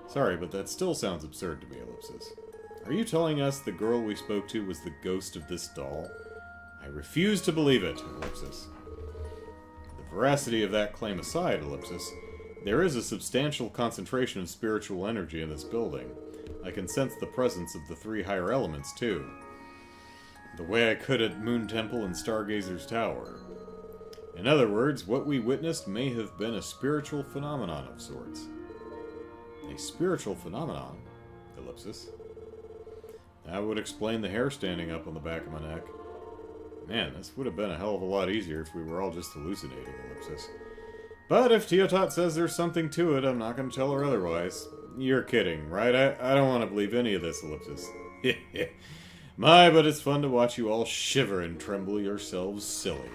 Sorry, but that still sounds absurd to me, Ellipsis. Are you telling us the girl we spoke to was the ghost of this doll? I refuse to believe it, ellipsis. The veracity of that claim aside, ellipsis, there is a substantial concentration of spiritual energy in this building. I can sense the presence of the 3 higher elements, too. The way I could at Moon Temple and Stargazer's Tower. In other words, what we witnessed may have been a spiritual phenomenon of sorts. A spiritual phenomenon? Ellipsis. That would explain the hair standing up on the back of my neck. Man, this would have been a hell of a lot easier if we were all just hallucinating, ellipsis. But if Teotot says there's something to it, I'm not going to tell her otherwise. You're kidding, right? I don't want to believe any of this, ellipsis. My, but it's fun to watch you all shiver and tremble yourselves silly.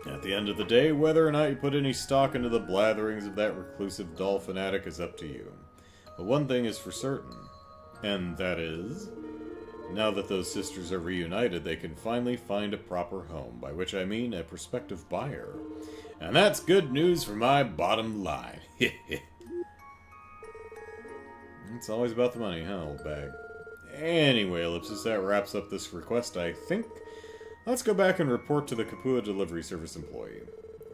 At the end of the day, whether or not you put any stock into the blatherings of that reclusive doll fanatic is up to you. But one thing is for certain, and that is, now that those sisters are reunited, they can finally find a proper home, by which I mean a prospective buyer. And that's good news for my bottom line. It's always about the money, huh, old bag? Anyway, ellipsis, that wraps up this request, I think. Let's go back and report to the Capua delivery service employee.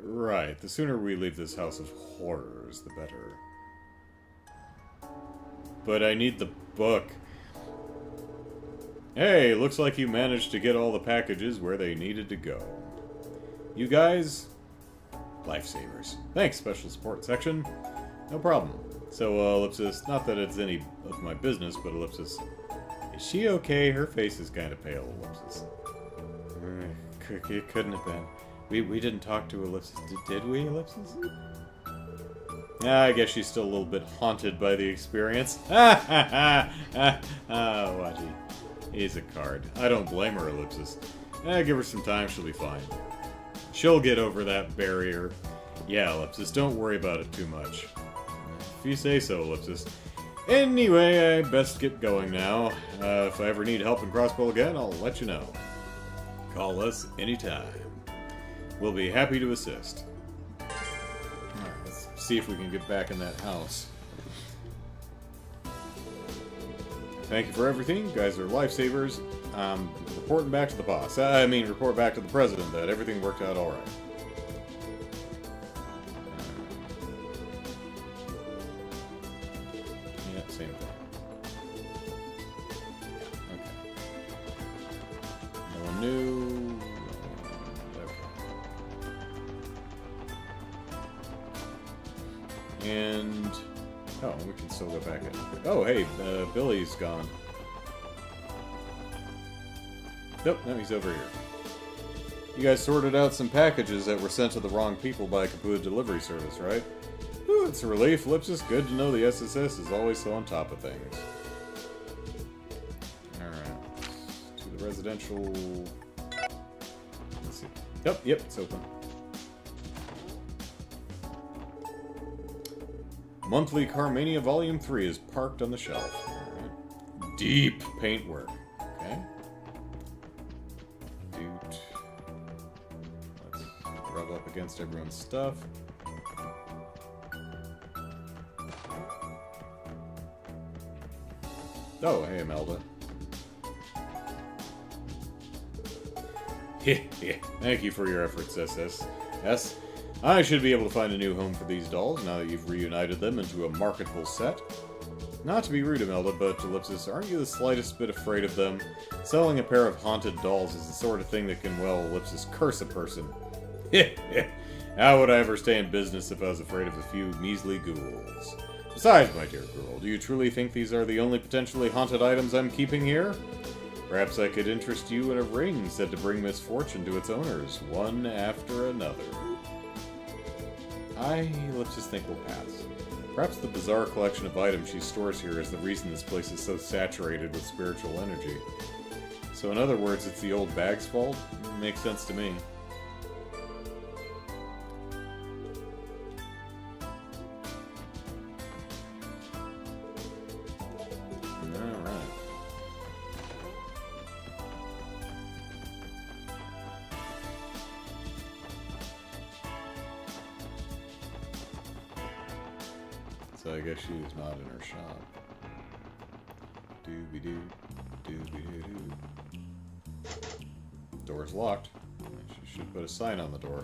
Right, the sooner we leave this house of horrors, the better. But I need the book. Hey, looks like you managed to get all the packages where they needed to go. You guys, lifesavers. Thanks, Special Support Section. No problem. So, ellipsis, not that it's any of my business, but ellipsis, is she okay? Her face is kind of pale, ellipsis. It couldn't have been. We didn't talk to ellipsis, did we, ellipsis? I guess she's still a little bit haunted by the experience. Watchy. He's a card. I don't blame her, ellipsis. Give her some time, she'll be fine. She'll get over that barrier. Yeah, ellipsis, don't worry about it too much. If you say so, ellipsis. Anyway, I best get going now. If I ever need help in Crossbow again, I'll let you know. Call us anytime. We'll be happy to assist. Alright, let's see if we can get back in that house. Thank you for everything. You guys are lifesavers. Reporting back to the boss. Report back to the president that everything worked out alright. Yeah, same thing. Okay. No one new. Okay. And... oh, we can still go back in. Oh, hey, Billy's gone. Nope, no, he's over here. You guys sorted out some packages that were sent to the wrong people by Capua Delivery Service, right? Ooh, it's a relief, Ellipsis. Good to know the SSS is always so on top of things. Alright. To the residential... let's see. Yep, it's open. Monthly Carmania Volume 3 is parked on the shelf. Right. Deep paintwork. Okay. Doot. Let's rub up against everyone's stuff. Oh, hey, Imelda. Thank you for your efforts, SS. Yes. I should be able to find a new home for these dolls now that you've reunited them into a marketable set. Not to be rude, Imelda, but Ellipsis, aren't you the slightest bit afraid of them? Selling a pair of haunted dolls is the sort of thing that can, well, Ellipsis, curse a person. How would I ever stay in business if I was afraid of a few measly ghouls? Besides, my dear girl, do you truly think these are the only potentially haunted items I'm keeping here? Perhaps I could interest you in a ring said to bring misfortune to its owners, one after another. Let's just think we'll pass. Perhaps the bizarre collection of items she stores here is the reason this place is so saturated with spiritual energy. So in other words, it's the old bag's fault? Makes sense to me. Alright. So I guess she's not in her shop. Doobie-doo, doobie-doo-doo. Door's locked. She should put a sign on the door.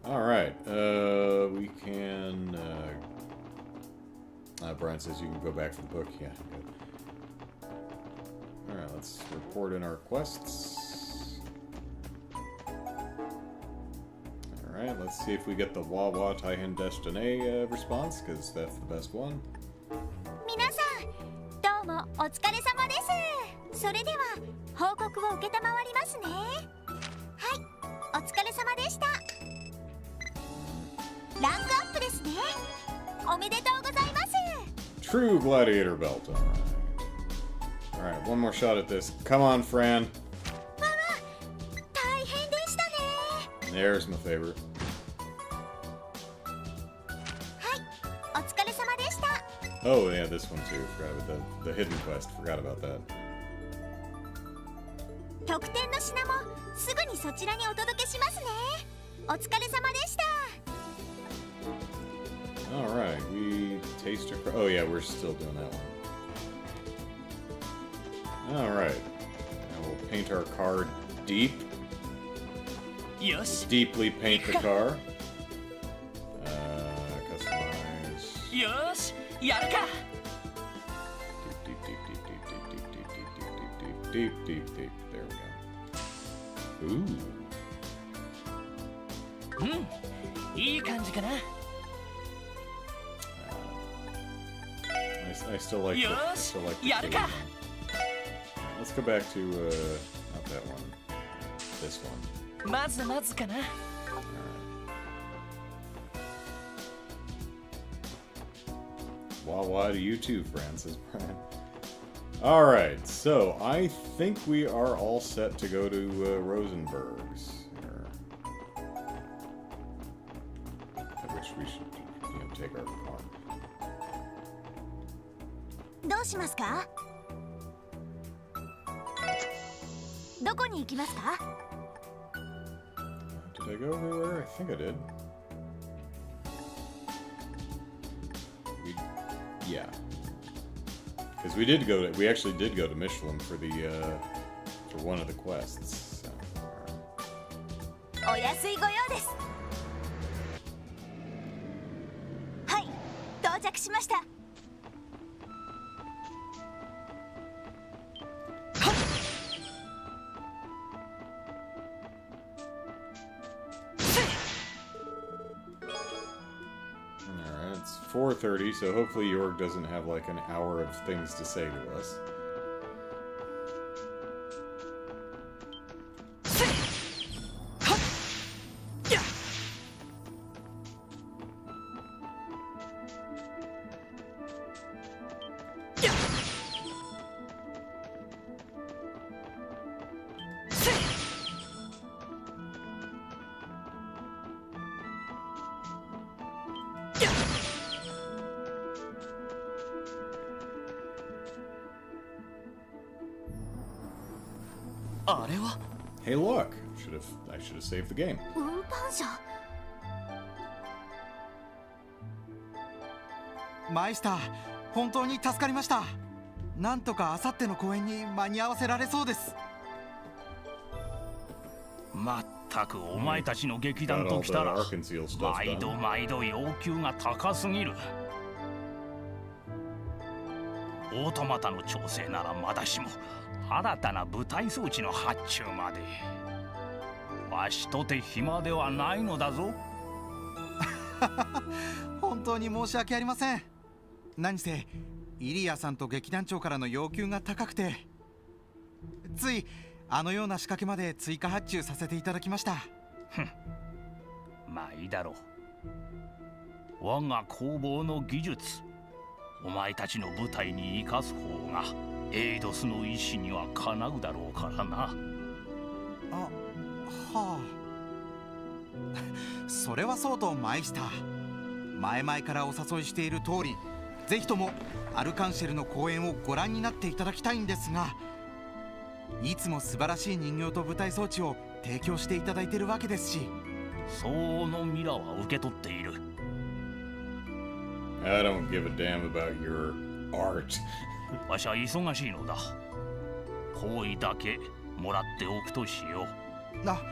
Alright, we can, Brian says you can go back for the book. Yeah, good. Alright, let's report in our quests. Alright, let's see if we get the Wawa Taihen Destiny response, because that's the best one. 皆さんどうもお疲れ様です。それでは報告を受けたまわりますね。はい、お疲れ様でした。ランクアップですね。おめでとうございます。 True Gladiator Belt, alright. Alright, one more shot at this. Come on, Fran. ママ、大変でしたね。 There's my favorite. はい、お疲れ様でした。 Oh, yeah, this one too. Forgot about the hidden quest. Forgot about that. 特典の品もすぐにそちらにお届けしますね。お疲れ様でした。 Alright, we taste a... Oh, yeah, we're still doing that one. Alright. Now we'll paint our car deep. よし Deeply paint the car. Customize. よしやるか Deep, deep, deep, deep, deep, deep, deep, deep, deep, deep, deep, deep. There we go. Ooh. いい感じかな I still like the, I still like the Yarka. theme. Let's go back to, not that one. This one. まずまずかな Wawa to you too, Francis. Alright, so I think we are all set to go to Rosenberg's. Here. At which we should, take our car. どうしますか？どこに行きますか？ Did I go everywhere? I think I did. Yeah. Because we actually did go to Michelin for the, for one of the quests. So, お安いご用です。はい、到着しました。 Alright, it's 4:30, so hopefully Jorg doesn't have like an hour of things to say to us. Hey, look! I should have saved the game. 運搬車。マイスター、本当に助かりました。なんとか明後日の公演に間に合わせられそうです。まったくお前たちの劇団ときたら毎度毎度要求が高すぎる。オートマタの調整ならまだしも新たな舞台装置の発注までわしとて暇ではないのだぞ。本当に申し訳ありません。何せイリアさんと劇団長からの要求が高くて、ついあのような仕掛けまで追加発注させていただきました。まあいいだろう。我が工房の技術、お前たちの舞台に生かす方がエイドスの意志にはかなうだろうからな。あ、はあ。それはそうとマイスター、前々からお誘いしている通り、ぜひともアルカンシェルの公演をご覧になっていただきたいんですが、いつも素晴らしい人形と舞台装置を提供していただいているわけですし。相応のミラは受け取っている。I don't give a damn about your art. わしは忙しいのだ。行為だけもらっておくとしよう。あ、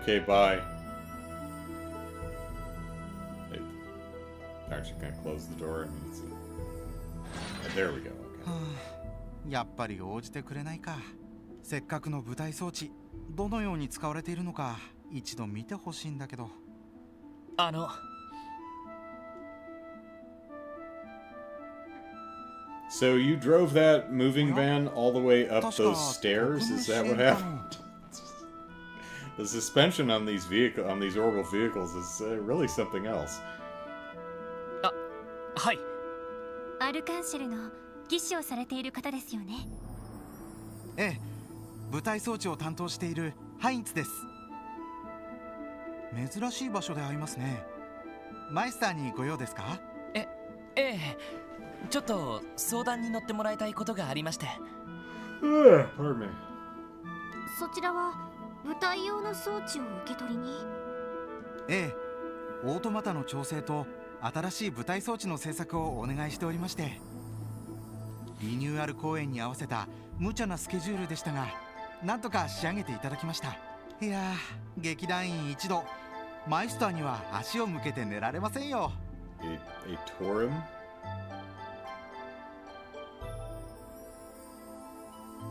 Okay, bye. Hey, actually, can I close the door? There we go. Okay. はあ、やっぱり応じてくれないか。せっかくの舞台装置、どのように使われているのか一度見てほしいんだけど。So you drove that moving van all the way up 確か those stairs? Is that what happened? The suspension on these orbital vehicles is really something else. はい。アルカンシェルの技師をされている方ですよね。ええ、舞台装置を担当しているハインツです。珍しい場所で会いますね。マイスターにご用ですか？ええ、ちょっと相談に乗ってもらいたいことがありまして。Pardon me. そちらは舞台用の装置を受け取りに。ええ、オートマタの調整と新しい舞台装置の製作をお願いしておりまして、リニューアル公演に合わせた無茶なスケジュールでしたが、なんとか仕上げていただきました。いやー、劇団員一同、マイスターには足を向けて寝られませんよ。A Torum?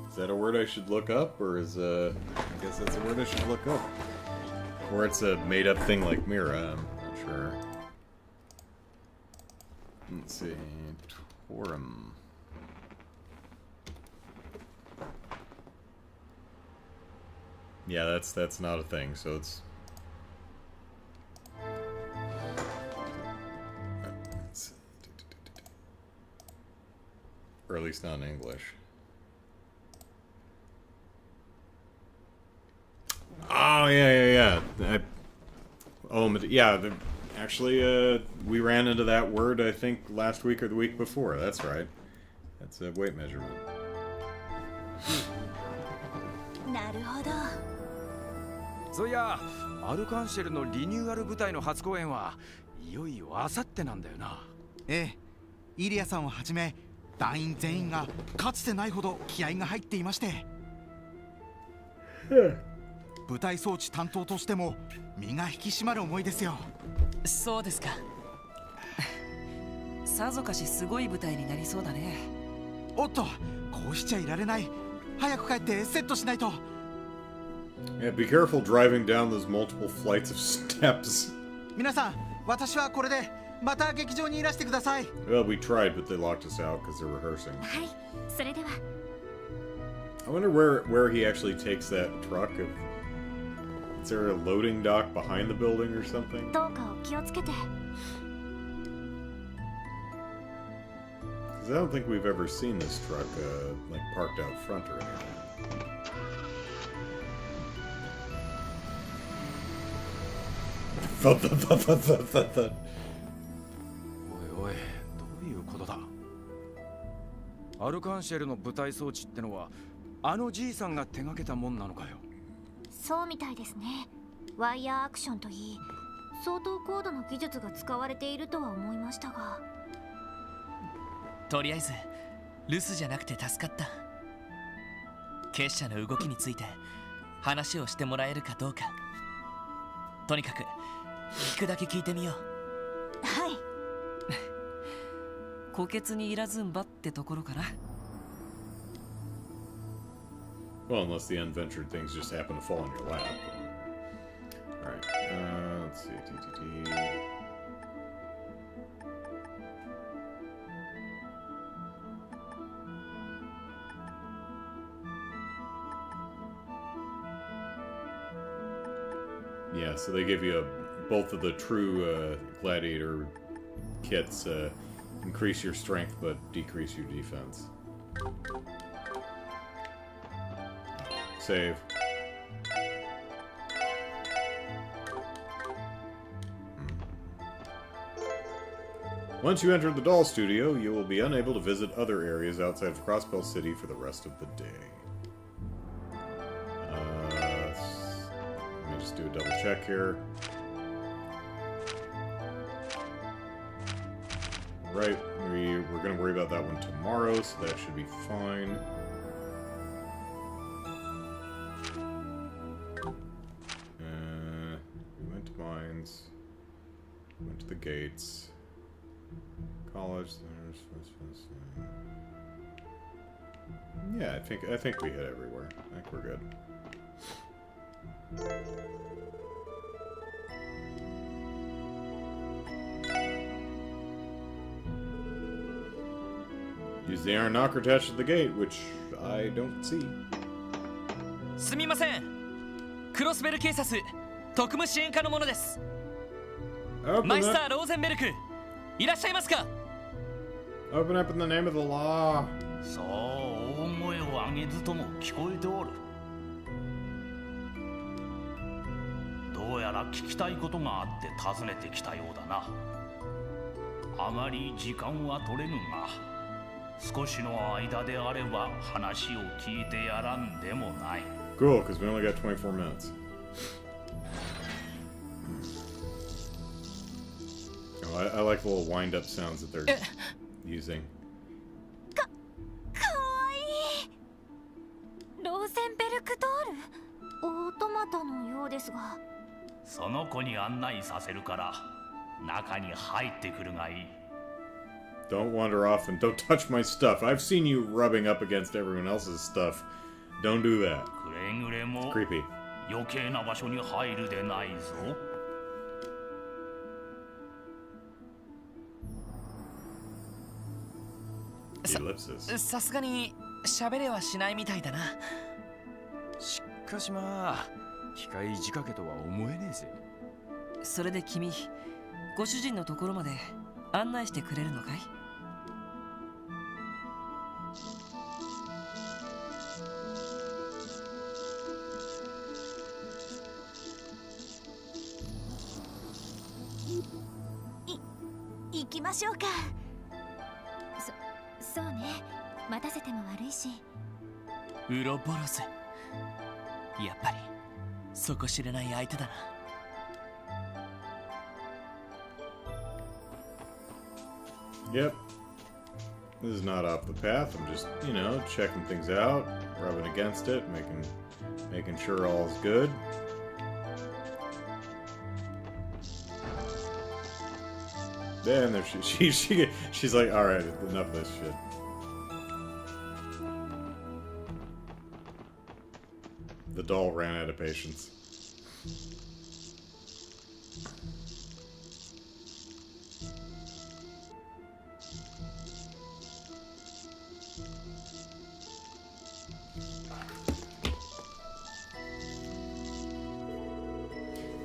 Is that a word I should look up, or is I guess that's a word I should look up. Or it's a made-up thing like Mira, I'm not sure. Let's see, Torum. Yeah, that's not a thing, so it's... Or at least not in English. Oh, yeah. Actually, we ran into that word, I think, last week or the week before. That's right. That's a weight measurement. なるほど。そういや、アルカンシェルのリニューアル舞台の初公演はいよいよあさってなんだよな。ええ、イリアさんをはじめ団員全員がかつてないほど気合が入っていまして、舞台装置担当としても身が引き締まる思いですよ。そうですか。さぞかしすごい舞台になりそうだね。おっと、こうしちゃいられない。早く帰ってセットしないと。Yeah, be careful driving down those multiple flights of steps. 皆さん、私はこれでまた劇場にいらしてください。Well, we tried, but they locked us out because they're rehearsing. はい、それでは。I wonder where he actually takes that truck. Is there a loading dock behind the building or something? どうかお気をつけて。Because I don't think we've ever seen this truck like parked out front or anything. Thud, thud, thud, thud, thud, thud, thud. おいおい、どういうことだ。アルカンシェルの舞台装置ってのはあのじいさんが手掛けたもんなのかよ。そうみたいですね。ワイヤーアクションといい、相当高度な技術が使われているとは思いましたが。とりあえず留守じゃなくて助かった。結社の動きについて話をしてもらえるかどうか。とにかく聞くだけ聞いてみよう。はい。虎穴にいらずんばってところかな。Well, unless the unventured things just happen to fall in your lap. Alright, let's see, Yeah, so they give you both of the true gladiator kits increase your strength but decrease your defense. Save. Once you enter the doll studio, you will be unable to visit other areas outside of Crossbell City for the rest of the day. Let me just do a double check here. Right, we're going to worry about that one tomorrow, so that should be fine. buildings. Went to the gates. College. Yeah, I think we hit everywhere. I think we're good. Use the iron knocker attached to the gate, which I don't see. すみません。クロスベル警察特務支援課の者です。マイスター・ローゼンベルク、いらっしゃいますか？ Open up in the name of the law. そう大声を上げずとも聞こえておる。どうやら聞きたいことがあって訪ねてきたようだな。あまり時間は取れぬが、少しの間であれば話を聞いてやらんでもない。Cool, because we only got 24 minutes. Oh, I like the little wind-up sounds that they're using. かわいい。ローゼンベルクドール、オートマタのようですが。その子に案内させるから中に入ってくるがいい。Don't wander off and don't touch my stuff. I've seen you rubbing up against everyone else's stuff. Don't do that. くれぐれも Creepy. 余計な場所に入るでないぞ。Ellipsis. さすがに喋れはしないみたいだな。しかしまあ機械仕掛けとは思えねえぜ。それで君、ご主人のところまで案内してくれるのかい？行きましょうか。そうね、待たせても悪いし。ウロボロス、やっぱり底知れない相手だな。Yep. This is not off the path. I'm just, you know, checking things out, rubbing against it, making sure all's good. Then there she's like, all right, enough of this shit. The doll ran out of patience.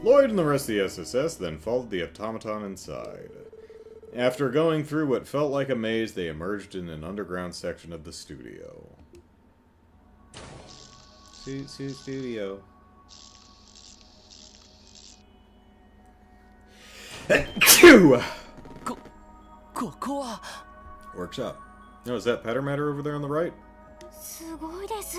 Lloyd and the rest of the SSS then followed the automaton inside. After going through what felt like a maze, they emerged in an underground section of the studio. Studio. Workshop. Oh, is that Patter Matter over there on the right? すごいです。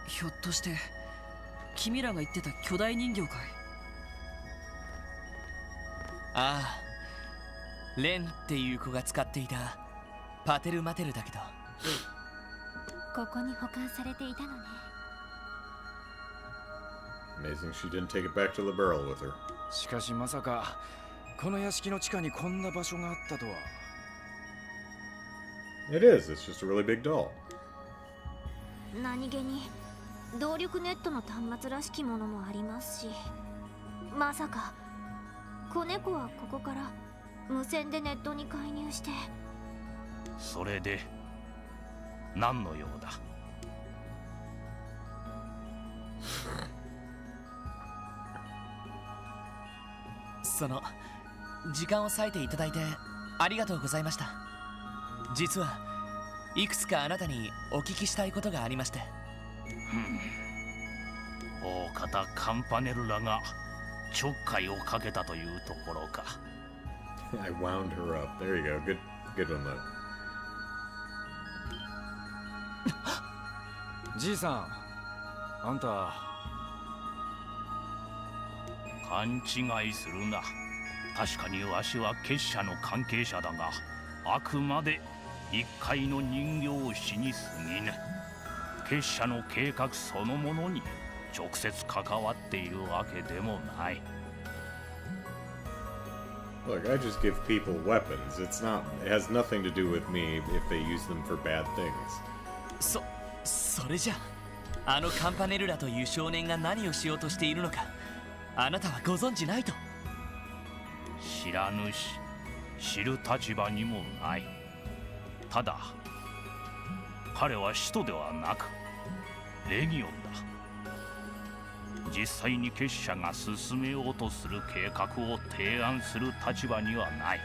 ひょっとして君らが言ってた巨大人形かい？ああ、レンっていう子が使っていたパテルマテルだけど。ここに保管されていたのね。Amazing she didn't take it back to the barrel with her. しかしまさかこの屋敷の地下にこんな場所があったとは。It is. It's just a really big doll. 何気に動力ネットの端末らしきものもありますし、まさか子猫はここから無線でネットに介入して。それで何の用だ？その時間を割いていただいてありがとうございました。実はいくつかあなたにお聞きしたいことがありまして。大方カンパネルらがちょっかいをかけたというところか。I wound her up. There you go. Good one, Luke. じいさん、あんた勘違いするな。確かにわしは結社の関係者だが、あくまで一介の人形師に過ぎぬ。結社の計画そのものに直接関わっているわけでもない。Look, I just give people weapons. It has nothing to do with me if they use them for bad things. それじゃあのカンパネルラという少年が何をしようとしているのかあなたはご存知ないと。知らぬし知る立場にもない。ただ彼は使徒ではなくレギオンだ。実際に結社が進めようとする計画を提案する立場にはない。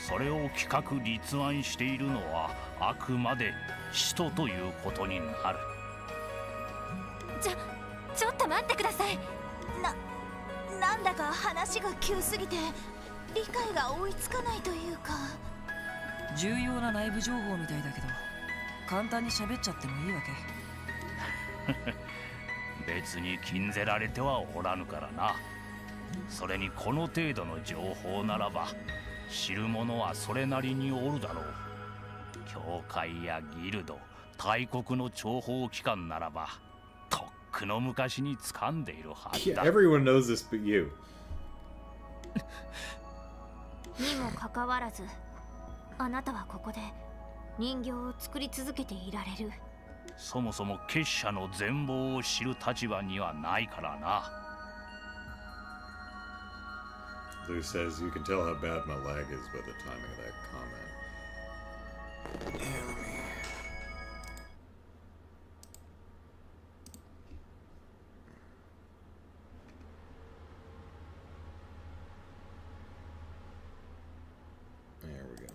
それを企画立案しているのはあくまで使徒ということになる。ちょっと待ってください。なんだか話が急すぎて理解が追いつかないというか。重要な内部情報みたいだけど簡単に喋っちゃってもいいわけ？別に禁ぜられてはおらぬからな。それにこの程度の情報ならば知る者はそれなりにおるだろう。教会やギルド、大国の諜報機関ならばとっくの昔に掴んでいるはずだ。Yeah, everyone knows this but you. にもかかわらずあなたはここで人形を作り続けていられる。そもそも結社の全貌を知る立場にはないからな。Lou says you can tell how bad my lag is by the timing of that comment. There we go.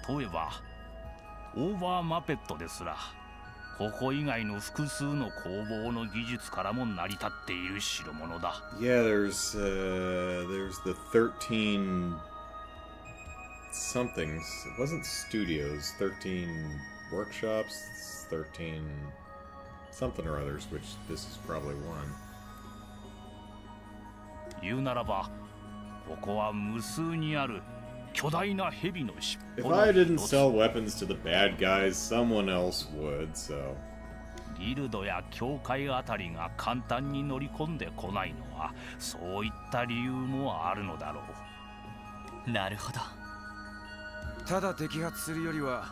例えばオーバーマペットですらここ以外の複数の工房の技術からも成り立っている代物だ。Yeah, there's the 13 somethings. It wasn't studios. 13 workshops. 13 something or others, which this is probably one. 言うならばここは無数にある巨大な蛇の尻尾 If の I didn't 一つ。 sell weapons to the bad guys, someone else would, so. ギルドや教会あたりが簡単に乗り込んでこないのはそういった理由もあるのだろう。なるほど。ただ摘発するよりは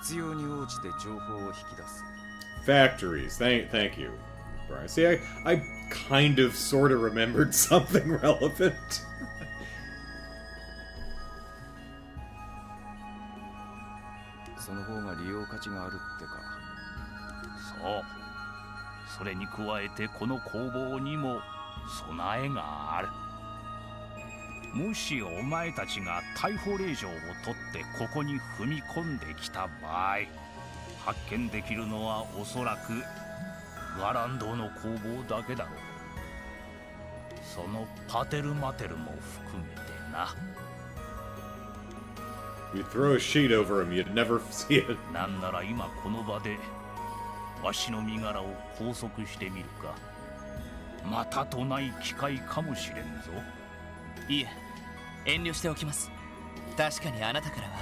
必要に応じて情報を引き出す。 Factories. Thank you, Brian. See, I kind of sort of remembered something relevant. その方が利用価値があるってか。そう。それに加えてこの工房にも備えがある。もしお前たちが逮捕令状を取ってここに踏み込んできた場合、発見できるのはおそらくガランドの工房だけだろう。そのパテルマテルも含めてな。You throw a sheet over him, you'd never see it. なんなら今この場でわしの身柄を拘束してみるか。またとない機会かもしれんぞ。いえ、遠慮しておきます。確かにあなたからは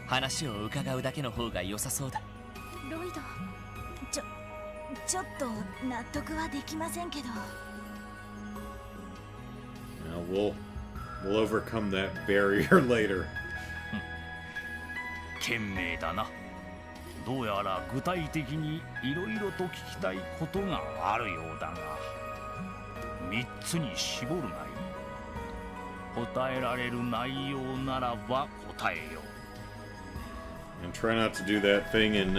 話を伺うだけの方が良さそうだ。ロイド、ちょっと納得はできませんけど。Now we'll overcome that barrier later. 賢明だな。どうやら具体的にいろいろと聞きたいことがあるようだが、3つに絞るがいい。答えられる内容ならば答えよ。And try not to do that thing in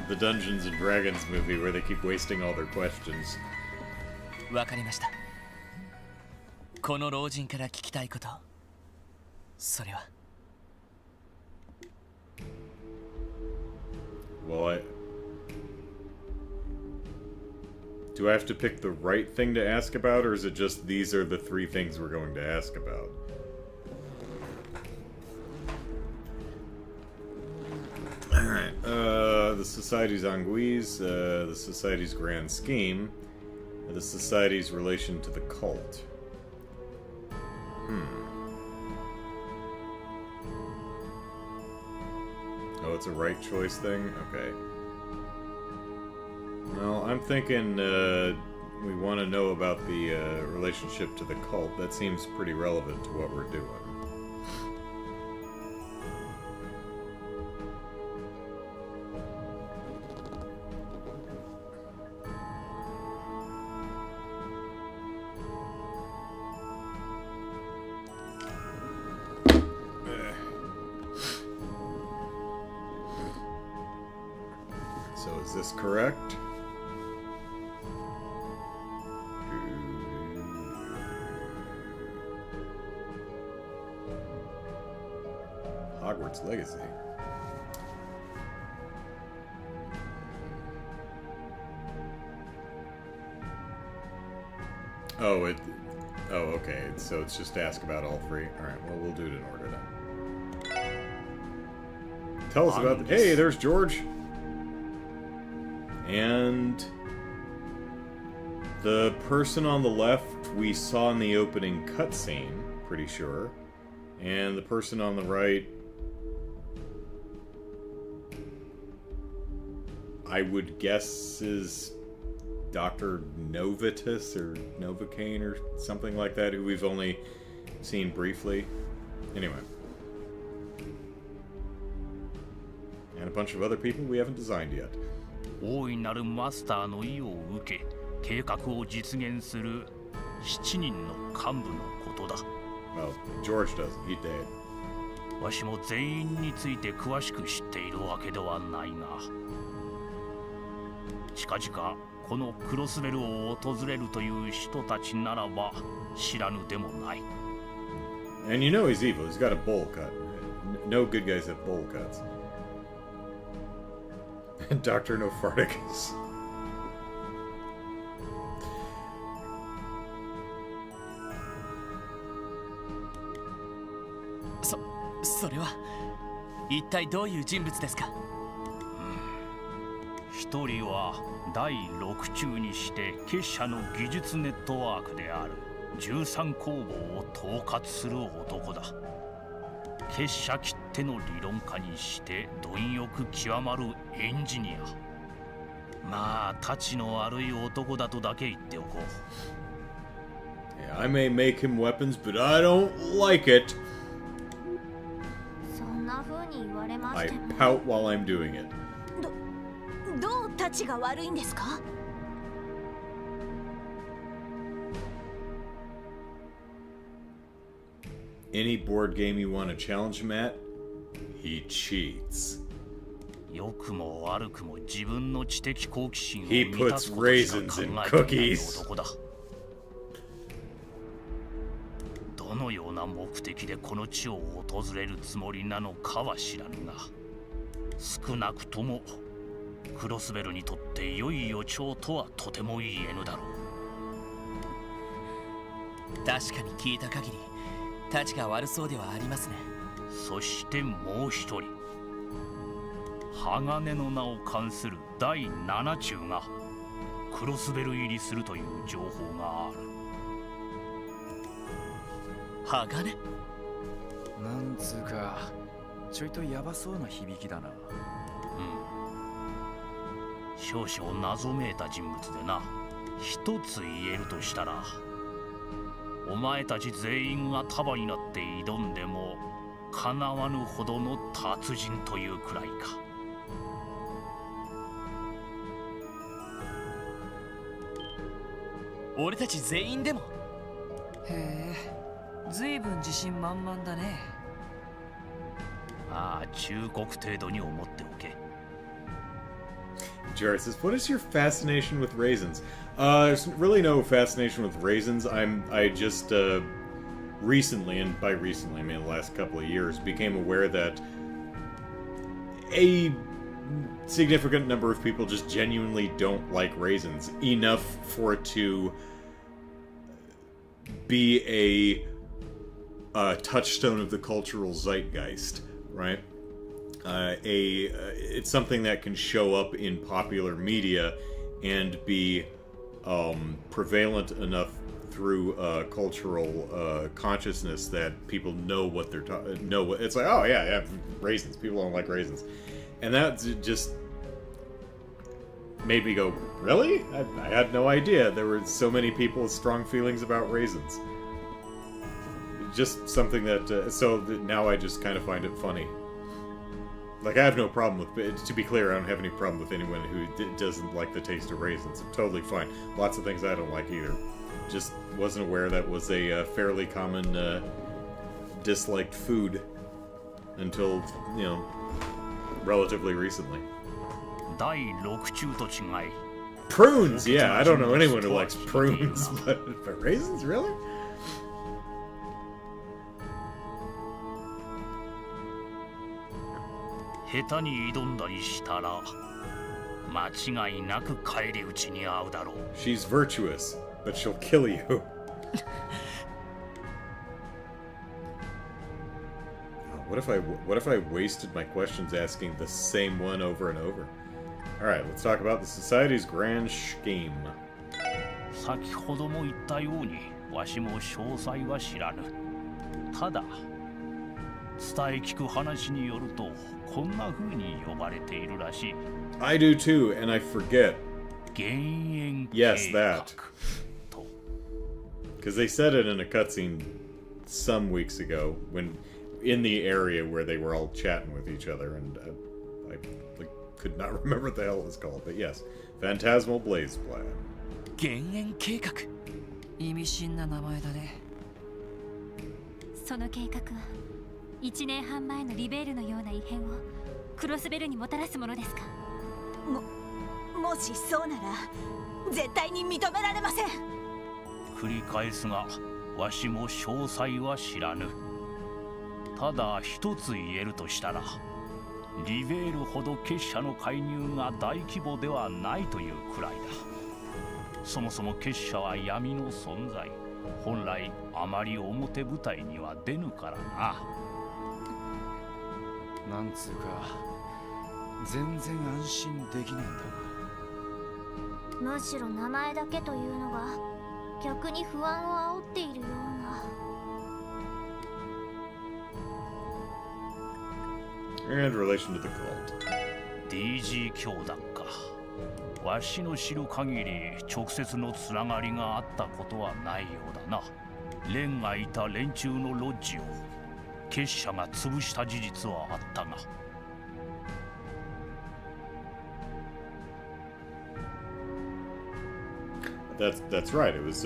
the Dungeons and Dragons movie where they keep wasting all their questions. わかりました。この老人から聞きたいこと、それは。Well, do I have to pick the right thing to ask about, or is it just these are the 3 things we're going to ask about? Alright, the Society's Anguise, the Society's grand scheme, the Society's relation to the cult. Oh, it's a right choice thing? Okay. Well, I'm thinking we want to know about the relationship to the cult. That seems pretty relevant to what we're doing. So is this correct? Hogwarts Legacy. Oh, okay. So it's just ask about all three. Alright, well, we'll do it in order then. Tell us about Hey, there's George! And the person on the left we saw in the opening cutscene, pretty sure. And the person on the right, I would guess, is Dr. Novatus or Novocaine or something like that, who we've only seen briefly. Anyway. And a bunch of other people we haven't designed yet. 大いなるマスターの意を受け計画を実現する7人の幹部のことだ。 Well, George doesn't. He dead. わしも全員について詳しく知っているわけではないが、近々このクロスベルを訪れるという人たちならば知らぬでもない。 And you know he's evil. He's got a bowl cut. No good guys have bowl cuts. Dr. Nofarticus. So, それは一体どういう人物ですか？一人は第6中にして結社の技術ネットワークである13工房を統括する男だ。結社きっての理論家にして貪欲極まるエンジニア。まあたちの悪い男だとだけ言っておこう。 Yeah, I may make him weapons, but I don't like it. そんな風に言われま I しても pout while I'm doing it. どうたちが悪いんですか？ Any board game you want to challenge him at, he cheats. 良くも悪くも自分の知的好奇心を He 満た puts すことしか raisins 考 in えていない cookies. 男だ。どのような目的でこの地を訪れるつもりなのかは知らぬが、少なくともクロスベルにとって良い予兆とはとても言えぬだろう。確かに聞いた限り、たちが悪そうではありますね。そしてもう一人、鋼の名を冠する第7中がクロスベル入りするという情報がある。鋼？なんつうかちょいとヤバそうな響きだな。少々謎めいた人物でな。一つ言えるとしたら、お前たち全員が束になって挑んでもかなわぬほどの達人というくらいか。俺たち全員でも？へえ、ずいぶん自信満々だね。ああ、忠告程度に思っておけ。Jared says, "What is your fascination with raisins?" There's really no fascination with raisins. I just recently, and by recently I mean the last couple of years, became aware that a significant number of people just genuinely don't like raisins enough for it to be a touchstone of the cultural zeitgeist, right? it's something that can show up in popular media and be prevalent enough through cultural consciousness that people know what they're it's like, oh yeah, raisins. People don't like raisins, and that just made me go, really? I had no idea there were so many people with strong feelings about raisins. Just something that now I just kind of find it funny. Like, I have no problem with, to be clear, I don't have any problem with anyone who doesn't like the taste of raisins. I'm totally fine. Lots of things I don't like either. Just wasn't aware that was a fairly common disliked food until, relatively recently. Prunes! Yeah, I don't know anyone who likes prunes, but raisins, really? She's virtuous, but she'll kill you. What if I wasted my questions asking the same one over and over? Alright, let's talk about the Society's grand scheme. 先ほども言ったようにわしも詳細は知らぬ。ただ伝え聞く話によるとこんな風に呼ばれているらしい。 I do too, and I forget. 減塩計画 Yes, that. Because they said it in a cutscene some weeks ago, when in the area where they were all chatting with each other, and I could not remember what the hell it was called, but yes, Phantasmal Blaze Plan. 減塩計画。意味深な名前だね。その計画は1年半前のリベールのような異変をクロスベルにもたらすものですか？もしそうなら絶対に認められません。繰り返すがわしも詳細は知らぬ。ただ一つ言えるとしたらリベールほど結社の介入が大規模ではないというくらいだ。そもそも結社は闇の存在。本来あまり表舞台には出ぬからな。なんつうか全然安心できねえんだ。むしろ名前だけというのが逆に不安を煽っているような。 And relation to the cult. DG 教団か。わしの知る限り直接のつながりがあったことはないようだな。レンがいた連中のロッジを結社が潰した事実はあったが。That's right. It was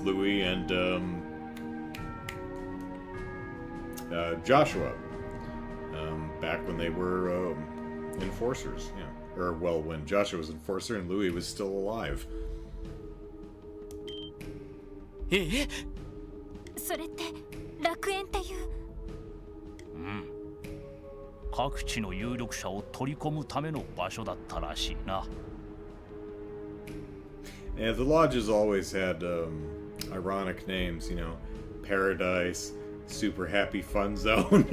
Louis and Joshua back when they were enforcers. Yeah, or well, when Joshua was enforcer and Louis was still alive. それって楽園っていう。各地の有力者を取り込むための場所だったらしいな。Yeah, the lodges always had ironic names, Paradise, Super Happy Fun Zone.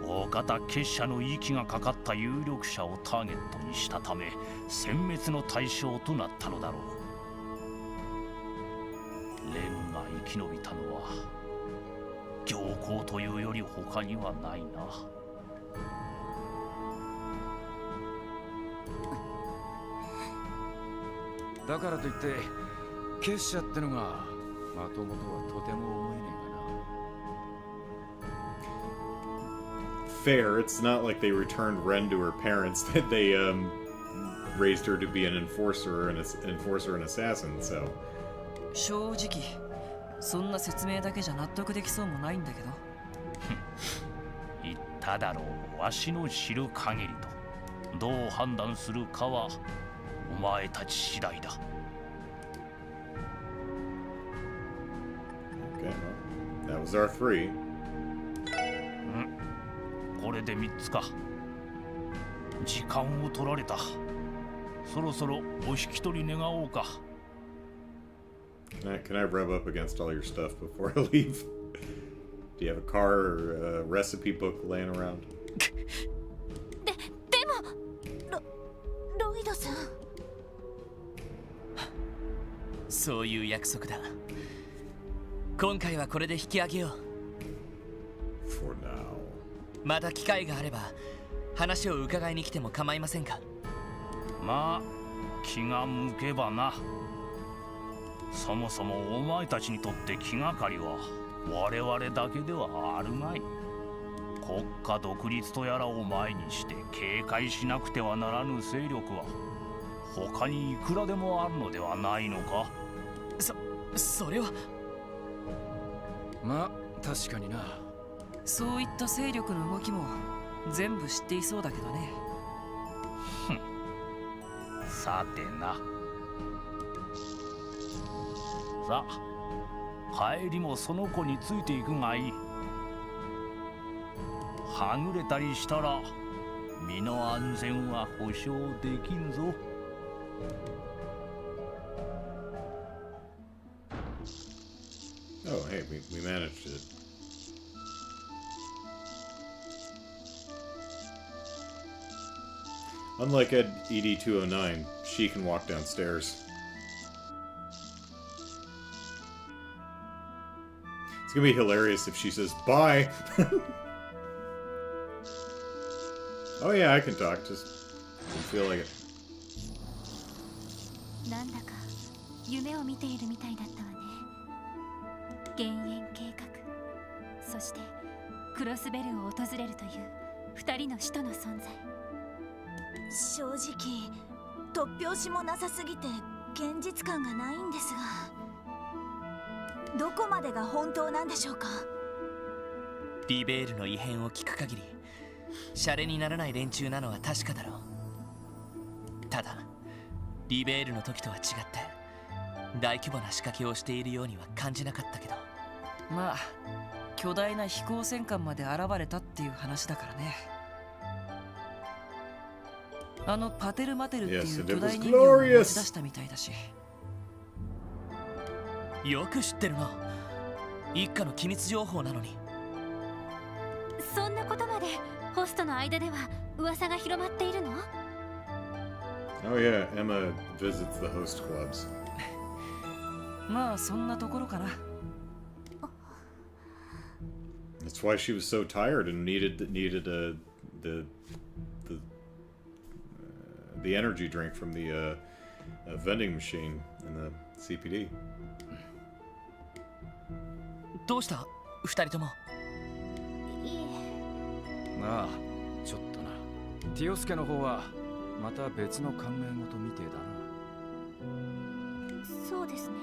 Okata 結社の息がかかった有力者をターゲットにしたため殲滅の対象となったのだろう。レンが生き延びたのは行幸というより他にはないな。だからといって結社ってのがまともとはとても思えねえがな。Fair, it's not like they returned Ren to her parents, that they raised her to be an enforcer and assassin, so. 正直そんな説明だけじゃ納得できそうもないんだけど。言っただろう。わしの知る限りとどう判断するかはお前たち次第だ。Okay, well, that was our 3. これで3つか。時間を取られた。そろそろお引き取り願おうか。Can I rub up against all your stuff before I leave? Do you have a car or a recipe book laying around? でもロイドさん。そういう約束だ。今回はこれで引き上げよう。For now. また機会があれば話を伺いに来ても構いませんか。まあ気が向けばな。そもそもお前たちにとって気がかりは我々だけではあるまい。国家独立とやらを前にして警戒しなくてはならぬ勢力は他にいくらでもあるのではないのか。それはまあ確かにな。そういった勢力の動きも全部知っていそうだけどね。さてな。さあ帰りもその子についていくがいい。はぐれたりしたら身の安全は保証できんぞ。Oh, hey, we managed it. Unlike ED-209, she can walk downstairs. It's gonna be hilarious if she says, bye! Oh yeah, I can talk, just don't feel like it. なんだか夢を見ているみたいだったわね。減塩計画、そしてクロスベルを訪れるという二人の使徒の存在。正直突拍子もなさすぎて現実感がないんですが、どこまでが本当なんでしょうか。リベールの異変を聞く限りシャレにならない連中なのは確かだろう。ただリベールの時とは違って大規模な仕掛けをしているようには感じなかったけど、まあ巨大な飛行戦艦まで現れたっていう話だからね。あのパテルマテルっていう巨大人形を持ち出したみたいだし。よく知ってるな。一家の機密情報なのに。そんなことまでホストの間では噂が広まっているの？ Oh yeah, Emma visits the host clubs. まあそんなところかな。That's why she was so tired and needed the energy drink from the vending machine in the CPD. どうした二人とも。いえ。ああちょっとな。ティオスケの方はまた別の考え事みてえだな。そうですね。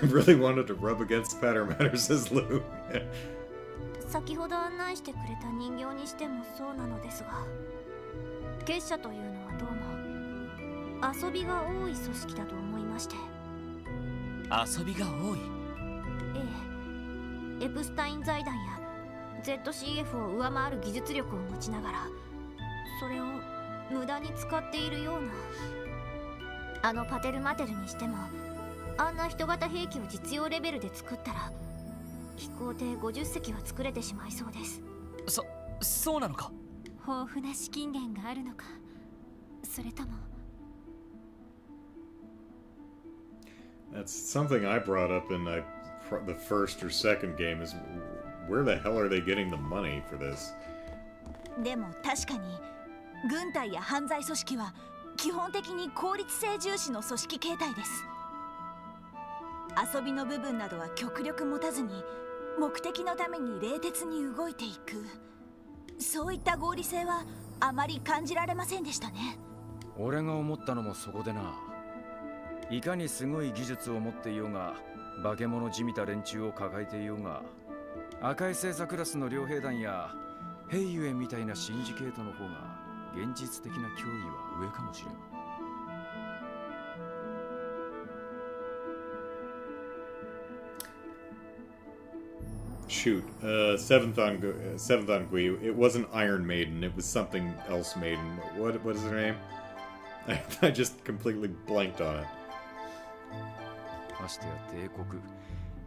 I really wanted to rub against Patter Matter, says Lou. 先ほど案内してくれた人形にしてもそうなのですが、結社というのはどうも遊びが多い組織だと思いまして。遊びが多い？ええ、エプスタイン財団や ZCF を上回る技術力を持ちながらそれを無駄に使っているような。あのパテルマテルにしてもあんな人型兵器を実用レベルで作ったら飛行艇50隻は作れてしまいそうです。そうなのか。豊富な資金源があるのか、それとも。 That's something I brought up in the first or second game is where the hell are they getting the money for this? でも確かに軍隊や犯罪組織は基本的に効率性重視の組織形態です。遊びの部分などは極力持たずに目的のために冷徹に動いていく、そういった合理性はあまり感じられませんでしたね。俺が思ったのもそこでな。いかにすごい技術を持っていようが化け物じみた連中を抱えていようが、赤い星座クラスの両兵団やヘイユエみたいなシンジケートの方が現実的な脅威は上かもしれん。Shoot, seventh on Gui. It wasn't Iron Maiden. It was something else Maiden. What is her name? I just completely blanked on it. ましてや帝国、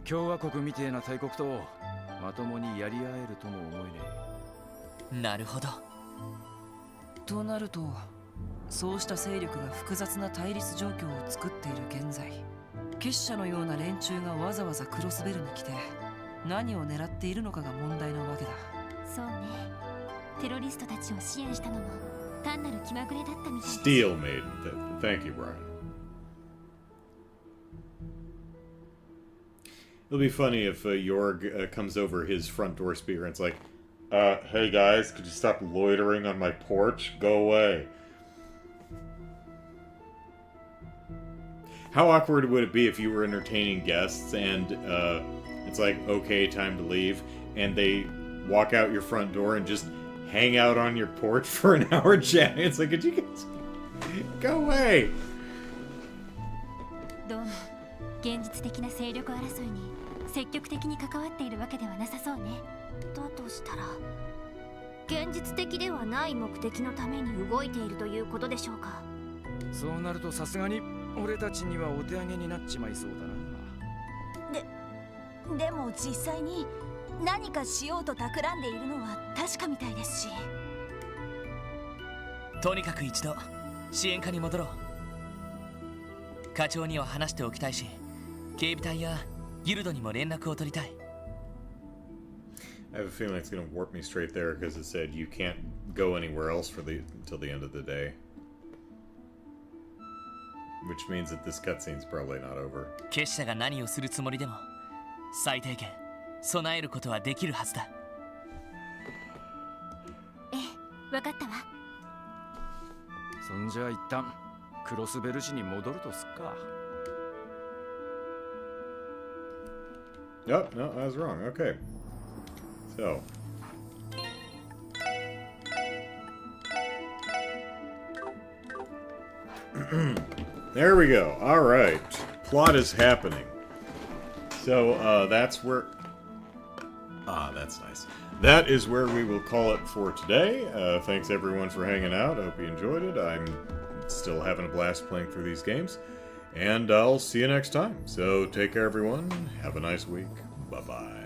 共和国みてえな大国とまともにやり合えるとも思えねなるほど。となると、そうした勢力が複雑な対立状況を作っている現在、結社のような連中がわざわざクロスベルに来て何を狙っているのかが問題なわけだ。そうね。テロリストたちを支援したのも単なる気まぐれだったみたいだし。 Steel Maiden. Thank you, Brian. It'll be funny if Jorg comes over his front door speaker and it's like, hey guys, could you stop loitering on my porch? Go away. How awkward would it be if you were entertaining guests and it's like, okay, time to leave, and they walk out your front door and just hang out on your porch for an hour chatting? It's like, could you guys go away? どうも現実的な勢力争いに積極的に関わっているわけではなさそうね。だとしたら現実的ではない目的のために動いているということでしょうか。え。そうなるとさすがに俺たちにはお手上げになっちまいそうだな。でも実際に何かしようと企んでいるのは確かみたいですし。とにかく一度支援課に戻ろう。課長には話しておきたいし、警備隊やギルドにも連絡を取りたい。I have a feeling it's going to warp me straight there because it said you can't go anywhere else until the end of the day. Which means that this cutscene's probably not over. 結社が何をするつもりでも最低限備えることはできるはずだ。ええ、わかったわ。そんじゃ一旦クロスベル市に戻るとすっか。Oh, no, I was wrong. Okay. So. There we go. Alright. Plot is happening. So, that's where... Ah, that's nice. That is where we will call it for today. Thanks everyone for hanging out. I hope you enjoyed it. I'm still having a blast playing through these games. And I'll see you next time. So, take care everyone. Have a nice week. Bye-bye.